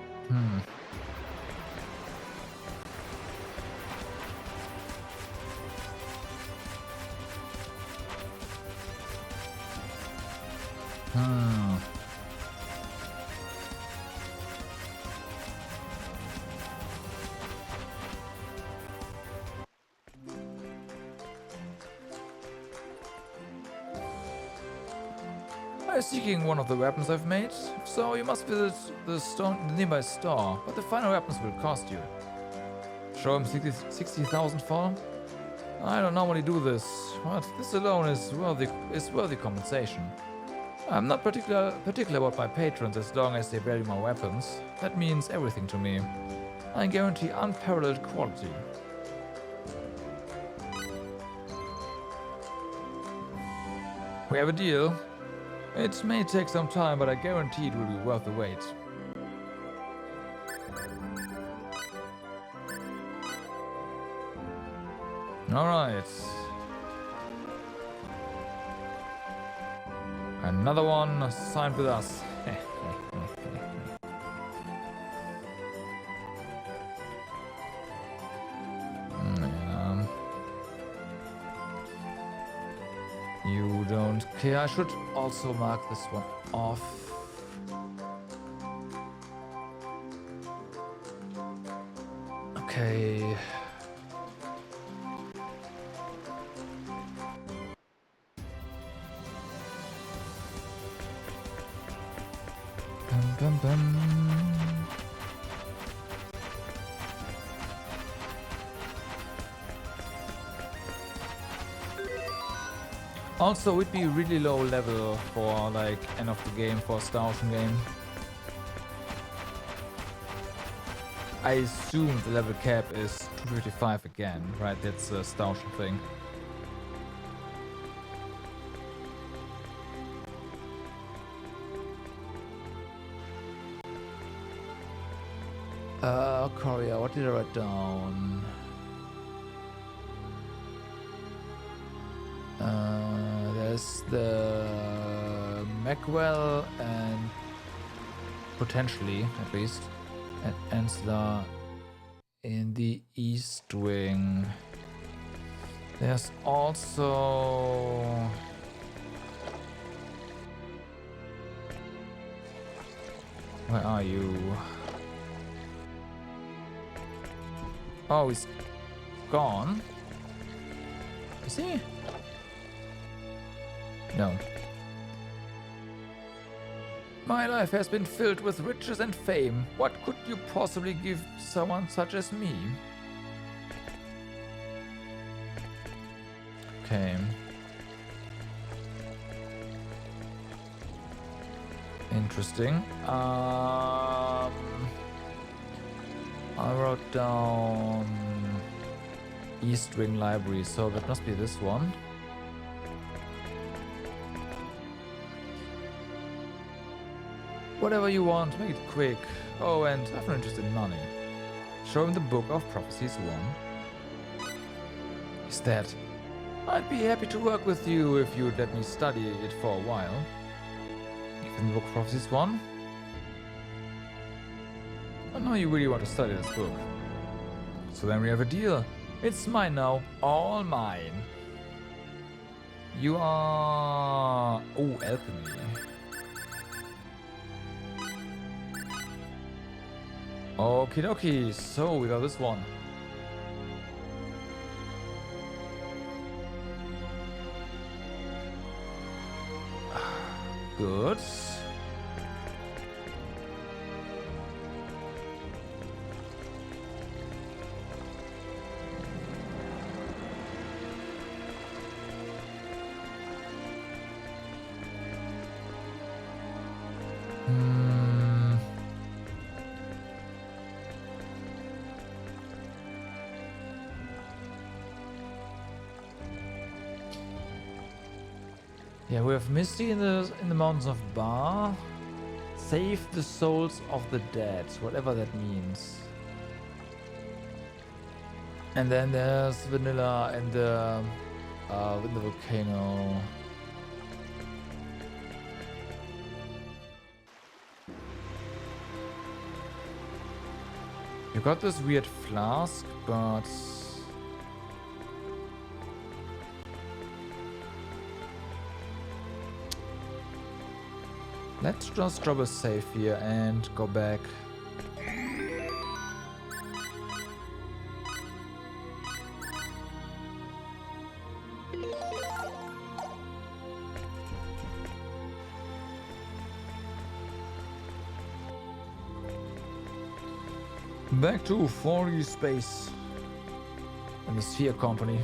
Seeking one of the weapons I've made, so you must visit the nearby store, but the final weapons will cost you. Show him 60,000 for? I don't normally do this, but this alone is worthy compensation. I'm not particular about my patrons as long as they value my weapons. That means everything to me. I guarantee unparalleled quality. We have a deal. It may take some time, but I guarantee it will be worth the wait. Alright. Another one signed with us. You don't care. I should also mark this one off. Okay. Bum, bum, bum. Also, it'd be really low level for like end of the game for a Star Ocean game. I assume the level cap is 255 again, right? That's the Star Ocean thing. Korea, what did I write down? There's the Macwell and potentially, at least, and Ensler in the East Wing. There's also where are you? Oh, he's gone. Is he? No. My life has been filled with riches and fame. What could you possibly give someone such as me? Okay. Interesting. I wrote down East Wing Library, so that must be this one. Whatever you want, make it quick. Oh, and I've no interest in money. Show him the Book of Prophecies 1. Is that? I'd be happy to work with you if you'd let me study it for a while. Give him the Book of Prophecies 1. I know you really want to study this book. So then we have a deal. It's mine now. All mine. You are... Oh, alchemy. Okie dokie, so we got this one. Good. Yeah, we have Misty in the mountains of Bar. Save the souls of the dead, whatever that means. And then there's Vanilla and the volcano. You got this weird flask, but let's just drop a save here and go back. Back to 4D space and the Sphere Company.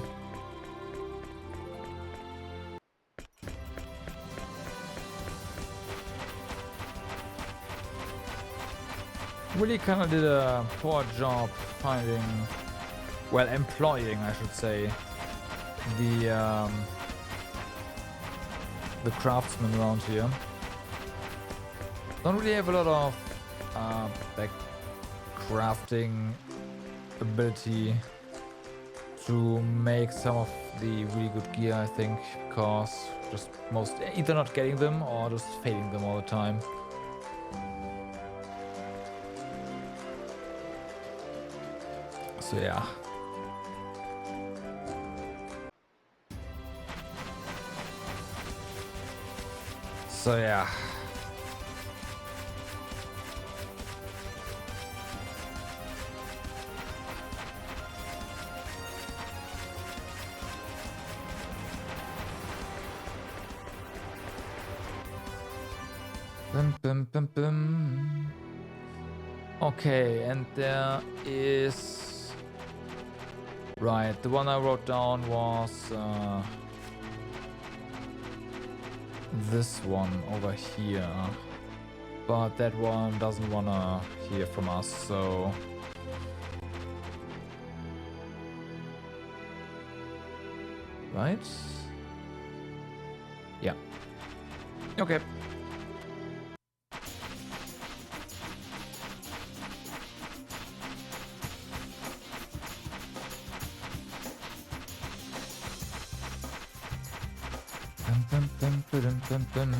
Really kind of did a poor job finding, well, employing, I should say, the craftsmen around here. Don't really have a lot of like crafting ability to make some of the really good gear, I think, because just either not getting them or just failing them all the time. So yeah. So yeah. Bum, bum, bum, bum. Okay, and there is... Right, the one I wrote down was this one over here. But that one doesn't wanna hear from us, so... Right? Yeah. Okay. Dun, dun, dun, dun, dun, dun.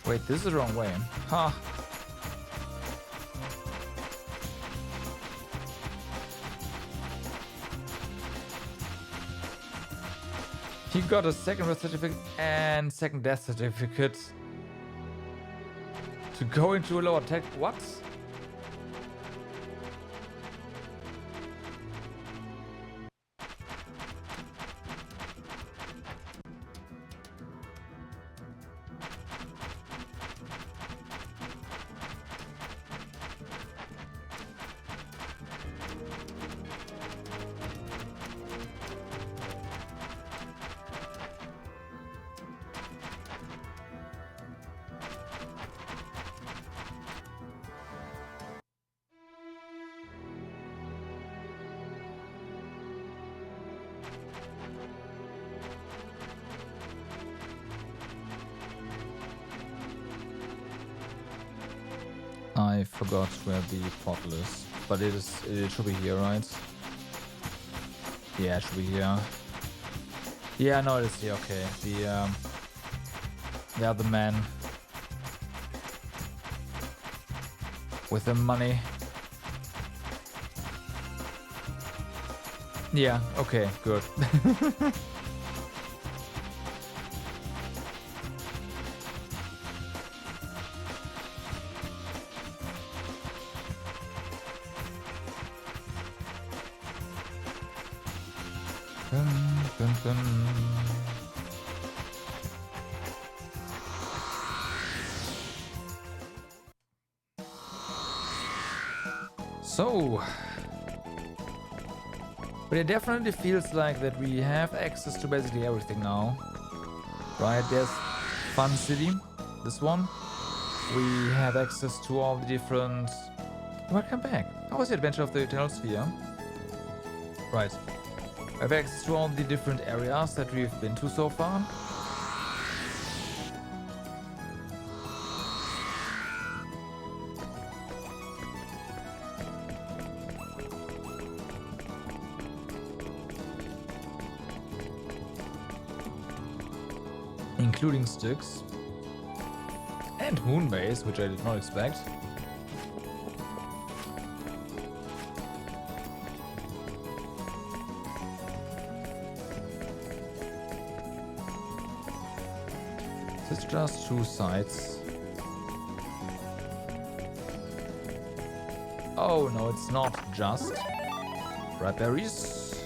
Wait, this is the wrong way. Ha! He got a second birth certificate and second death certificate to go into a lower tech. What? I forgot where the portal is, but it should be here, right? Yeah, it should be here. Yeah, no, it is here. Okay, the other man with the money. Yeah. Okay. Good. Dun, dun. So, but it definitely feels like that we have access to basically everything now, right? There's Fun City, this one. We have access to all the different... Welcome back. How was the adventure of the Eternal Sphere? Right. I have access to all the different areas that we've been to so far. Including Styx. And Moonbase, which I did not expect. It's just two sides. Oh no, it's not just. Right, there is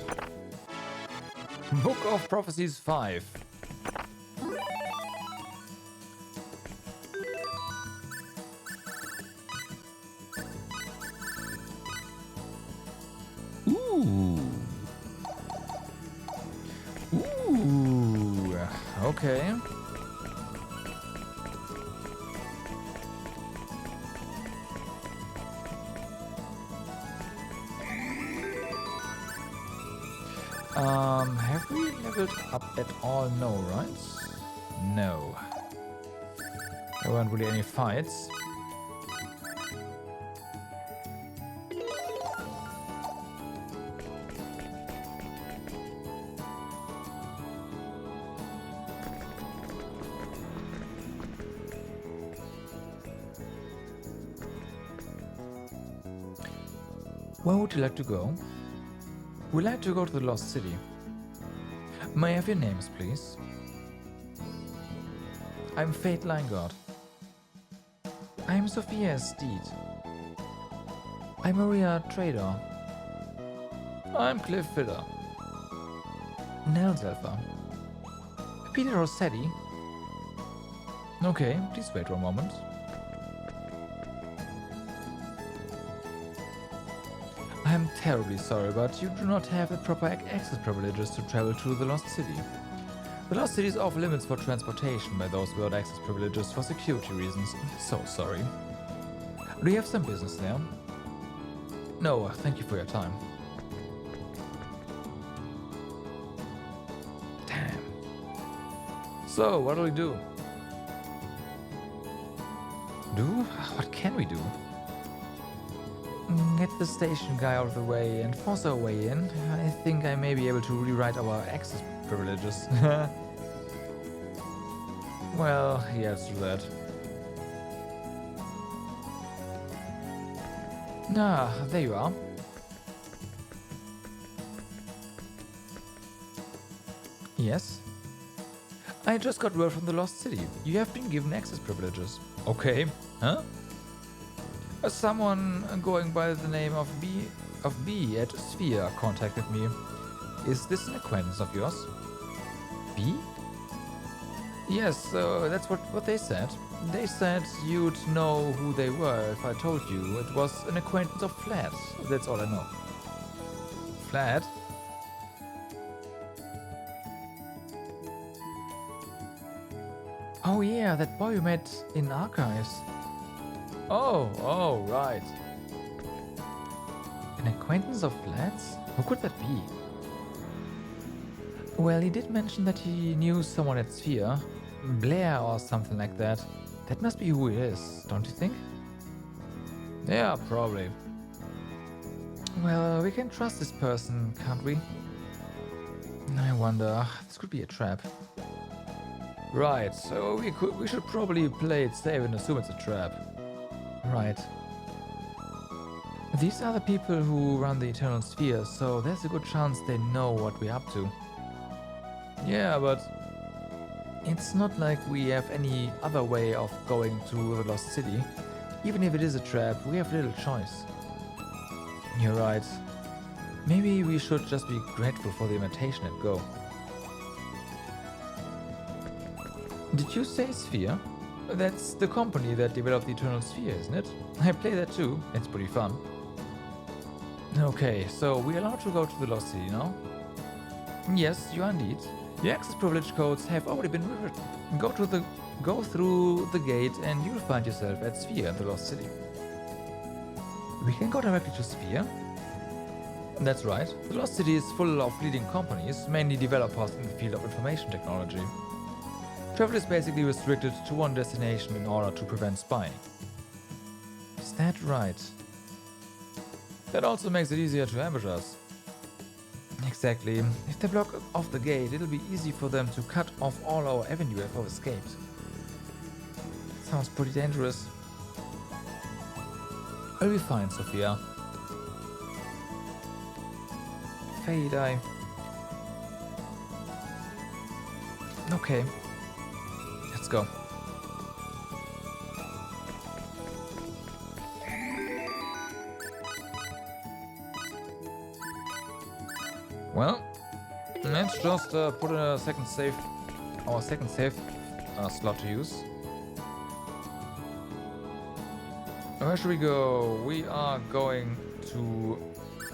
Book of Prophecies 5. Ooh. Ooh. Okay. Have we leveled up at all? No, right? No. There weren't really any fights. Where would you like to go? We'd like to go to the Lost City. May I have your names, please? I'm Fate Lineguard. I'm Sophia Steed. I'm Maria Trader. I'm Cliff Fitter. Nell Zelfa. Peter Rossetti. Okay, please wait for a moment. I'm terribly sorry, but you do not have the proper access privileges to travel to the Lost City. The Lost City is off limits for transportation by those without access privileges for security reasons. So sorry. Do you have some business there? No, thank you for your time. Damn. So, what'll we do? What can we do? Get the station guy out of the way and force our way in. I think I may be able to rewrite our access privileges. Well, yeah, let's do that. Ah, there you are. Yes? I just got word from the Lost City. You have been given access privileges. Okay. Huh? Someone going by the name of B at Sphere contacted me. Is this an acquaintance of yours? B? Yes, that's what they said. They said you'd know who they were if I told you it was an acquaintance of Flat. That's all I know. Flat? Oh yeah, that boy we met in Archives. Oh, right. An acquaintance of Flat's? Who could that be? Well, he did mention that he knew someone at Sphere. Blair or something like that. That must be who it is, don't you think? Yeah, probably. Well, we can trust this person, can't we? I wonder, this could be a trap. Right, so we should probably play it safe and assume it's a trap. Right. These are the people who run the Eternal Sphere, so there's a good chance they know what we're up to. Yeah, but it's not like we have any other way of going to the Lost City. Even if it is a trap, we have little choice. You're right. Maybe we should just be grateful for the invitation and go. Did you say Sphere? That's the company that developed the Eternal Sphere, isn't it? I play that too. It's pretty fun. Okay, so we're allowed to go to the Lost City now? Yes, you are indeed. Your access privilege codes have already been rewritten. Go through the gate and you'll find yourself at Sphere in the Lost City. We can go directly to Sphere? That's right. The Lost City is full of leading companies, mainly developers in the field of information technology. Travel is basically restricted to one destination in order to prevent spying. Is that right? That also makes it easier to ambush us. Exactly. If they block off the gate, it'll be easy for them to cut off all our avenue of escapes. Sounds pretty dangerous. I'll be fine, Sophia. Fade eye. Okay. Let's go. Well, let's just put our second save slot to use. Where should we go? We are going to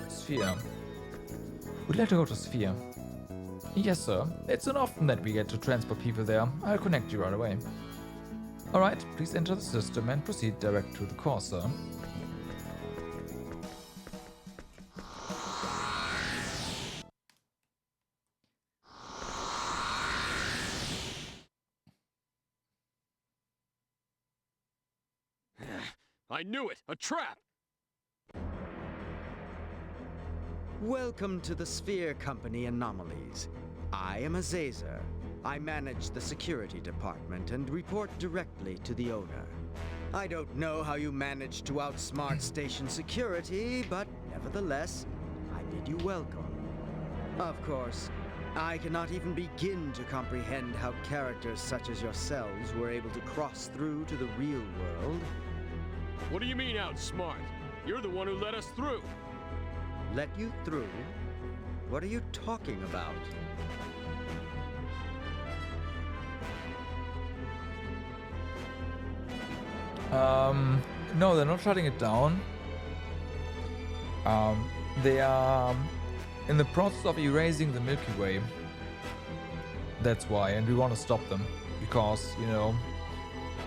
Sphere. Would like to go to Sphere. Yes, sir. It's not often that we get to transport people there. I'll connect you right away. Alright, please enter the system and proceed direct to the core, sir. I knew it! A trap! Welcome to the Sphere Company Anomalies. I am Azazer. I manage the security department and report directly to the owner. I don't know how you managed to outsmart station security, but nevertheless, I bid you welcome. Of course, I cannot even begin to comprehend how characters such as yourselves were able to cross through to the real world. What do you mean outsmart? You're the one who let us through. Let you through? What are you talking about? No, they're not shutting it down. They are in the process of erasing the Milky Way. That's why, and we want to stop them. Because, you know,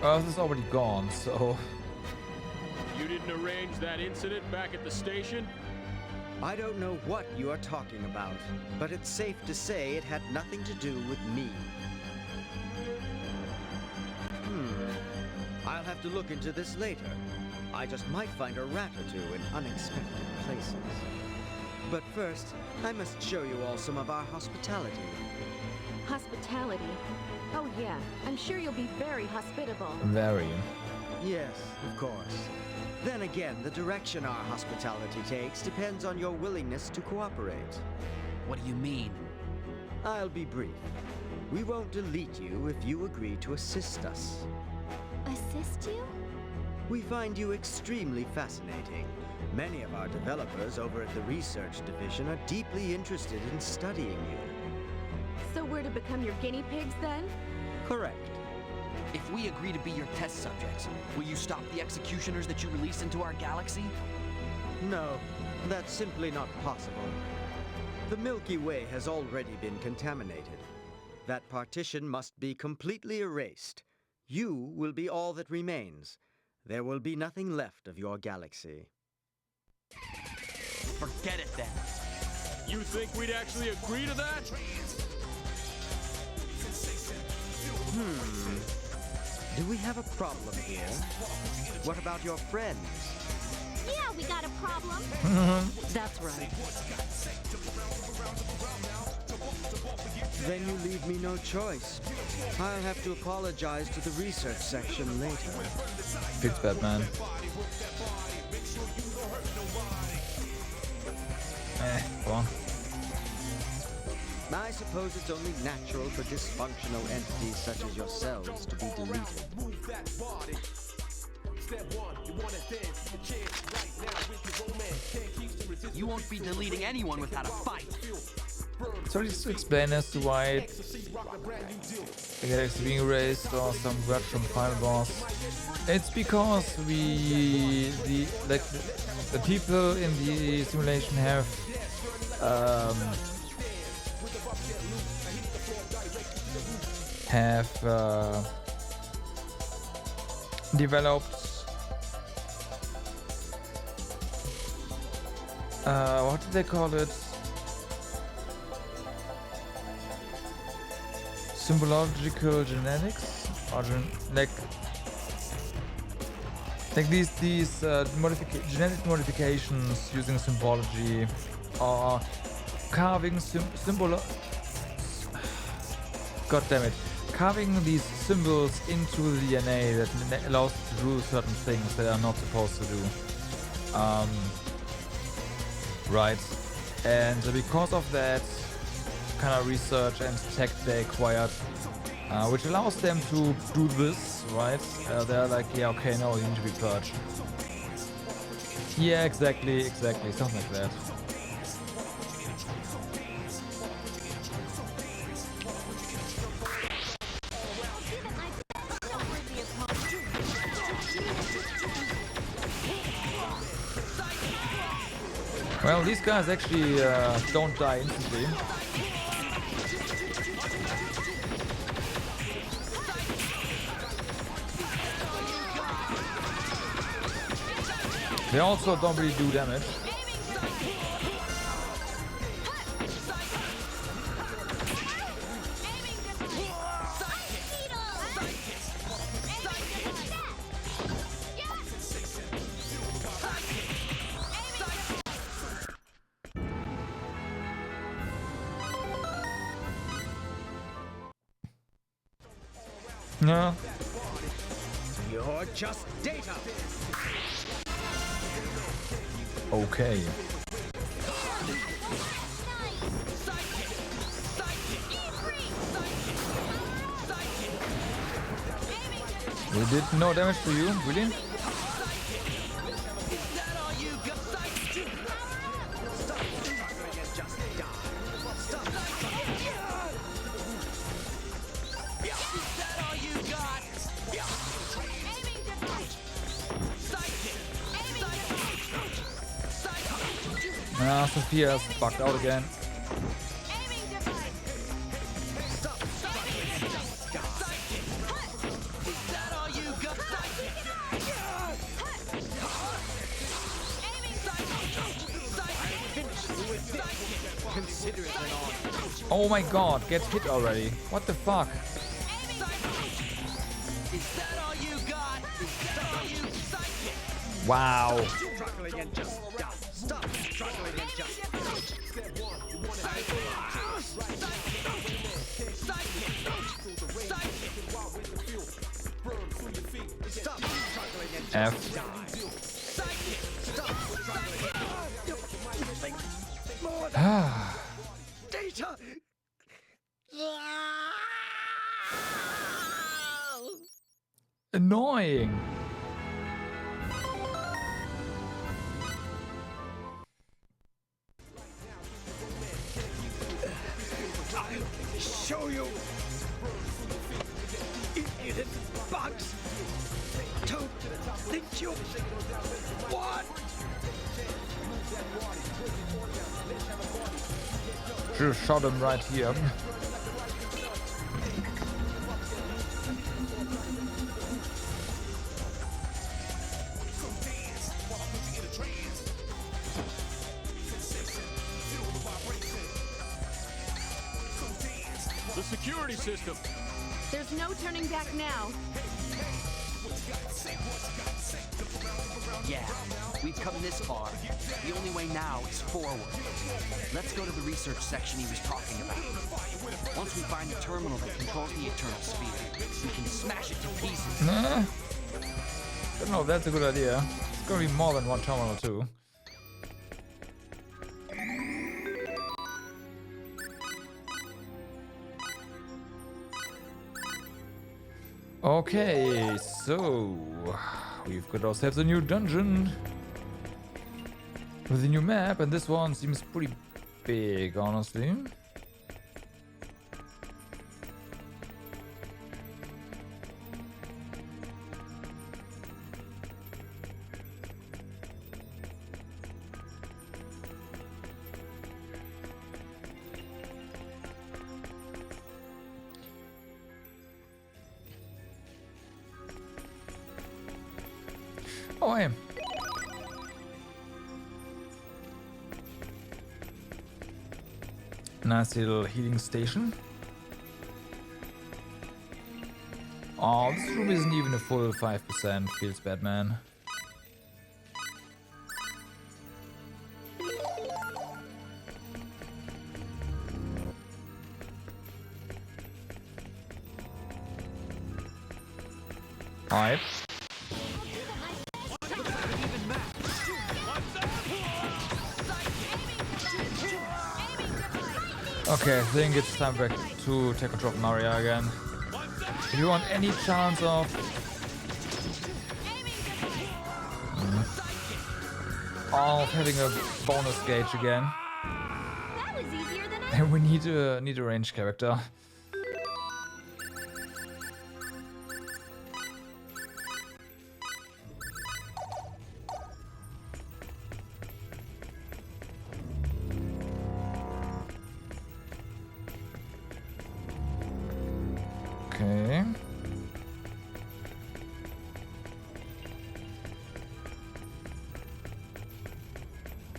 Earth is already gone, so... You didn't arrange that incident back at the station? I don't know what you are talking about, but it's safe to say it had nothing to do with me. I'll have to look into this later. I just might find a rat or two in unexpected places. But first, I must show you all some of our hospitality. Hospitality? Oh yeah, I'm sure you'll be very hospitable. Very. Yes, of course. Then again, the direction our hospitality takes depends on your willingness to cooperate. What do you mean? I'll be brief. We won't delete you if you agree to assist us. Assist you? We find you extremely fascinating. Many of our developers over at the research division are deeply interested in studying you. So we're to become your guinea pigs then? Correct. If we agree to be your test subjects, will you stop the executioners that you release into our galaxy? No, that's simply not possible. The Milky Way has already been contaminated. That partition must be completely erased. You will be all that remains. There will be nothing left of your galaxy. Forget it then. You think we'd actually agree to that? Do we have a problem here? What about your friends? Yeah, we got a problem. That's right. Then you leave me no choice. I'll have to apologize to the research section later. Fix Batman. Go on. I suppose it's only natural for dysfunctional entities such as yourselves to be deleted. You won't be deleting anyone without a fight. So just to explain as to why the galaxy being erased or some word from Final Boss. It's because the people in the simulation have developed what did they call it? Symbological genetics, or like these genetic modifications using symbology or carving carving these symbols into the DNA that allows it to do certain things that are not supposed to do. Right, and because of that kind of research and tech they acquired, which allows them to do this, right? They're like, yeah, okay, no, you need to be purged. Yeah, exactly, something like that. Well, these guys actually don't die instantly. They also don't really do damage. No. You're just data. Okay. We did no damage to you, really? Ah, Sophia's bugged out again. Oh my god, get hit already. What the fuck? Wow. F. Data. Annoying. I'll show you. Idiot bugs. Don't think you want. Should have shot him right here. The security system. There's no turning back now. Yeah, we've come this far. The only way now is forward. Let's go to the research section he was talking about. Once we find the terminal that controls the Eternal Sphere, we can smash it to pieces. Nah. Don't know if that's a good idea. It's gonna be more than one terminal too. Okay, so we've got ourselves a new dungeon with a new map, and this one seems pretty big, honestly. Oh, I am. Nice little healing station. Oh, this room isn't even a full 5%. Feels bad, man. Alright. Okay, I think it's time back to take control of Maria again. If you want any chance of having a bonus gauge again, then we need a ranged character. Okay.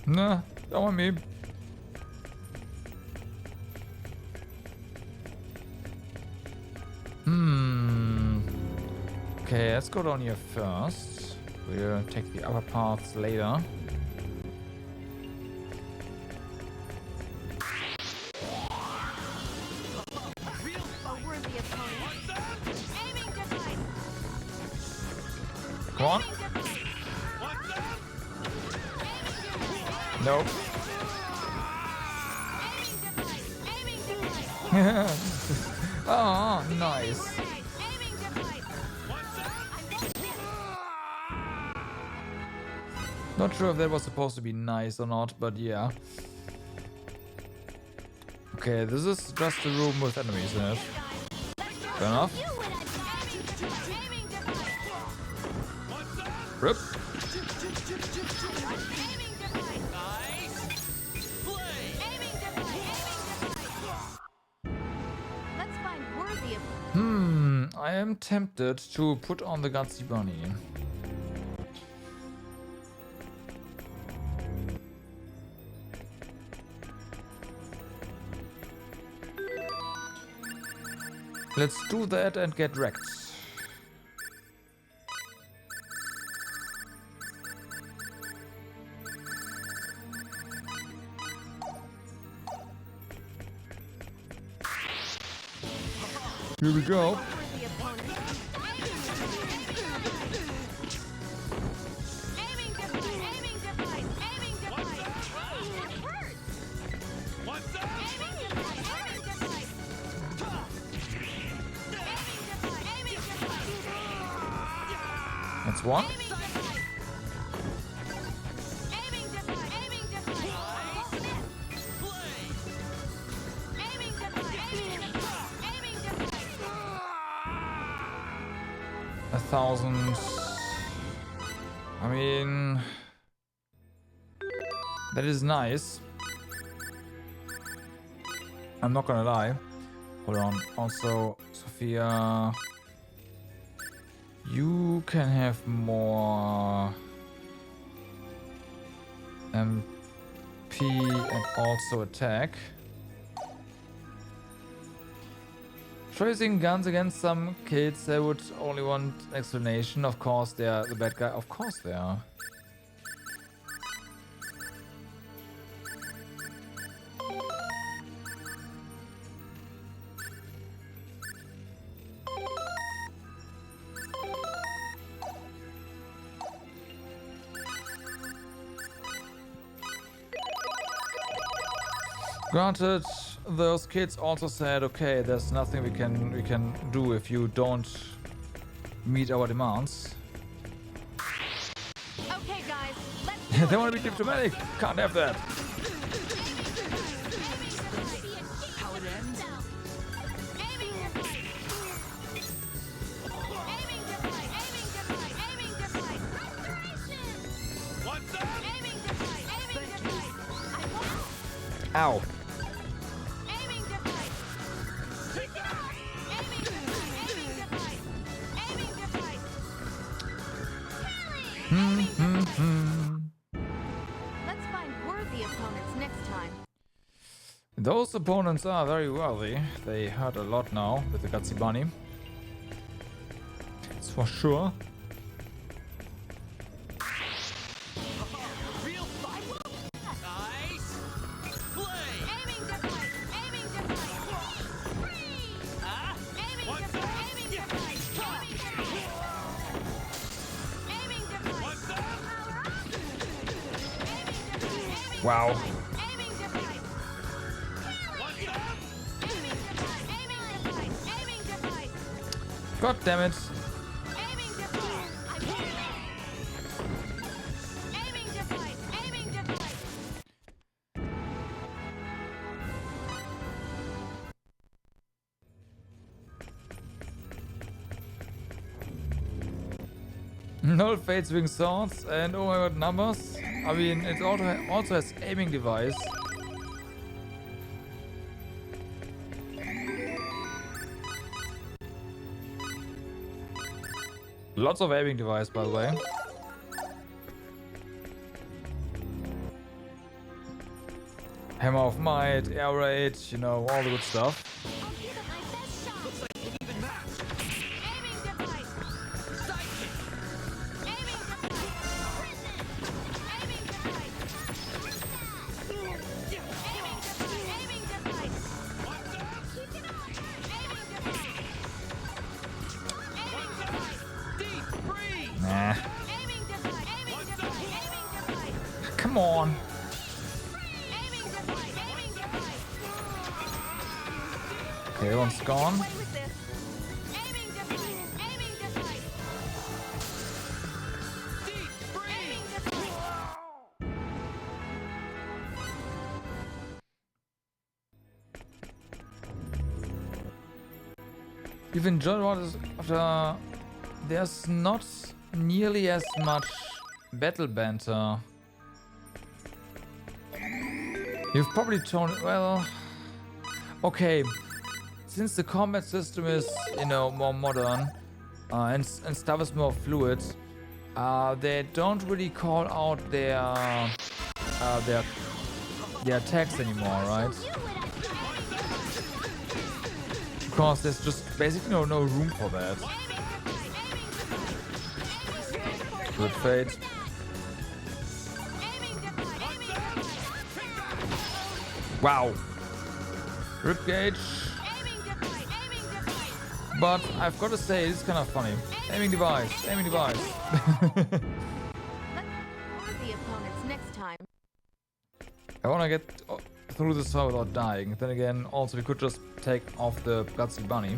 Nah, don't want me. Okay, let's go down here first. We'll take the upper paths later. Come on. Nope. Oh, nice. Not sure if that was supposed to be nice or not, but yeah. Okay, this is just a room with enemies in it. Fair enough. Rip. am tempted to put on the Gutsy Bunny. Let's do that and get wrecked. Here we go. That's one. A 1,000. I mean, that is nice. I'm not gonna lie. Hold on. Also, Sophia, you can have more MP and also attack. Tracing guns against some kids, they would only want explanation. Of course, they're the bad guy. Of course, they are. Granted, those kids also said, okay, there's nothing we can do if you don't meet our demands. Okay, guys, let's They want to be diplomatic. Can't have that. Ow. Let's find worthy opponents next time. Those opponents are very worthy. They hurt a lot now with the Gutsy Bunny. That's for sure. Wow. God damn it. Null Fate Swing Swords and oh my god, numbers. I mean, it also has aiming device. Lots of aiming device, by the way. Hammer of Might, Air Raid, you know, all the good stuff. Nah. Come on. Okay, one's gone. You've enjoyed what is after. There's not nearly as much battle banter. You've probably told, well, okay. since the combat system is, you know, more modern and stuff is more fluid, they don't really call out their attacks anymore, right? Because there's just basically no room for that. Good fate. Wow. Ribcage. But I've got to say, it's kind of funny. Aiming device. Aiming device. The opponents next time. I want to get through this fight without dying. Then again, also we could just take off the Gutsy Bunny.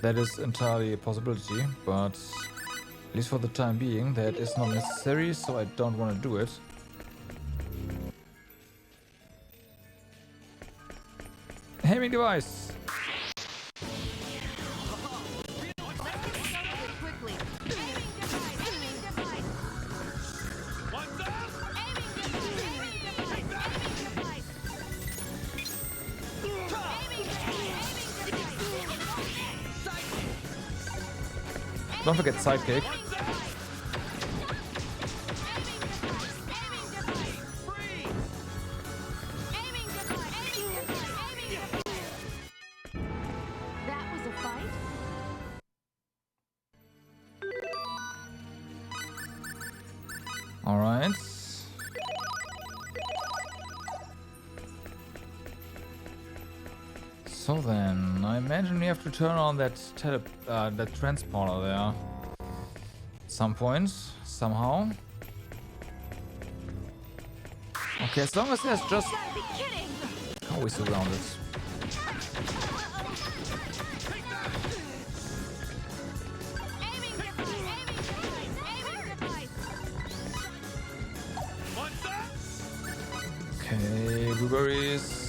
That is entirely a possibility, but at least for the time being, that is not necessary, so I don't want to do it. Aiming device! Don't forget sidekick. That was a fight? All right. So then, I imagine we have to turn on that that transporter there at some point, somehow. Okay, as long as there's just always around it. Okay, blueberries.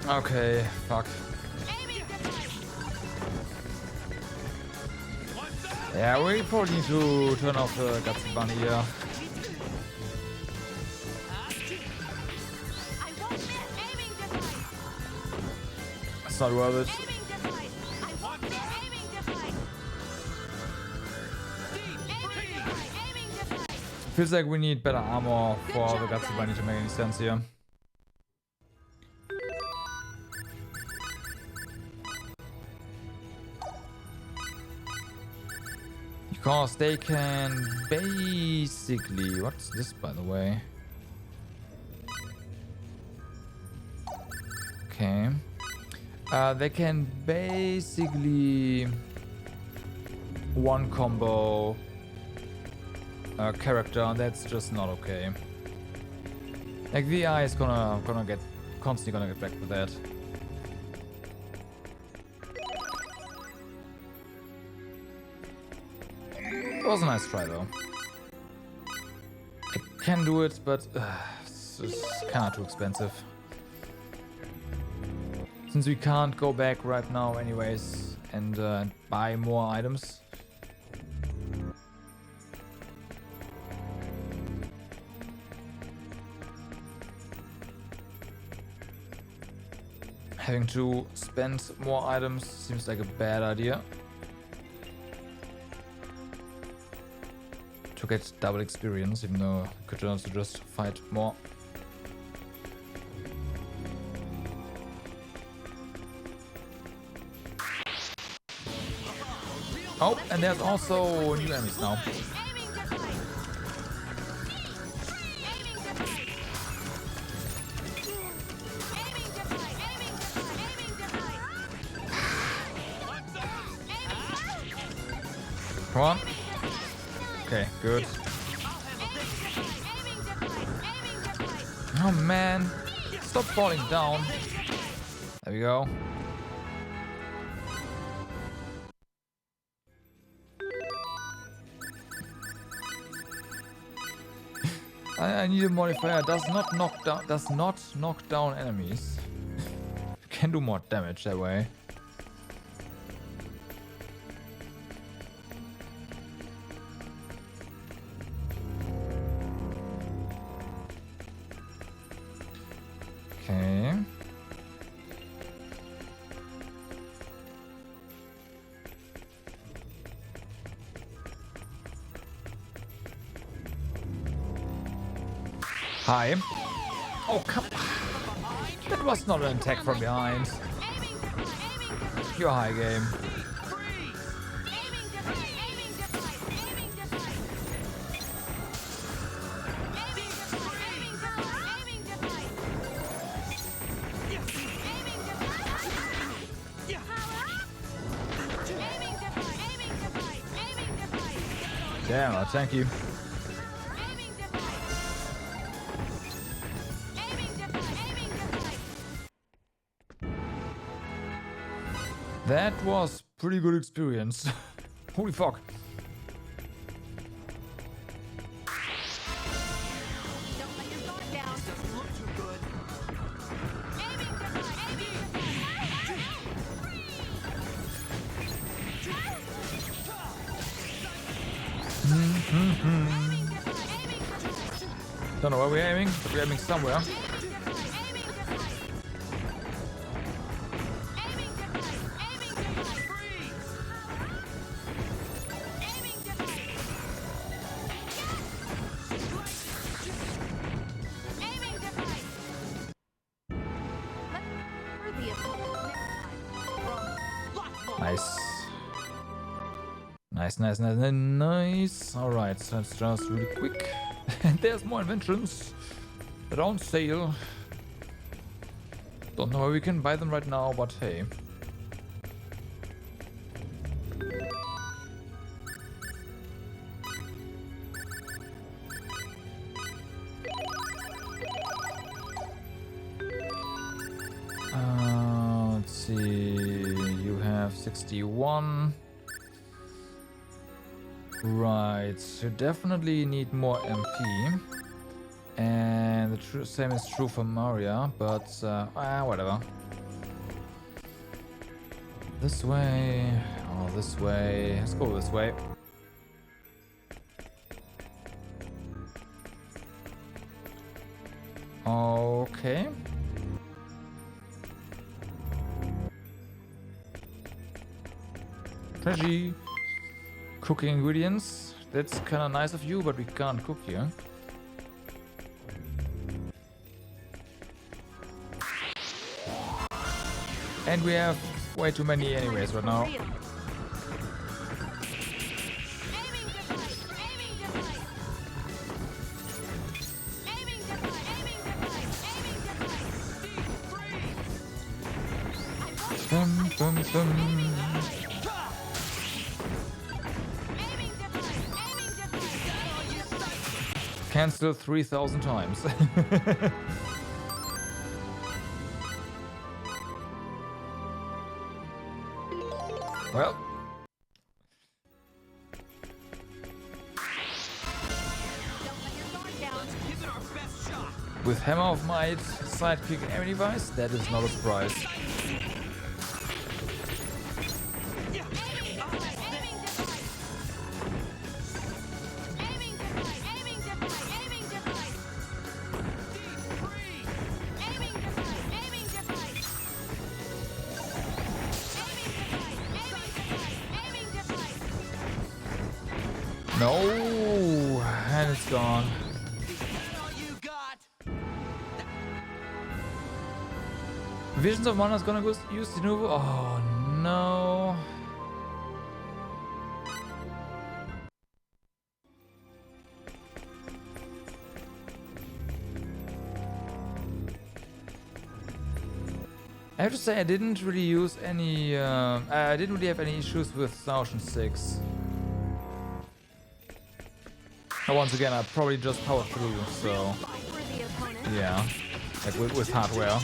Okay, fuck. Yeah, we probably need to turn off the Gutsy Bunny here. It's not worth it. Feels like we need better armor for the Gutsy Bunny to make any sense here. Because they can basically... What's this, by the way? Okay. They can basically... one combo character, and that's just not okay. Like, VI is constantly gonna get back with that. It was a nice try though. I can do it, but it's kinda too expensive. Since we can't go back right now anyways and buy more items. Having to spend more items seems like a bad idea. To get double experience, even though I could also just fight more. Oh, and there's also new enemies now. Come on. Okay, good. Oh man, stop falling down. There we go. I need a modifier. Does not knock down enemies. Can do more damage that way. Hi. Oh, come on. That was not an attack from behind. You're high game. Damn, oh, thank you. That was pretty good experience. Holy fuck. Don't know where we're aiming, but we're aiming somewhere. Nice. Alright, so let's just really quick. And there's more inventions that are on sale. Don't know where we can buy them right now, but hey. Let's see. You have 61. Right, you definitely need more MP. And the same is true for Maria, but whatever. This way, or this way. Let's go this way. Okay. Treasure. Cooking ingredients. That's kind of nice of you, but we can't cook here. And we have way too many anyways right now. Bum, bum, bum. Cancel 3,000 times. Well. With Hammer of Might, sidekick and enemy device, that is not a surprise. No, and it's gone. Visions of Mana is gonna go use the Nuvo. Oh no. I have to say I didn't really use any. I didn't really have any issues with Ocean 6. Once again, I probably just powered through, so yeah, like with hardware.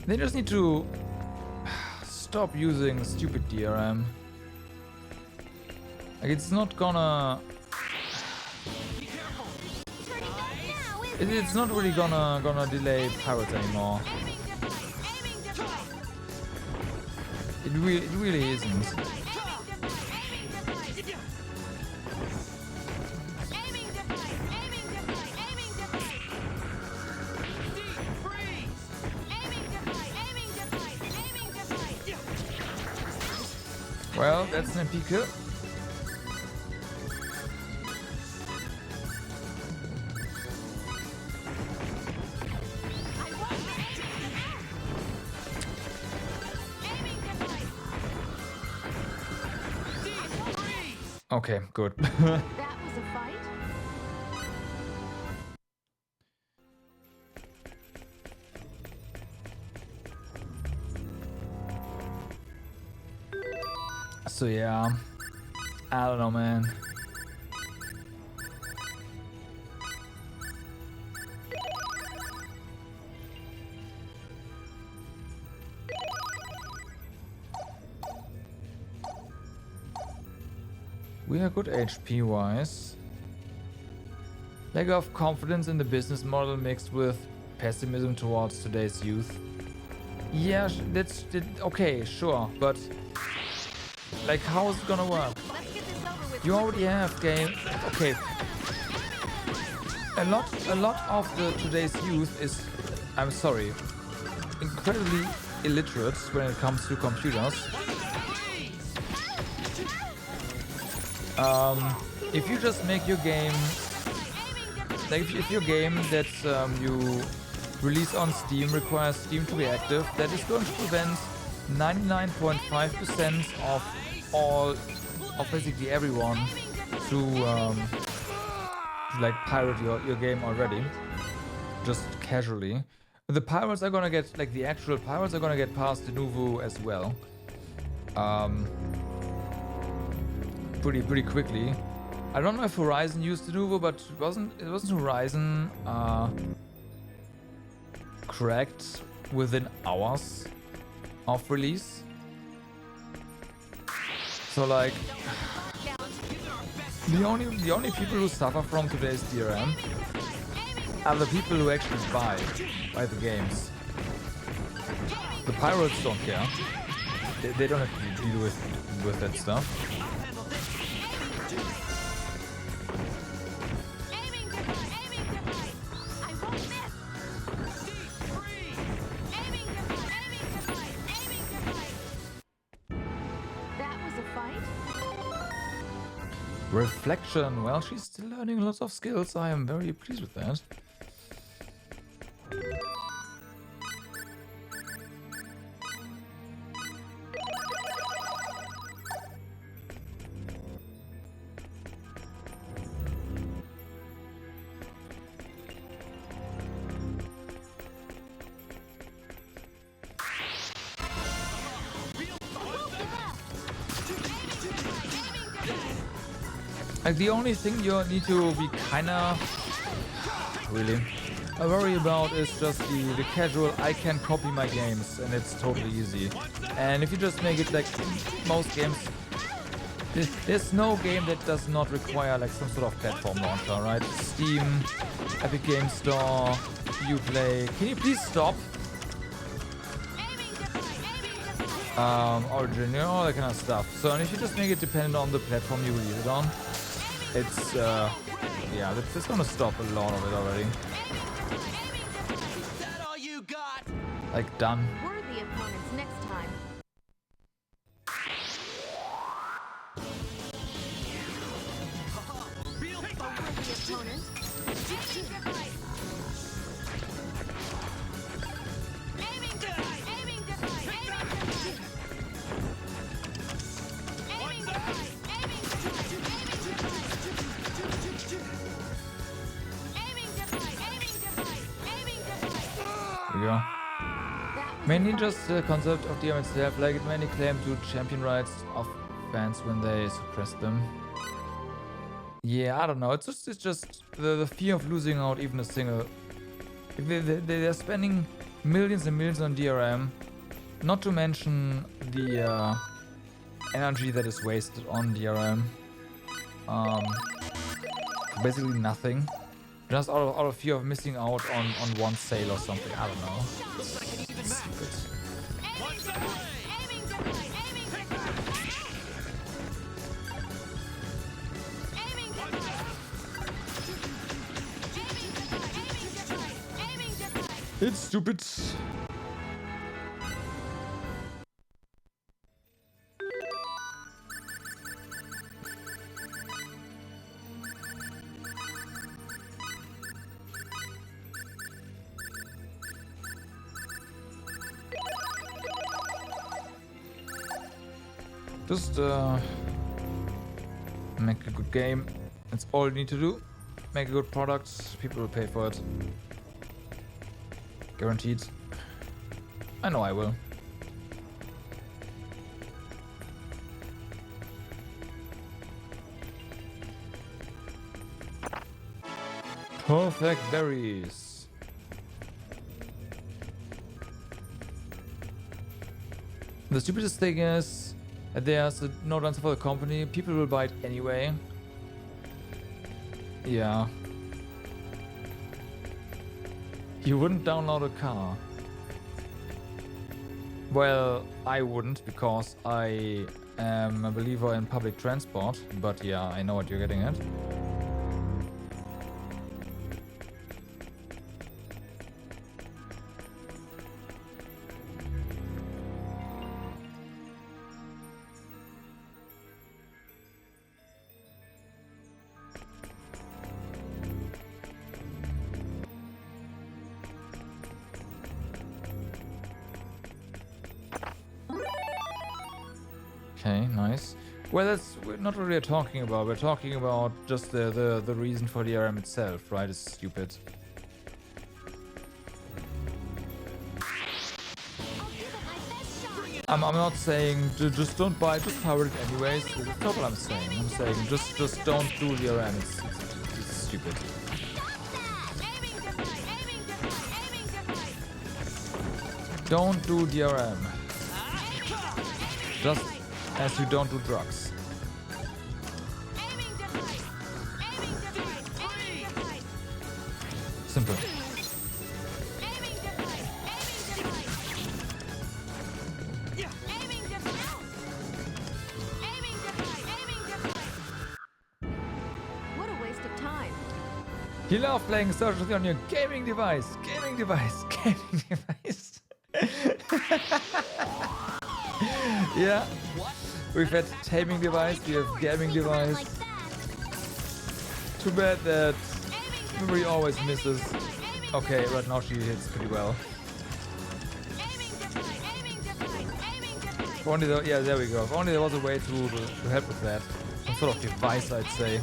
They just need to stop using stupid DRM. Like, it's not gonna... It's not really gonna delay pirates anymore. It really isn't. Well, that's an MP. Okay, good. That was a fight? So yeah, I don't know, man. We are good HP wise. Lack of confidence in the business model mixed with pessimism towards today's youth. Yeah, that's okay, sure, but like, how is it gonna work? You already have game. Okay, a lot of the today's youth is, I'm sorry, incredibly illiterate when it comes to computers. If you just make your game, like if your game that you release on Steam requires Steam to be active, that is going to prevent 99.5% of basically everyone to like pirate your game already, just casually. The pirates are gonna get, like the actual pirates are gonna get past Denuvo as well. Pretty quickly. I don't know if Horizon used Denuvo, but it wasn't Horizon cracked within hours of release. So like the only people who suffer from today's DRM are the people who actually buy the games. The pirates don't care. They don't have to deal with that stuff. Reflection. Well, she's still learning lots of skills. I am very pleased with that. Like the only thing you need to be kinda really worry about is just the casual I can copy my games and it's totally easy. And if you just make it like most games, there's no game that does not require like some sort of platform launcher, right? Steam, Epic Games Store, Uplay. Can you please stop? Origin, you know, all that kind of stuff. So and if you just make it dependent on the platform you release it on, it's yeah, that's gonna stop a lot of it already. Is that all you got? Like done. Worthy opponents next time. Real worthy opponent. Yeah. Mainly just the concept of DRM itself, like it mainly claimed to champion rights of fans when they suppress them. Yeah, I don't know. It's just the fear of losing out even a single. They're spending millions and millions on DRM, not to mention the energy that is wasted on DRM. Basically nothing. Just out of fear of missing out on one sale or something. I don't know. It's stupid. It's stupid. Just make a good game. That's all you need to do. Make a good product. People will pay for it. Guaranteed. I know I will. Perfect berries. The stupidest thing is that there's no answer for the company. People will buy it anyway. Yeah. You wouldn't download a car. Well, I wouldn't because I am a believer in public transport. But yeah, I know what you're getting at. Okay, nice. Well, that's we're not really talking about. We're talking about just the reason for the DRM itself, right? It's stupid. I'm not saying just don't buy it, just power it anyways. That's not what I'm saying. I'm saying just don't do DRM. It's stupid. Don't do DRM. Just as you don't do drugs. Simple. What a waste of time. You love playing Social on your gaming device. Gaming device. Gaming device. Yeah. We've had taming device, we have gaming device. Too bad that memory always misses. Okay, right now she hits pretty well. If only yeah, there we go. If only there was a way to help with that. Some sort of device, I'd say.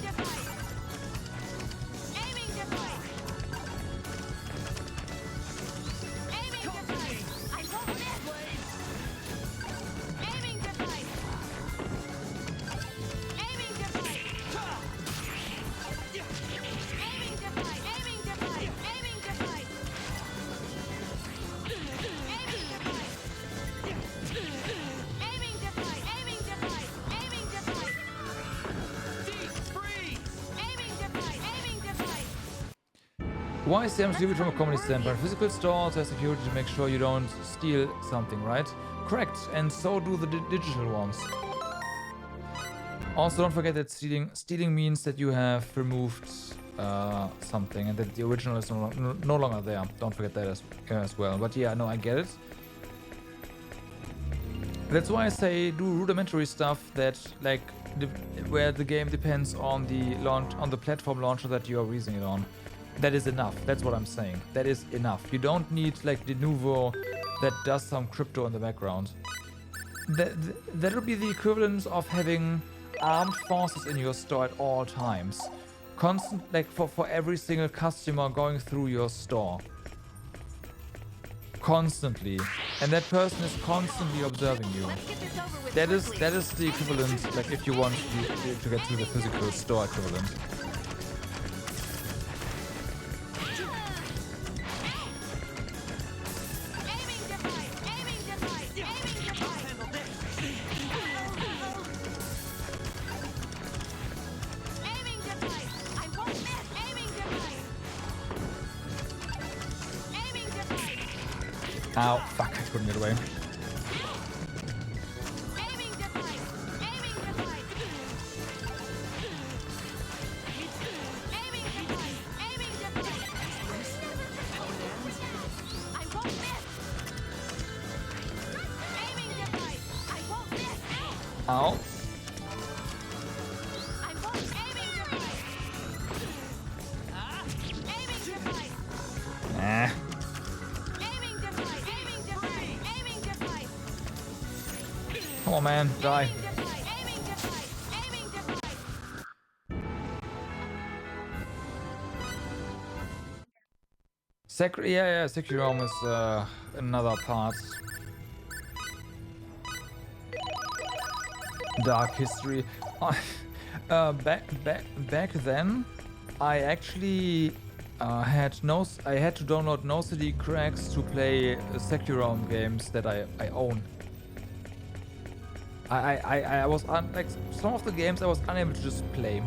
Why is the stupid from a company standpoint? Physical stores have security to make sure you don't steal something, right? Correct, and so do the digital ones. Also, don't forget that stealing means that you have removed something and that the original is no longer there. Don't forget that as well. But yeah, no, I get it. That's why I say do rudimentary stuff that where the game depends on the platform launcher that you are using it on. That is enough. That's what I'm saying. That is enough. You don't need like Denuvo that does some crypto in the background. That would be the equivalent of having armed forces in your store at all times. Constant, like for every single customer going through your store. Constantly. And that person is constantly observing you. That is the equivalent, like if you want to get to the physical store equivalent. Ow, fuck, I couldn't get away. Ow. Nah. Come on, man, die. Securom is another part. Dark history. Back then, I actually had to download no CD cracks to play Securom games that I own. I was like some of the games I was unable to just play.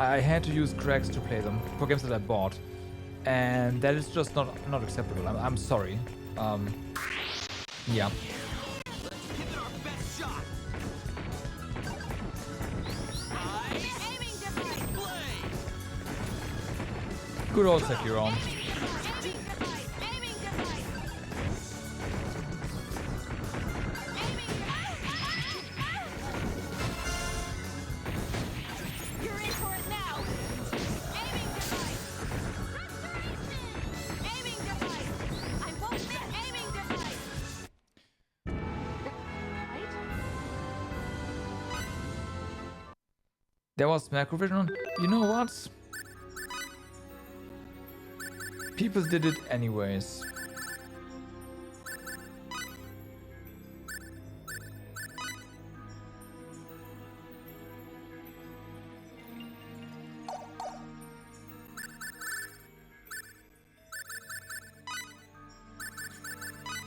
I had to use cracks to play them for games that I bought, and that is just not acceptable. I'm sorry. Yeah. Good old Securom. There was macrovision. You know what? People did it anyways.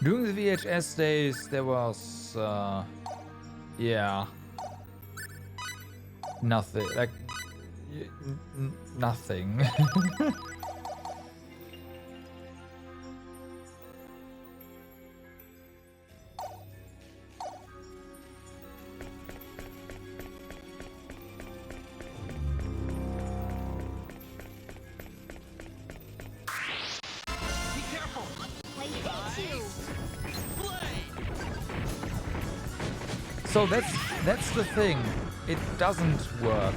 During the VHS days, there was, yeah, nothing, like, nothing. So that's the thing. It doesn't work.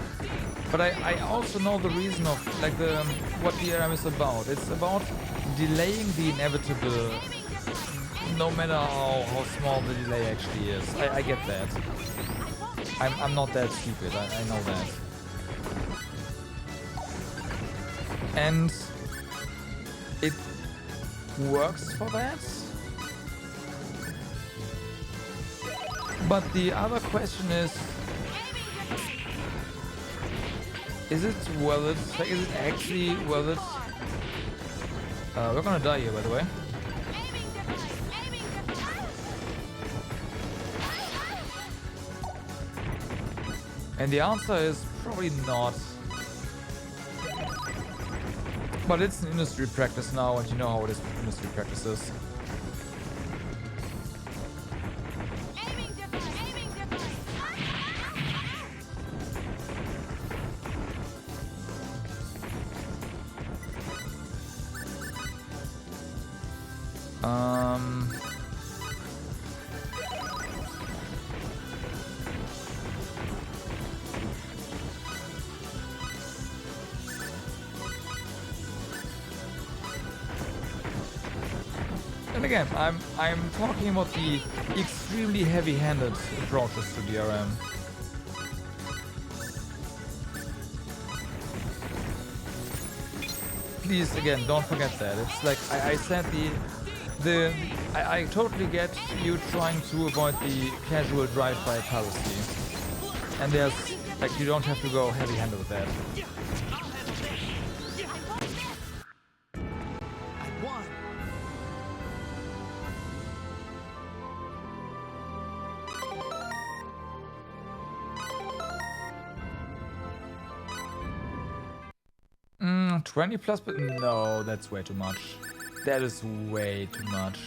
But I also know the reason of like what the DRM is about. It's about delaying the inevitable, no matter how small the delay actually is. I get that. I'm not that stupid. I know that. And it works for that. But the other question is it worth it? Like, is it actually worth it? We're gonna die here, by the way. And the answer is probably not. But it's an industry practice now, and you know how it is with industry practices. And again, I'm talking about the extremely heavy-handed approaches to DRM. Please, again, don't forget that. It's like I said, I totally get you trying to avoid the casual drive-by piracy, and there's like you don't have to go heavy-handed with that. 20 plus, but no, that's way too much. That is way too much.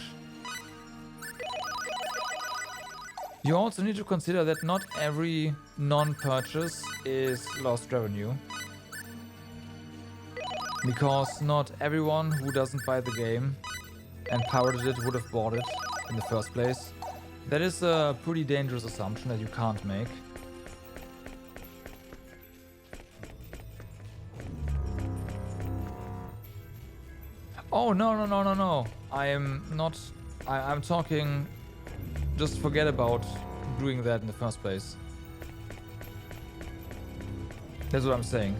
You also need to consider that not every non-purchase is lost revenue. Because not everyone who doesn't buy the game and pirated it would have bought it in the first place. That is a pretty dangerous assumption that you can't make. Oh, no. I am not... I'm talking... Just forget about doing that in the first place. That's what I'm saying.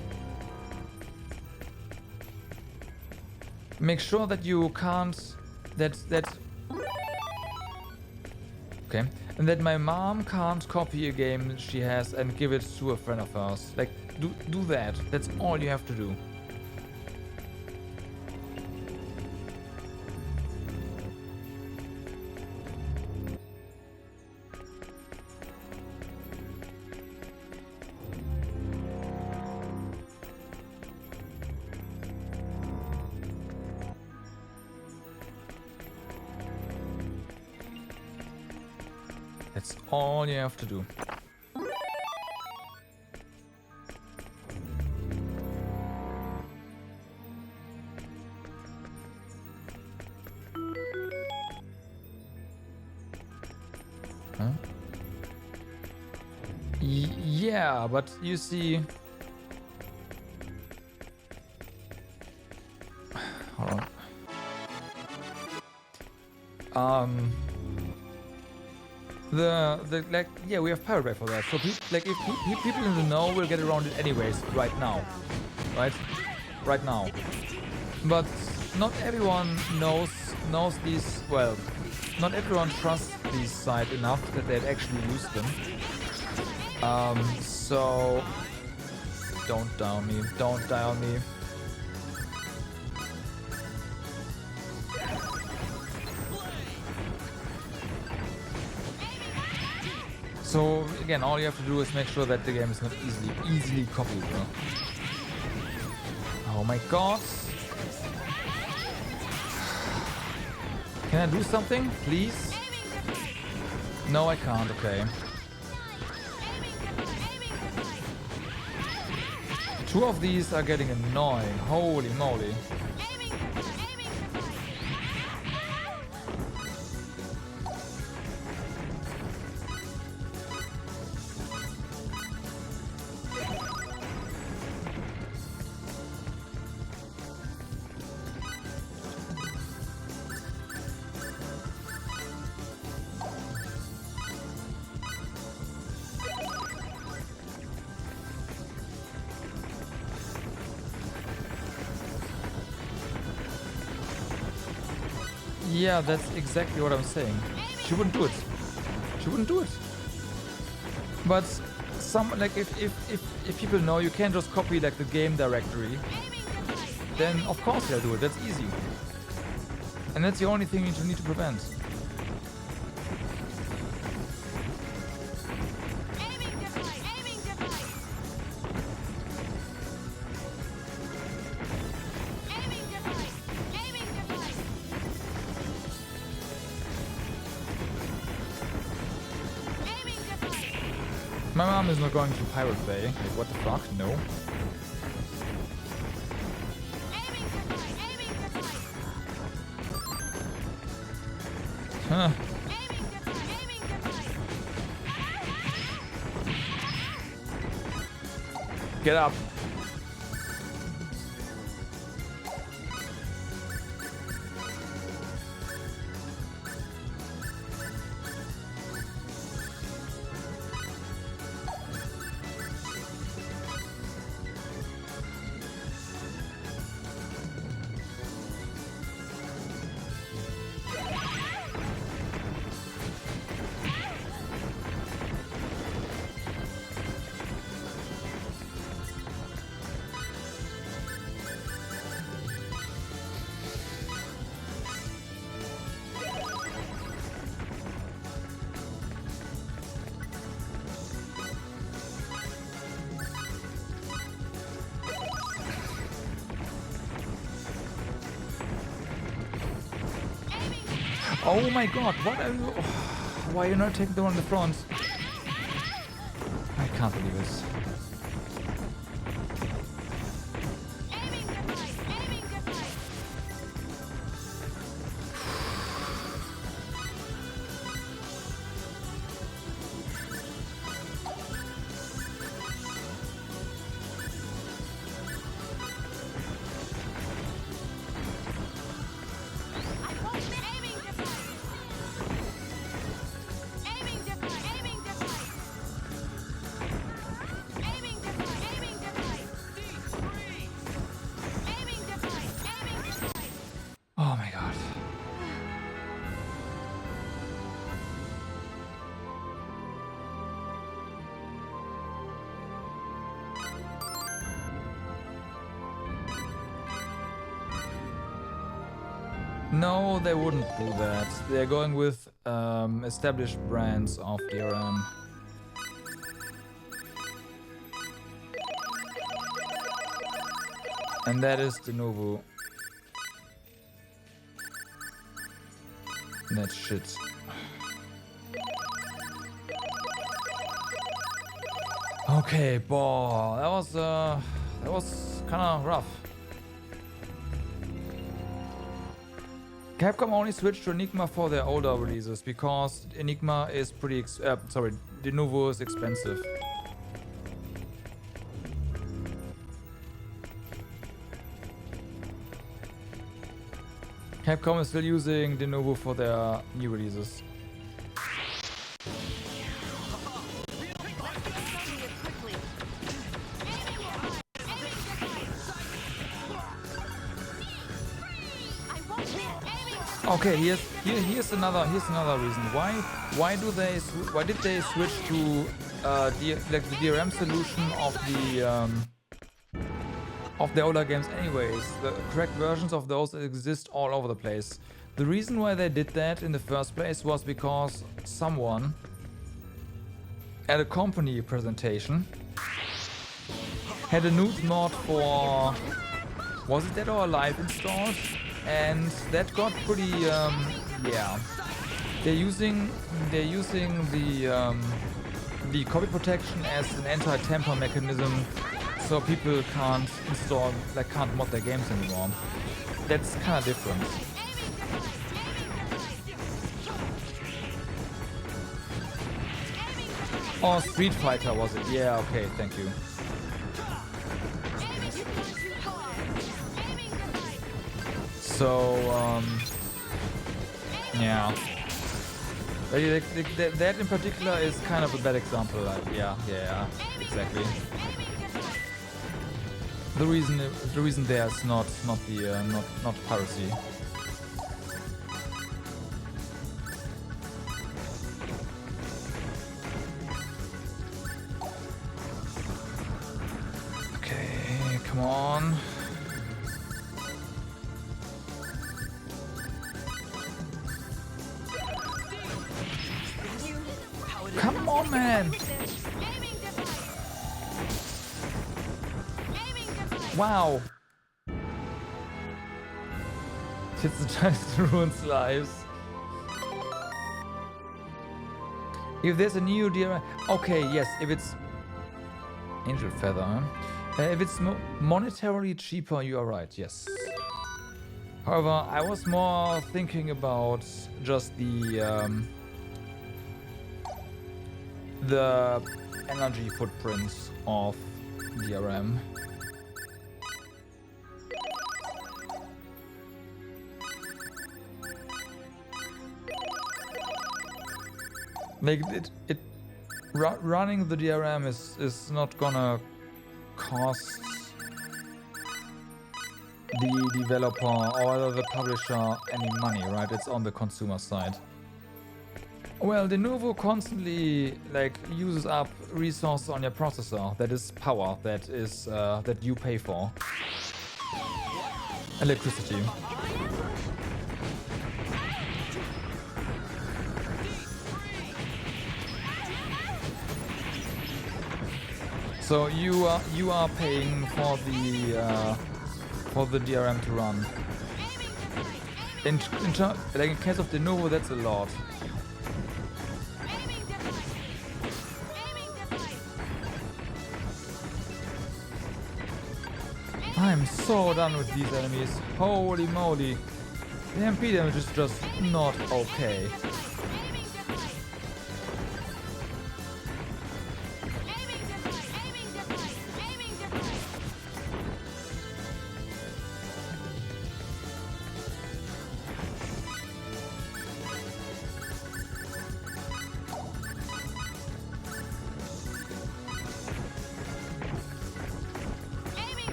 Make sure that you can't... That... Okay. And that my mom can't copy a game she has and give it to a friend of hers. Like, do that. That's all you have to do. That's all you have to do. Huh? Yeah, but you see... Hold on. Like, yeah, we have Pirate Bay for that. So like if people in the know will get around it anyways right now, right now. But not everyone knows these. Well, not everyone trusts these sites enough that they'd actually use them. So don't down me. Don't die on me. So again, all you have to do is make sure that the game is not easily copied. Oh my god! Can I do something, please? No, I can't. Okay. Two of these are getting annoying. Holy moly! Yeah, that's exactly what I'm saying. She wouldn't do it. She wouldn't do it. But like if people know you can't just copy like the game directory, then of course they'll do it. That's easy. And that's the only thing you need to prevent. My mom is not going to Pirate Bay. Like, what the fuck? No. Huh. Get up. Oh my god, what are you... Why are you not taking the one in the front? I can't believe this. No, they wouldn't do that. They're going with established brands of DRM. And that is Denuvo. That shit. Okay, boy, that was kind of rough. Capcom only switched to Enigma for their older releases because Enigma is pretty Denuvo is expensive. Capcom is still using Denuvo for their new releases. Okay, here's another reason. Why did they switch to the DRM solution of the older games anyways? The correct versions of those exist all over the place. The reason why they did that in the first place was because someone at a company presentation had a nude mod for, was it Dead or Alive installed? And that got pretty, yeah. They're using the copy protection as an anti-tamper mechanism, so people can't can't mod their games anymore. That's kind of different. Oh, Street Fighter was it? Yeah, okay, thank you. So, yeah. That in particular is kind of a bad example. Yeah, exactly. The reason there is not piracy. Okay, come on. Come on, man! Wow! It's the chance to ruin lives. If there's a new DRM... Okay, yes, if it's... Angel Feather, huh? If it's monetarily cheaper, you are right, yes. However, I was more thinking about just the energy footprints of DRM. Like running the DRM is not gonna cost the developer or the publisher any money, right? It's on the consumer side. Well, Denuvo constantly uses up resources on your processor. That is power. That is that you pay for. Electricity. So you are paying for the DRM to run. In case of Denuvo, that's a lot. I'm so done with these enemies. Holy moly. The MP damage is just not okay.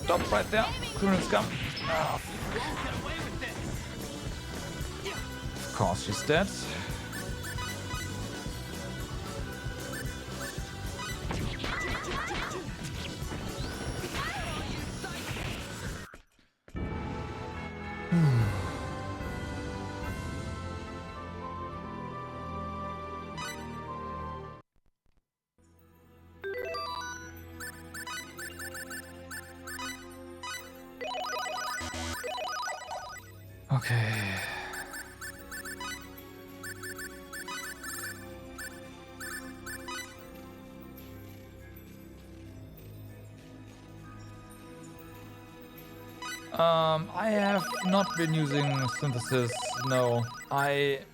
Stop right there, criminal scum. Oh. Of course, she's dead. Okay. I have not been using synthesis, no. I'd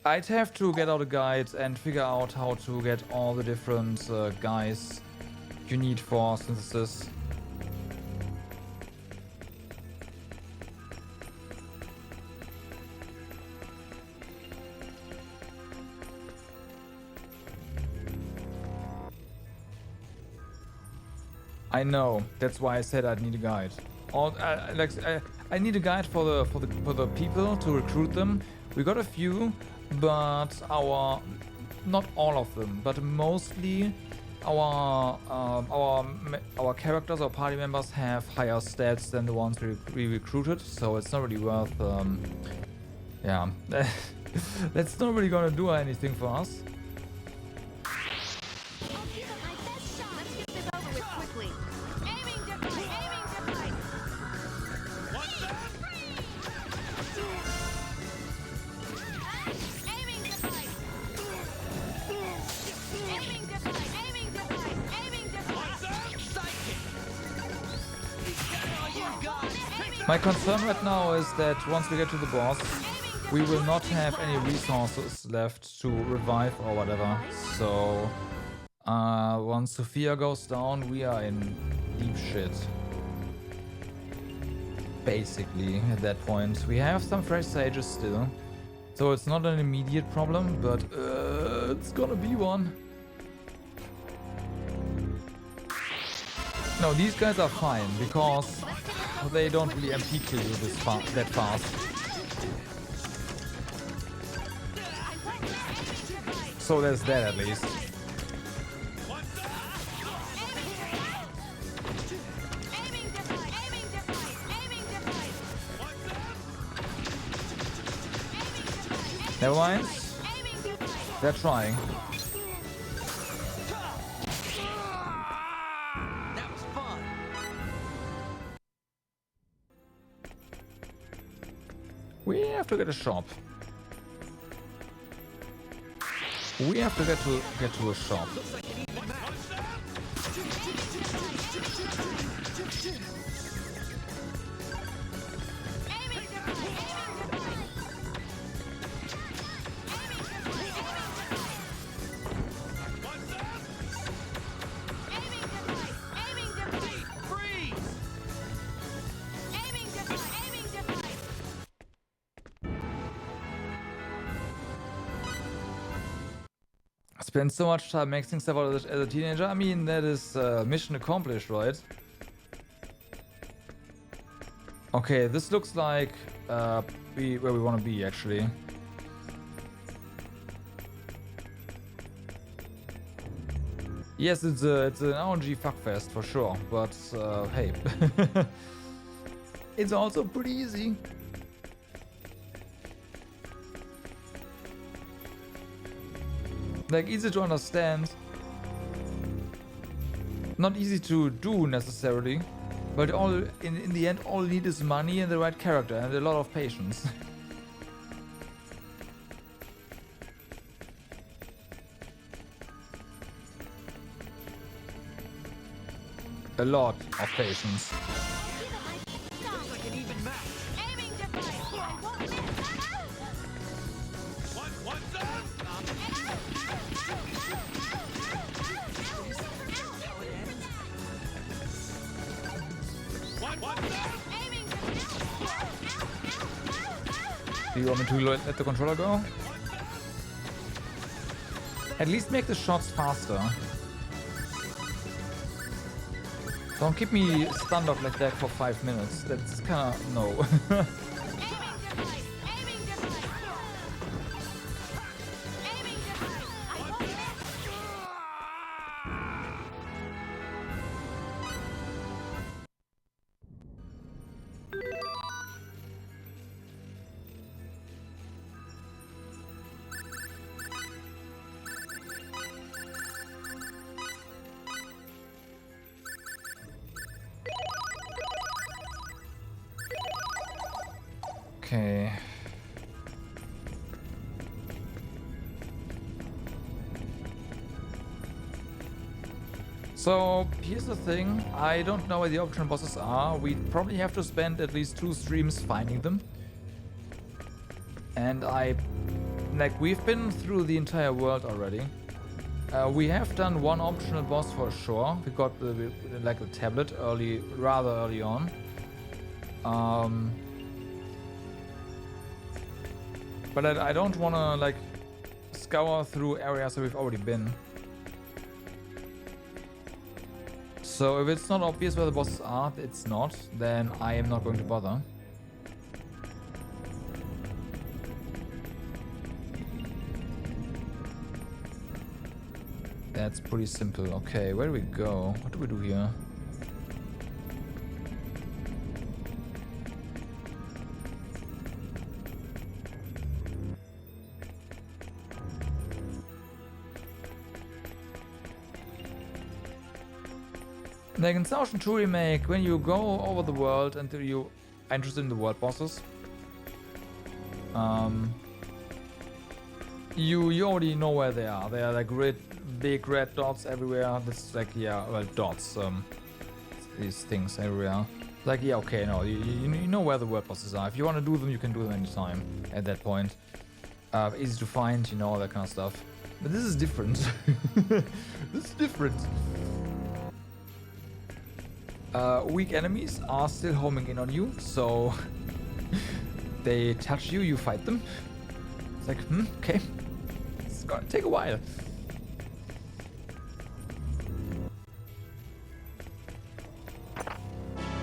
have to get out a guide and figure out how to get all the different guys you need for synthesis. I know. That's why I said I'd need a guide. I need a guide for the people to recruit them. We got a few, but not all of them, but mostly our characters, our party members have higher stats than the ones we recruited, so it's not really worth. Yeah, that's not really gonna do anything for us. My concern right now is that once we get to the boss, we will not have any resources left to revive or whatever. So, once Sophia goes down, we are in deep shit. Basically, at that point. We have some fresh sages still, so it's not an immediate problem, but it's gonna be one. No, these guys are fine, because they don't really MP kill you that fast. So there's that at least. Never mind. They're trying. We have to get a shop. We have to get to a shop. Spend so much time maxing stuff out as a teenager. I mean, that is mission accomplished, right? Okay, this looks like where we want to be, actually. Yes, it's an RNG fuckfest for sure, but hey, it's also pretty easy. Like, easy to understand. Not easy to do necessarily, but in the end, all you need is money and the right character and a lot of patience. A lot of patience. Do you want me to let the controller go? At least make the shots faster. Don't keep me stunned up like that for 5 minutes. That's kinda... no. Okay. So, here's the thing. I don't know where the optional bosses are. We probably have to spend at least 2 streams finding them. And we've been through the entire world already. We have done one optional boss for sure. We got the tablet rather early on. But I don't want to scour through areas that we've already been. So if it's not obvious where the bosses are, it's not, then I am not going to bother. That's pretty simple. Okay, where do we go? What do we do here? Like in Star Ocean 2 Remake, when you go over the world and you are interested in the world bosses, you already know where they are. They are like big red dots everywhere. That's like, yeah, well, dots. These things everywhere. Like, yeah, okay, no, you know where the world bosses are. If you want to do them, you can do them anytime at that point. Easy to find, you know, all that kind of stuff. But this is different. This is different. Weak enemies are still homing in on you, so they touch you, you fight them. It's like, okay. It's gonna take a while.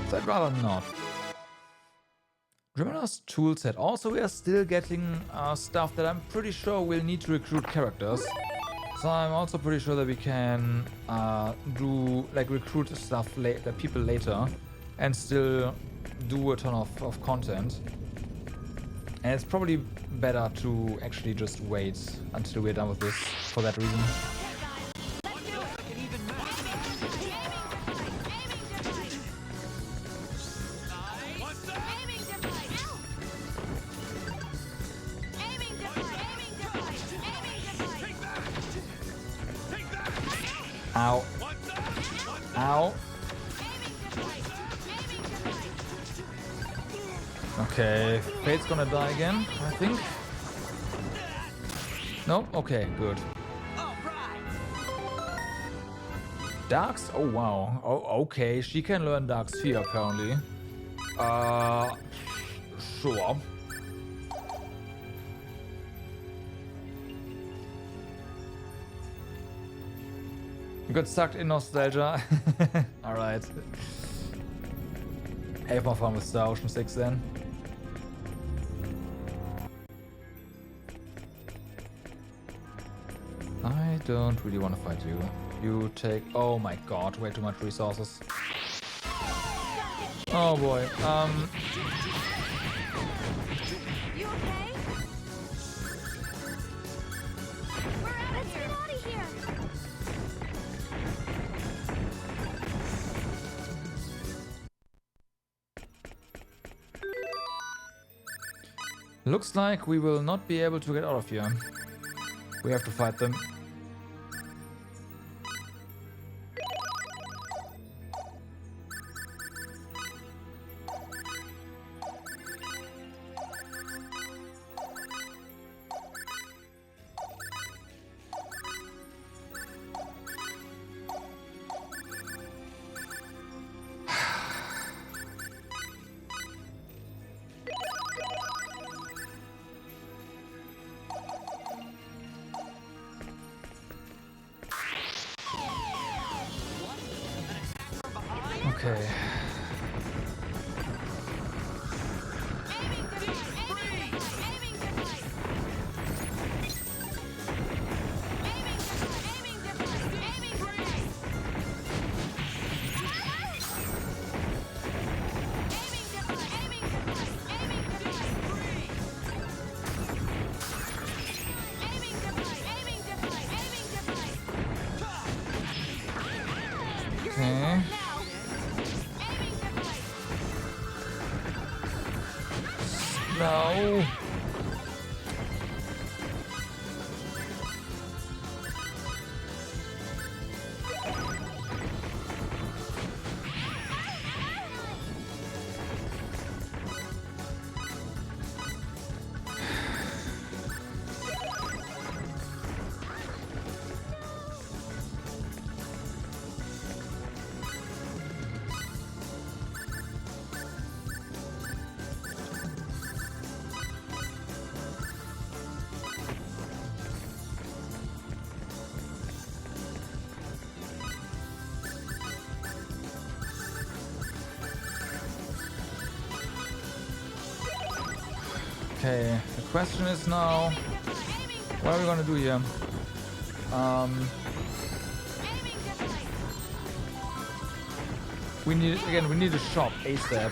So I'd rather not. Dreamer's toolset. Also, we are still getting stuff that I'm pretty sure we'll need to recruit characters. So I'm also pretty sure that we can recruit stuff people later and still do a ton of content. And it's probably better to actually just wait until we're done with this for that reason. Ow. Ow. Okay, Fate's gonna die again, I think. No? Okay, good. Dark's? Oh wow. Oh, okay, she can learn Dark Sphere apparently. Sure. You got sucked in nostalgia. Alright. Have more fun with Star Ocean 6 then. I don't really want to fight you. You take... Oh my god, way too much resources. Oh boy. You okay? Let's get out of here. Looks like we will not be able to get out of here. We have to fight them. Okay. Okay. No. Okay, the question is now, what are we gonna do here? We need a shop ASAP.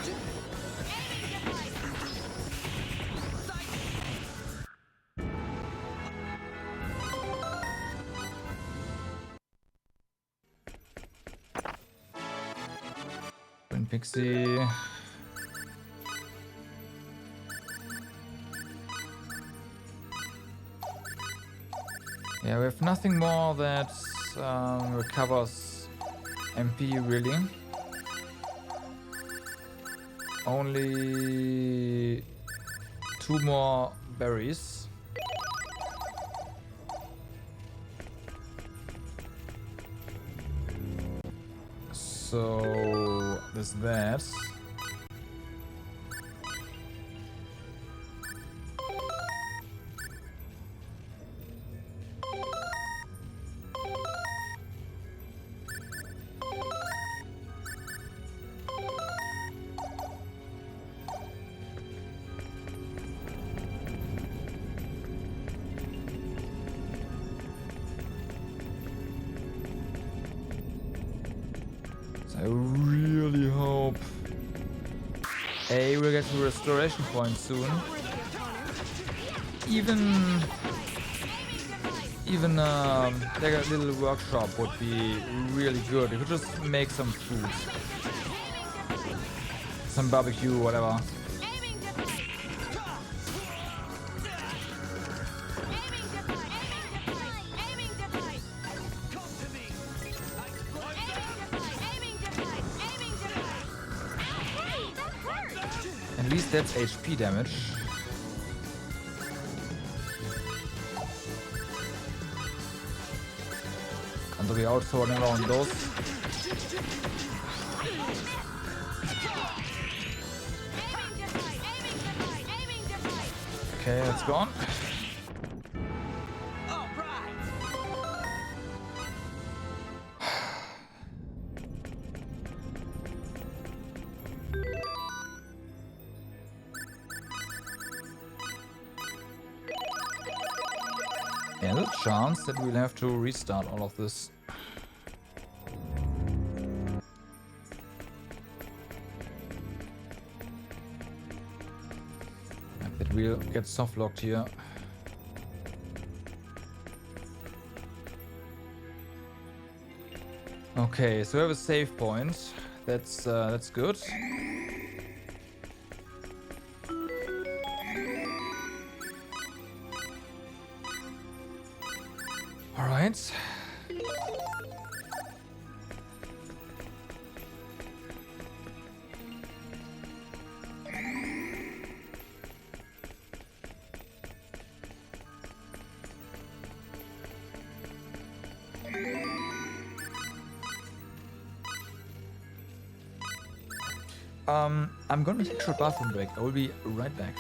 Twin Pixie. Yeah, we have nothing more that recovers MP really. Only 2 more berries. So there's that. I really hope we'll get to restoration point soon. Even like a little workshop would be really good. You could just make some food, some barbecue, whatever. At least that's HP damage. Can't be outswording around those. Okay, it's gone. Yeah, there's a chance that we'll have to restart all of this. That we'll get soft locked here. Okay, so we have a save point. That's good. All right. I'm gonna take a short bathroom break. I will be right back.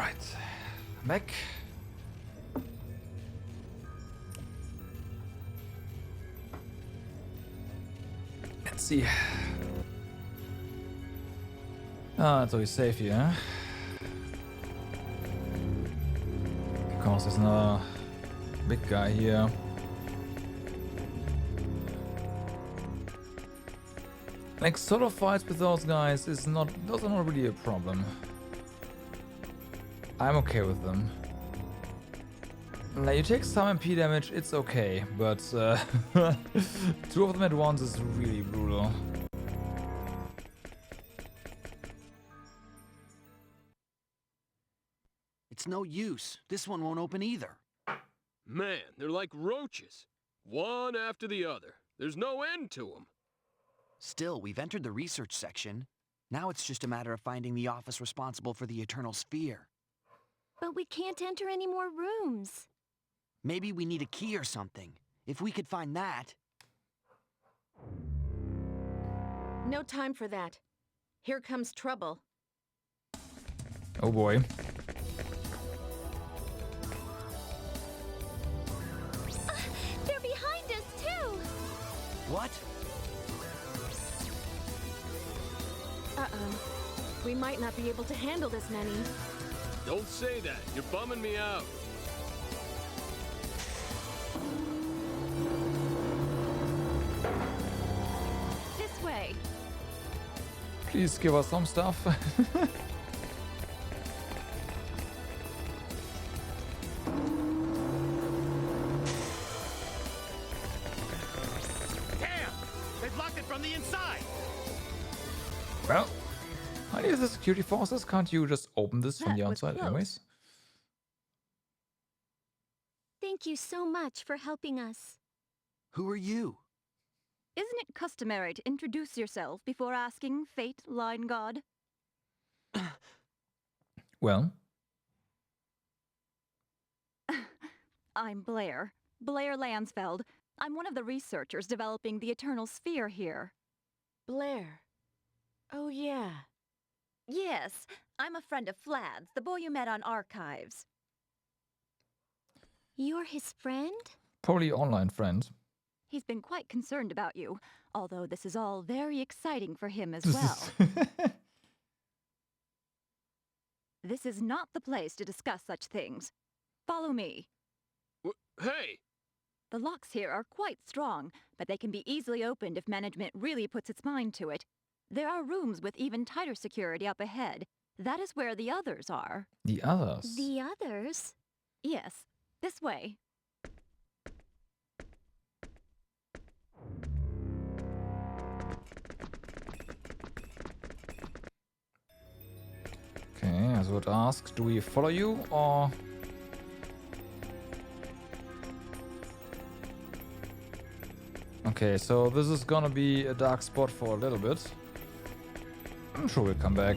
Alright. Back. Let's see. Ah, so he's safe here, huh? Because there's another big guy here. Like, solo fights with those guys those are not really a problem. I'm okay with them. Like, you take some MP damage, it's okay, but 2 of them at once is really brutal. It's no use. This one won't open either. Man, they're like roaches. One after the other. There's no end to them. Still, we've entered the research section. Now it's just a matter of finding the office responsible for the Eternal Sphere. But we can't enter any more rooms. Maybe we need a key or something. If we could find that... No time for that. Here comes trouble. Oh boy. They're behind us, too! What? Uh-oh. We might not be able to handle this many. Don't say that. You're bumming me out. This way. Please give us some stuff. Damn! They've locked it from the inside! Well, I need the security forces. Can't you just open this from That the was outside close. anyways? Thank you so much for helping us. Who are you? Isn't it customary to introduce yourself before asking Fate, Line God? Well, I'm Blair. Blair Lansfeld. I'm one of the researchers developing the Eternal Sphere here. Blair. Oh, yeah. Yes, I'm a friend of Flad's, the boy you met on Archives. You're his friend? probably online friend. He's been quite concerned about you, although this is all very exciting for him as well. This is not the place to discuss such things. Follow me. Hey! The locks here are quite strong, but they can be easily opened if management really puts its mind to it. There are rooms with even tighter security up ahead. That is where the others are. The others? The others? Yes, this way. Okay, I would ask, do we follow you or... Okay, so this is gonna be a dark spot for a little bit. I'm sure we'll come back.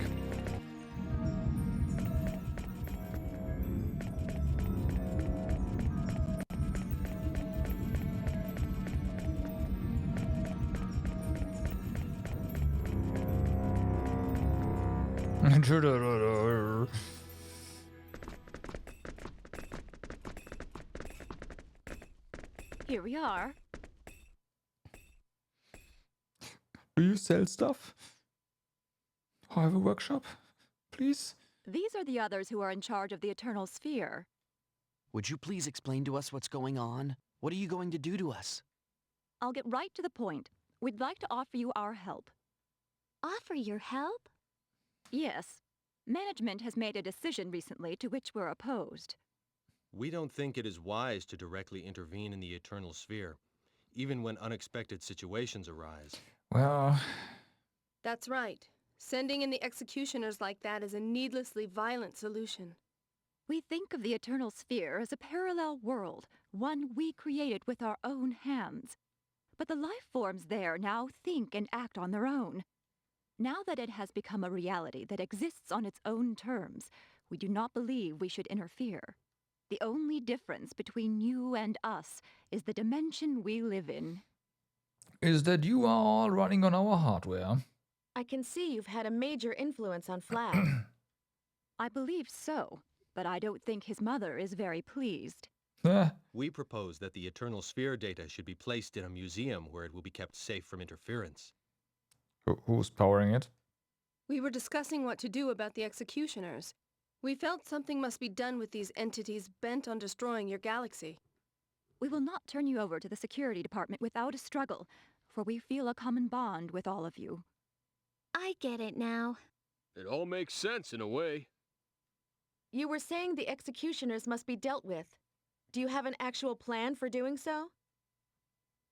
Here we are. Do you sell stuff? I have a workshop, please? These are the others who are in charge of the Eternal Sphere. Would you please explain to us what's going on? What are you going to do to us? I'll get right to the point. We'd like to offer you our help. Offer your help? Yes. Management has made a decision recently to which we're opposed. We don't think it is wise to directly intervene in the Eternal Sphere, even when unexpected situations arise. Well... That's right. Sending in the executioners like that is a needlessly violent solution. We think of the Eternal Sphere as a parallel world, one we created with our own hands. But the life forms there now think and act on their own. Now that it has become a reality that exists on its own terms, we do not believe we should interfere. The only difference between you and us is the dimension we live in. Is that you are all running on our hardware? I can see you've had a major influence on Flad. I believe so. but I don't think his mother is very pleased. We propose that the Eternal Sphere data should be placed in a museum where it will be kept safe from interference. Who's powering it? We were discussing what to do about the executioners. We felt something must be done with these entities bent on destroying your galaxy. We will not turn you over to the security department without a struggle, for we feel a common bond with all of you. I get it now. It all makes sense in a way. You were saying the executioners must be dealt with. Do you have an actual plan for doing so?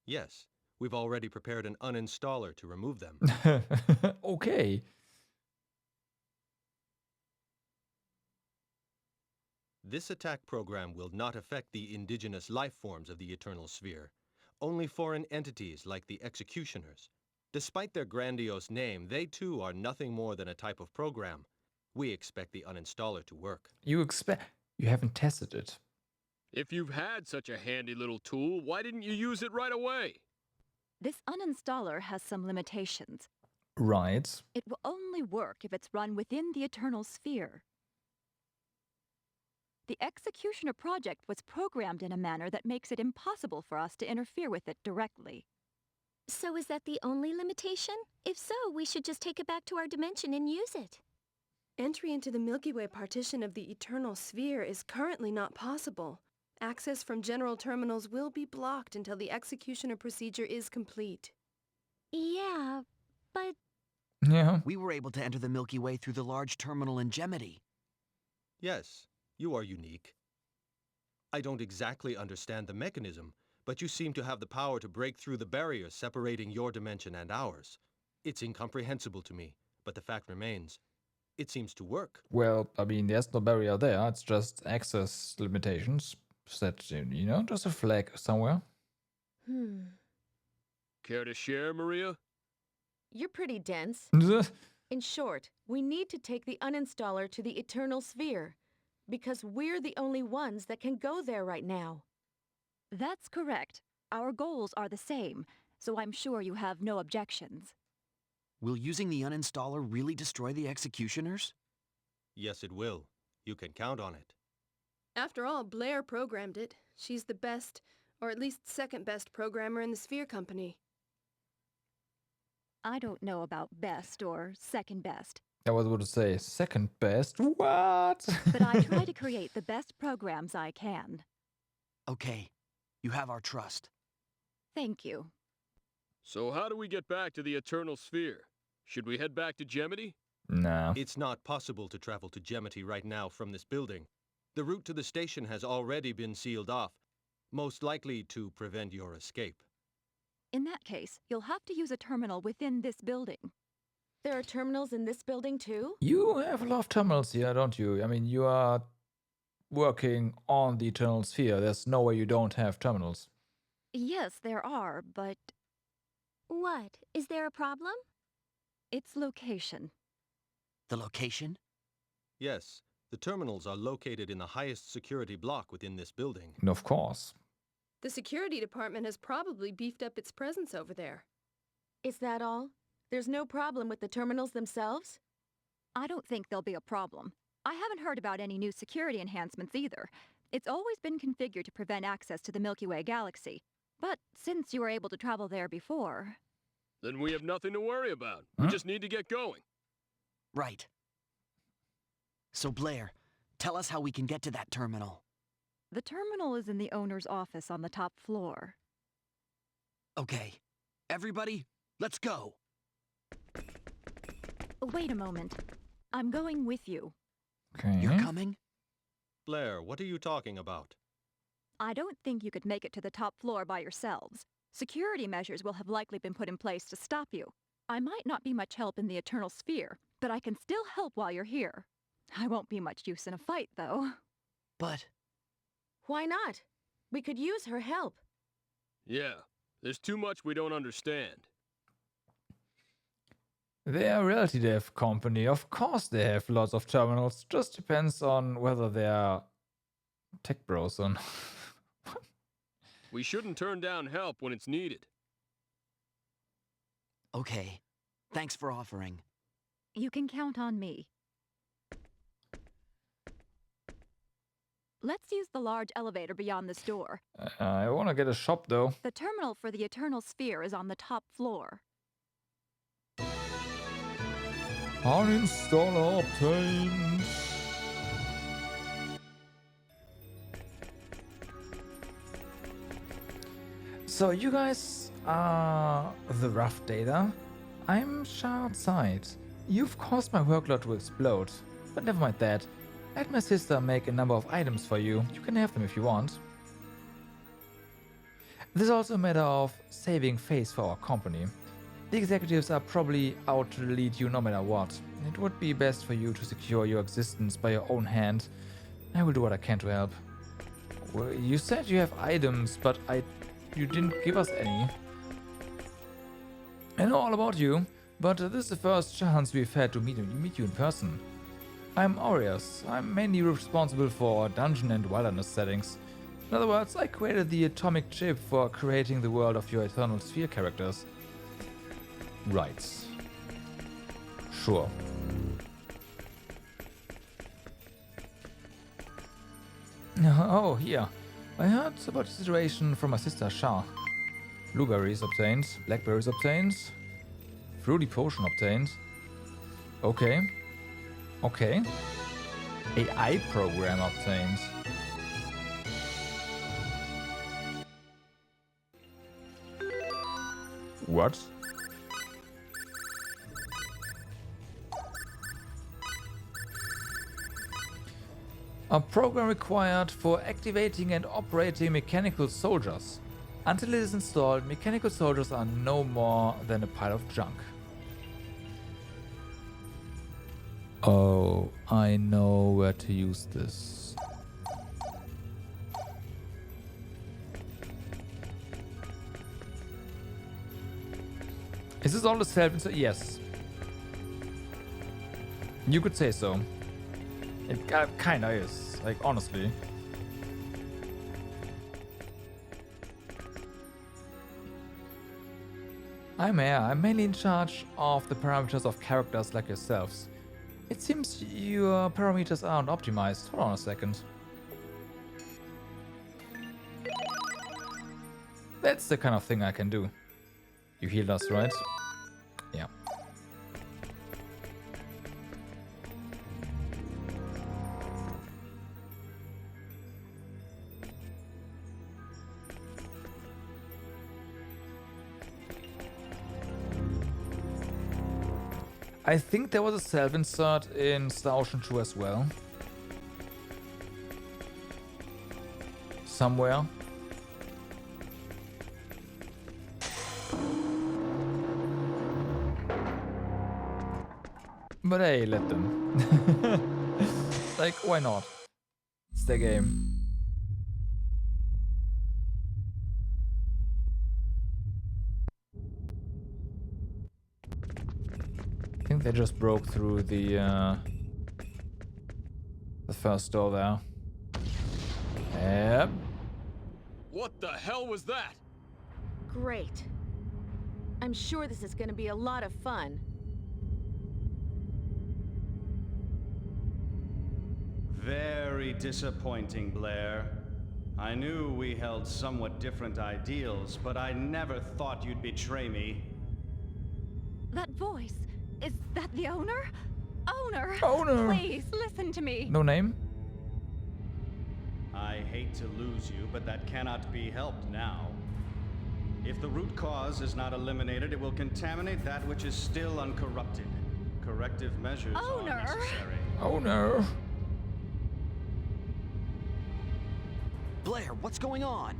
Yes, we've already prepared an uninstaller to remove them. Okay. This attack program will not affect the indigenous life forms of the Eternal Sphere, only foreign entities like the Executioners. Despite their grandiose name, they too are nothing more than a type of program. We expect the uninstaller to work. You haven't tested it. If you've had such a handy little tool, why didn't you use it right away? This uninstaller has some limitations. Right. It will only work if it's run within the Eternal Sphere. The Executioner project was programmed in a manner that makes it impossible for us to interfere with it directly. So is that the only limitation? If so, we should just take it back to our dimension and use it. Entry into the Milky Way partition of the Eternal Sphere is currently not possible. Access from general terminals will be blocked until the executioner procedure is complete. Yeah, but... Yeah. We were able to enter the Milky Way through the large terminal in Gemity. Yes, you are unique. I don't exactly understand the mechanism, but you seem to have the power to break through the barrier separating your dimension and ours. It's incomprehensible to me, but the fact remains. It seems to work. Well, I mean, there's no barrier there. It's just access limitations. Set, you know, just a flag somewhere. Care to share, Maria? You're pretty dense. In short, we need to take the uninstaller to the Eternal Sphere, because we're the only ones that can go there right now. That's correct. Our goals are the same, so I'm sure you have no objections. Will using the uninstaller really destroy the executioners? Yes, it will. You can count on it. After all, Blair programmed it. She's the best, or at least second best programmer in the Sphere Company. I don't know about best or second best. I was about to say second best. What? But I try to create the best programs I can. Okay, you have our trust. Thank you. So how do we get back to the Eternal Sphere? Should we head back to Gemity? No. It's not possible to travel to Gemity right now from this building. The route to the station has already been sealed off, most likely to prevent your escape. In that case, you'll have to use a terminal within this building. There are terminals in this building too? You have a lot of terminals here, don't you? I mean, you are working on the Eternal Sphere. There's no way you don't have terminals. Yes, there are, but... What? Is there a problem? Its location. The location? Yes. The terminals are located in the highest security block within this building. And of course. The security department has probably beefed up its presence over there. Is that all? There's no problem with the terminals themselves? I don't think there'll be a problem. I haven't heard about any new security enhancements either. It's always been configured to prevent access to the Milky Way galaxy. But since you were able to travel there before... Then we have nothing to worry about. We just need to get going. Right. So Blair, tell us how we can get to that terminal. The terminal is in the owner's office on the top floor. Okay. Everybody, let's go! Wait a moment. I'm going with you. Okay. You're coming? Blair, what are you talking about? I don't think you could make it to the top floor by yourselves. Security measures will have likely been put in place to stop you. I might not be much help in the Eternal Sphere, but I can still help while you're here. I won't be much use in a fight, though. But... Why not? We could use her help. Yeah, there's too much we don't understand. They're a reality dev company. Of course they have lots of terminals. Just depends on whether they're tech bros or not. We shouldn't turn down help when it's needed. Okay. Thanks for offering. You can count on me. Let's use the large elevator beyond this door. I wanna get a shop though. The terminal for the Eternal Sphere is on the top floor. Uninstaller obtained. So you guys are the rough data. I'm Shard Side. You've caused my workload to explode. But never mind that. I had my sister make a number of items for you. You can have them if you want. This is also a matter of saving face for our company. The executives are probably out to lead you no matter what. It would be best for you to secure your existence by your own hand. I will do what I can to help. Well, you said you have items, but you didn't give us any. I know all about you, but this is the first chance we've had to meet you in person. I'm Aureus. I'm mainly responsible for dungeon and wilderness settings. In other words, I created the atomic chip for creating the world of your Eternal Sphere characters. Right. Sure. Oh, here. I heard about the situation from my sister Shah. Blueberries obtained, blackberries obtained, fruity potion obtained. Okay. Okay. AI program obtained. What? A program required for activating and operating mechanical soldiers. Until it is installed, mechanical soldiers are no more than a pile of junk. Oh, I know where to use this. Is this all the self-install? Yes. You could say so. It kinda is, like, honestly. I'm Air. I'm mainly in charge of the parameters of characters like yourselves. It seems your parameters aren't optimized. Hold on a second. That's the kind of thing I can do. You healed us, right? Yeah. I think there was a self-insert in Star Ocean 2 as well. Somewhere. But hey, let them. Like, why not? It's their game. I think they just broke through the first door there. Yep. What the hell was that? Great. I'm sure this is going to be a lot of fun. Very disappointing, Blair. I knew we held somewhat different ideals, but I never thought you'd betray me. That voice, is that the owner? Owner! Owner! Please, listen to me. No name? I hate to lose you, but that cannot be helped now. If the root cause is not eliminated, it will contaminate that which is still uncorrupted. Corrective measures are necessary. Owner! Blair, what's going on?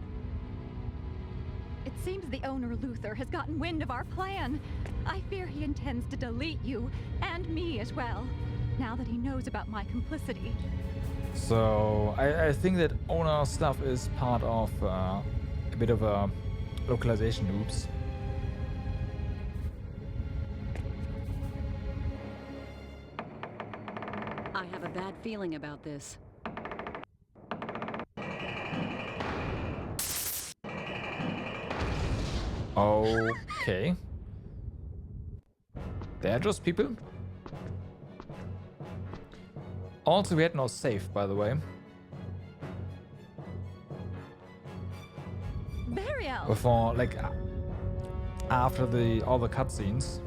It seems the owner Luther has gotten wind of our plan. I fear he intends to delete you, and me as well, now that he knows about my complicity. So, I think that owner stuff is part of a bit of a localization oops. I have a bad feeling about this. Okay. They're just people? Also, we had no safe, by the way. before, like, after all the cutscenes.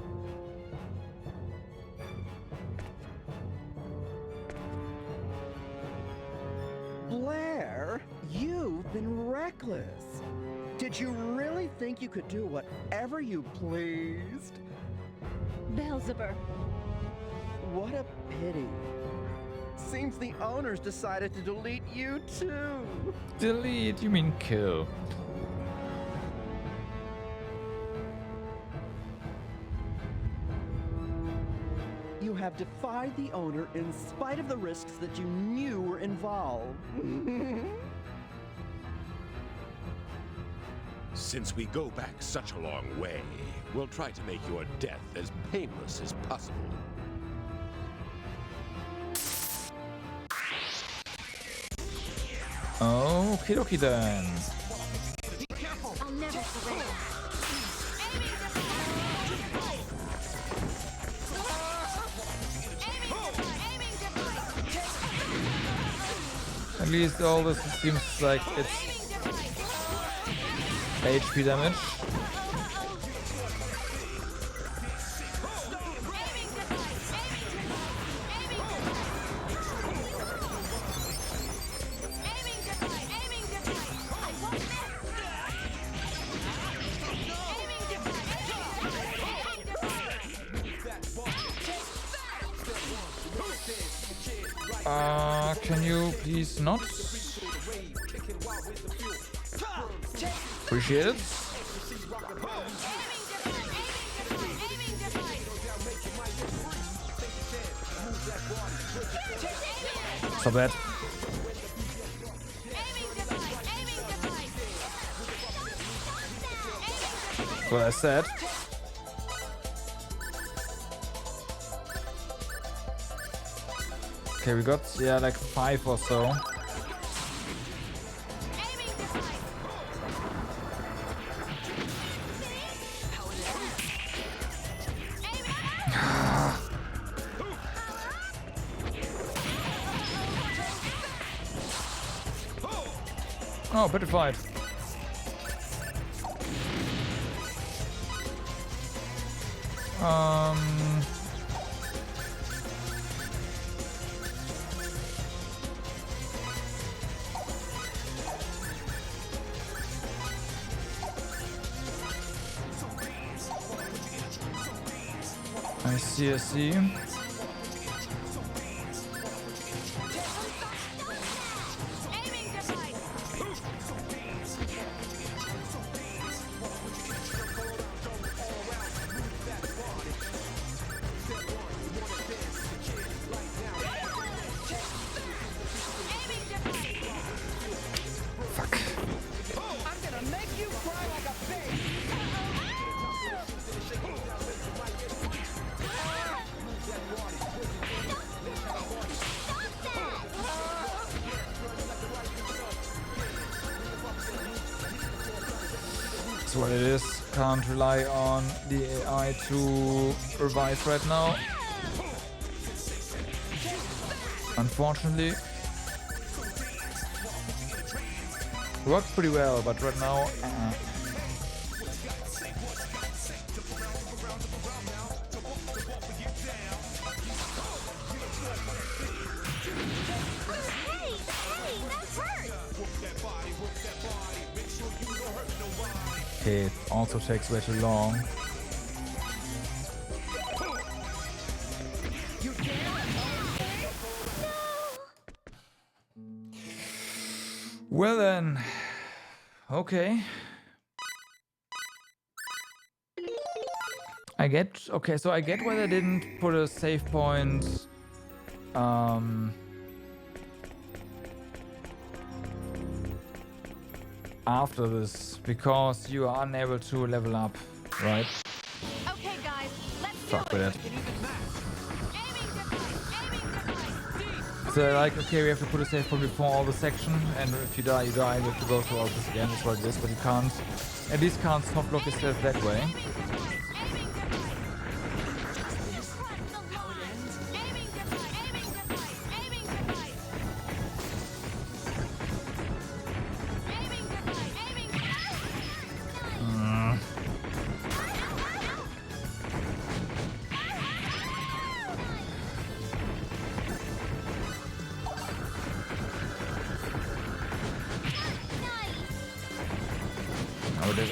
Blair, you've been reckless. Did you really think you could do whatever you pleased? Beelzebub. What a pity. Seems the owners decided to delete you too. Delete? You mean kill? You have defied the owner in spite of the risks that you knew were involved. Since we go back such a long way, we'll try to make your death as painless as possible. Okie dokie then. I'll never surrender. At least all this seems like it's HP damage. Can you please not? Appreciate it. So bad. Well, I said. Okay, we got, yeah, like 5 or so. Oh, petrified. I see. That's what it is. Can't rely on the AI to revive right now. Unfortunately. Worked pretty well, but right now, Okay, it also takes way too long. Well then, okay. Okay, so I get why they didn't put a save point after this, because you are unable to level up, right? Okay, guys, let's Fuck with it. So like, okay, we have to put a save point before all the section, and if you die, you die. You have to go through all this again. That's what it is, but you can't. At least can't soft lock yourself that way.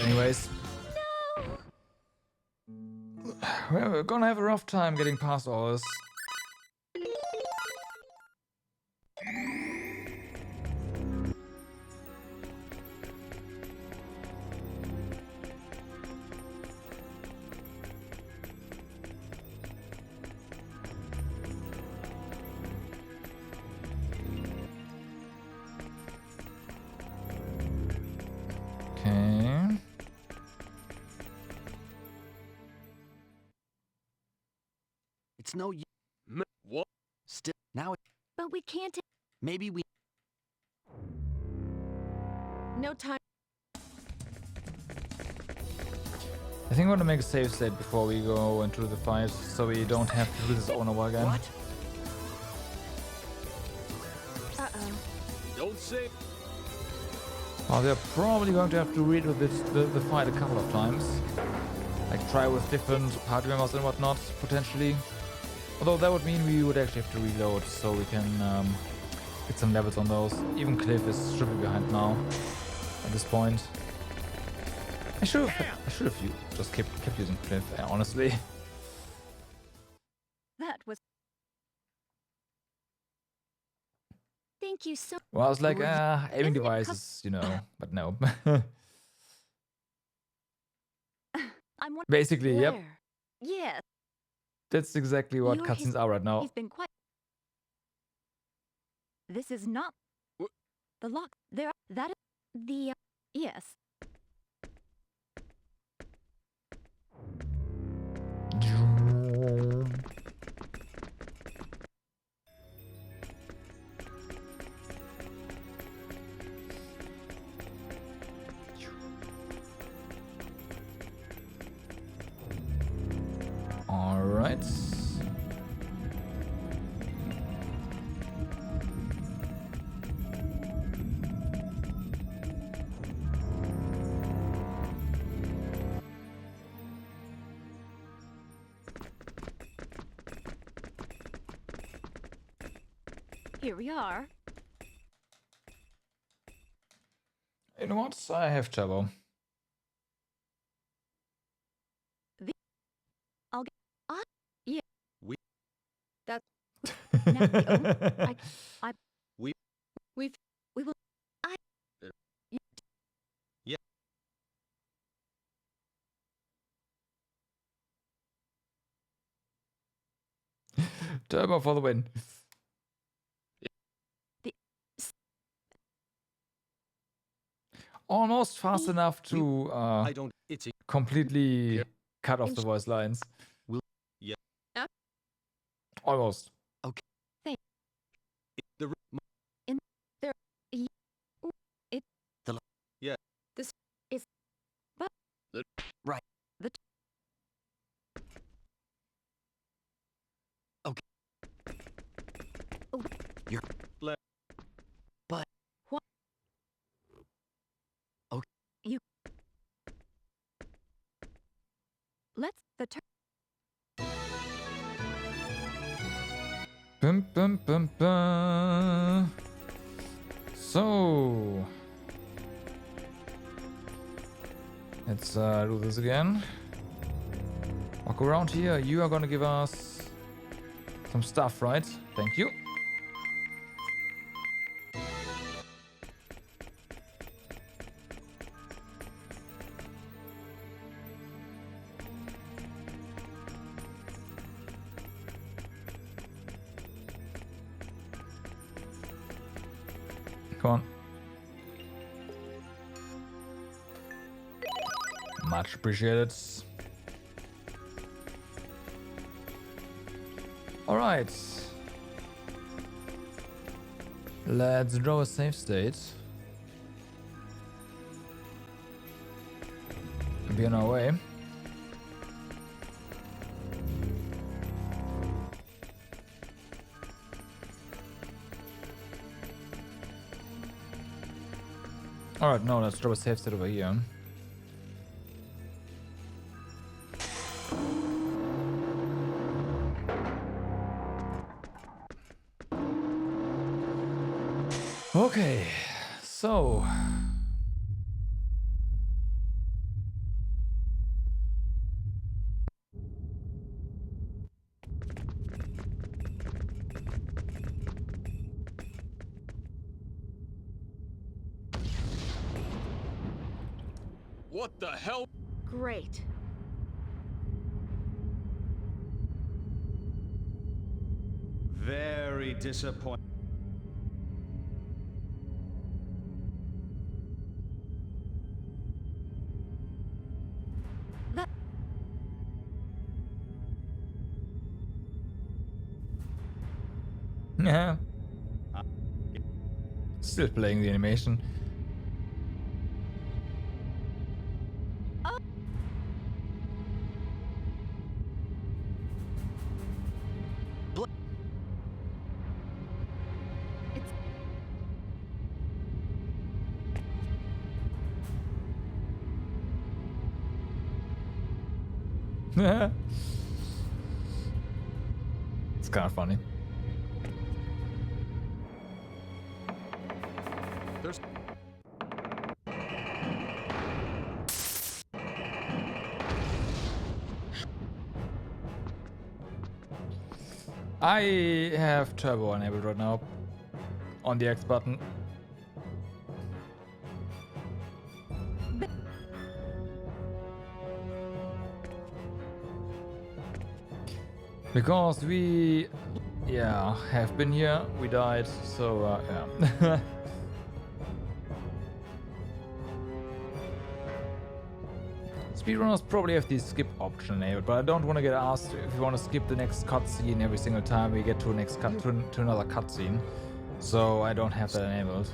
Anyways. Well, we're gonna have a rough time getting past all this. Okay. It's no use. What? Still, now it. But we can't. Maybe we. No time. I think I want to make a save state before we go into the fight, so we don't have to do this over and over again. What? Uh-oh. Don't say. Well, they're probably going to have to redo the fight a couple of times. Like try with different party members and whatnot, potentially. Although that would mean we would actually have to reload, so we can get some levels on those. Even Cliff should be behind now at this point. I should have just kept using Cliff, honestly. That was. Thank you so. Well, I was like, aiming devices, you know, but no. I'm one. Basically, yep. Yes. That's exactly what cutscenes are right now. He's been quite. This is not the lock. There. That is the. Yes. All right. Here we are. You know what? I have trouble. I'll get. Yeah. We. That. Now the I. We. We will. I. Yeah. Turbo for the win. Almost fast enough to I don't. It's a. completely cut off the voice lines. Yeah. Almost. Okay. Thank. The. In there. It. The. Yeah. This is. But. The. Right. The. Okay. Oh. You're. But. What? Okay. You. Let's the turn. Bum, bum, bum, bum. So let's do this again. Walk around here. You are gonna give us some stuff, right? Thank you. Come on. Much appreciated. Alright. Let's draw a save state. Be on our way. Alright, no, let's draw a save state over here. Okay, so What the hell? Great. Very disappointing. Yeah. Still playing the animation. It's kind of funny. There's I have turbo enabled right now on the X button. Because we, yeah, have been here, we died, so yeah. Speedrunners probably have the skip option enabled, but I don't want to get asked if you want to skip the next cutscene every single time we get to to another cutscene, so I don't have that enabled.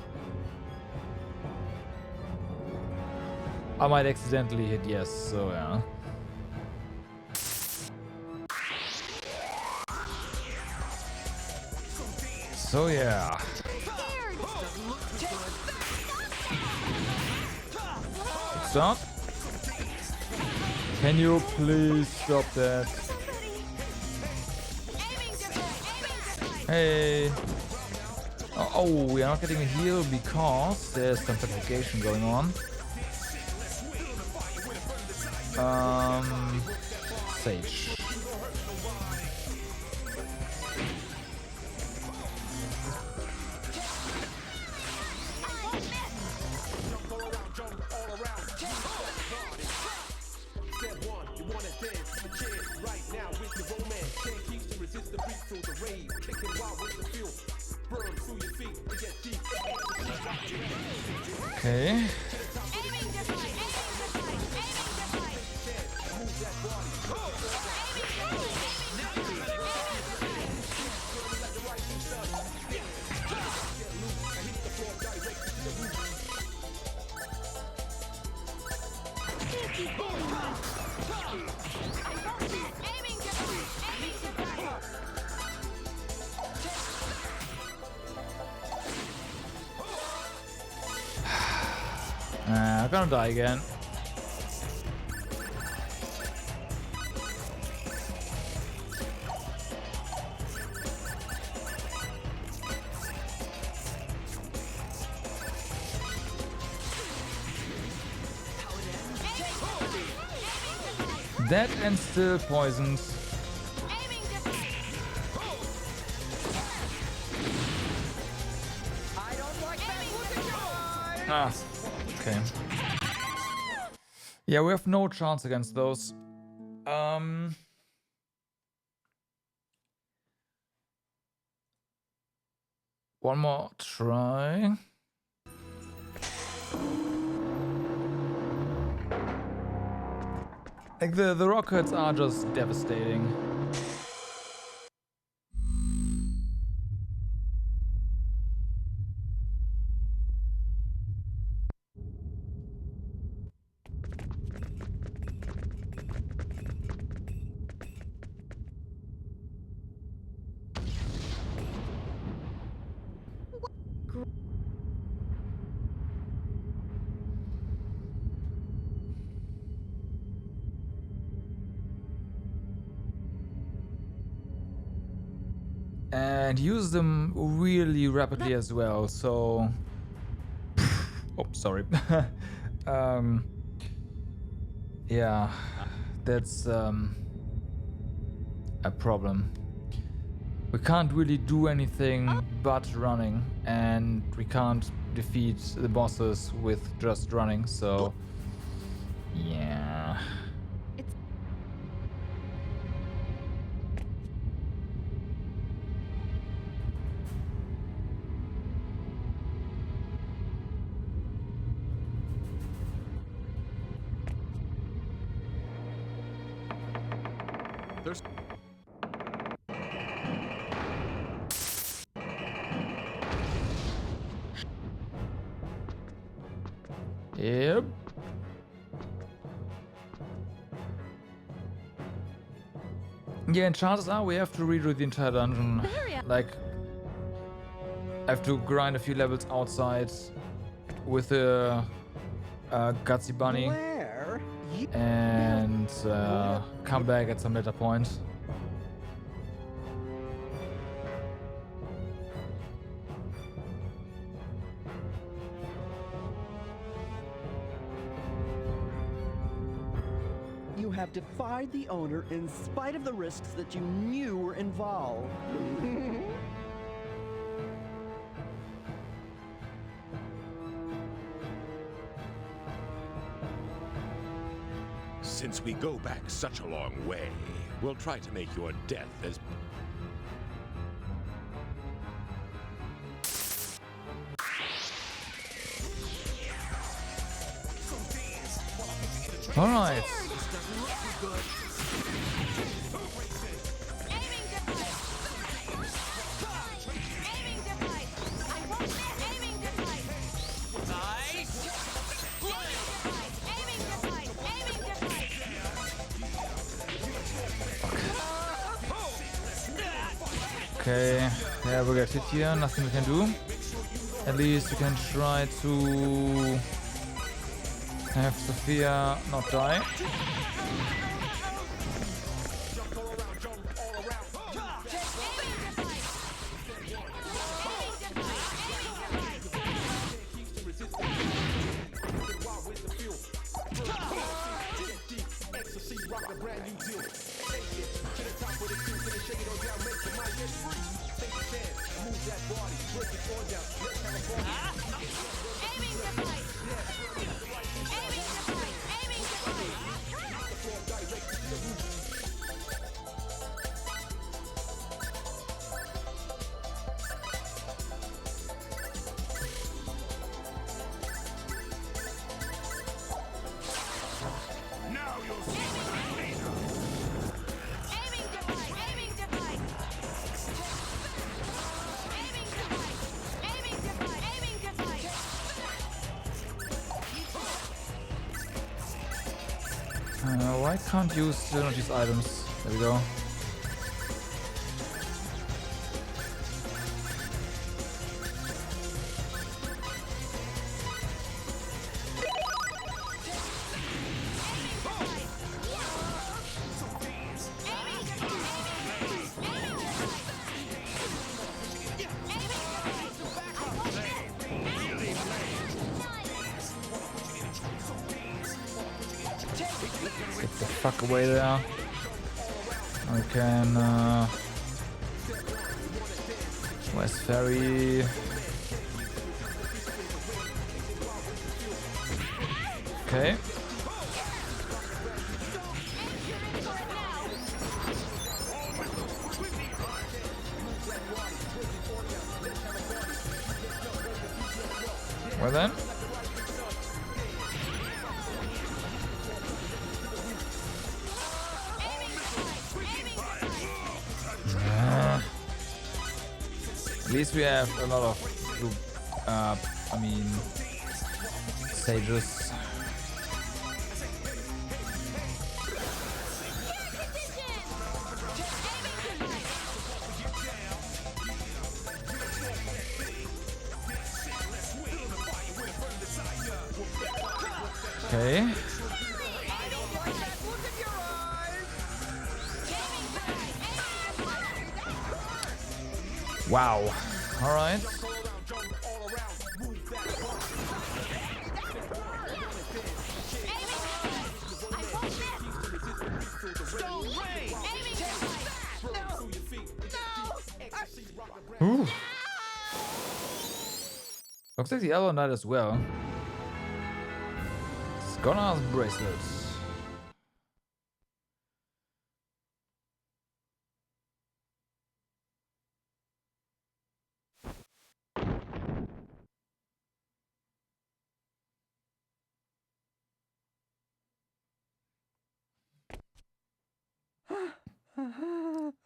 I might accidentally hit yes, so yeah. So yeah. Stop. Can you please stop that? Hey. Oh, we are not getting a heal because there's some petrification going on. Sage. Okay. I'm gonna die again. Dead and still poisoned. Ah, okay. Yeah, we have no chance against those. One more try. Like the rockets are just devastating. And use them really rapidly as well, so... Oh, sorry. Yeah, that's a problem. We can't really do anything but running, and we can't defeat the bosses with just running, so... Yeah. There's... Yep. Yeah, and chances are we have to redo the entire dungeon. Like, I have to grind a few levels outside with the Gutsy Bunny. And come back at some later point. You have defied the owner in spite of the risks that you knew were involved. Since we go back such a long way, we'll try to make your death as... All right. Okay, yeah, we got hit here, nothing we can do. At least we can try to have Sophia not die. Why can't you use these items? There we go. Get the fuck away there. I can West Ferry. Okay. Well then. At least we have a lot of, I mean, sages. Okay. Wow. All right. Ooh. Looks like the other night as well. It's Gunner's bracelets.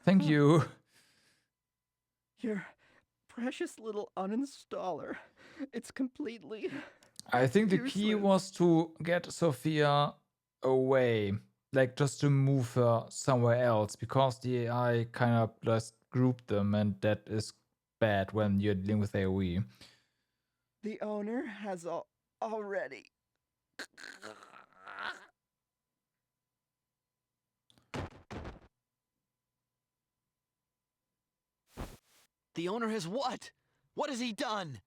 Thank you. Your precious little uninstaller. It's completely... I think the key was to get Sophia away. Like, just to move her somewhere else. Because the AI kind of just grouped them, and that is bad when you're dealing with AoE. The owner has already... The owner has what? What has he done?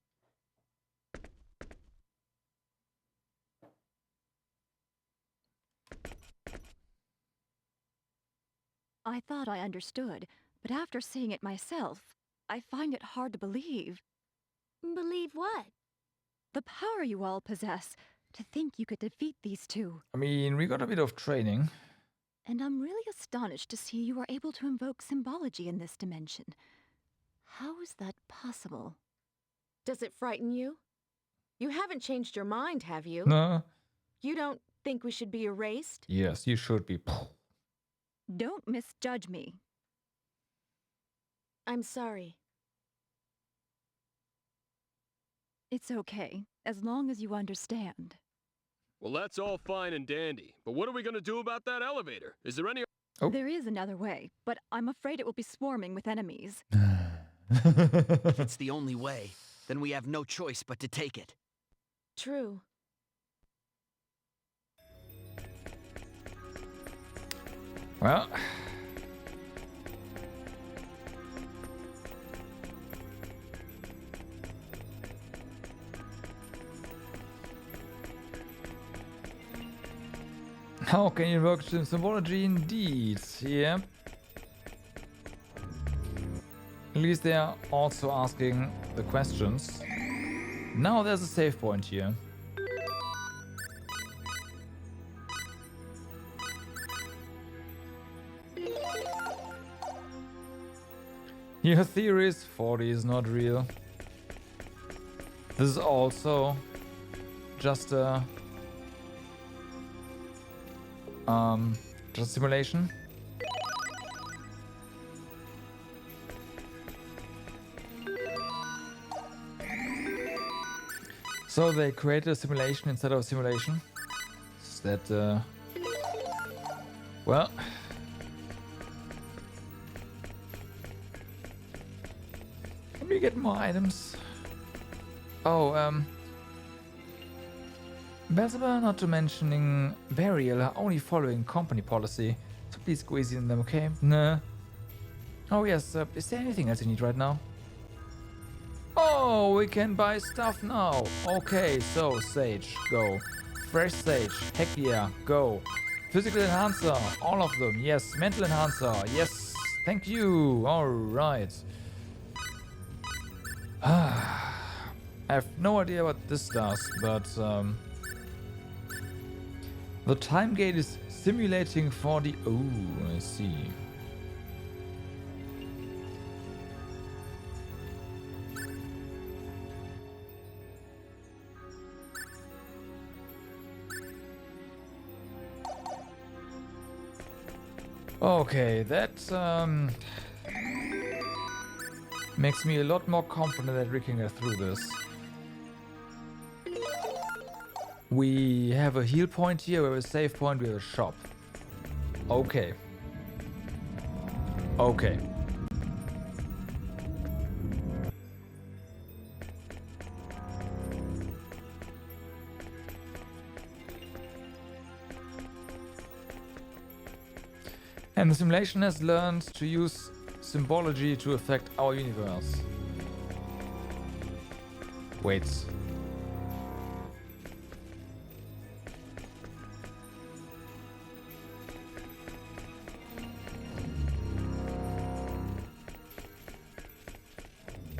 I thought I understood, but after seeing it myself, I find it hard to believe. Believe what? The power you all possess, to think you could defeat these two. I mean, we got a bit of training. And I'm really astonished to see you are able to invoke symbology in this dimension. How is that possible? Does it frighten you? You haven't changed your mind, have you? No. You don't think we should be erased? Yes, you should be. Don't misjudge me. I'm sorry. It's okay, as long as you understand. Well, that's all fine and dandy, but what are we gonna do about that elevator? Is there any... There is another way, but I'm afraid it will be swarming with enemies. If it's the only way, then we have no choice but to take it. True. Well... How can you invoke symbology? Indeed, yeah. At least they are also asking the questions. Now there's a save point here. Your theory is 40 is not real. This is also just a simulation. So they created a simulation instead of a simulation. Is that well, can we get more items? Oh, Beelzebub, not to mentioning Variel, are only following company policy, so please go easy on them, okay? Nah. Oh yes, is there anything else you need right now? Oh, we can buy stuff now. Okay, so Sage, go. Fresh Sage, heck yeah, go. Physical Enhancer, all of them, yes. Mental Enhancer, yes. Thank you, alright. I have no idea what this does, but the time gate is simulating for the... Oh, I see. Okay, that makes me a lot more confident that we can get through this. We have a heal point here, we have a save point, we have a shop. Okay. Okay. And the simulation has learned to use symbology to affect our universe. Wait.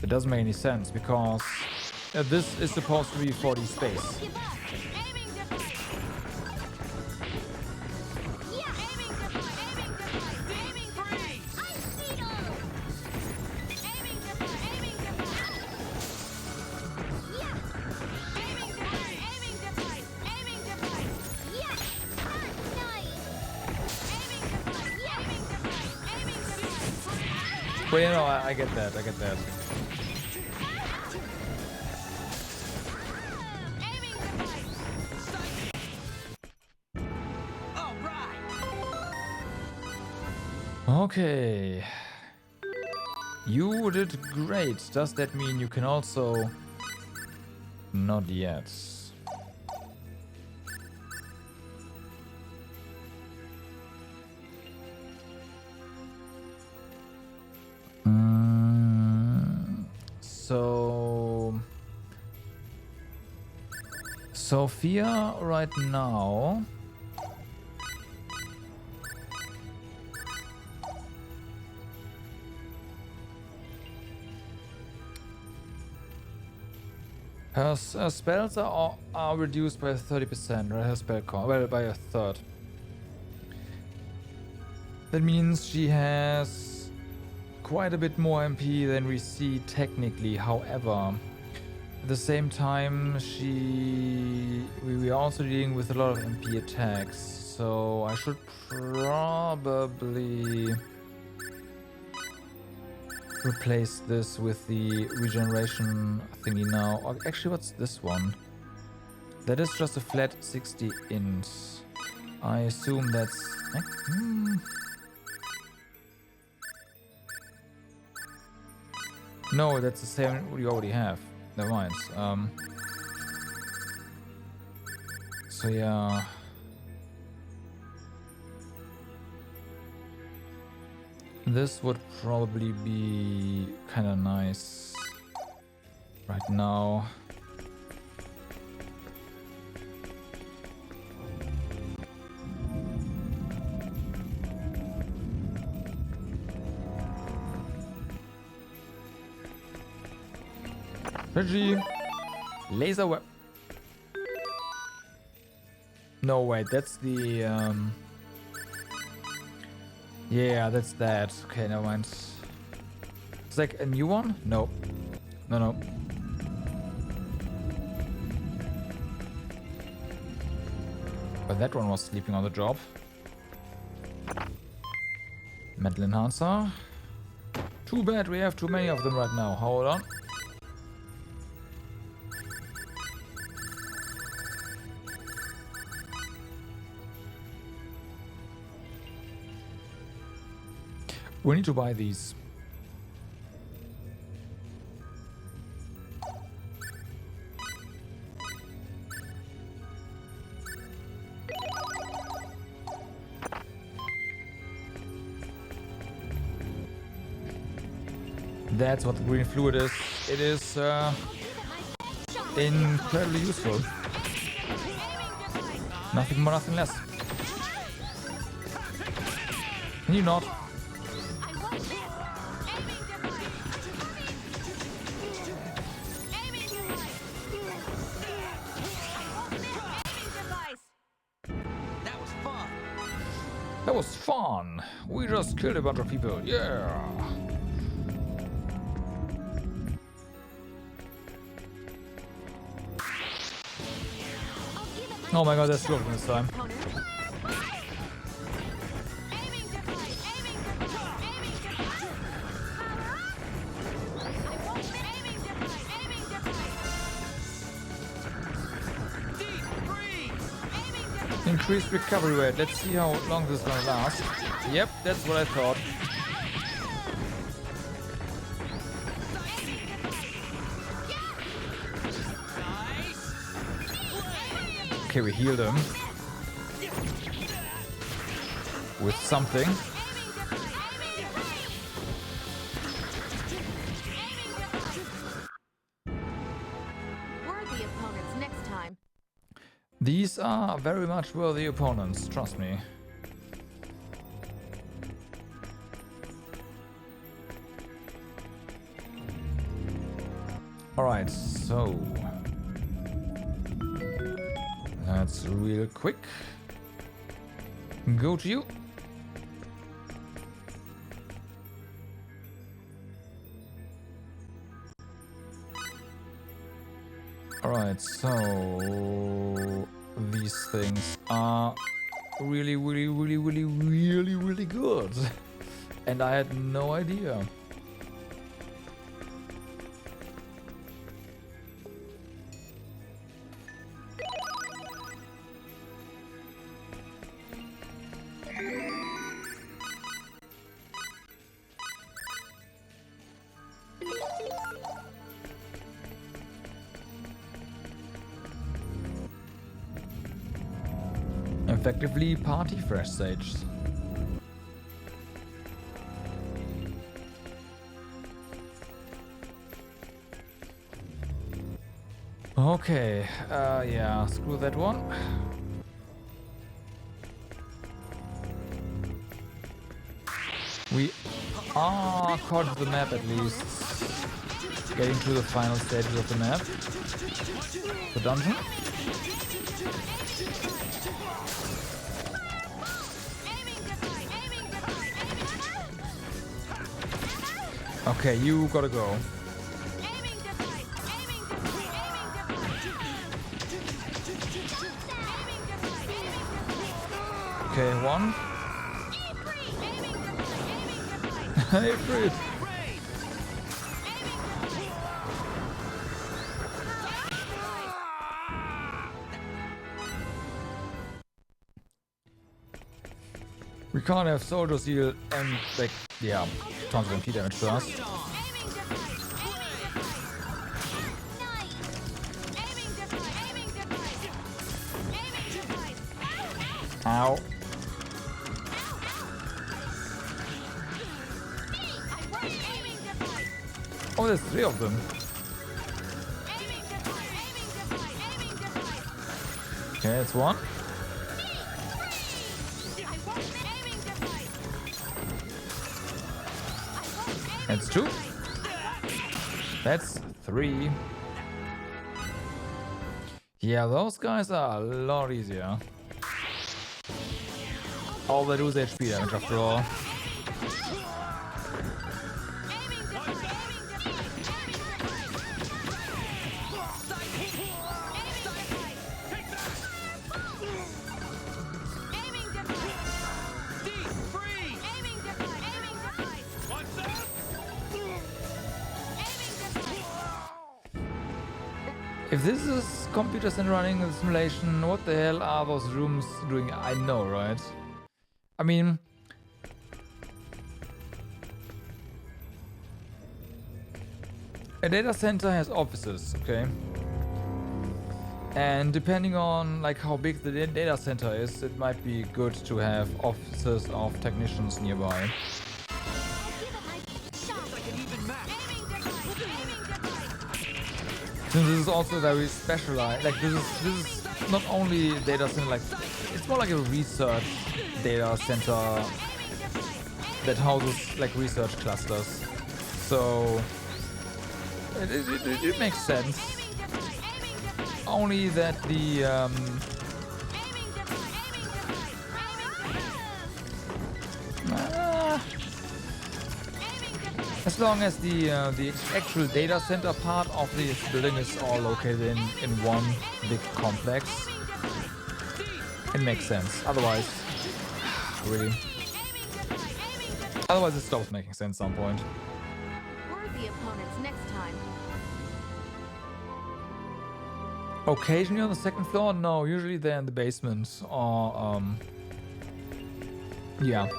It doesn't make any sense because this is supposed to be 4D space. But you know, I get that, I get that. Okay. You did great. Does that mean you can also... Not yet. So... Sophia right now... Her spells are reduced by 30%, right? Her spell count, well, by a third. That means she has quite a bit more MP than we see technically. However, at the same time, we are also dealing with a lot of MP attacks. So I should probably replace this with the regeneration thingy now. Or actually, what's this one? That is just a flat 60 int. I assume that's... No, that's the same we already have. Never mind. So yeah... This would probably be kind of nice right now. Reggie, laser web. No, wait, that's the yeah, that's that. Okay, never mind. It's like a new one? No. No, no. But that one was sleeping on the job. Mental enhancer. Too bad we have too many of them right now. Hold on. We need to buy these. That's what the green fluid is. It is incredibly useful. Nothing more, nothing less. Can you not? That was fun! We just killed a bunch of people, yeah! Oh my god, that's two of them this time. Increased recovery rate. Let's see how long this is gonna last. Yep, that's what I thought. Okay, we healed him with something. Worthy opponents next time. These are very much worthy opponents, trust me. Alright, so... That's real quick. Go to you. Alright, so... These things are really good. And I had no idea. effectively party fresh sage. Okay, yeah, screw that one. We are caught to the map at least. Getting to the final stages of the map. The dungeon. Okay, you gotta go. Okay, one. Hey, fruit. We can't have soldiers heal and like, yeah, tons of MP damage to us. Ow. Oh, there's 3 of them. Okay, that's 1. That's 2. That's 3. Yeah, those guys are a lot easier. All they do is HP damage after all. If this is computer center running the simulation, what the hell are those rooms doing? I know, right? I mean, a data center has offices, okay? And depending on like how big the data center is, it might be good to have offices of technicians nearby. Since this is also very specialized, like this is not only data center, like it's more like a research data center that houses like research clusters. So it makes sense. Only that the as long as the actual data center part of this building is all located in one big complex, it makes sense. Otherwise, really. Otherwise it stops making sense at some point. Worthy opponents next time. Occasionally on the second floor? No, usually they're in the basement or yeah.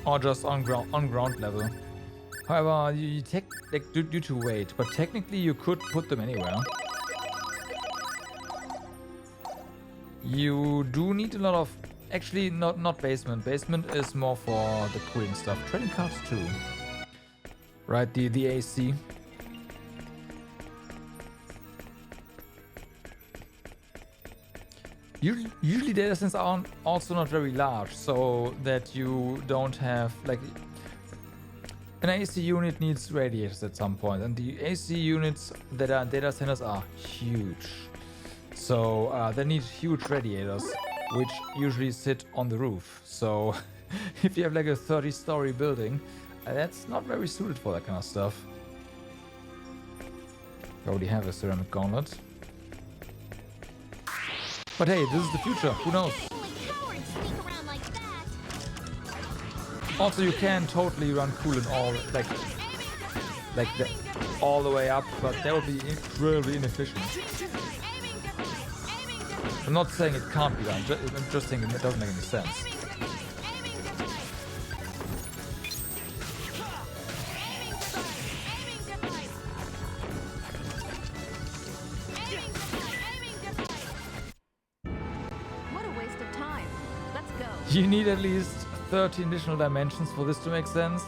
Or just on ground level. However, you take like due to weight, but technically you could put them anywhere. You do need a lot of, actually not basement. Basement is more for the cooling stuff. Trading cards too, right? The AC. Usually data centers are also not very large, so that you don't have like. An AC unit needs radiators at some point, and the AC units that are in data centers are huge. So they need huge radiators, which usually sit on the roof. So if you have like a 30-story building, that's not very suited for that kind of stuff. I already have a ceramic gauntlet. But hey, this is the future, who knows? Also, you can totally run cool and all, like all the way up, but that would be incredibly inefficient. I'm not saying it can't be done, I'm just thinking it doesn't make any sense. What a waste of time. You need at least 13 additional dimensions for this to make sense.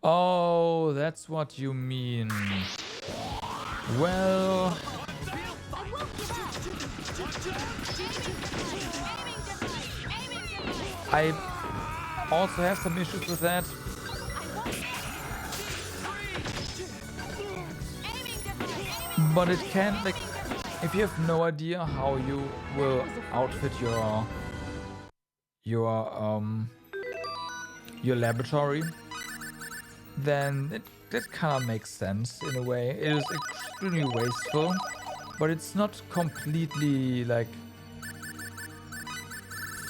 Oh, that's what you mean. Well... I also have some issues with that. But it can, like, if you have no idea how you will outfit your laboratory, then that kind of makes sense in a way. It is extremely wasteful, but it's not completely, like,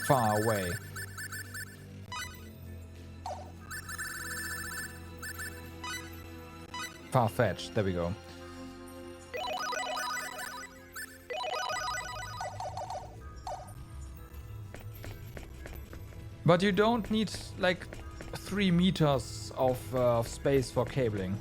far away. Far-fetched, there we go. But you don't need like 3 meters of space for cabling.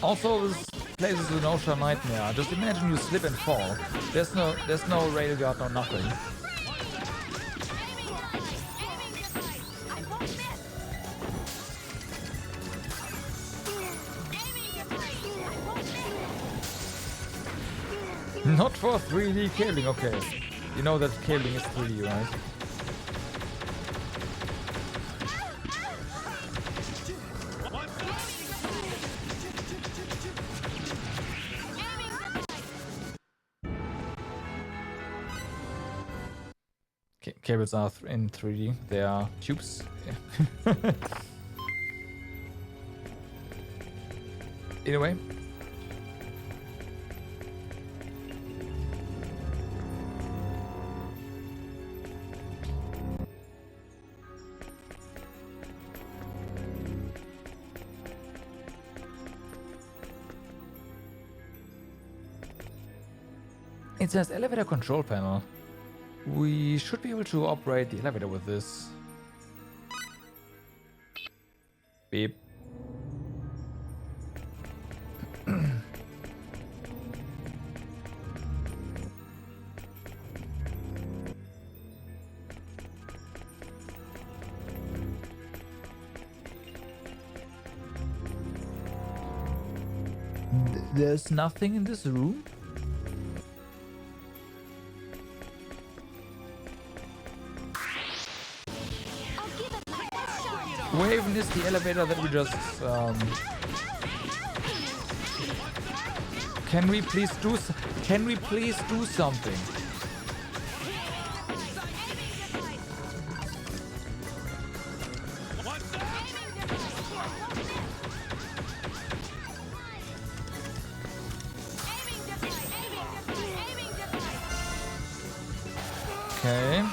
Also, this place is an ocean nightmare. Just imagine you slip and fall. There's no railguard or nothing. Not for 3D cabling, okay. You know that cabling is 3D, right? Cables are in 3D. They are tubes. Yeah. Anyway. It says elevator control panel. We should be able to operate the elevator with this. Beep. There's nothing in this room? Where even is the elevator that we just, Can we please do something? Okay.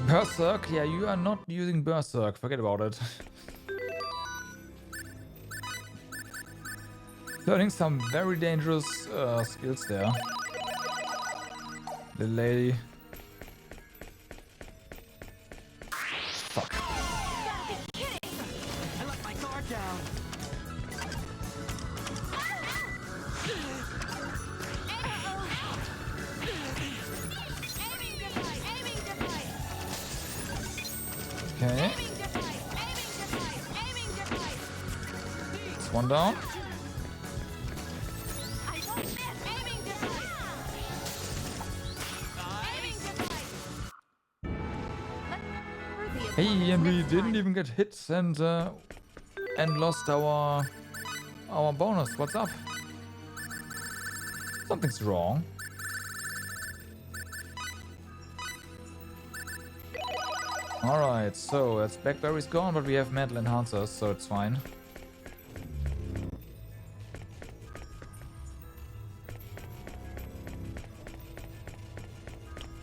Berserk? Yeah, you are not using Berserk. Forget about it. Learning some very dangerous skills there. The lady. Fuck. I let my guard down. Okay. It's one down. Hey, and we didn't even get hits and lost our bonus. What's up? Something's wrong. Alright, so that's Blackberry's gone, but we have mental enhancers, so it's fine.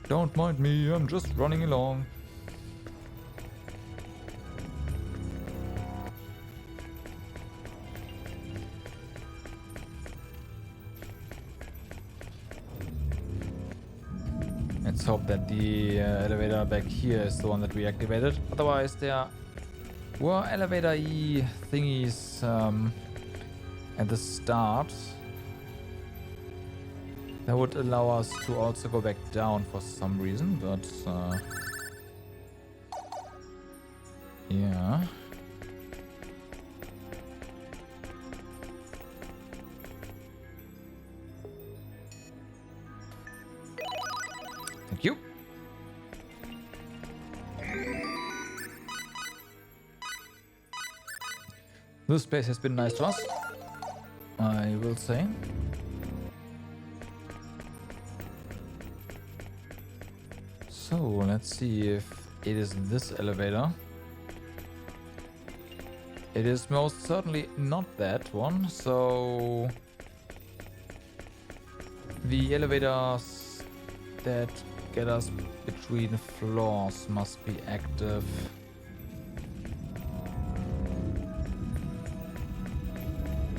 Don't mind me, I'm just running along. Let's hope that the elevator back here is the one that we activated. Otherwise, there were elevator-y thingies at the start that would allow us to also go back down for some reason, but yeah. Thank you. This place has been nice to us, I will say. So let's see if it is this elevator. It is most certainly not that one, so the elevators that get us between floors must be active.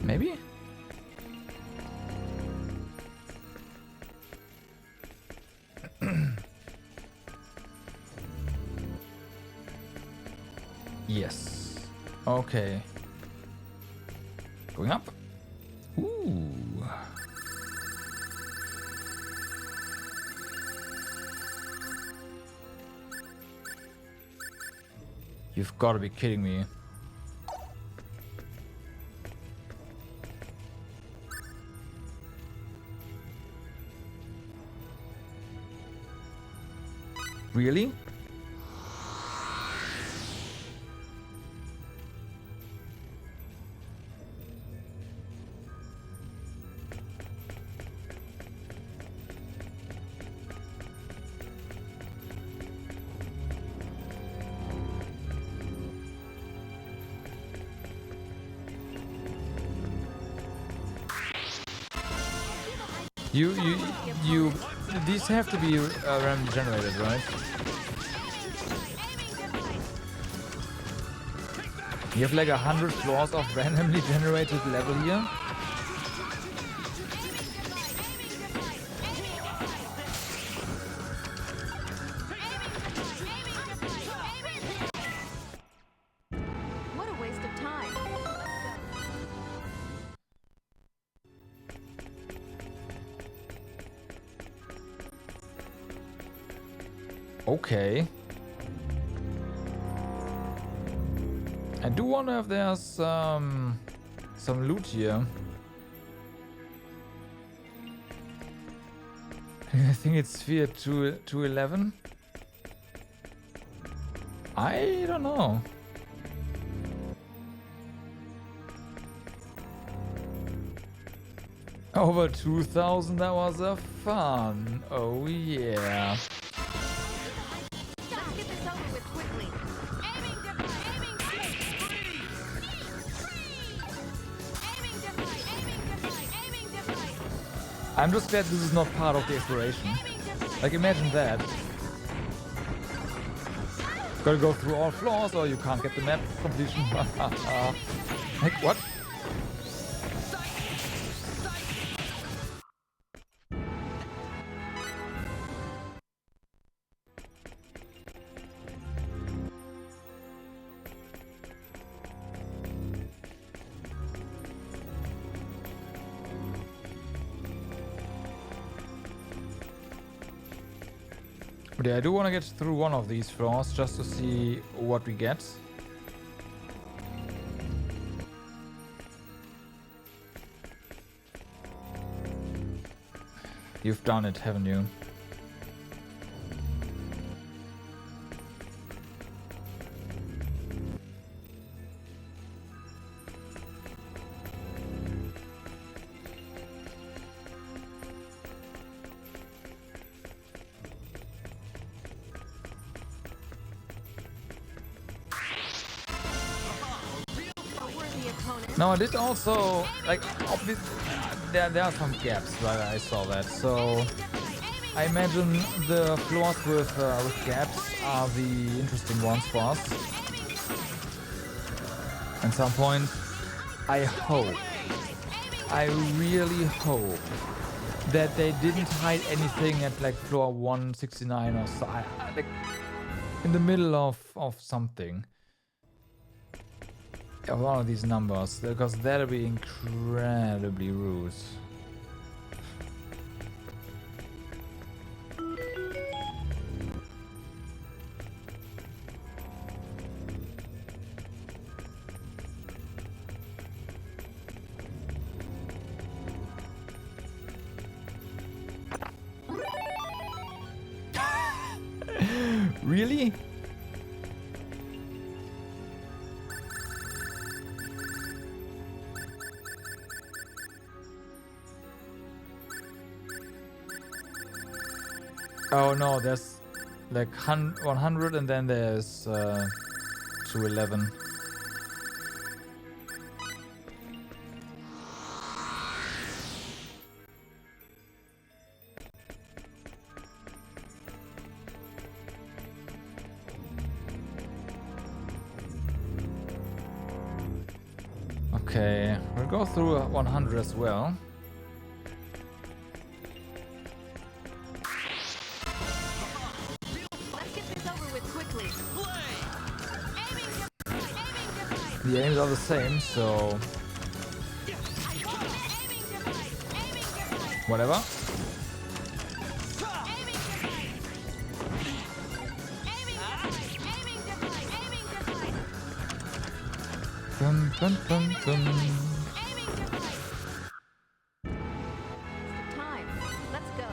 Maybe? Yes. Okay. Going up. Ooh. You've got to be kidding me. Really? You, these have to be randomly generated, right? You have like 100 floors of randomly generated level here? What a waste of time. Okay. I do wonder if there's some loot here. I think it's sphere 211. I don't know. Over 2,000 hours of fun. Oh yeah. I'm just glad this is not part of the exploration. Like, imagine that. Gotta go through all floors or you can't get the map completion. Like, what? But yeah, I do want to get through one of these floors just to see what we get. You've done it, haven't you? Now I did also, like, obviously, there are some gaps, right? I saw that, so I imagine the floors with gaps are the interesting ones for us. At some point, I really hope that they didn't hide anything at like floor 169 or so, like in the middle of something. Of one of these numbers, because that'll be incredibly rude. Really? Oh no, there's like 100 and then there's 211. Okay, we'll go through 100 as well. The aims are the same, so whatever. Dun, dun, dun, dun. Time. Let's go.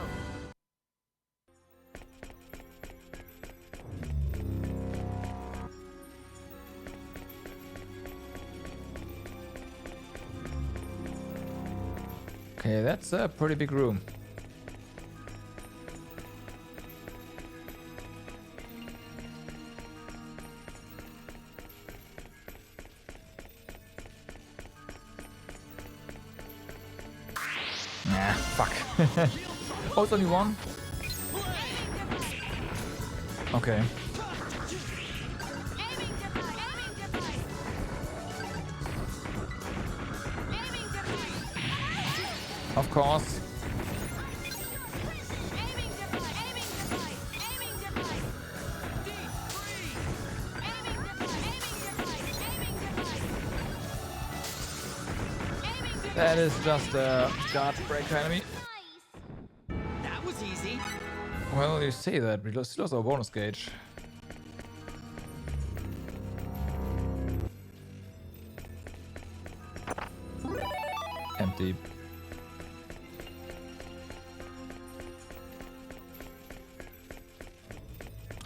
Okay, that's a pretty big room. Nah, fuck. Oh, it's only one? Okay. Of course. That is just a guard breaker enemy. That was easy. Well, you say that, we still lost our bonus gauge. Empty.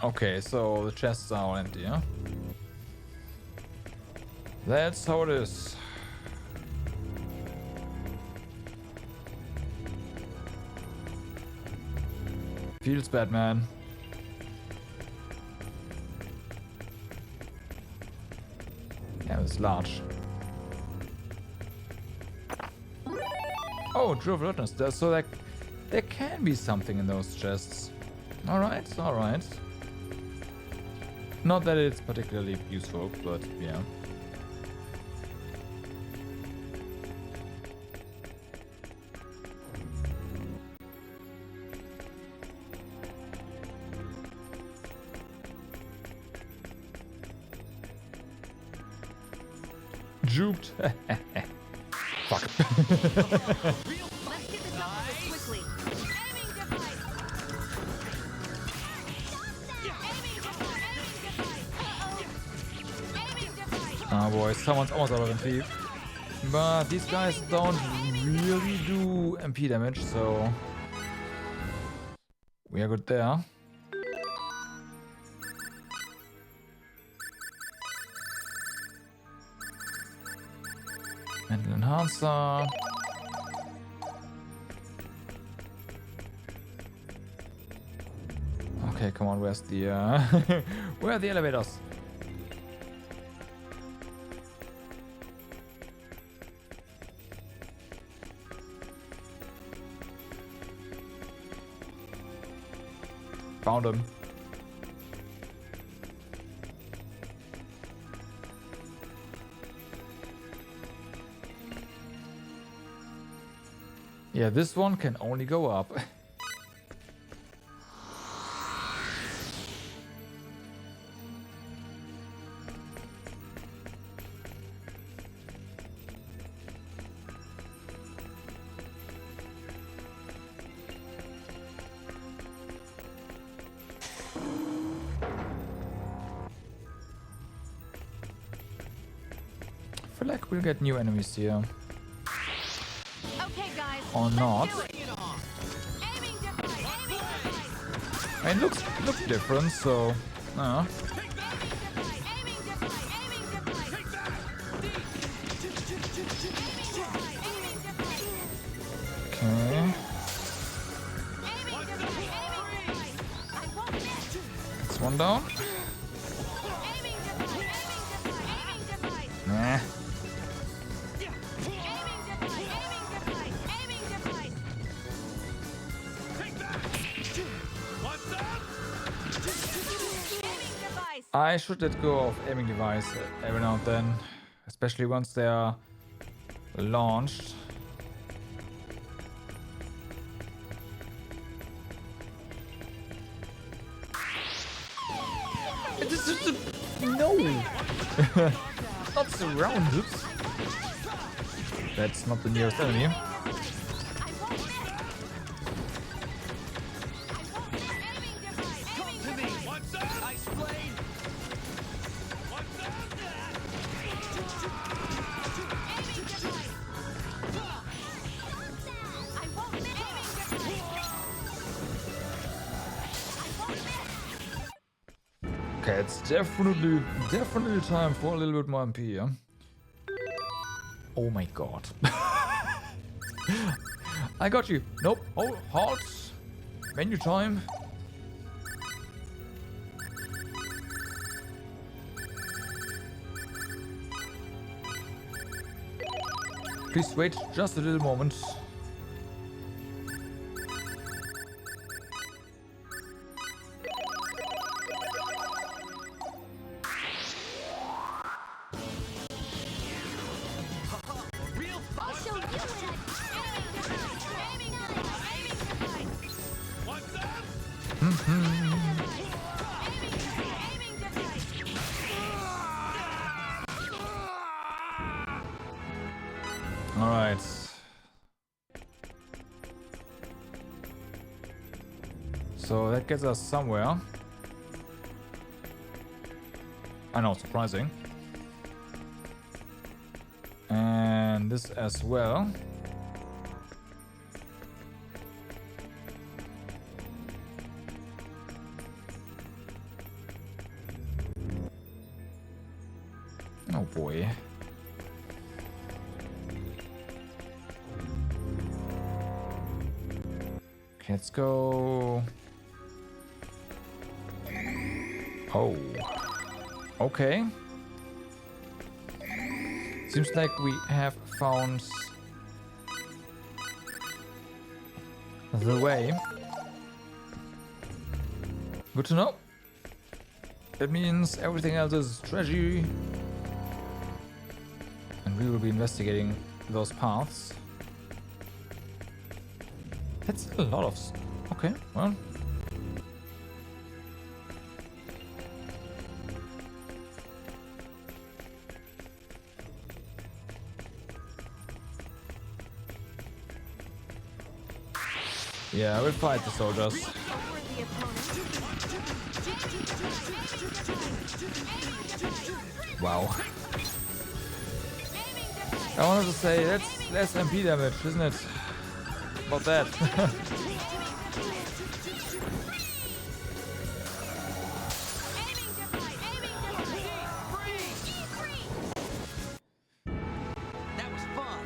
Okay, so the chests are all empty, huh? That's how it is. Feels bad, man. Yeah, it's large. Oh, True of Alertness. So like, there can be something in those chests. Alright, alright. Not that it's particularly useful, but yeah. Juked. Fuck. Oh boy, someone's almost out of MP. But these guys don't really do MP damage, so we are good there. Mental Enhancer. Okay, come on, where's the where are the elevators? Found him. Yeah, this one can only go up. I feel like we'll get new enemies here. Okay, guys. Or not. I mean, looks different, so okay. That's one down. Nah. I should let go of aiming device every now and then, especially once they are launched. This is no, not surrounded. That's not the nearest enemy. Okay, it's definitely time for a little bit more MP, yeah? Oh my god. I got you. Nope. Oh, halt. Menu time. Please wait just a little moment. Alright. So that gets us somewhere. I know, surprising. And this as well. Oh boy. Okay, let's go. Oh. Okay. Seems like we have found the way. Good to know. That means everything else is treasure. And we will be investigating those paths. That's a lot of... Okay, well... Yeah, we'll fight the soldiers. Wow. I wanted to say, that's less MP damage, isn't it? About that. That was fun.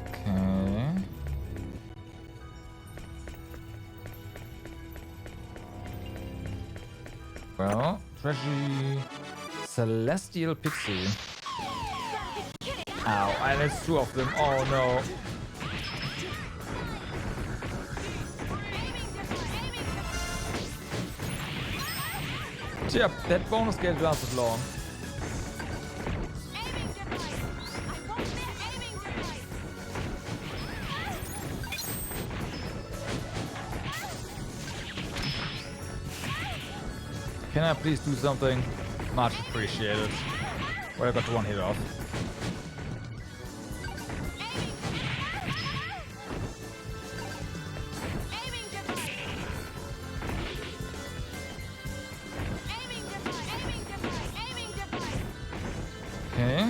Okay. Well, treasury Celestial Pixie. Ow, and it's two of them. Oh no. Yep, that bonus gate lasted long. Can I please do something? Much appreciated. Well, I got one hit off. Okay.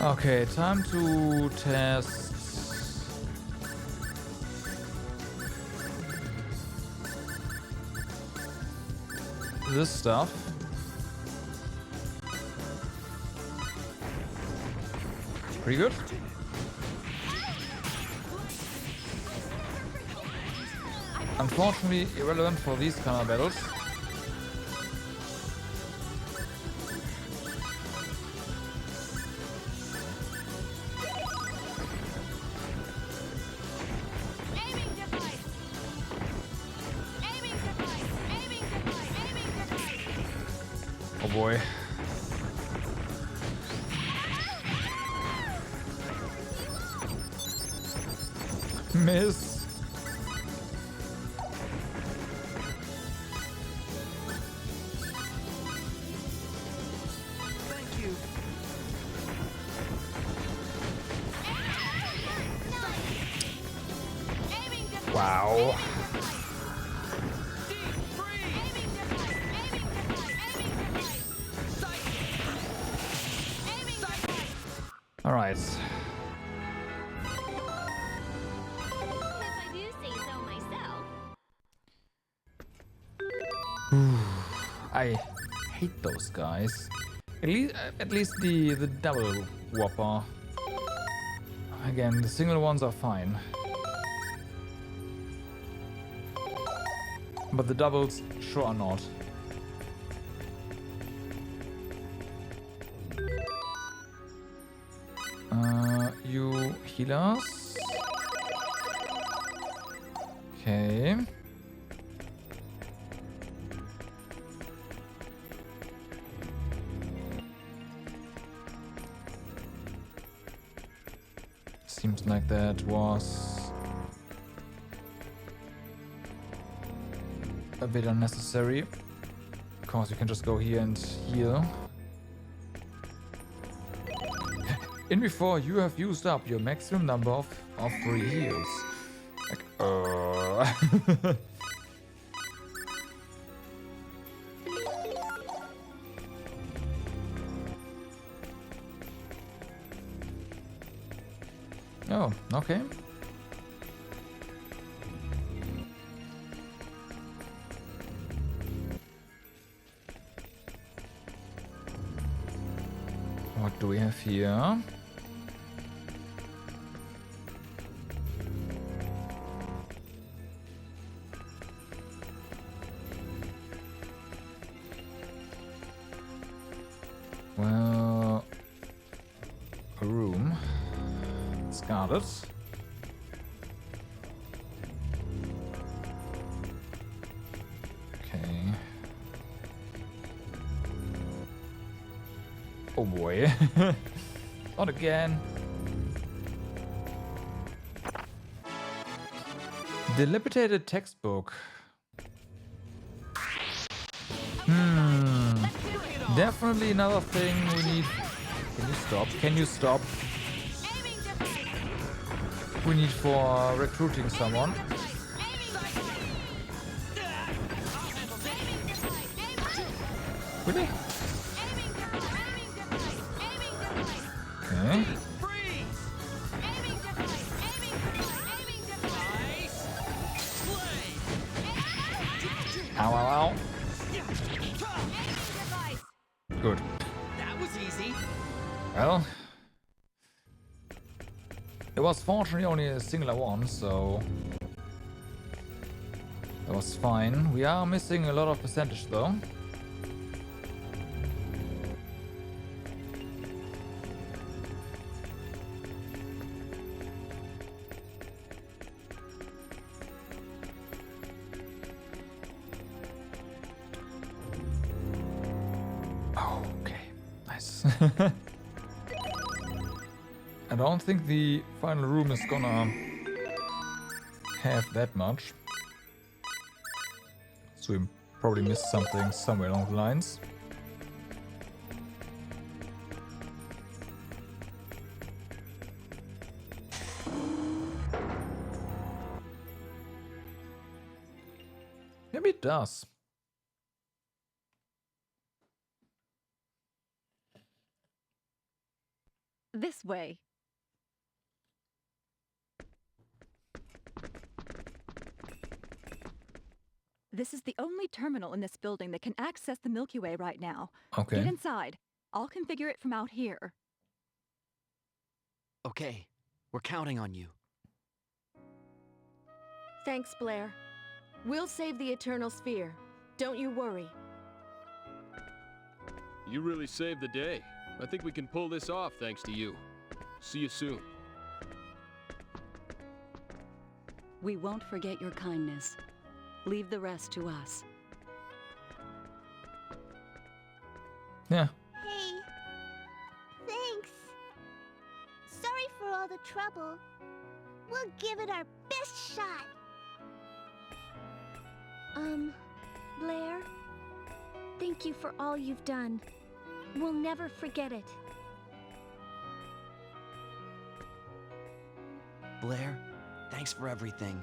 Okay, time to test this stuff. Pretty good. Unfortunately, irrelevant for these kind of battles. Oh boy. Miss. Wow. All right. I hate those guys. At least the double whopper. Again, the single ones are fine. But the doubles sure are not. You heal us. Okay. Seems like that was a bit unnecessary, because you can just go here and heal. In before you have used up your maximum number of free heals. Like, Oh, okay. What do we have here? Well, a room. It's guarded. Okay. Oh boy. Not again. Dilapidated textbook. Definitely another thing we need. Can you stop? Can you stop? We need for recruiting someone. Really? Okay. Ow, ow, ow. Good. That was easy. Well, it was fortunately only a singular one, so that was fine. We are missing a lot of percentage though. I don't think the final room is gonna have that much. So we probably missed something somewhere along the lines. Maybe it does. This way. This is the only terminal in this building that can access the Milky Way right now. Okay. Get inside. I'll configure it from out here. Okay, we're counting on you. Thanks, Blair. We'll save the Eternal Sphere. Don't you worry. You really saved the day. I think we can pull this off thanks to you. See you soon. We won't forget your kindness. Leave the rest to us. Yeah. Hey. Thanks. Sorry for all the trouble. We'll give it our best shot. Blair, thank you for all you've done. We'll never forget it. Blair, thanks for everything.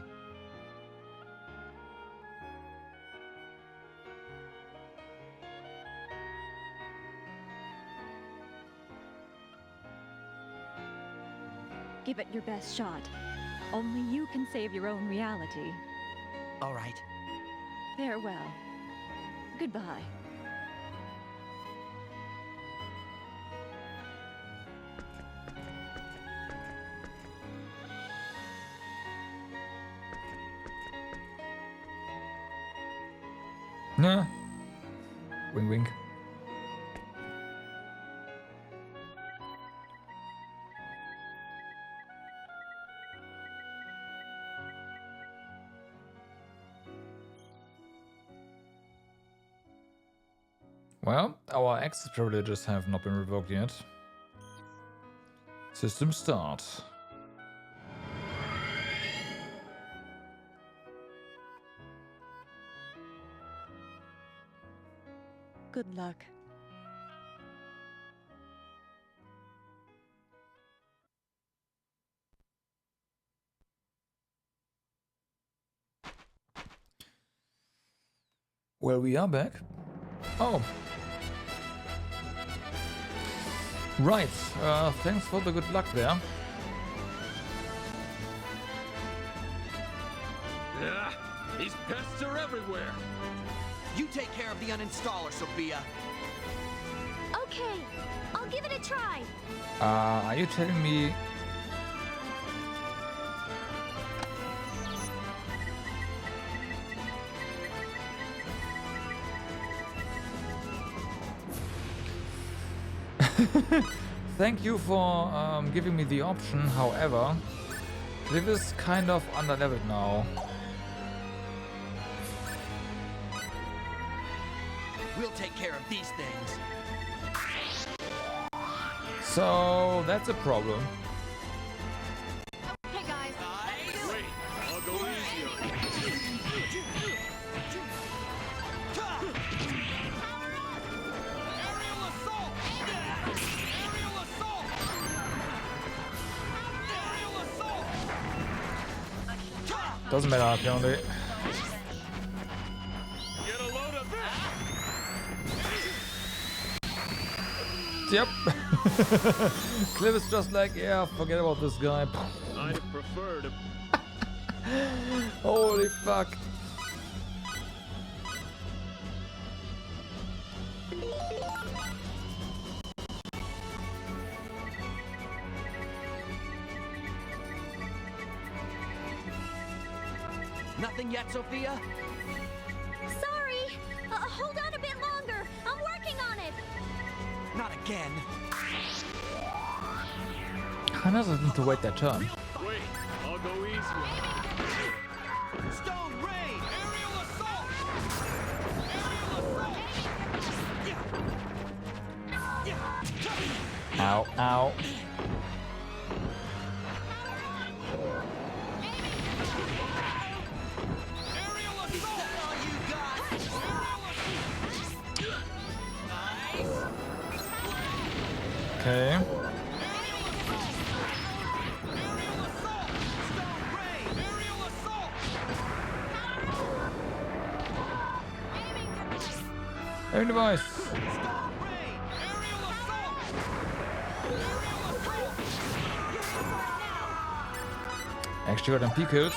Give it your best shot. Only you can save your own reality. All right. Farewell. Goodbye. Nah. Wink, wink. Well, our access privileges have not been revoked yet. System start. Good luck. Well, we are back. Oh. Right, thanks for the good luck there. Yeah, these pests are everywhere. You take care of the uninstaller, Sophia. Okay, I'll give it a try. Are you telling me... Thank you for giving me the option, however, Liv is kind of underleveled now. We'll take care of these things. So that's a problem. Hey guys, Wait, I'll go easy on you. Aerial assault! Aerial assault! Aerial assault! Doesn't matter, apparently. Get a load of Yep. Cliff is just like, yeah, forget about this guy. I'd have preferred a... Holy fuck. Nothing yet, Sophia? Sorry. Hold on a bit longer. I'm working on it. Not again. Hannah doesn't need to wait their turn. Wait, I'll go easy on you. Stone Rain! Aerial assault! Aerial assault! Yeah. Yeah. Ow, ow. Okay. Air device. Actually got them P kills.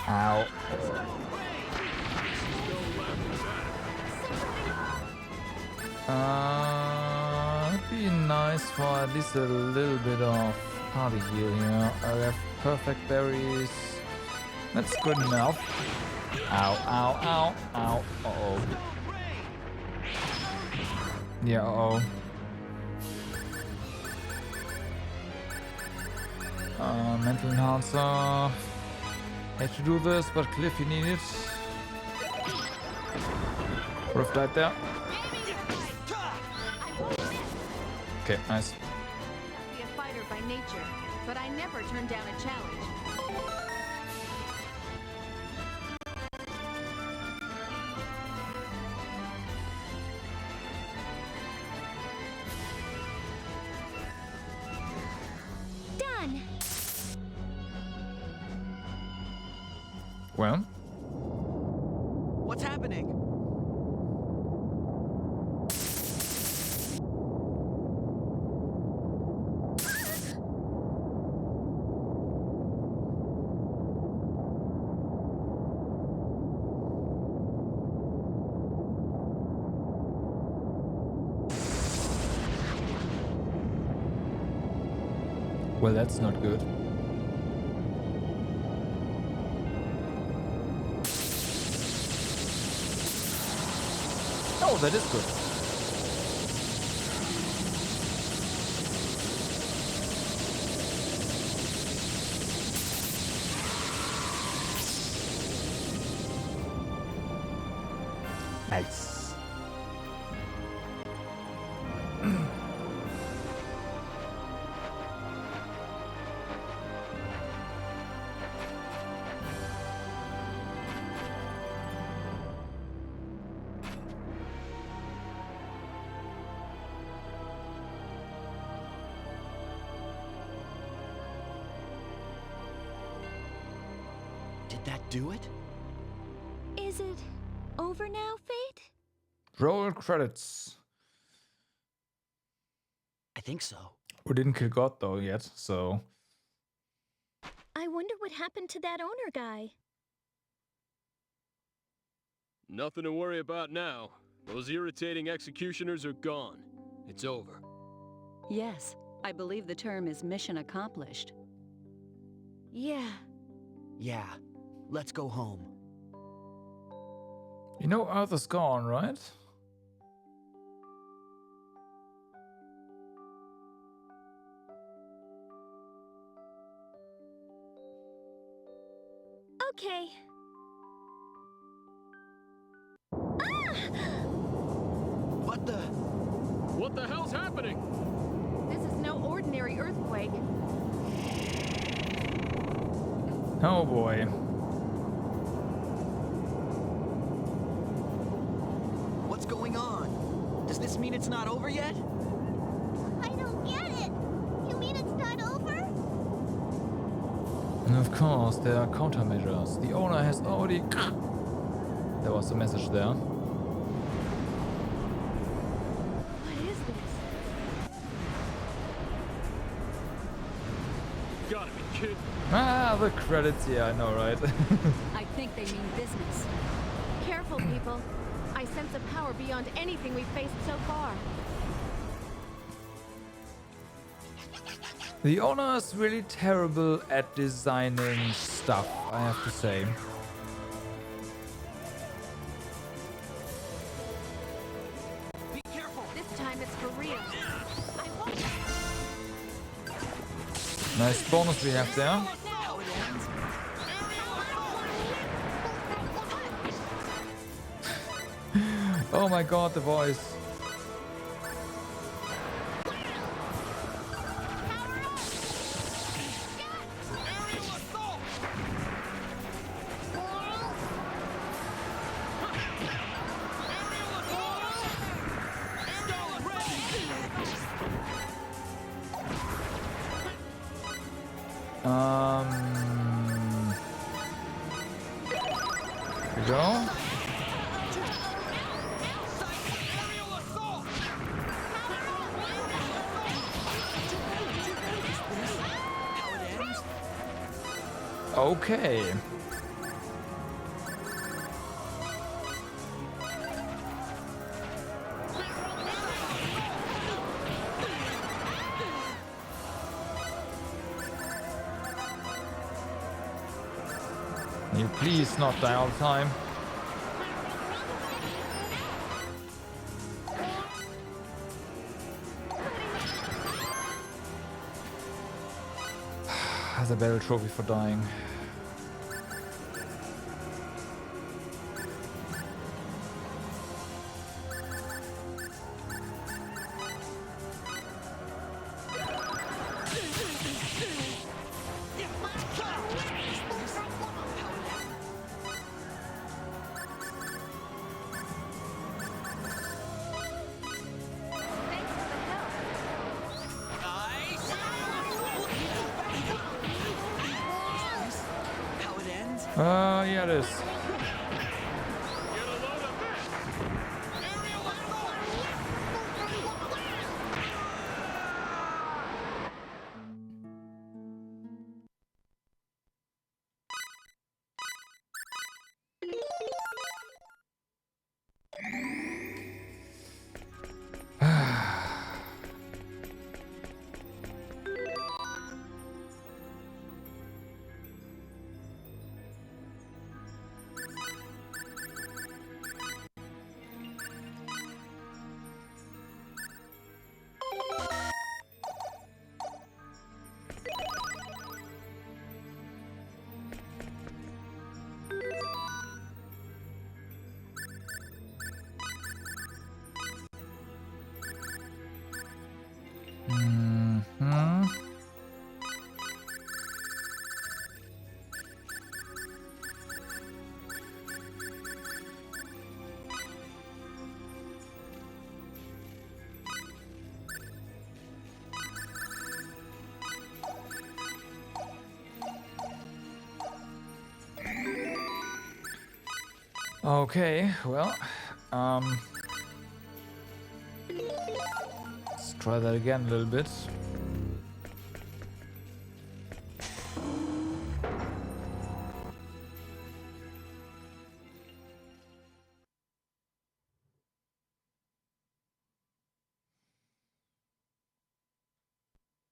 Ow. It'd be nice for at least a little bit of party heal here. I have perfect berries. That's good enough. Ow, ow, ow, ow. Uh-oh. Yeah, uh-oh. Mental enhancer. Hate to do this, but Cliff, you need it. Rift died there. Okay, nice. Be a fighter by nature, but I never turn down a challenge. Done. Well, What's happening? well, that's not good. Oh, that is good. Nice. Did that do it? Is it over now, Fate? Roll credits. I think so. We didn't kill God though yet, so. I wonder what happened to that owner guy. Nothing to worry about now. Those irritating executioners are gone. It's over. Yes, I believe the term is mission accomplished. Yeah. Yeah. Let's go home. You know Arthur's gone, right? Okay. What the? What the hell's happening? This is no ordinary earthquake. Oh boy. What's going on? Does this mean it's not over yet? I don't get it. You mean it's not over? And of course, there are countermeasures. The owner has already... There was a message there. What is this? Gotta be kidding. Ah, the credits, yeah, I know, right? I think they mean business. Careful, people. I sense a power beyond anything we've faced so far. The owner is really terrible at designing stuff, I have to say. real. Nice bonus we have there. Oh my god, the voice. Here we go. Okay. Can you please not die all the time? Has a battle trophy for dying. Yeah, it is. Okay, well, let's try that again a little bit.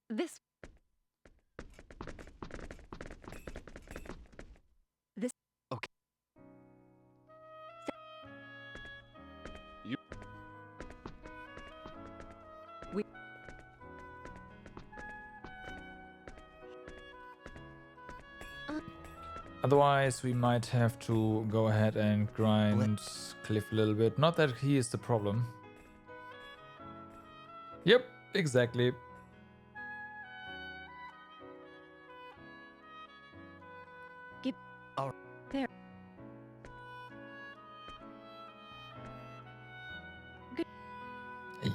This Okay. You. We. Otherwise, we might have to go ahead and grind Cliff a little bit. Not that he is the problem. Yep, exactly. There.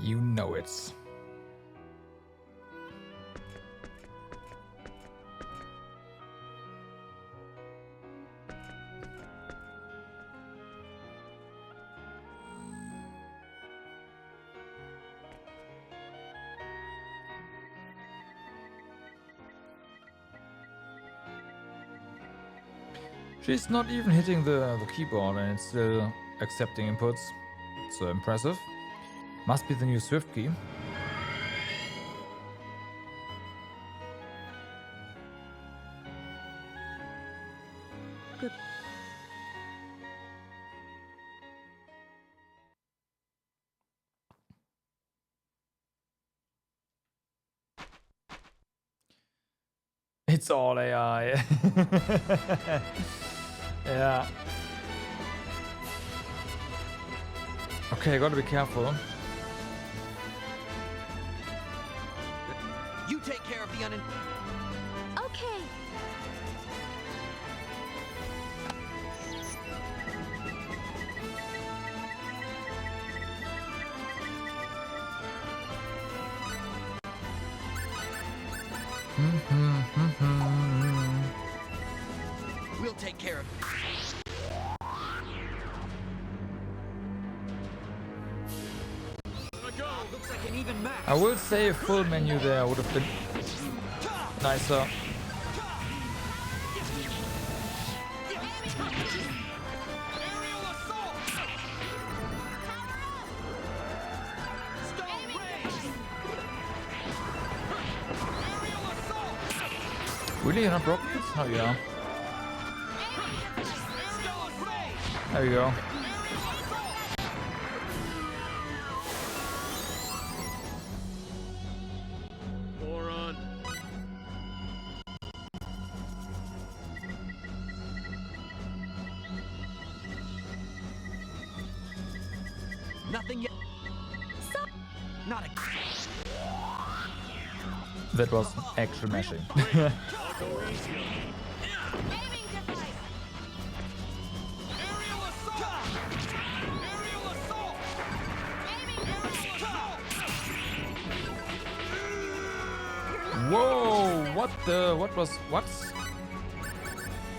You know it. She's not even hitting the keyboard and it's still accepting inputs. So impressive. Must be the new Swift key. Good. It's all AI. Yeah. Okay, gotta be careful. You take care of the Okay. We'll take care of it. Looks like an even match. I will say a full menu there would have been nicer. Really, you're not broken it? Oh yeah. There you go. Nothing yet. Not a. That was actual mashing. Whoa! What's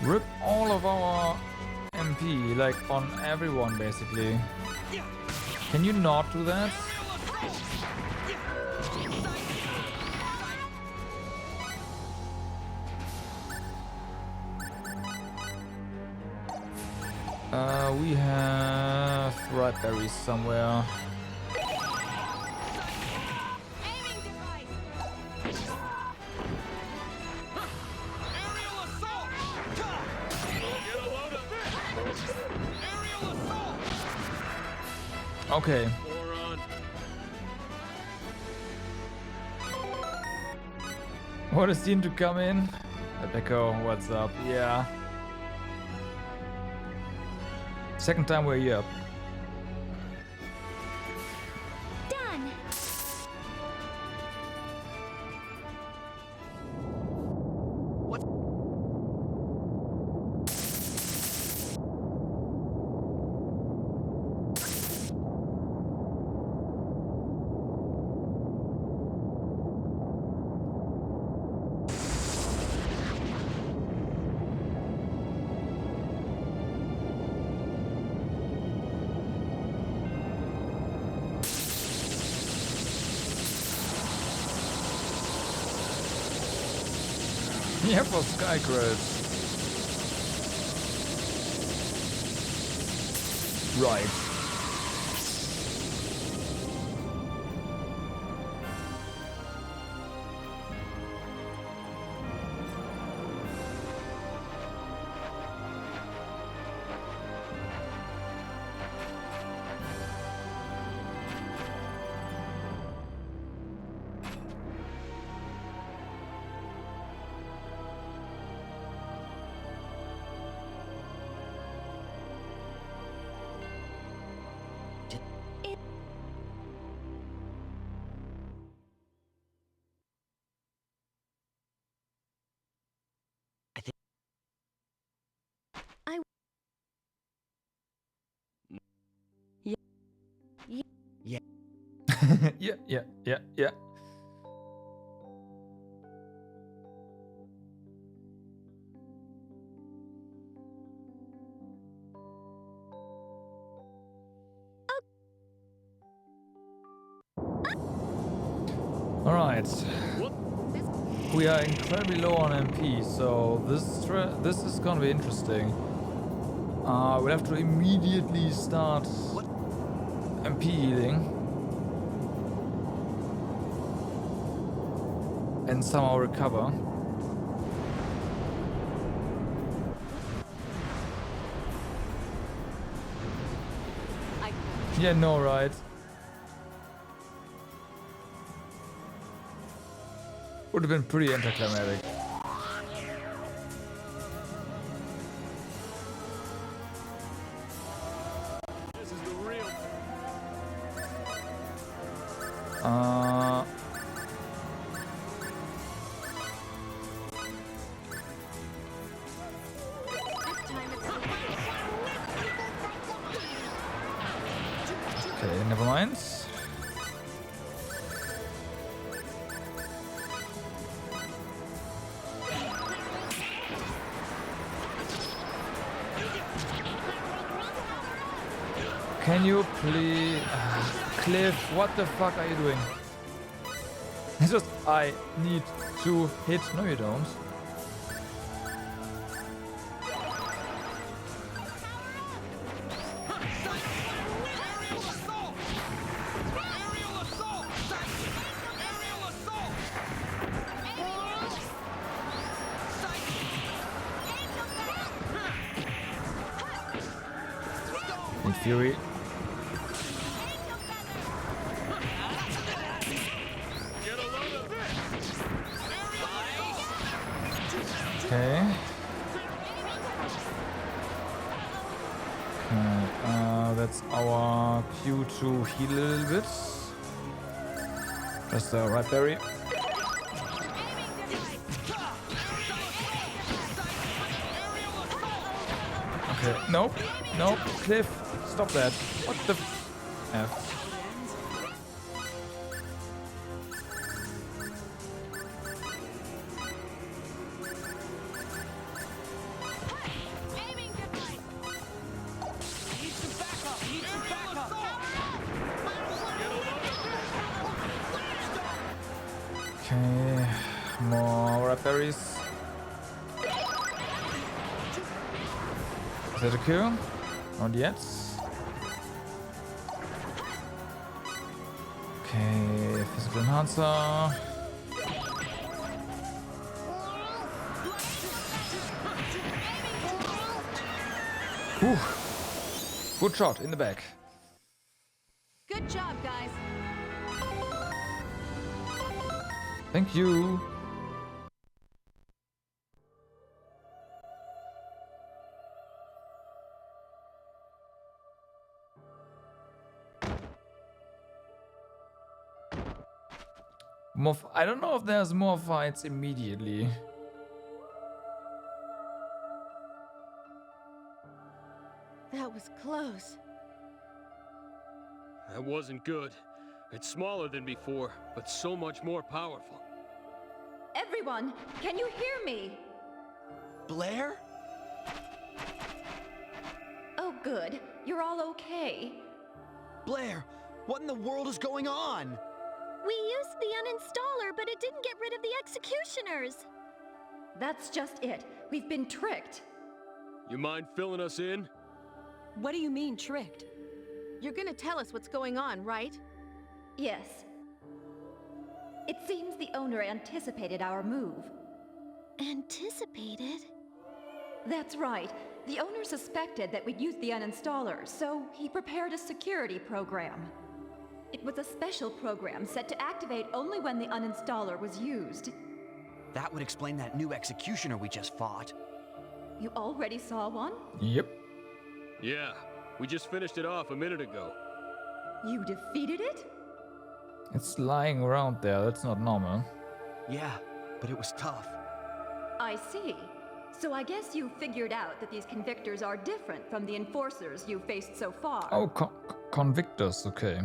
rip all of our MP, like on everyone basically. Can you not do that? We have red berries somewhere. Okay. What a scene to come in. Echo, what's up? Yeah. Second time we're here. Done. Yeah, for Sky Credits. Right. Yeah. All right. We are incredibly low on MP, so this is gonna be interesting. We'll have to immediately start MP healing. And somehow recover. Yeah, no, right? Would have been pretty anticlimactic. Okay, never mind. Can you please... Cliff, what the fuck are you doing? It's just, I need to hit... No, you don't. Need Fury. Okay. That's our cue to heal a little bit. Just the right berry. Okay, nope, nope, Cliff, stop that. What the F? Okay, more red berries. Is that a kill? Not yet. Okay, physical enhancer. Whew. Good shot in the back. Good job, guys. Thank you. I don't know if there's more fights immediately. That was close. That wasn't good. It's smaller than before, but so much more powerful. Everyone, can you hear me? Blair? Oh, good. You're all okay. Blair, what in the world is going on? We used the uninstaller, but it didn't get rid of the executioners. That's just it. We've been tricked. You mind filling us in? What do you mean, tricked? You're gonna tell us what's going on, right? Yes. It seems the owner anticipated our move. Anticipated? That's right. The owner suspected that we'd use the uninstaller, so he prepared a security program. It was a special program set to activate only when the uninstaller was used. That would explain that new executioner we just fought. You already saw one? Yep. Yeah, we just finished it off a minute ago. You defeated it? It's lying around there. That's not normal. Yeah, but it was tough. I see. So I guess you figured out that these convictors are different from the enforcers you've faced so far. Oh, convictors, okay.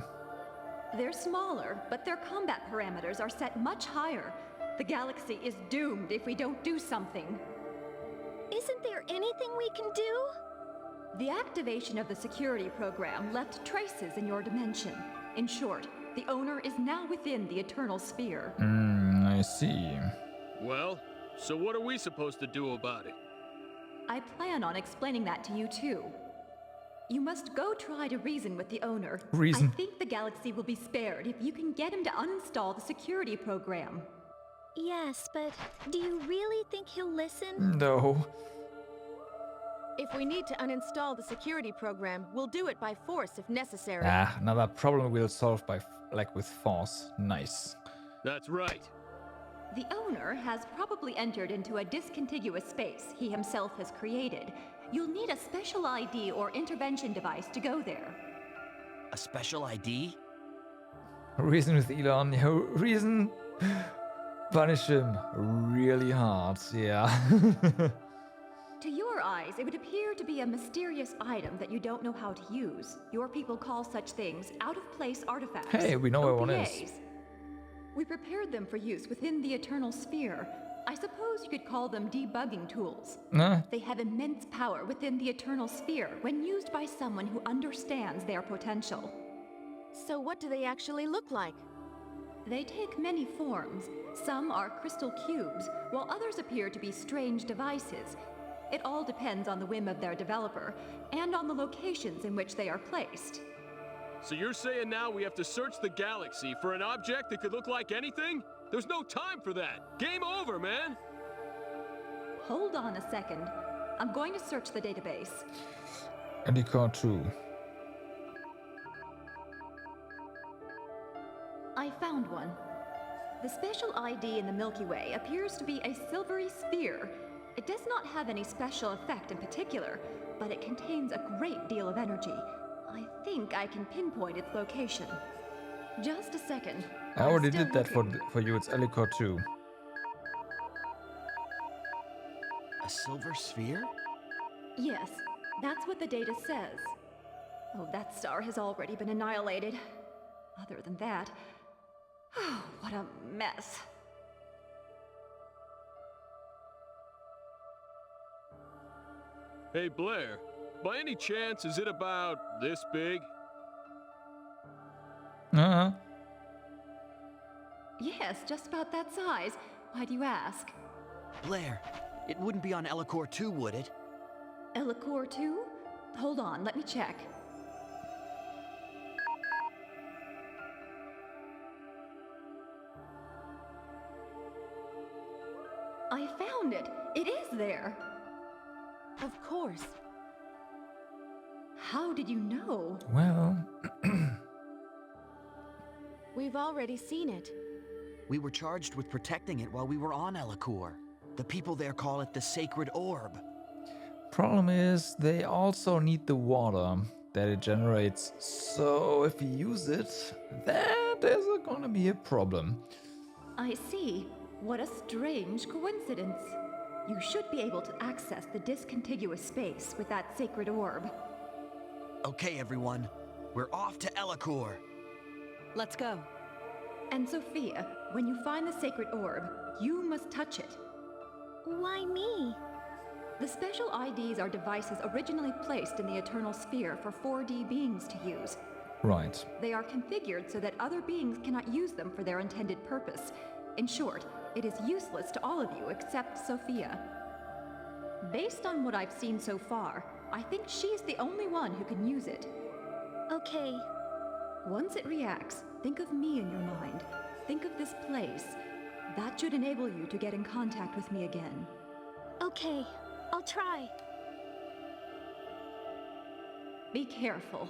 They're smaller, but their combat parameters are set much higher. The galaxy is doomed if we don't do something. Isn't there anything we can do? The activation of the security program left traces in your dimension. In short, the owner is now within the Eternal Sphere. I see. Well, so what are we supposed to do about it? I plan on explaining that to you too. You must go try to reason with the owner. Reason? I think the galaxy will be spared if you can get him to uninstall the security program. Yes, but do you really think he'll listen? No. If we need to uninstall the security program, we'll do it by force if necessary. Ah, another problem we'll solve by, with force. Nice. That's right. The owner has probably entered into a discontiguous space he himself has created. You'll need a special ID or intervention device to go there. A special ID? Reason with Elon. Yeah, reason. Punish him really hard. Yeah. To your eyes, it would appear to be a mysterious item that you don't know how to use. Your people call such things out-of-place artifacts. Hey, we know where one is. OPAs. We prepared them for use within the Eternal Sphere. I suppose you could call them debugging tools. They have immense power within the Eternal Sphere when used by someone who understands their potential. So what do they actually look like? They take many forms. Some are crystal cubes, while others appear to be strange devices. It all depends on the whim of their developer, and on the locations in which they are placed. So you're saying now we have to search the galaxy for an object that could look like anything? There's no time for that! Game over, man! Hold on a second. I'm going to search the database. Ellicott 2. I found one. The special ID in the Milky Way appears to be a silvery sphere. It does not have any special effect in particular, but it contains a great deal of energy. I think I can pinpoint its location. Just a second. I already did that for you. It's Ellicott 2. A silver sphere? Yes, that's what the data says. Oh, that star has already been annihilated. Other than that, what a mess. Hey, Blair. By any chance, is it about this big? Uh-huh. Yes, just about that size. Why do you ask? Blair, it wouldn't be on Ellicott 2, would it? Ellicott 2? Hold on, let me check. I found it! It is there! Of course. How did you know? Well... We've already seen it. We were charged with protecting it while we were on Ellicott. The people there call it the Sacred Orb. Problem is, they also need the water that it generates. So if you use it, that is gonna be a problem. I see. What a strange coincidence. You should be able to access the discontiguous space with that sacred orb. Okay, everyone. We're off to Ellicott. Let's go. And Sophia, when you find the sacred orb, you must touch it. Why me? The special IDs are devices originally placed in the Eternal Sphere for 4D beings to use. Right. They are configured so that other beings cannot use them for their intended purpose. In short, it is useless to all of you except Sophia. Based on what I've seen so far, I think she's the only one who can use it. Okay. Once it reacts, think of me in your mind. Think of this place. That should enable you to get in contact with me again. Okay, I'll try. Be careful.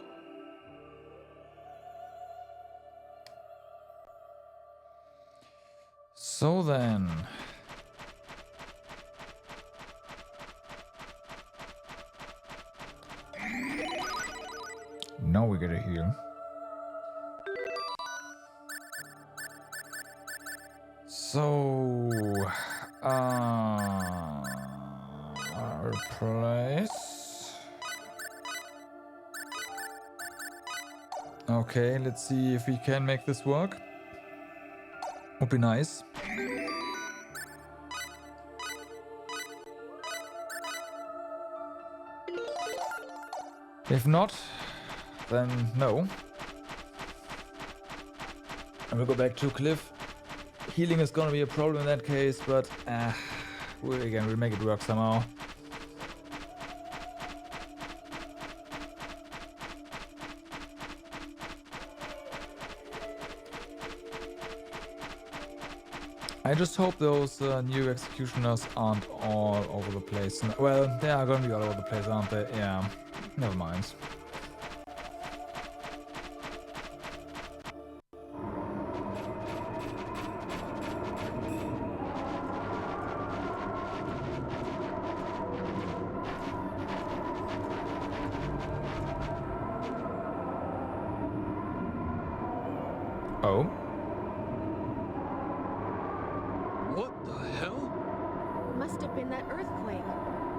So then... Now we gotta heal. So... replace... Okay, let's see if we can make this work. Would be nice. If not, then no. And we'll go back to Cliff. Healing is gonna be a problem in that case, but we'll make it work somehow. I just hope those new executioners aren't all over the place. Well, they are gonna be all over the place, aren't they? Yeah, never mind. Oh. What the hell? Must have been that earthquake.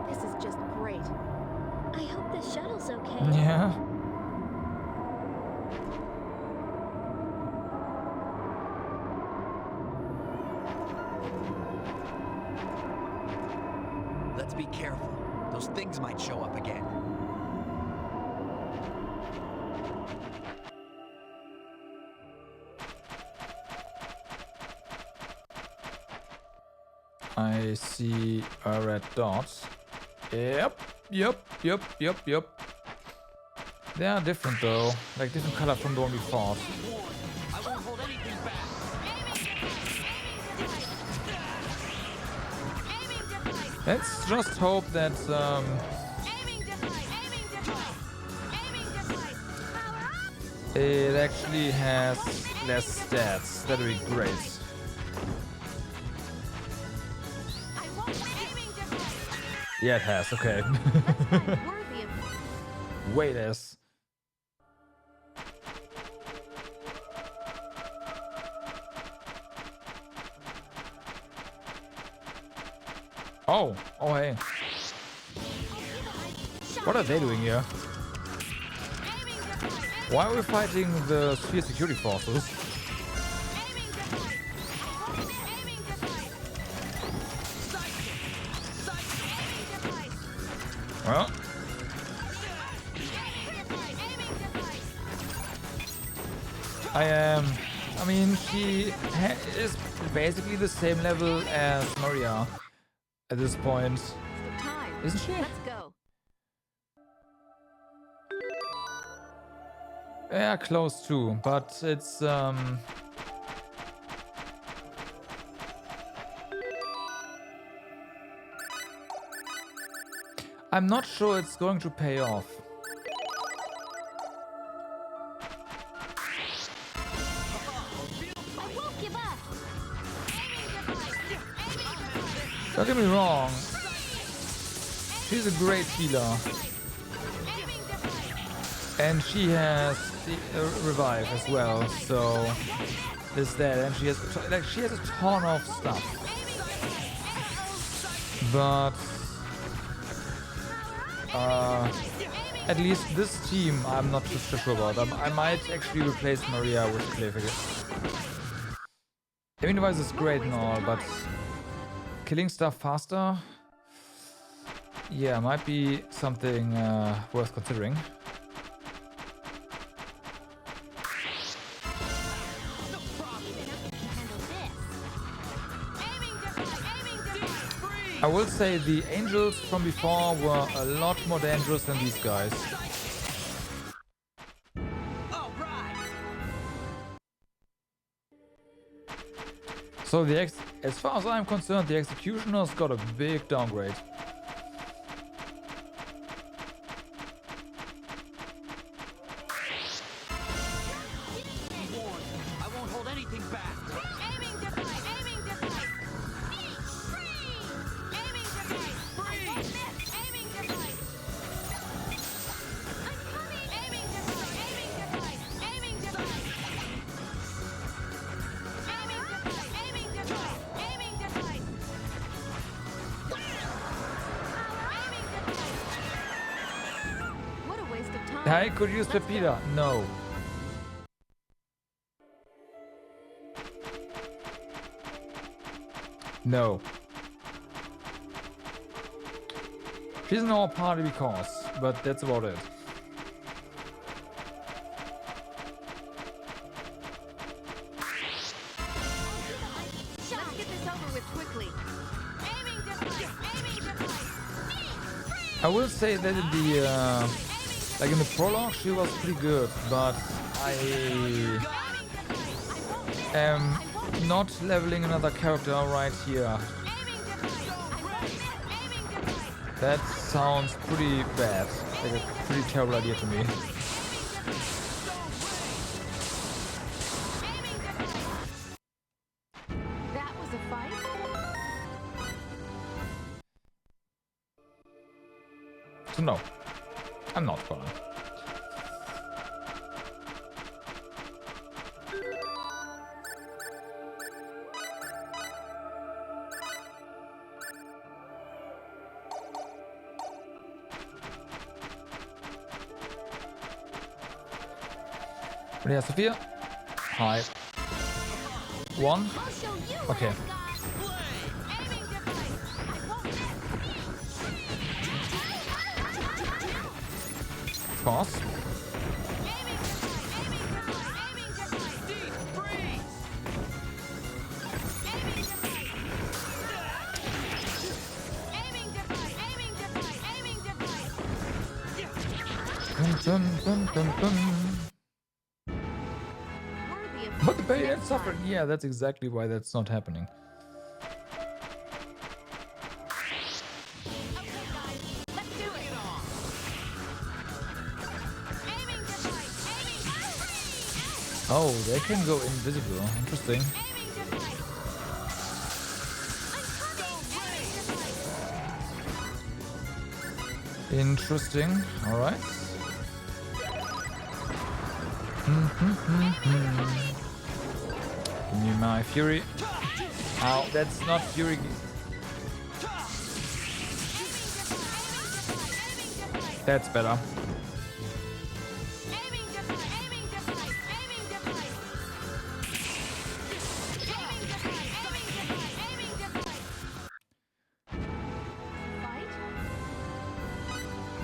This is just great. I hope the shuttle's okay. Yeah. Let's be careful. Those things might show up again. I see a red dot. Yep. They are different though. Like different color from the one we fought. I won't hold anything back. Let's just hope that it actually has less stats. That'd be great. Yeah, it has. Okay. Way less. Oh, hey. What are they doing here? Why are we fighting the Sphere security forces? Well. I mean, she is basically the same level as Maria at this point. Isn't she? Let's go. Yeah, close too, but it's I'm not sure it's going to pay off. Don't get me wrong, she's a great healer. And she has the revive as well, so there's that. And she has a ton of stuff. But at least this team I'm not too sure about. I might actually replace Maria with Cleveland. Aiming device is great and all, but killing stuff faster, yeah, might be something worth considering. I will say the angels from before were a lot more dangerous than these guys. So as far as I'm concerned, the Executioners got a big downgrade. I won't hold anything back. I could use Pepita. No. No. She's in our party because, but that's about it. Let's get this over with quickly. I will say that in the like in the prologue she was pretty good, but I am not leveling another character right here. That sounds pretty bad, like a pretty terrible idea to me. That was a fight? So no, I'm not gonna. Yeah, Sophia. Hi. 1. Okay. Pause. Dun, dun, dun, dun. But the bayonet suffered. Yeah, that's exactly why that's not happening. Oh, they can go invisible. Interesting. Interesting. All right. Give me my fury. Ow, that's not fury. That's better.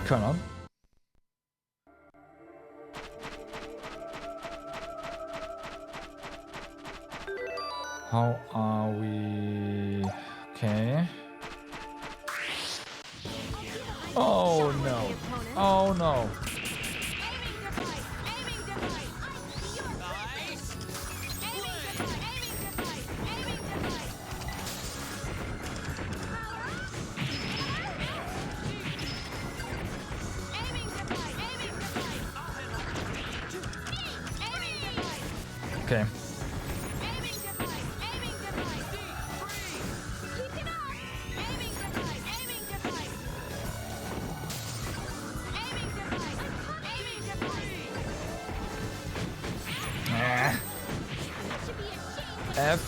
Come on. How are we? Okay. Oh no. Oh no. Okay. F.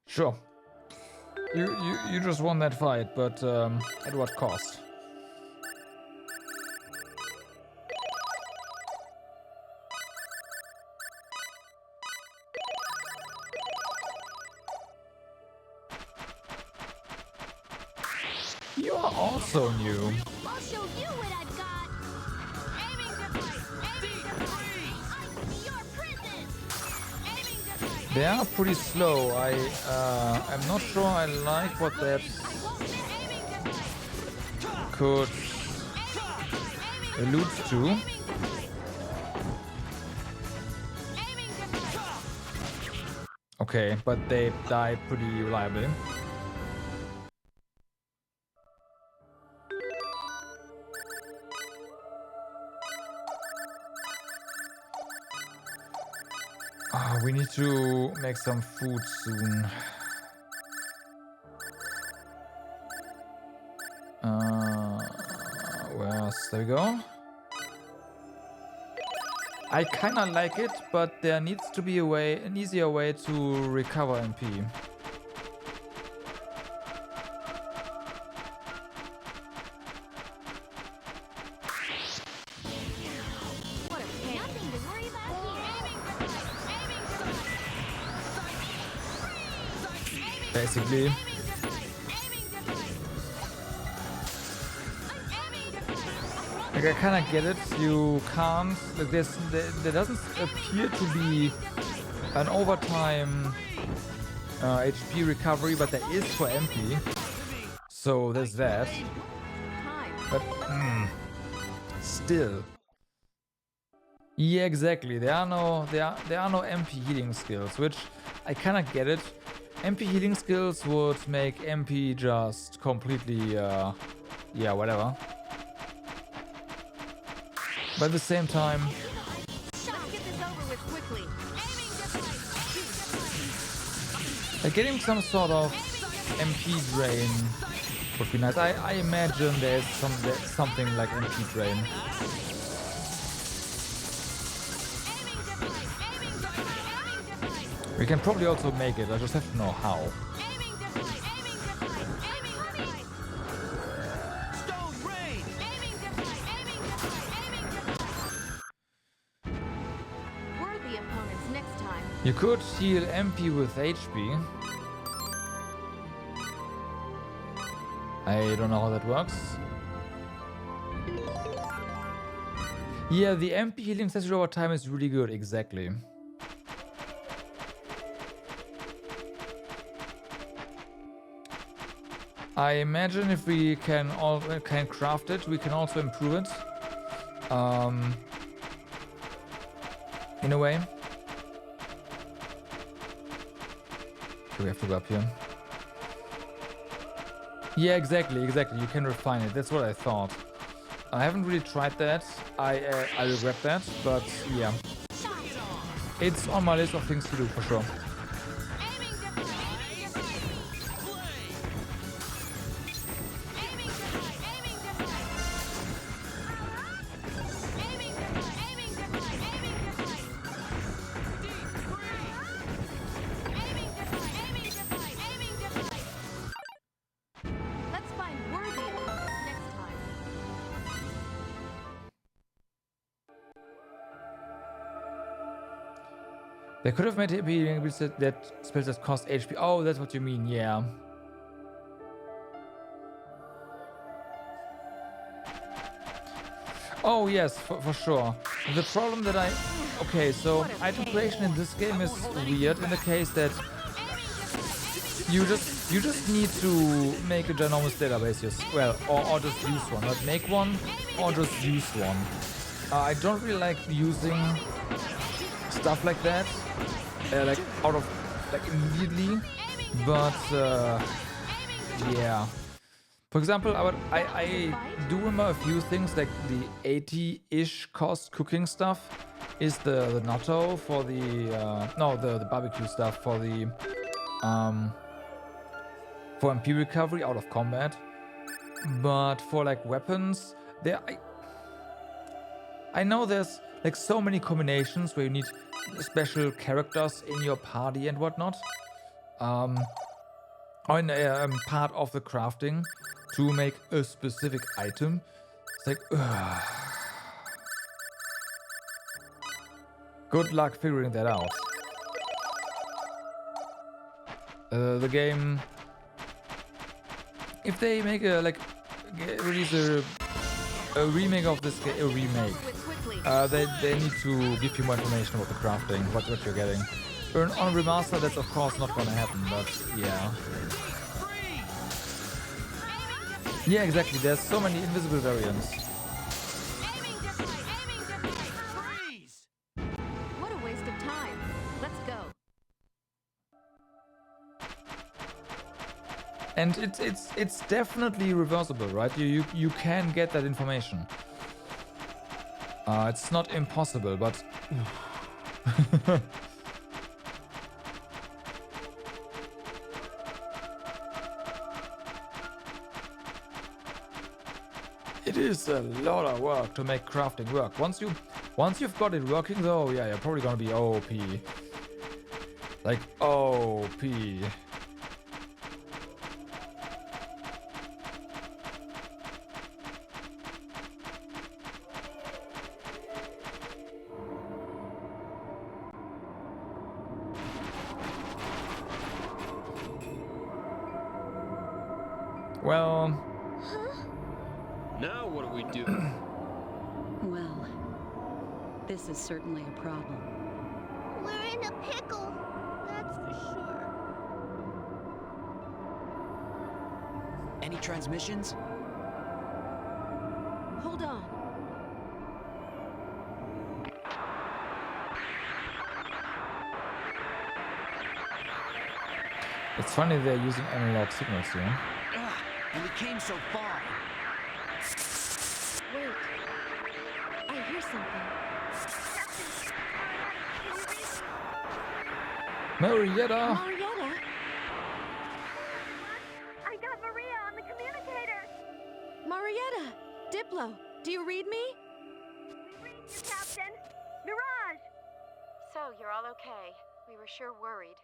Sure. You just won that fight, but at what cost? You are also new. I'll show you what I've got. Aiming device. Aiming device. I see your prison. Aiming device. They are pretty slow. I'm not sure I like what that could allude to. Okay, but they die pretty reliably. We need to make some food soon. There we go. I kinda like it, but there needs to be an easier way to recover MP. Basically. Like, I kinda get it, you can't, like, there doesn't appear to be an overtime HP recovery, but there is for MP. So there's that. But, still. Yeah, exactly, there are no MP healing skills, which I kinda get it. MP healing skills would make MP just completely, yeah, whatever. But at the same time, like, getting some sort of MP drain would be nice. I imagine there's something like MP drain. We can probably also make it, I just have to know how. You could heal MP with HP. I don't know how that works. Yeah, the MP healing session over time is really good, exactly. I imagine if we can craft it, we can also improve it. In a way. Okay, we have to go up here. Yeah, exactly. You can refine it. That's what I thought. I haven't really tried that. I regret that, but yeah. It's on my list of things to do for sure. They could have made it be that spells that cost HP. Oh, that's what you mean, yeah. Oh yes, for sure. The problem that okay, so item creation in this game is weird in the case that you just need to make a ginormous database, or just use one. Not make one, or just use one. I don't really like using stuff like that. Like out of immediately, but yeah. For example, I do remember a few things like the 80-ish cost cooking stuff is the natto for the the barbecue stuff for the for MP recovery out of combat, but for like weapons there I know there's like so many combinations where you need special characters in your party and whatnot, or in part of the crafting to make a specific item. It's like, ugh. Good luck figuring that out. The game, if they make release a remake of this game, they need to give you more information about the crafting, what you're getting. On remaster, that's of course not gonna happen, but yeah. Yeah, exactly. There's so many invisible variants. What a waste of time. Let's go. And it's definitely reversible, right? You can get that information. It's not impossible, but it is a lot of work to make crafting work. Once you've got it working though, yeah, you're probably gonna be OP. Like OP. Well... Now what do we do? Well, this is certainly a problem. We're in a pickle, that's for sure. Any transmissions? Hold on. It's funny they're using analog signals here. Ugh, and we came so far. Wait. I hear something. Marietta! Marietta! I got Maria on the communicator! Marietta! Diplo, do you read me? We read you, Captain. Mirage! So, you're all okay. We were sure worried.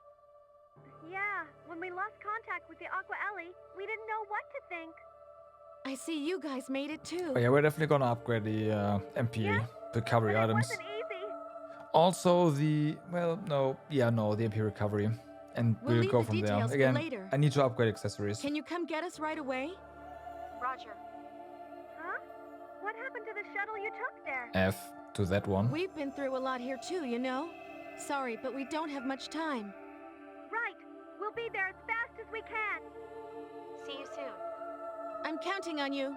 Yeah, when we lost contact with the Aqua Ellie, we didn't know what to think. I see you guys made it too. Oh yeah, we're definitely gonna upgrade the MP recovery items. It wasn't easy. Also the, well, no, the MP recovery. And we'll leave go the from there. details for Again, later. I need to upgrade accessories. Can you come get us right away? Roger. Huh? What happened to the shuttle you took there? F to that one. We've been through a lot here too, you know? Sorry, but we don't have much time. Right. We'll be there as fast as we can. See you soon. I'm counting on you.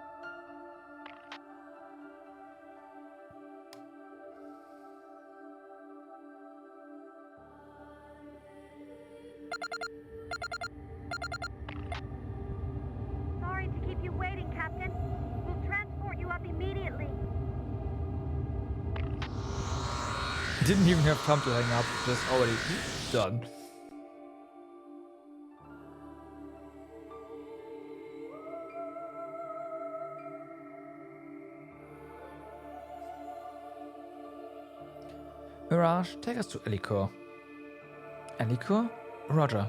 Sorry to keep you waiting, Captain. We'll transport you up immediately. Didn't even have time to hang up, just already done. Mirage, take us to Elikor. Elikor? Roger.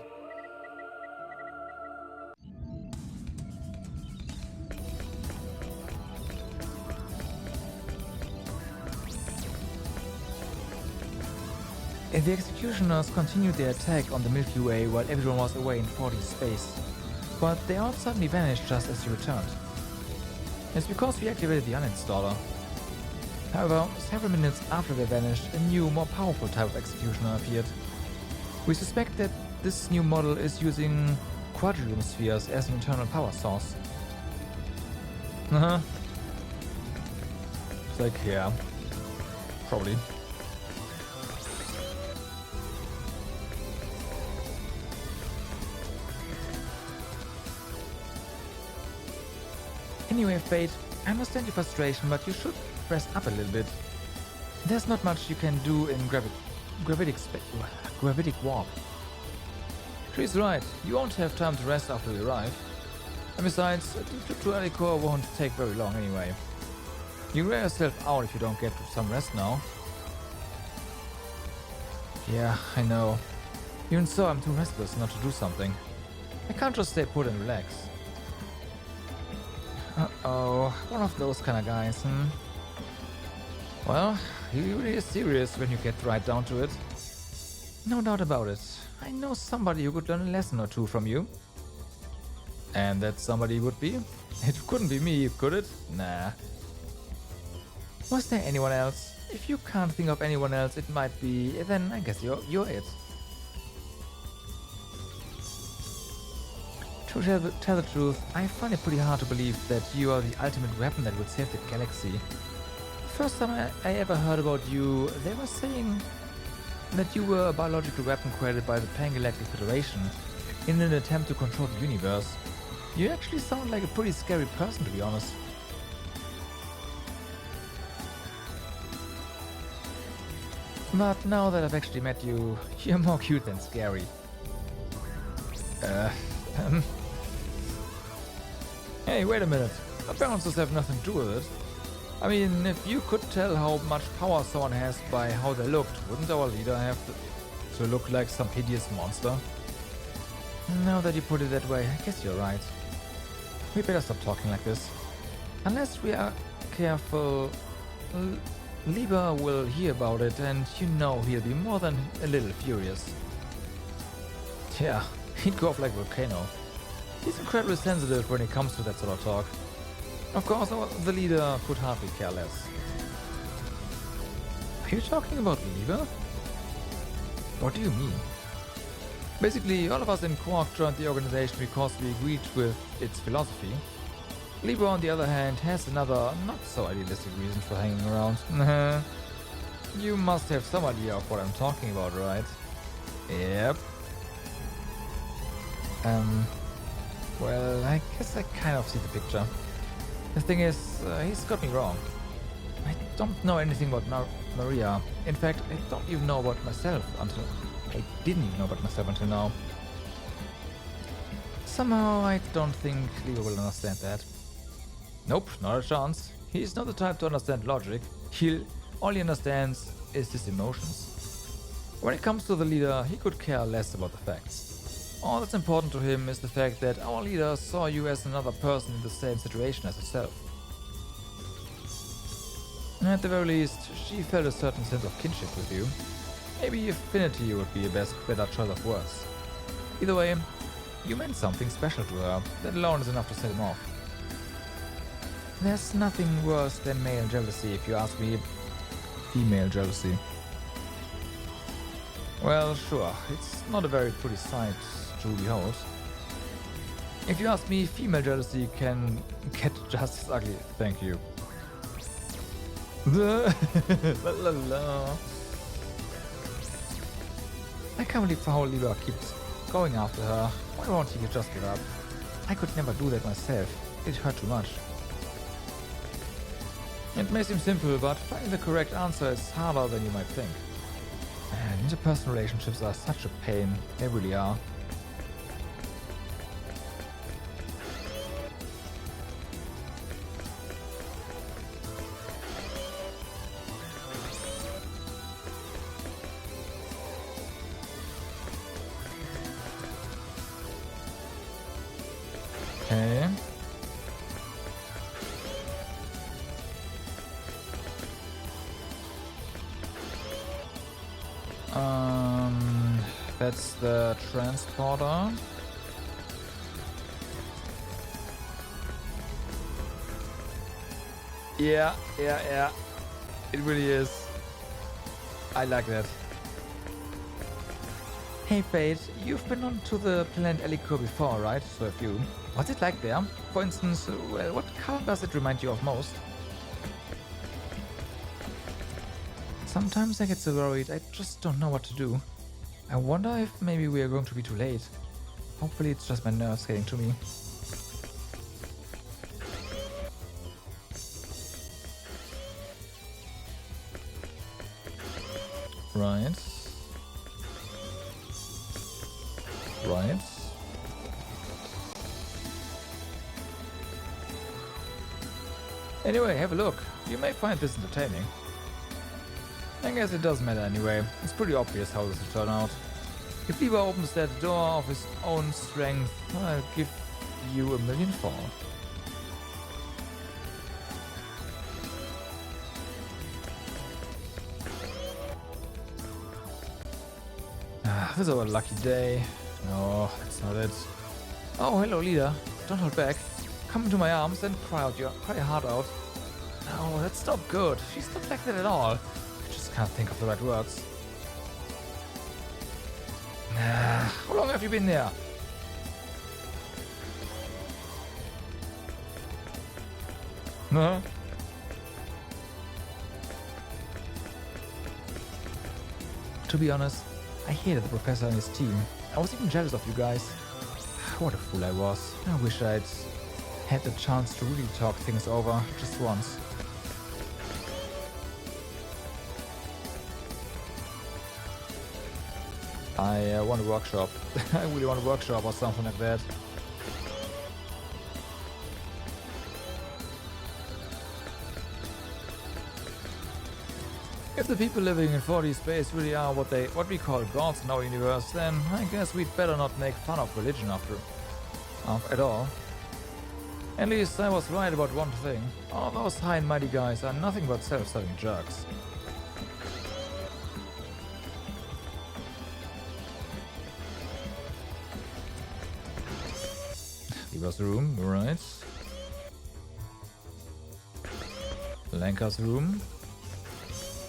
The Executioners continued their attack on the Milky Way while everyone was away in 4D space, but they all suddenly vanished just as you returned. It's because we activated the uninstaller. However, several minutes after they vanished, a new, more powerful type of Executioner appeared. We suspect that this new model is using Quadrium spheres as an internal power source. It's like, yeah, probably. Anyway, Fate, I understand your frustration, but you should rest up a little bit. There's not much you can do in gravitic warp. She's right, you won't have time to rest after we arrive. And besides, a trip to Elikor won't take very long anyway. You wear yourself out if you don't get some rest now. Yeah, I know. Even so, I'm too restless not to do something. I can't just stay put and relax. Uh-oh, one of those kind of guys, Well, he really is serious when you get right down to it. No doubt about it. I know somebody who could learn a lesson or two from you. And that somebody would be? It couldn't be me, could it? Nah. Was there anyone else? If you can't think of anyone else, it might be... Then I guess you're it. To tell the truth, I find it pretty hard to believe that you are the ultimate weapon that would save the galaxy. First time I ever heard about you, they were saying that you were a biological weapon created by the Pan-Galactic Federation in an attempt to control the universe. You actually sound like a pretty scary person, to be honest. But now that I've actually met you, you're more cute than scary. Hey, wait a minute. Appearances have nothing to do with it. I mean, if you could tell how much power someone has by how they looked, wouldn't our leader have to look like some hideous monster? Now that you put it that way, I guess you're right. We better stop talking like this. Unless we are careful, Lieber will hear about it, and you know he'll be more than a little furious. Yeah, he'd go off like a volcano. He's incredibly sensitive when it comes to that sort of talk. Of course, the leader could hardly care less. Are you talking about Lieber? What do you mean? Basically, all of us in Quark joined the organization because we agreed with its philosophy. Lieber, on the other hand, has another, not so idealistic reason for hanging around. You must have some idea of what I'm talking about, right? Yep. Well, I guess I kind of see the picture. The thing is, he's got me wrong. I don't know anything about Maria. In fact, I don't even know about myself until... I didn't even know about myself until now. Somehow, I don't think Lieber will understand that. Nope, not a chance. He's not the type to understand logic. All he understands is his emotions. When it comes to the leader, he could care less about the facts. All that's important to him is the fact that our leader saw you as another person in the same situation as himself. At the very least, she felt a certain sense of kinship with you. Maybe affinity would be a better choice of words. Either way, you meant something special to her. That alone is enough to set him off. There's nothing worse than male jealousy, if you ask me. Female jealousy. Well, sure, it's not a very pretty sight to behold. If you ask me, female jealousy can get just as ugly. Thank you. La la la. I can't believe how Oliver keeps going after her. Why won't he just give up? I could never do that myself. It hurt too much. It may seem simple, but finding the correct answer is harder than you might think. And interpersonal relationships are such a pain. They really are. Okay. That's the transporter. Yeah. It really is. I like that. Hey Fate, you've been on to the planet Elikor before, right? So have you. What's it like there? For instance, well, what color does it remind you of most? Sometimes I get so worried, I just don't know what to do. I wonder if maybe we are going to be too late. Hopefully it's just my nerves getting to me. Right. Anyway, have a look. You may find this entertaining. I guess it doesn't matter anyway. It's pretty obvious how this will turn out. If Lever opens that door of his own strength, I'll give you $1 million for. This is our lucky day. No, that's not it. Oh, hello, leader. Don't hold back. Come into my arms and cry your heart out. No, that's not good. She's not like that at all. I just can't think of the right words. How long have you been there? Huh? To be honest, I hated the professor and his team. I was even jealous of you guys. What a fool I was. I wish I'd had the chance to really talk things over just once. I want a workshop. I really want a workshop or something like that. If the people living in 4D space really are what we call gods in our universe, then I guess we'd better not make fun of religion at all. At least I was right about one thing. All those high and mighty guys are nothing but self-serving jerks. Lever's room, right. Lanka's room.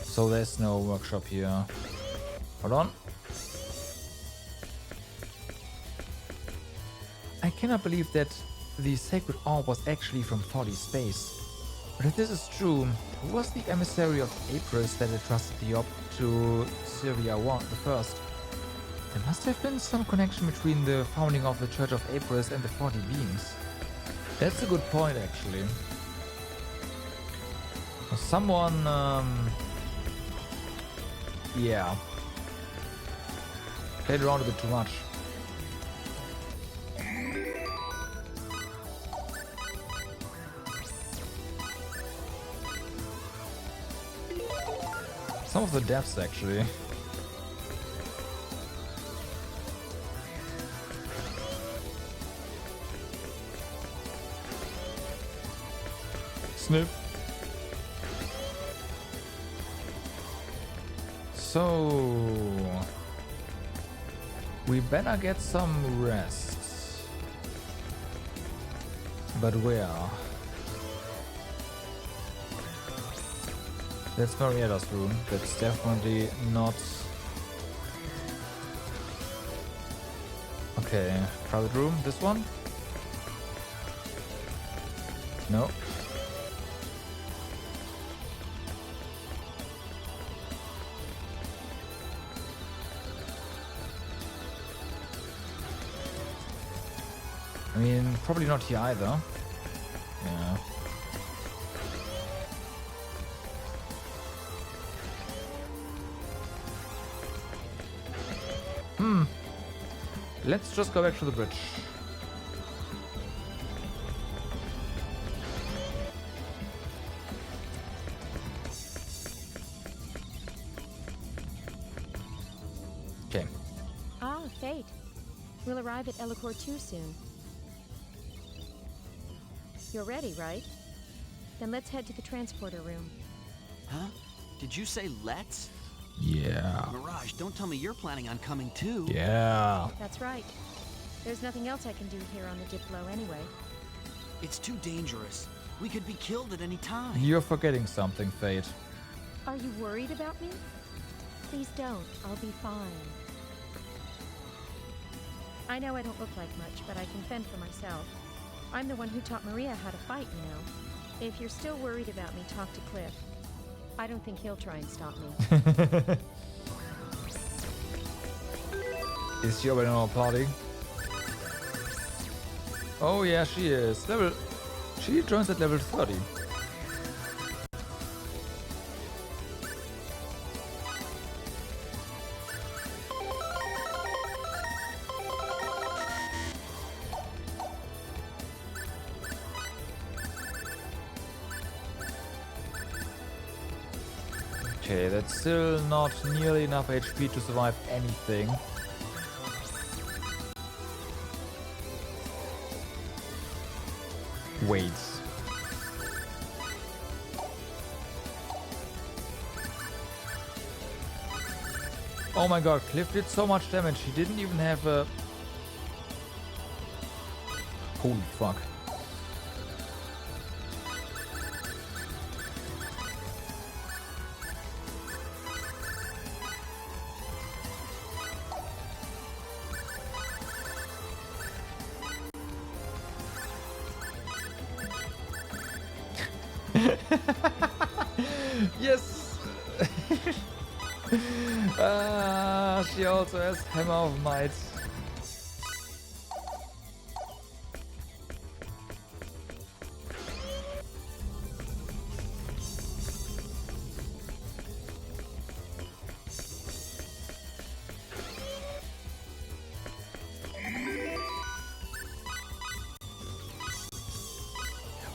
So there's no workshop here. Hold on. I cannot believe that the sacred orb was actually from 4D space. But if this is true, who was the emissary of Apris that entrusted the orb to Sylvia the First? There must have been some connection between the founding of the Church of Apris and the 4D beings. That's a good point, actually. Someone, yeah. Played around a bit too much. Some of the depths, actually. Snip. So we better get some rest. But where? That's Marietta's room. That's definitely not... Okay, private room, this one? No. I mean, probably not here either. Yeah. Let's just go back to the bridge. Okay. Ah, Fate. We'll arrive at Ellicor 2 soon. You're ready, right? Then let's head to the transporter room. Huh? Did you say let's? Yeah. Mirage, don't tell me you're planning on coming too. Yeah. That's right. There's nothing else I can do here on the Diplo anyway. It's too dangerous. We could be killed at any time. You're forgetting something, Fate. Are you worried about me? Please don't. I'll be fine. I know I don't look like much, but I can fend for myself. I'm the one who taught Maria how to fight, you know. If you're still worried about me, talk to Cliff. I don't think he'll try and stop me. Is she already on our party? Oh yeah, she is. She joins at level 30. Okay, that's still not nearly enough HP to survive anything. Wait. Oh my god, Cliff did so much damage, he didn't even have a... Holy fuck. Yes! She also has Hammer of Might.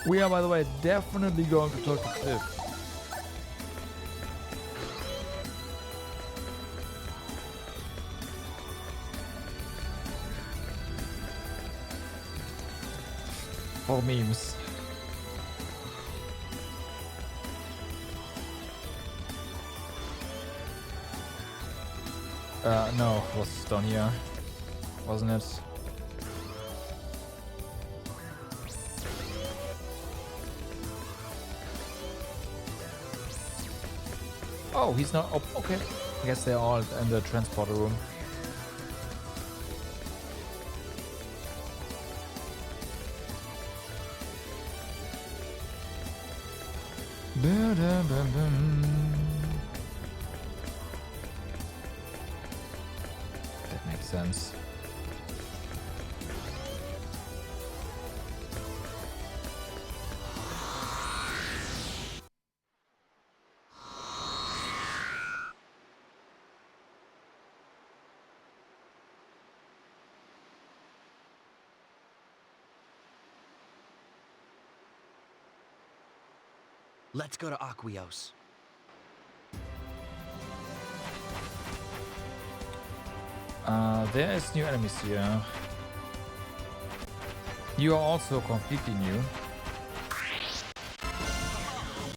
We are, by the way, definitely going to talk to Cliff. For memes. No, it was down here, wasn't it? Oh, he's not. Oh, okay. I guess they're all in the transporter room. That makes sense. Let's go to Aquios. There is new enemies here. You are also completely new.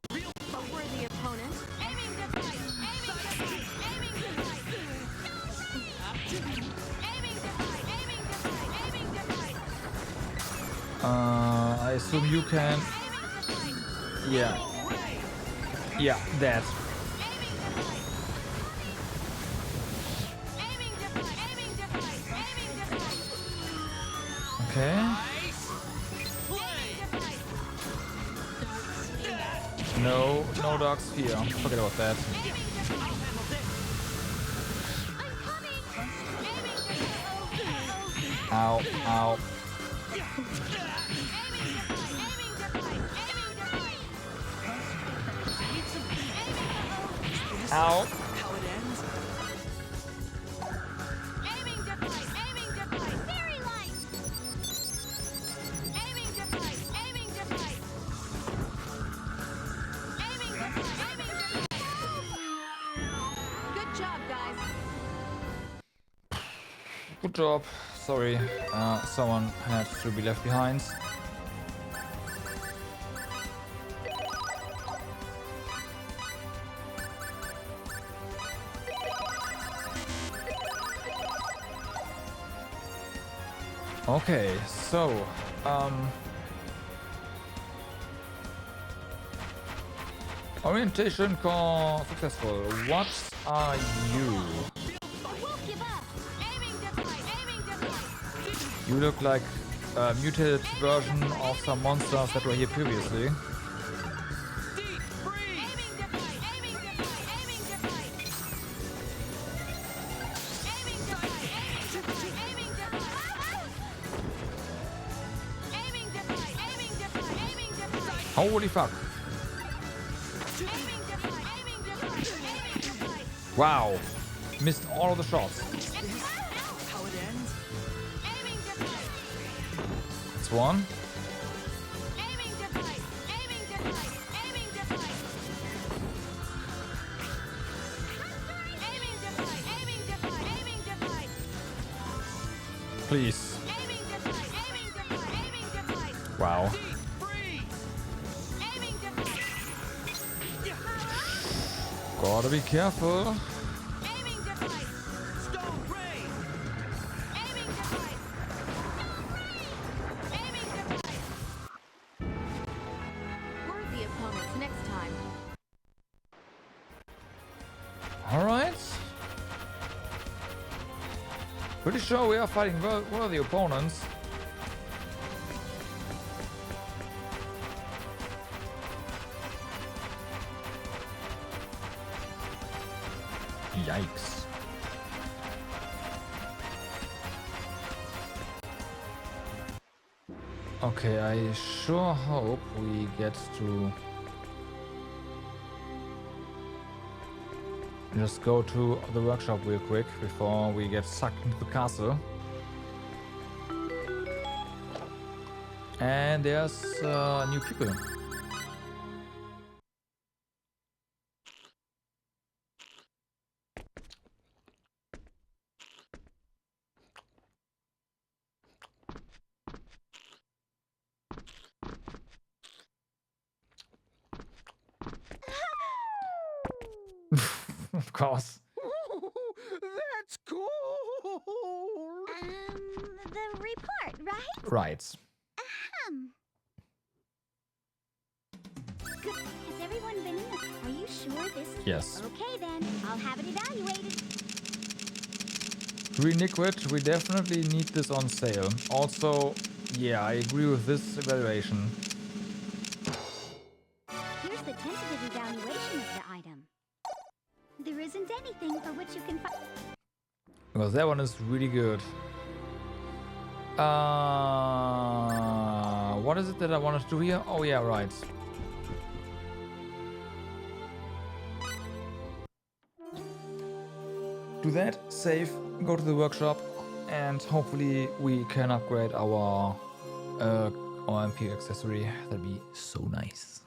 A worthy opponent. Aiming to fight! Aiming to fight! Aiming I assume you can. Yeah. Yeah, that. Okay. No dark sphere. Forget about that. Ow, ow. Ow. Good job. Sorry, someone had to be left behind. Okay, so, orientation call successful. What are you? You look like a mutated version of some monsters that were here previously. Holy fuck. Wow. Missed all of the shots. That's one. Please. Wow. Gotta be careful. Worthy opponents next time. All right. Pretty sure we are fighting worthy opponents. Yikes. Okay, I sure hope we get to just go to the workshop real quick before we get sucked into the castle. And there's new people. Of course. That's cool. The report, right? Right. Good. Has everyone been in the... Are you sure this is... Yes. Okay then, I'll have it evaluated. Green liquid, we definitely need this on sale. Also, yeah, I agree with this evaluation. Here's the tentative evaluation of the item. There isn't anything for which you can find... Well, that one is really good. What is it that I wanted to do here? Oh yeah, right. Do that, save, go to the workshop, and hopefully we can upgrade our MP accessory. That'd be so nice.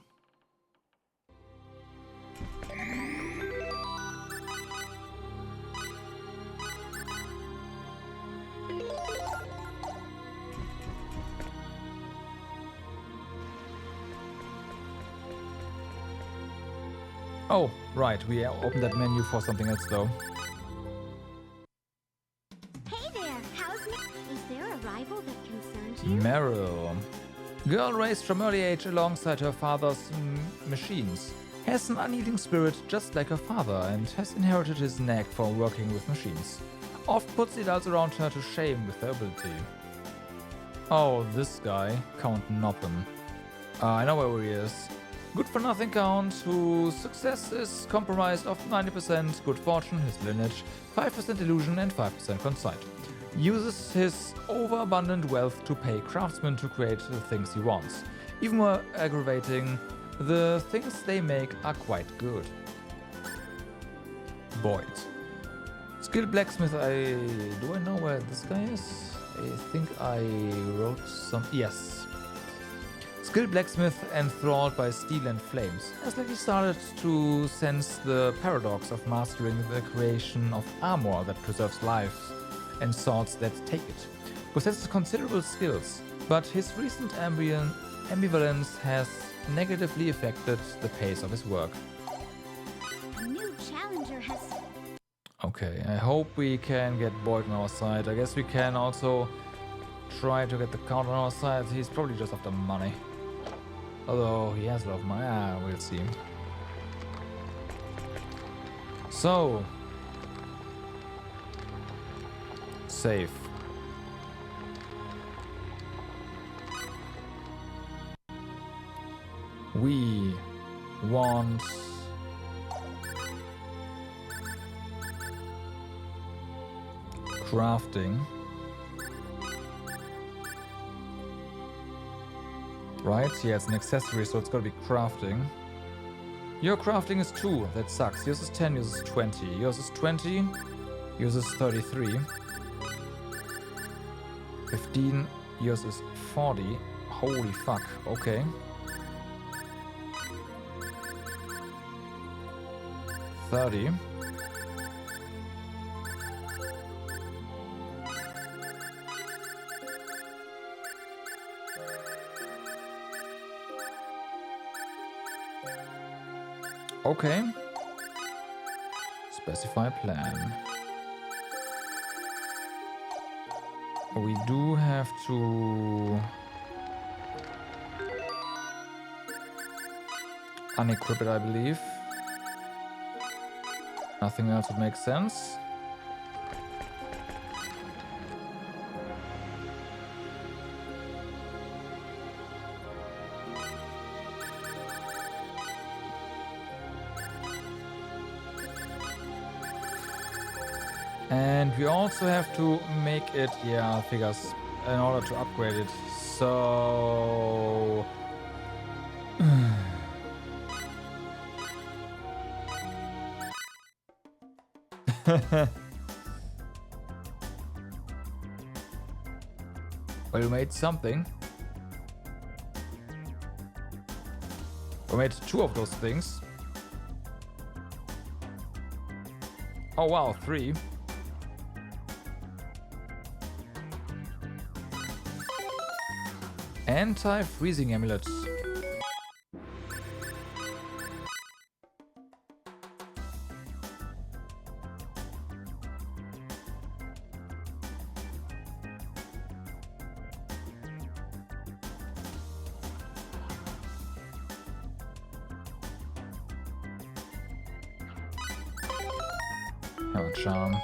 Oh, right, we opened that menu for something else though. Hey there, how's Nick? Is there a rival that concerns you? Meryl. Girl raised from early age alongside her father's machines. Has an unyielding spirit just like her father and has inherited his knack for working with machines. Oft puts the adults around her to shame with her ability. Oh, this guy, Count Nothing. I know where he is. Good for nothing Count, whose success is comprised of 90% good fortune, his lineage, 5% illusion and 5% conceit. Uses his overabundant wealth to pay craftsmen to create the things he wants. Even more aggravating, the things they make are quite good. Boyd. Skilled blacksmith, do I know where this guy is? I think I wrote some... Yes. Skilled blacksmith enthralled by steel and flames. Has lately started to sense the paradox of mastering the creation of armor that preserves life and swords that take it. Possesses considerable skills, but his recent ambivalence has negatively affected the pace of his work. A new challenger has... Okay, I hope we can get Boyd on our side. I guess we can also try to get the Count on our side. He's probably just after money. Although he has a lot of money. We'll see. So... Save. We want crafting, right? Yeah, it's an accessory, so it's gotta be crafting. Your crafting is 2, that sucks. Yours is 10, yours is 20. Yours is 20, yours is 33. 15, yours is 40. Holy fuck, okay. 30. Okay. Specify plan. We do have to unequip it, I believe. Nothing else would make sense. And we also have to make it, yeah, figures, in order to upgrade it. So... Well, we made something. We made 2 of those things. Oh wow, 3. Anti-freezing amulet. Oh, charm.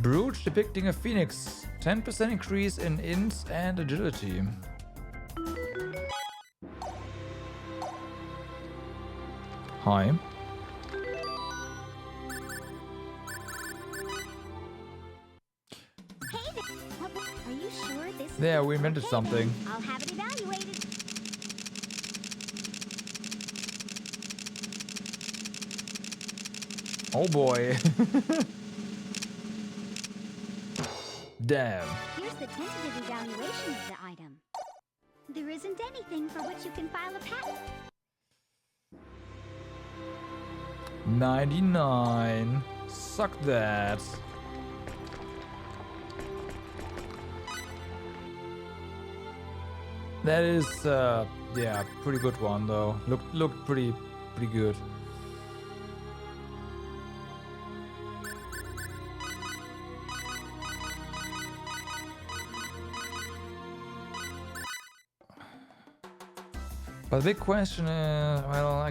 Brooch depicting a phoenix. 10% increase in int and agility. Hi. Hey, are you sure this is There, we invented something. I'll have it evaluated. Oh boy. Damn. Here's the tentative evaluation of the item. There isn't anything for which you can file a patent. 99. Suck that. That is, yeah, pretty good one though. Looked pretty good. But the big question is, well, I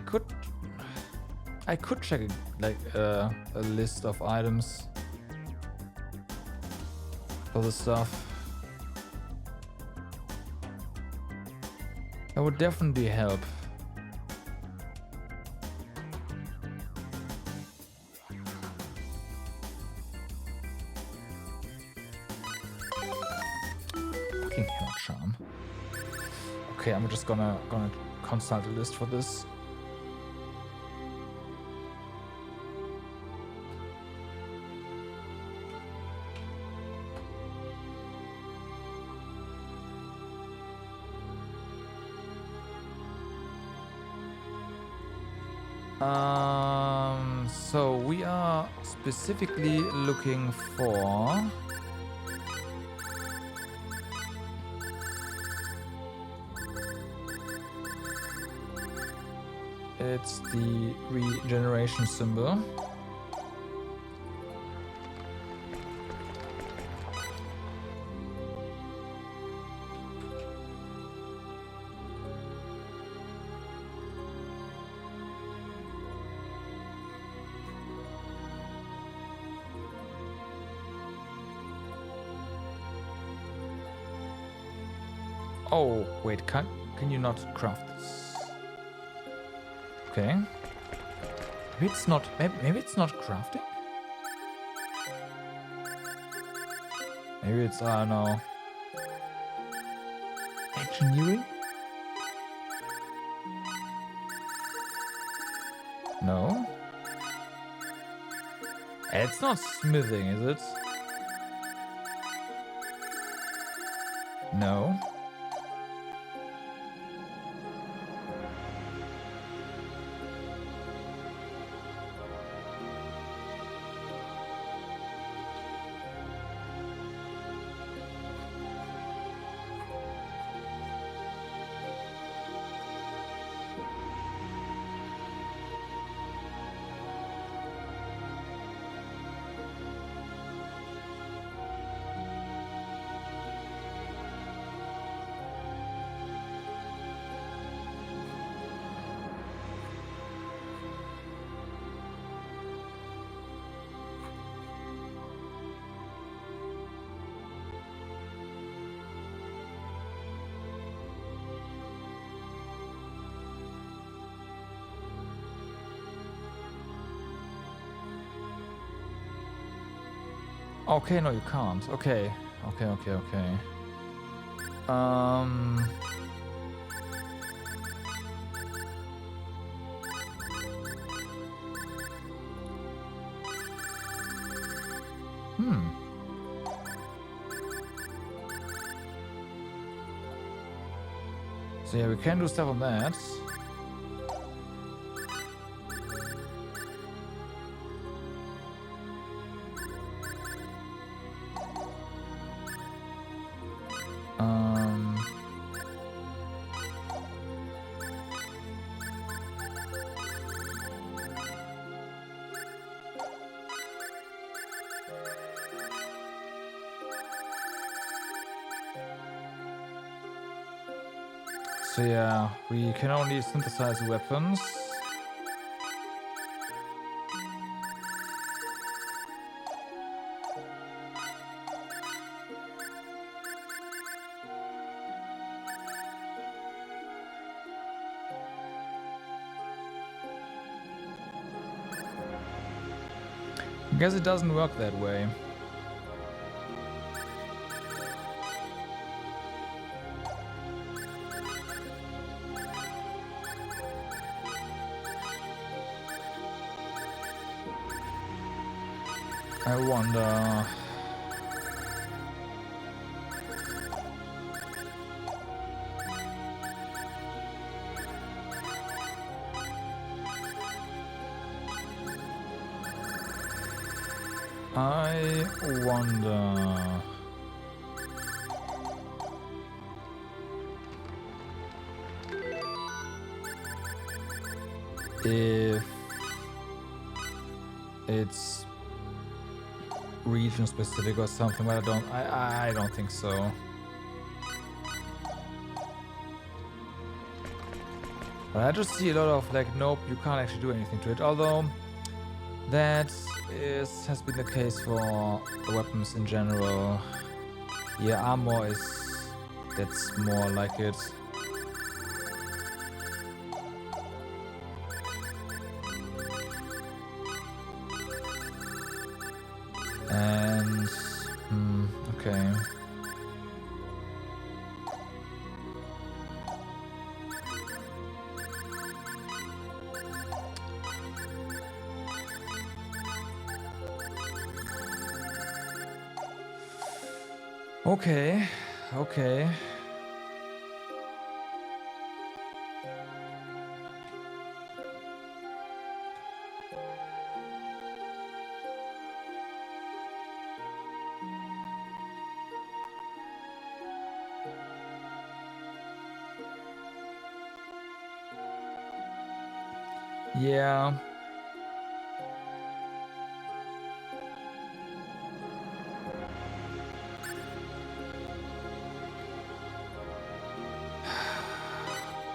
could check like a list of items for the stuff. That would definitely help. Fucking hell, charm. Okay, I'm just gonna consult a list for this. So we are specifically looking for it's the regeneration symbol. Oh, wait, can you not craft this? Okay. Maybe it's not crafting? Maybe it's, I don't know. Engineering? No? It's not smithing, is it? No. Okay, no, you can't. Okay. So yeah, we can do stuff on that. So yeah, we can only synthesize weapons. I guess it doesn't work that way. I wonder... I wonder... if it's region specific or something, but I don't think so. But I just see a lot of like, nope, you can't actually do anything to it. Although that has been the case for the weapons in general. Yeah, armor that's more like it. And okay. Okay. Yeah.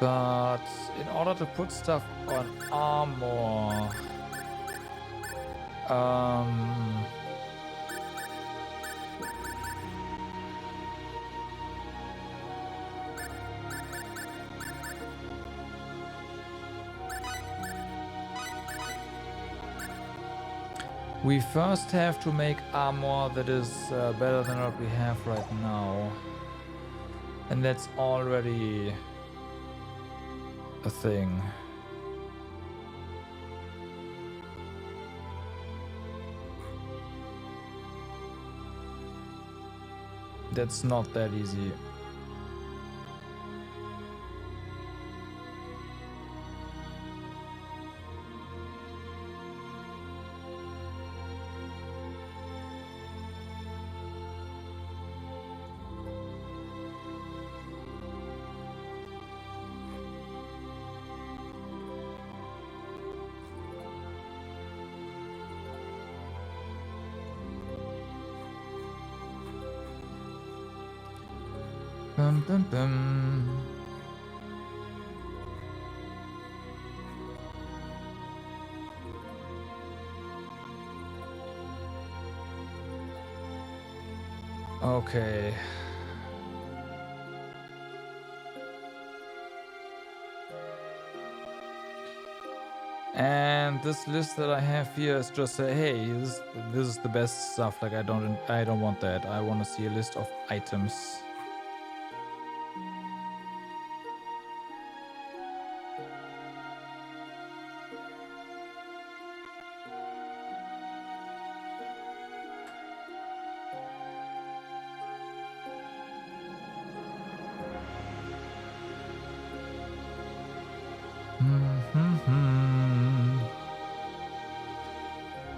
But in order to put stuff on armor, we first have to make armor that is better than what we have right now. And that's already a thing. That's not that easy. Bum, bum, bum. Okay. And this list that I have here is just hey, this is the best stuff. Like I don't want that. I want to see a list of items.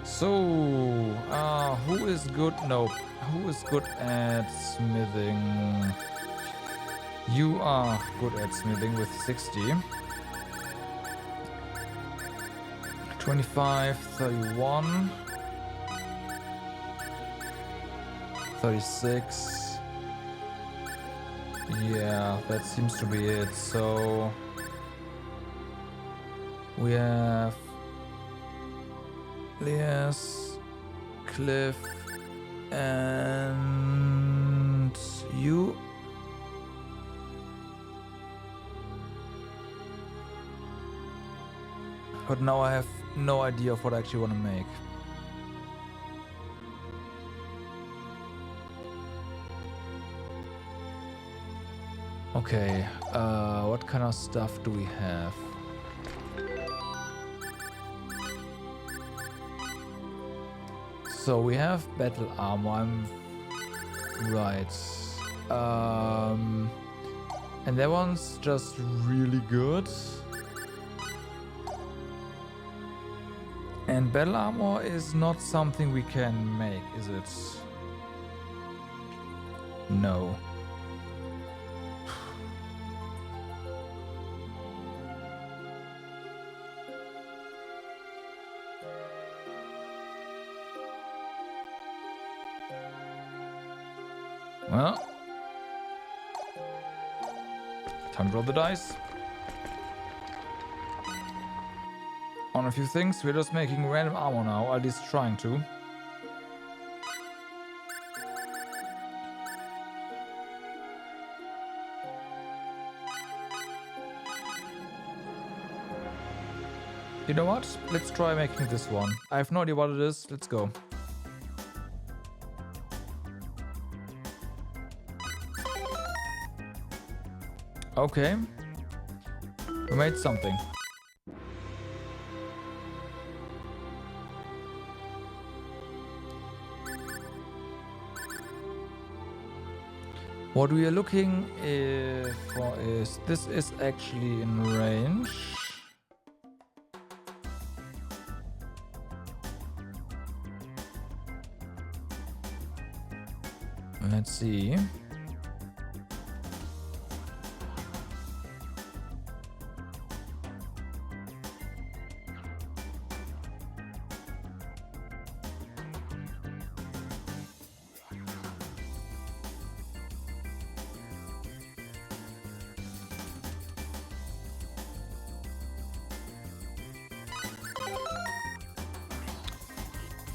So, who is good? Nope. Who is good at smithing? You are good at smithing with 60. 25, 31. 36. Yeah, that seems to be it. So, we have Lias, Cliff, and you. But now I have no idea of what I actually want to make. Okay, what kind of stuff do we have? So we have battle armor, I'm right. And that one's just really good. And battle armor is not something we can make, is it? No. Well, time to roll the dice. On a few things, we're just making random armor now, at least trying to. You know what? Let's try making this one. I have no idea what it is. Let's go. Okay. We made something. What we are looking for is, this is actually in range. Let's see.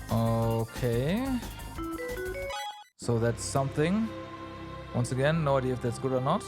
Okay. So that's something. Once again, no idea if that's good or not.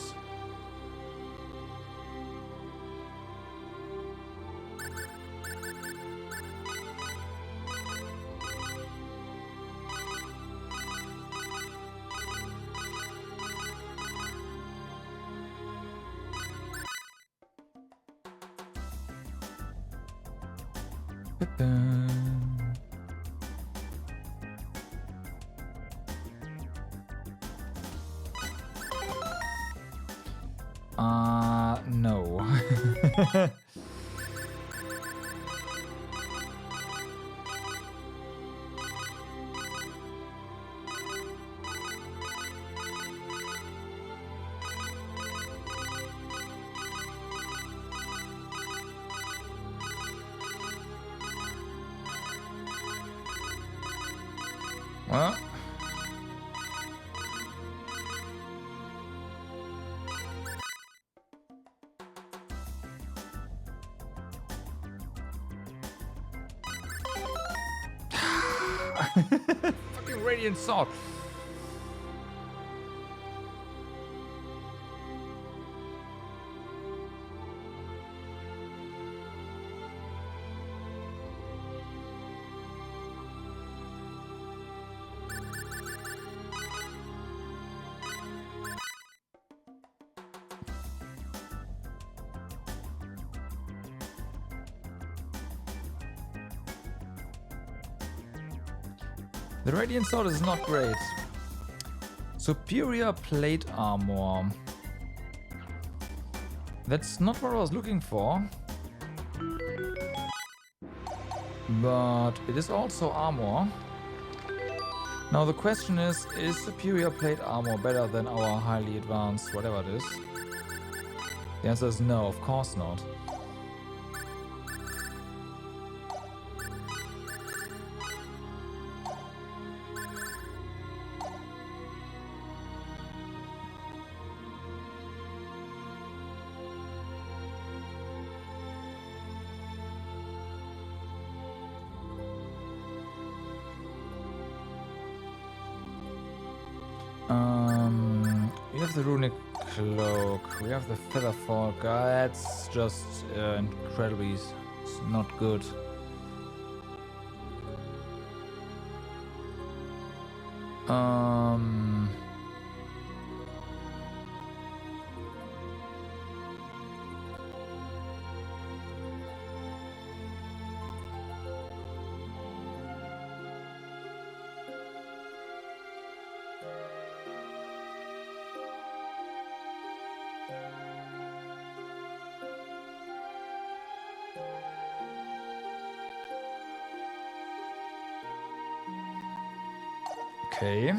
No. Well. Fucking radiant sword. The Radiant Sword is not great. Superior plate armor. That's not what I was looking for. But it is also armor. Now the question is superior plate armor better than our highly advanced whatever it is? The answer is no, of course not. We have the runic cloak, we have the feather fall. That's just incredibly not good. Okay.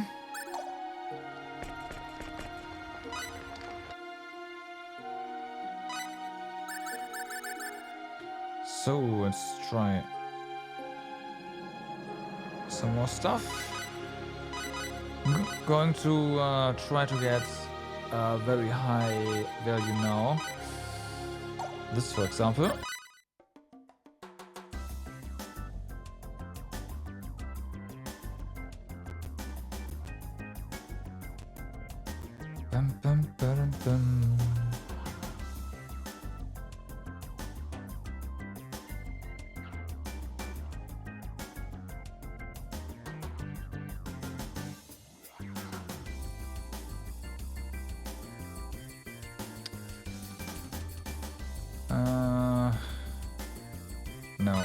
So let's try some more stuff. I'm going to try to get a very high value now. This, for example. Bum, bum, ba-dum, bum. No.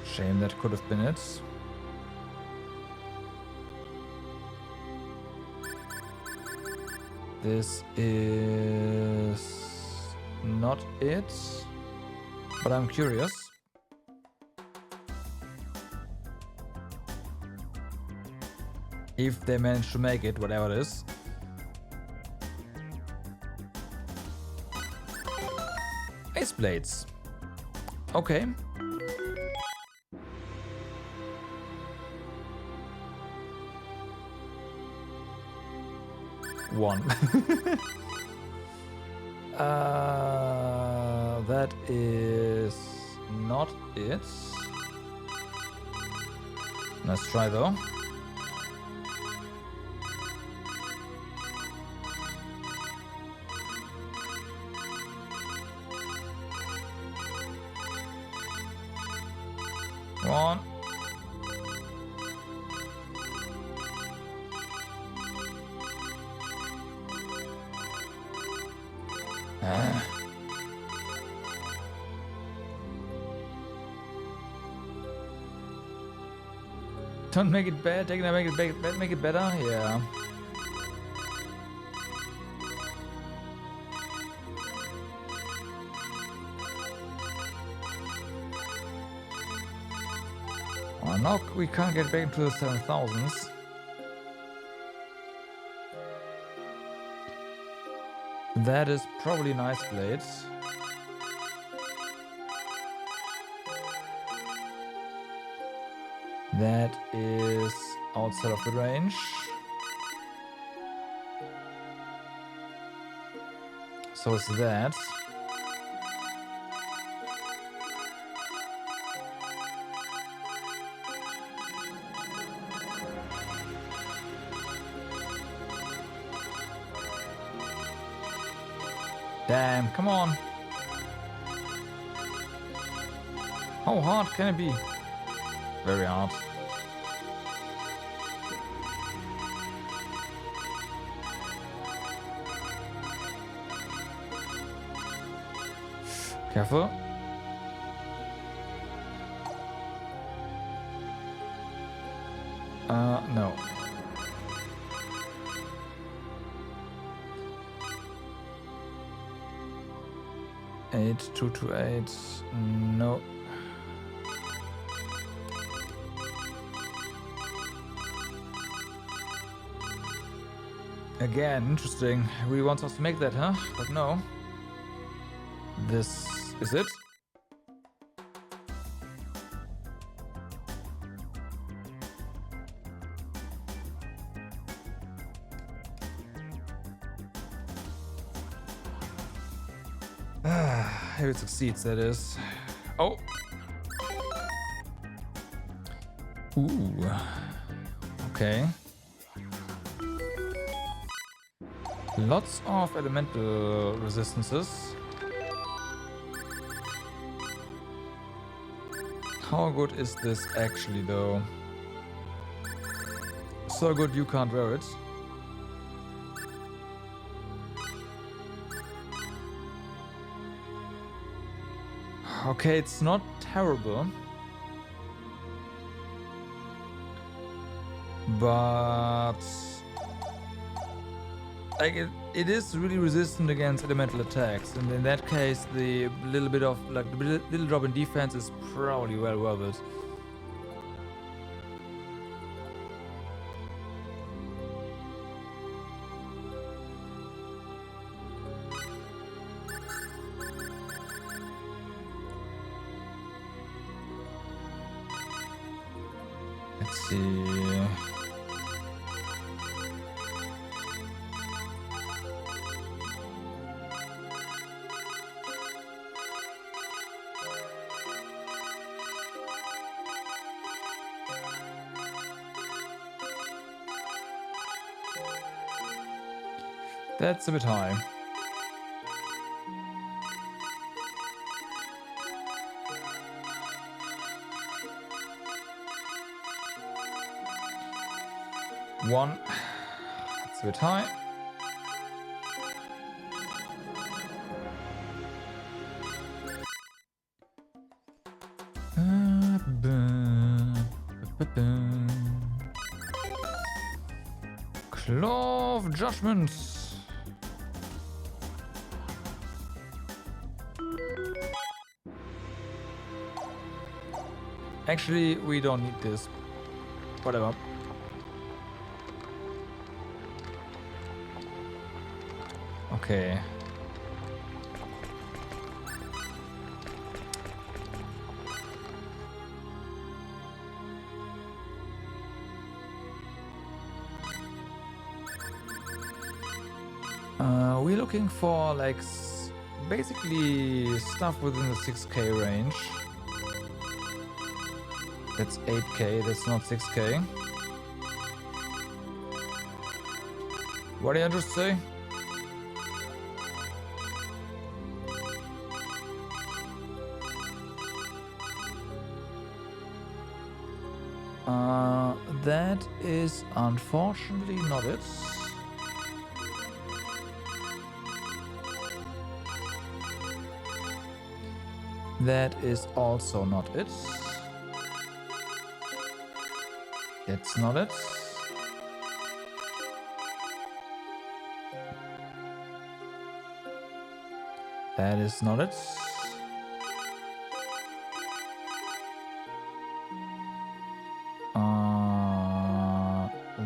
Shame, that could have been it. This is not it, but I'm curious. If they manage to make it, whatever it is. Ice blades. Okay. One. That is not it. Let's try though. One. Don't make it bad, take it, make it better, yeah. Oh, no, we can't get back into the 7,000s. That is probably nice blades. That is outside of the range. So is that. Damn, come on. How hard can it be? Very hard. Careful. No. Eight, 2 to 8. No. Again, interesting. Really wants us to make that, huh? But no. This is it. If it succeeds, that is. Oh! Ooh. Okay. Lots of elemental resistances. How good is this actually, though? So good you can't wear it. Okay, it's not terrible. But like it is really resistant against elemental attacks, and in that case the little bit of like the little drop in defense is probably well worth it. Let's see. That's a bit high. One. That's a bit high. Claw of Judgment. Actually, we don't need this. Whatever. Okay. We're looking for like basically stuff within the 6K range. That's 8K, that's not 6K. What did I just say? That is unfortunately not it. That is also not it. That's not it. That is not it.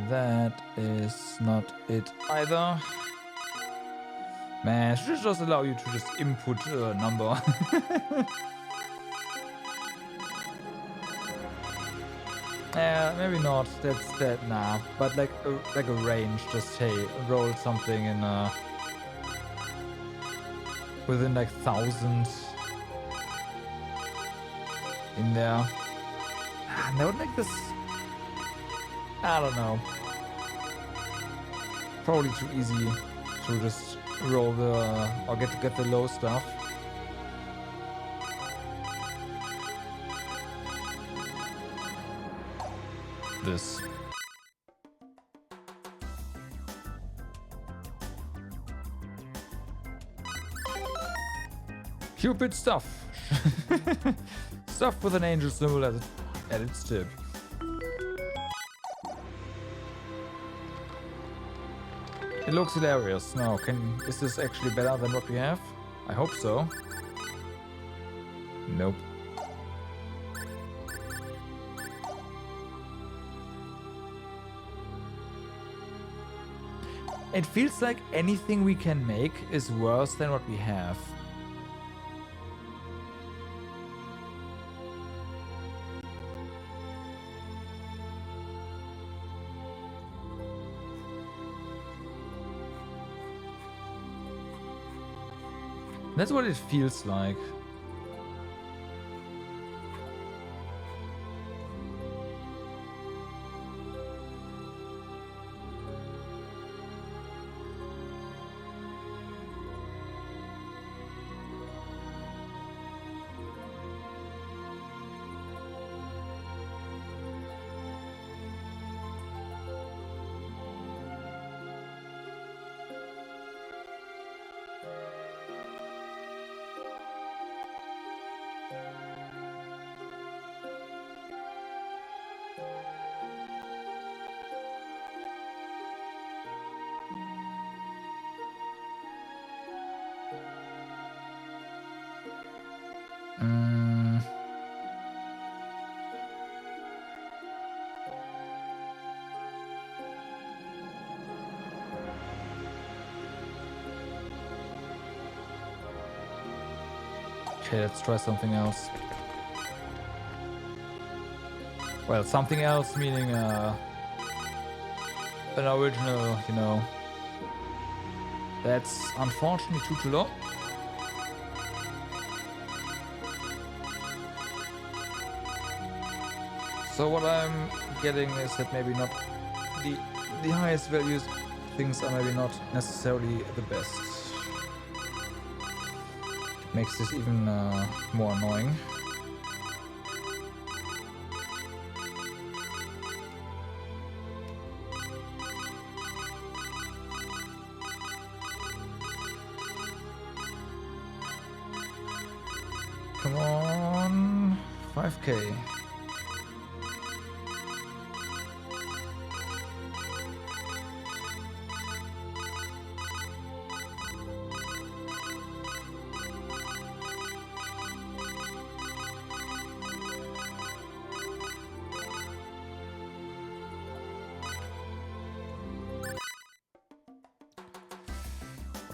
That is not it either. Man, should just allow you to just input a number. Maybe not. That's that. Nah, but like a range. Just hey, roll something in within like 1,000 in there. That would make this. I don't know. Probably too easy to just roll the or get the low stuff. This. Cupid stuff. Stuff with an angel symbol at its tip. It looks hilarious. Now, is this actually better than what we have? I hope so. Nope. It feels like anything we can make is worse than what we have. That's what it feels like. Okay, let's try something else. Well, something else, meaning an original, you know. That's unfortunately too low. So what I'm getting is that maybe not the highest values things are maybe not necessarily the best. Makes this even more annoying. Come on, 5K.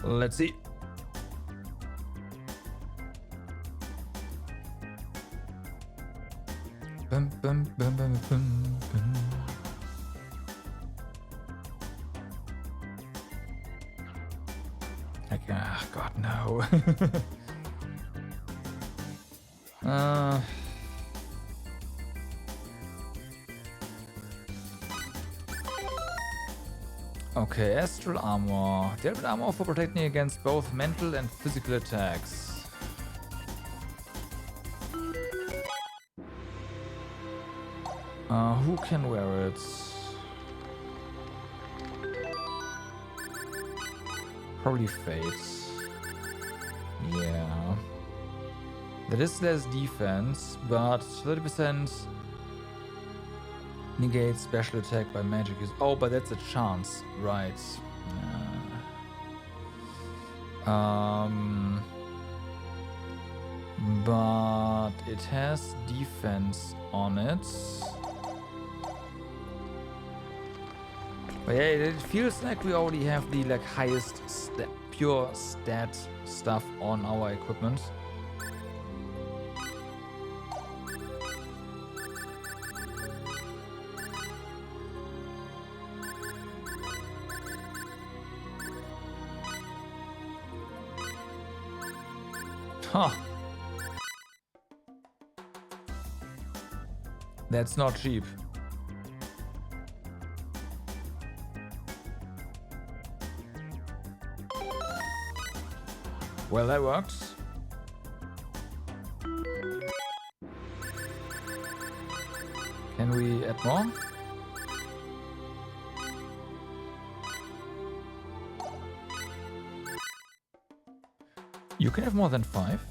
Let's see. Bum, bum, bum, bum, bum, bum. Like, ah, God, no. Okay, Astral Armor. Dealt armor for protecting against both mental and physical attacks. Who can wear it? Probably Fate. Yeah. That is less defense, but 30% negates special attack by magic use. Oh, but that's a chance, right? But it has defense on it. But yeah, it feels like we already have the like highest pure stat stuff on our equipment. Huh. That's not cheap. Well, that works. Can we add more? You can have more than 5.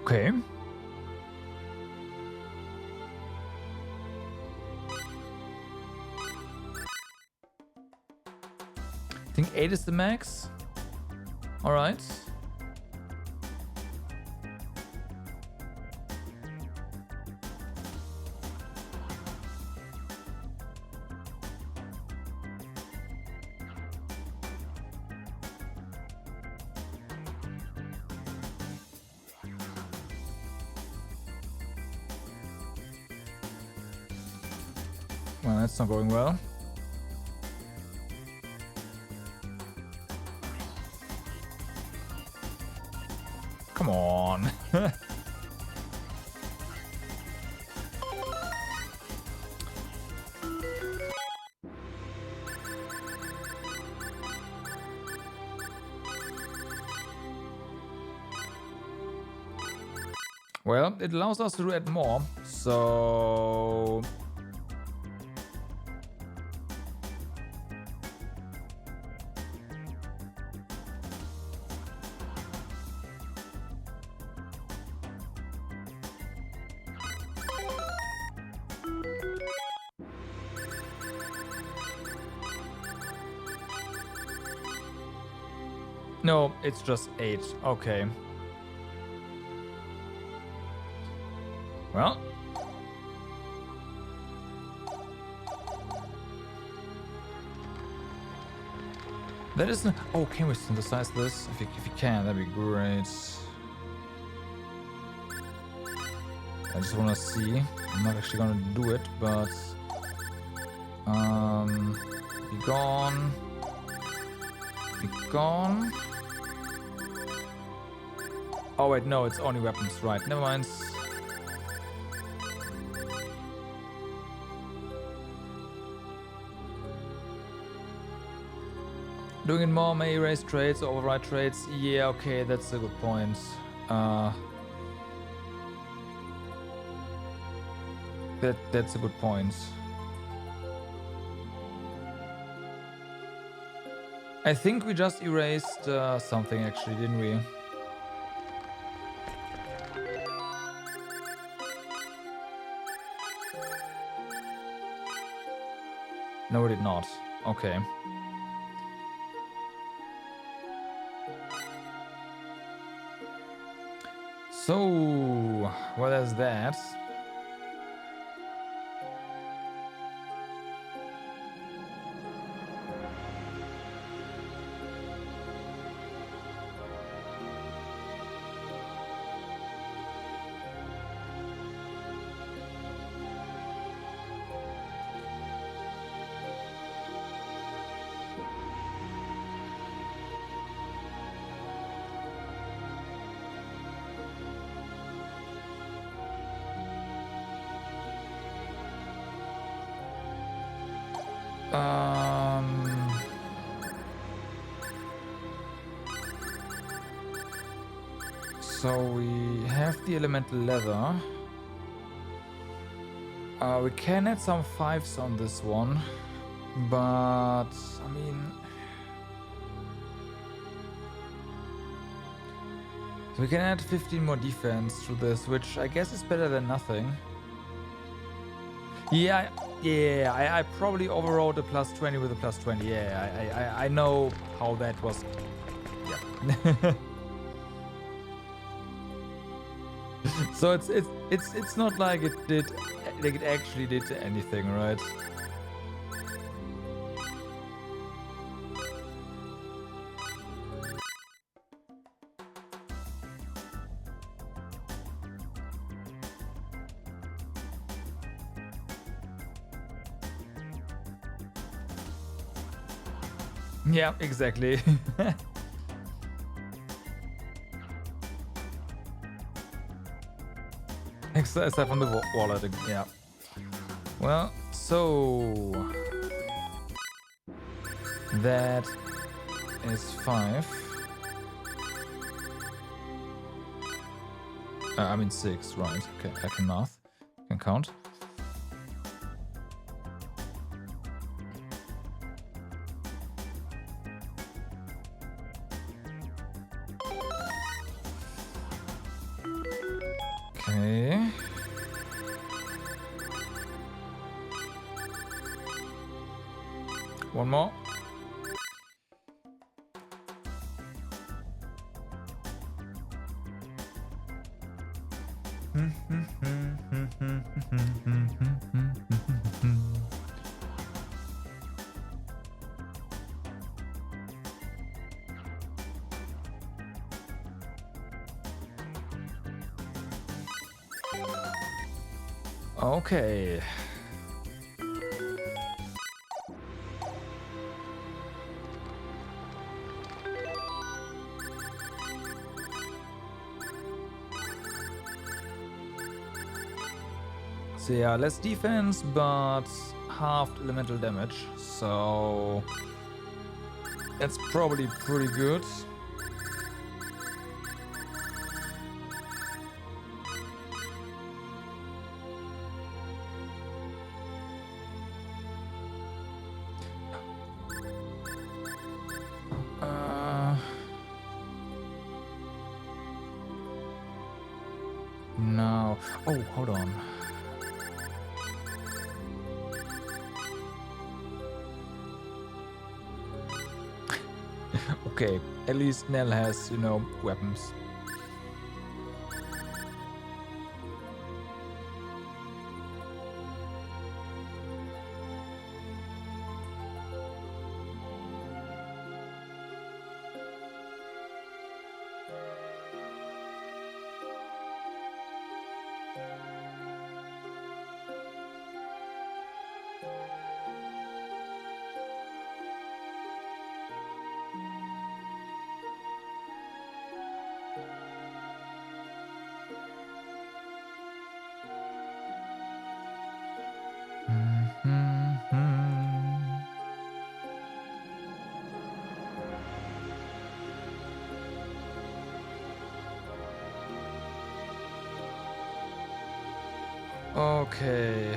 Okay. I think 8 is the max. All right. Well, that's not going well. Come on. Well, it allows us to add more, so... No, it's just 8. Okay. Well. That isn't... Oh, can we synthesize this? If you can, that'd be great. I just want to see. I'm not actually going to do it, but... Be gone. Be gone. Oh wait, no, it's only weapons, right? Never mind. Doing it more may erase traits, override traits. Yeah, okay, that's a good point. That's a good point. I think we just erased something actually, didn't we? No, we did not. Okay. So, well, there's that. So we have the elemental leather. We can add some 5s on this one, but I mean, so we can add 15 more defense to this, which I guess is better than nothing. Yeah, I probably overrode the +20 with a +20. Yeah, I know how that was. Yeah. So it's not like it did, like it actually did anything, right? Yeah, exactly. Aside from the wallet, yeah. Well, so that is 5. I mean 6, right? Okay, I can math, can count. Okay. One more. Okay. So yeah, less defense, but halved elemental damage. So that's probably pretty good. No. Oh, hold on. Okay, at least Nell has, you know, weapons. Okay.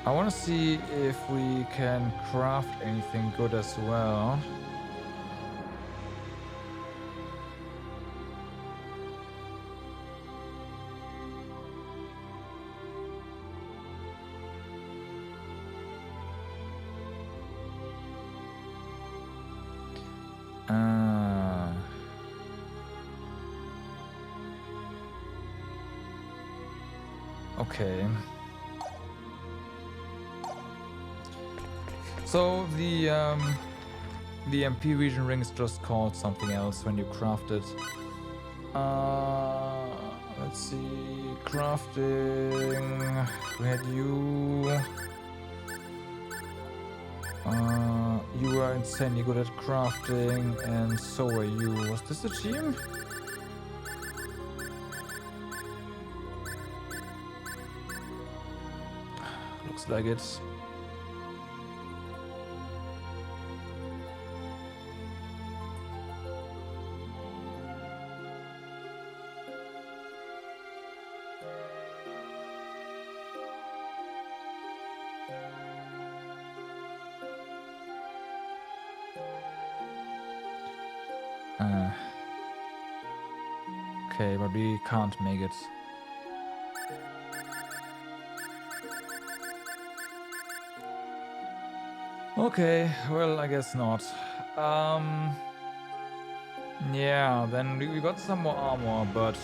I want to see if we can craft anything good as well. Okay. So the MP region ring is just called something else when you craft it. Let's see, crafting. We had you. You are insanely good at crafting, and so are you. Was this a team? Looks like it. Okay, but we can't make it. Okay, well, I guess not. Yeah, then we got some more armor, but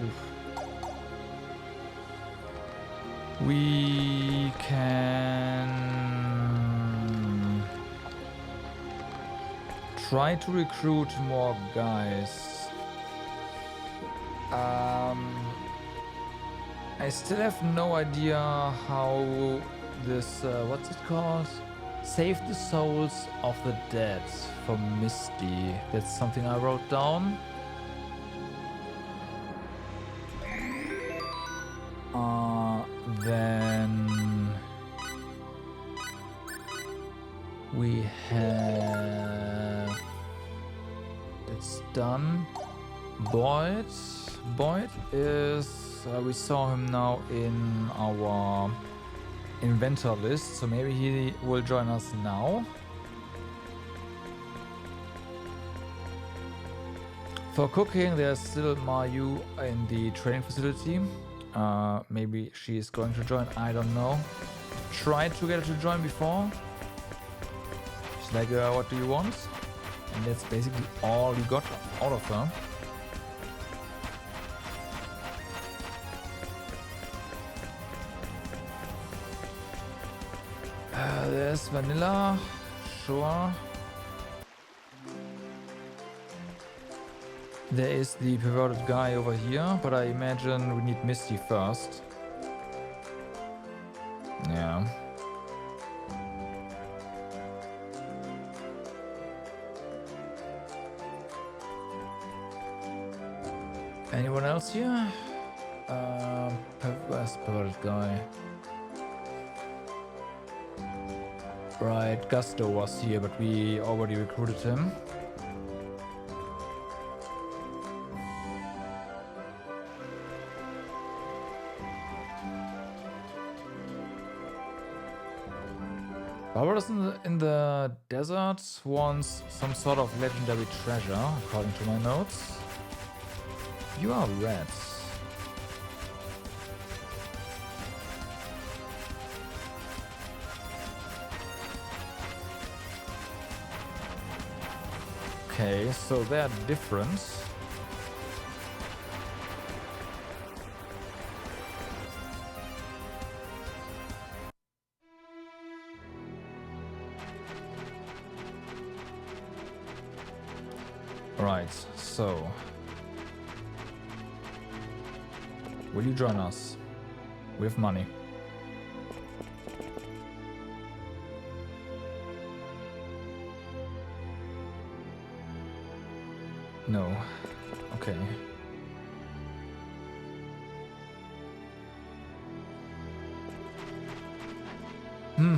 oof. We can try to recruit more guys. I still have no idea how this, what's it called? Save the souls of the dead for Misty. That's something I wrote down. Then we have, it's done. Boyd is, we saw him now in our inventor list, so maybe he will join us now. For cooking, there's still Mayu in the training facility. Maybe she is going to join, I don't know. Tried to get her to join before. She's like, what do you want? And that's basically all we got out of her. There's Vanilla, sure. There is the perverted guy over here, but I imagine we need Misty first. Yeah. Anyone else here? Where's perverted guy? Right, Gusto was here, but we already recruited him. Barbaros in the desert wants some sort of legendary treasure, according to my notes. You are red. Okay, so they're different. Right, so will you join us? We have money. No. Okay. Hmm.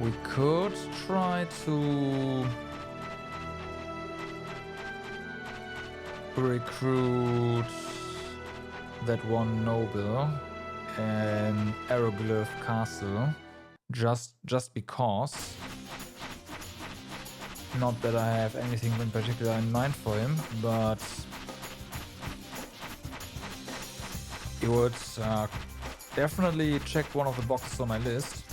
We could try to recruit that one noble in Aeroglyph Castle, just because. Not that I have anything in particular in mind for him, but he would definitely check one of the boxes on my list.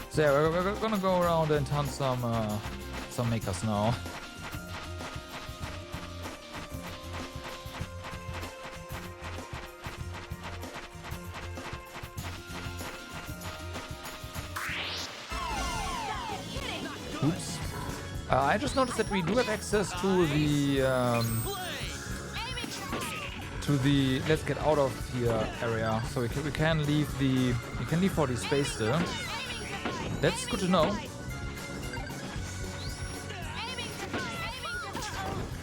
So yeah, we're gonna go around and hunt some makers now. Oops. I just noticed that we do have access to the let's get out of here area, so we can leave for the space there. That's good to know.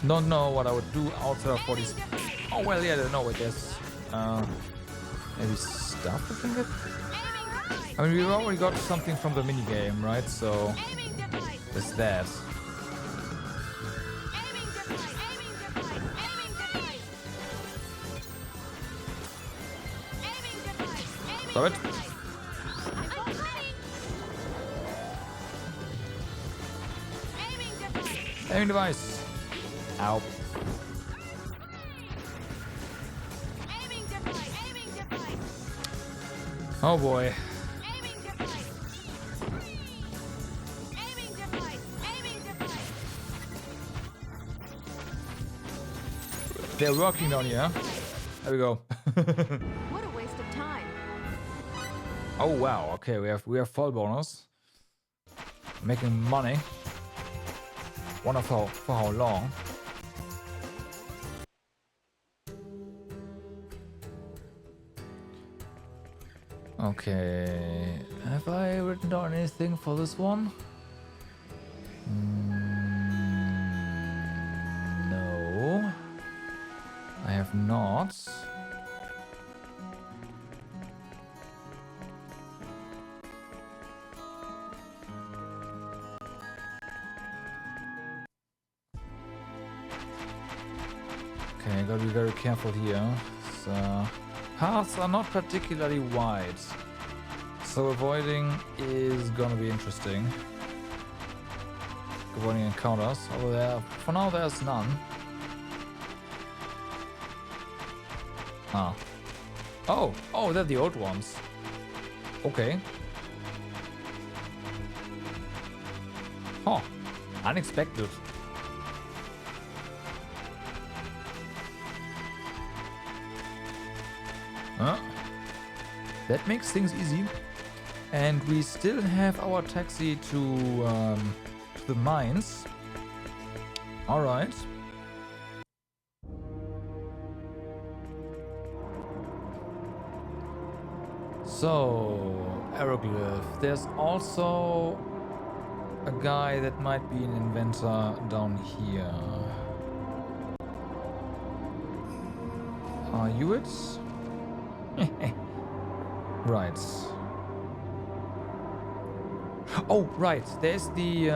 Don't know what I would do outside for this. Oh well, yeah, no, I guess maybe stuff I can get. I mean, we've already got something from the minigame, right? So there's that. Stop it. Aiming device. Ow. Oh boy. They're working down here. There we go. What a waste of time. Oh wow. Okay, we have full bonus. Making money. Wonder for how long. Okay, have I written down anything for this one? No, I have not. Okay, gotta be very careful here. So, paths are not particularly wide, so avoiding is gonna be interesting. Avoiding encounters, although there, for now there's none. Ah. Oh, they're the old ones. Okay. Huh. Unexpected. That makes things easy. And we still have our taxi to the mines. Alright. So, Aeroglyph. There's also a guy that might be an inventor down here. Are you it? Right. Oh, right. There's the,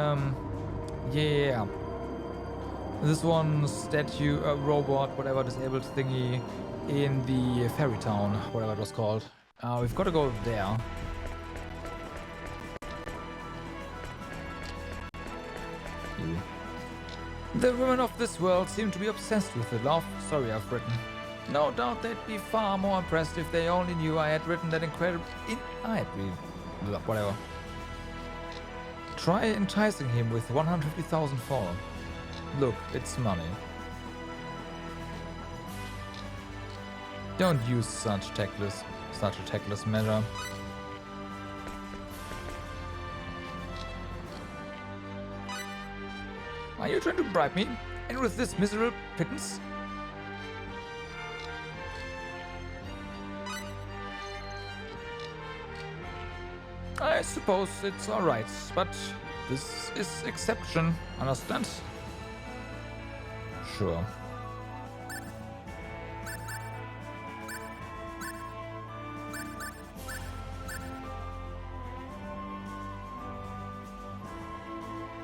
yeah. This one statue, robot, whatever, disabled thingy in the ferry town, whatever it was called. We've got to go there. The women of this world seem to be obsessed with the love story I've written. No doubt they'd be far more impressed if they only knew I had written that incredible... whatever. Try enticing him with 150,000 fall. Look, it's money. Don't use such a tactless measure. Are you trying to bribe me? And with this miserable pittance? I suppose it's alright, but this is exception, understand? Sure.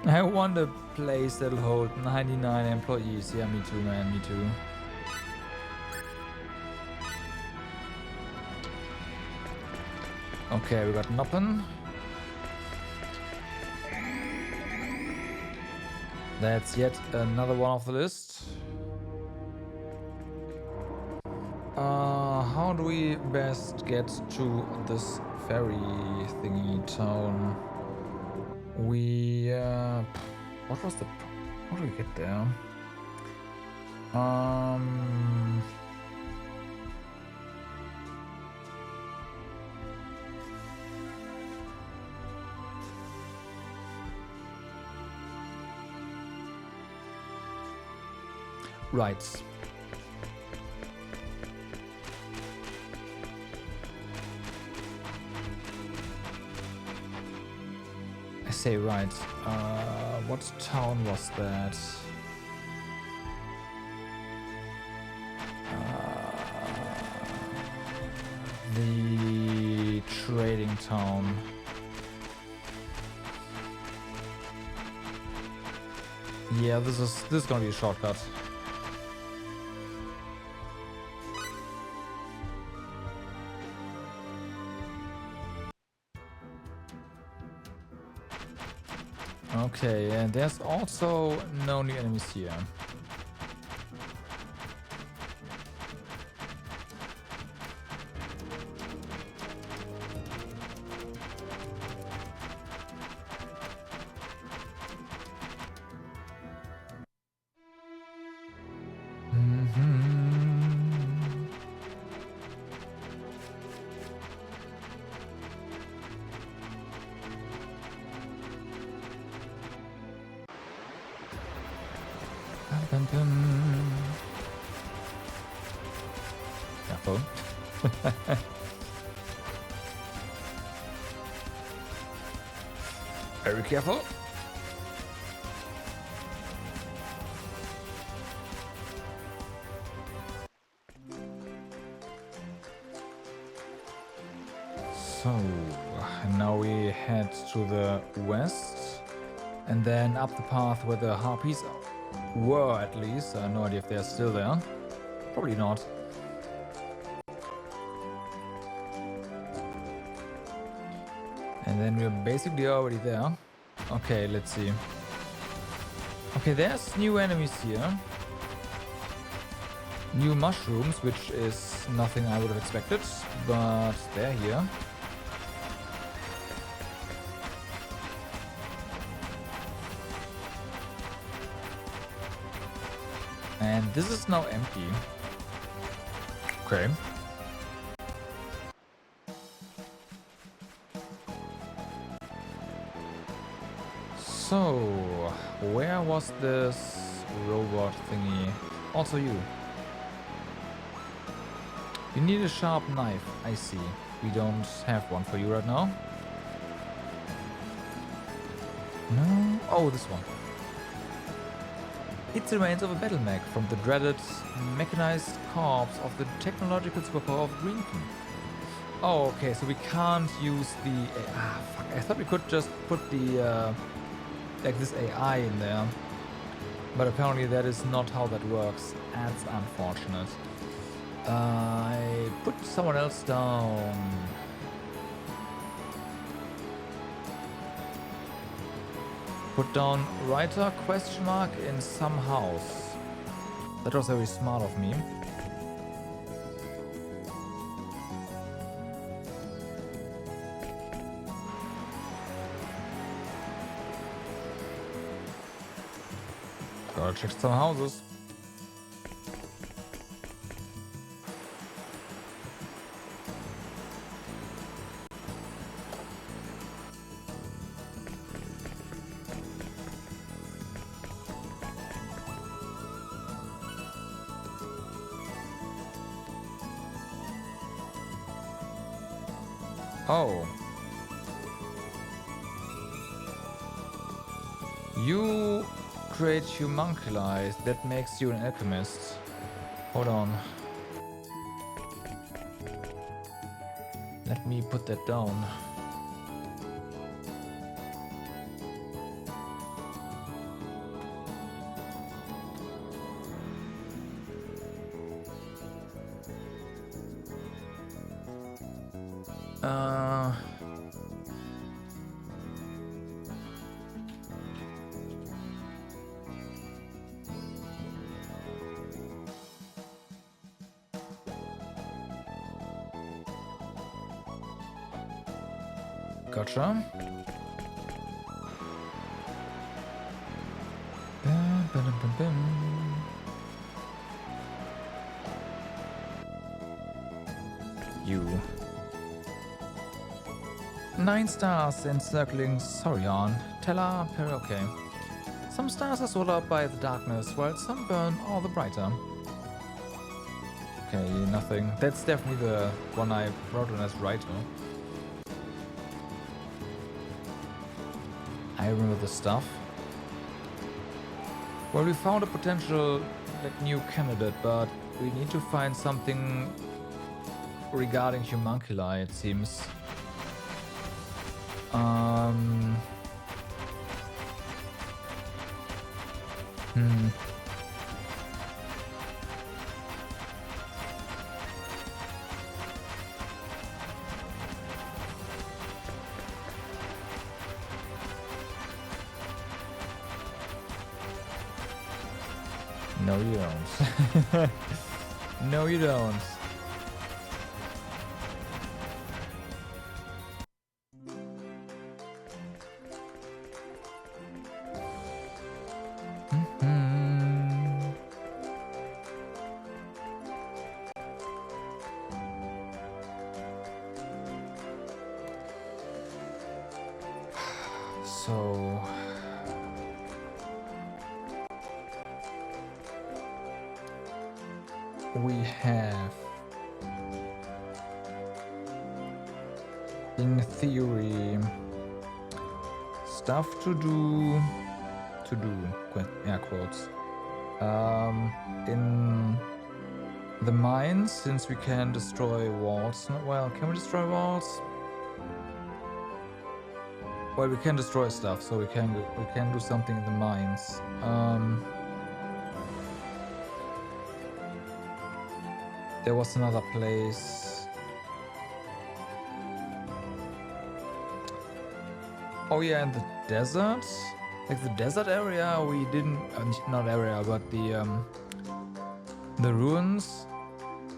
I want a place that'll hold 99 employees. Yeah, me too, man, me too. Okay, we got nothing. That's yet another one off the list. How do we best get to this ferry thingy town? We, what was the, how do we get there? Right. I say right. What town was that? The trading town. Yeah, this is gonna be a shortcut. Okay, and there's also no new enemies here. Careful. Very careful. So, now we head to the west and then up the path where the harpies were, at least. I have no idea if they're still there. Probably not. And then we're basically already there. Okay, let's see. Okay, there's new enemies here. New mushrooms, which is nothing I would have expected, but they're here. And this is now empty. Okay. So, where was this robot thingy? Also you. You need a sharp knife, I see. we don't have one for you right now. No? Oh, this one. It's the remains of a battle mech from the dreaded mechanized corps of the technological superpower of Greenton. Oh, okay, so we can't use the... fuck. I thought we could just put the... like this AI in there. But apparently that is not how that works. That's unfortunate. I put someone else down. Put down writer question mark in some house. That was very smart of me. Gotta check some houses. Oh. You create homunculi. That makes you an alchemist. Hold on. Let me put that down. Gotcha. You. 9 stars encircling Sorion. Tella, okay. Some stars are swallowed up by the darkness, while some burn all the brighter. Okay, nothing. That's definitely the one I wrote on as writer. I remember the stuff. Well, we found a potential new candidate, but we need to find something regarding homunculi, it seems. No, you don't. No, you don't. So... we have, in theory, stuff to do, air quotes, in the mines, since we can destroy walls. Well, can we destroy walls? Well, we can destroy stuff, so we can do something in the mines. There was another place. Oh yeah, in the desert? Like the desert area, we didn't... not area, but the ruins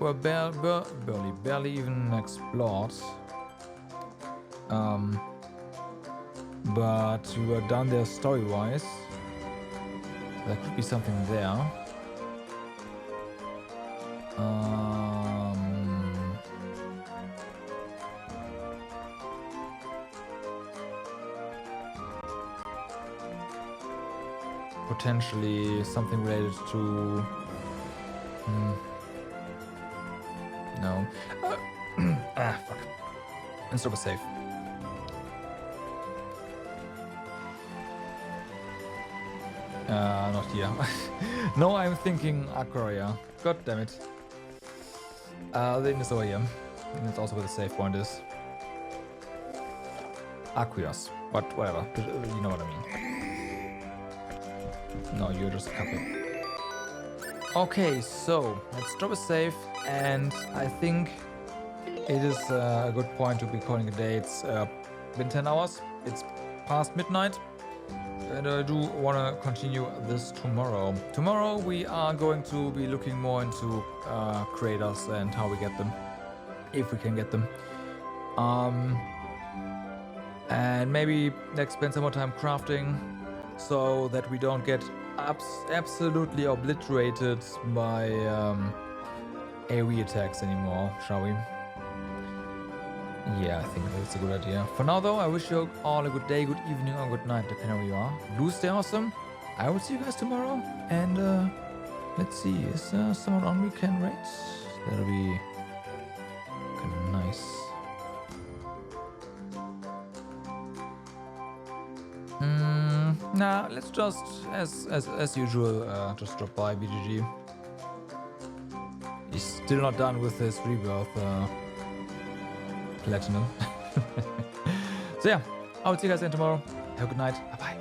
were barely even explored. But we were done there story-wise. There could be something there. Potentially something related to... no. Fuck. and stop a save. Not here. No, I'm thinking Aquaria. God damn it. The thing is over here. And it's also where the save point is. Aqueous. But whatever. You know what I mean. No, you're just a couple. Okay, so let's drop a save. And I think it is a good point to be calling a day. It's been 10 hours. It's past midnight. And I do want to continue this tomorrow. Tomorrow we are going to be looking more into creators and how we get them. If we can get them. And maybe let's spend some more time crafting so that we don't get absolutely obliterated by AoE attacks anymore, shall we? Yeah, I think that's a good idea. For now though, I wish you all a good day, good evening, or good night, depending on where you are. Do stay awesome. I will see you guys tomorrow. And let's see, is someone on weekend rates? That'll be kind of nice. Nah, let's just, as usual, just drop by BGG. He's still not done with his rebirth platinum. So yeah, I will see you guys again tomorrow. Have a good night. Bye bye.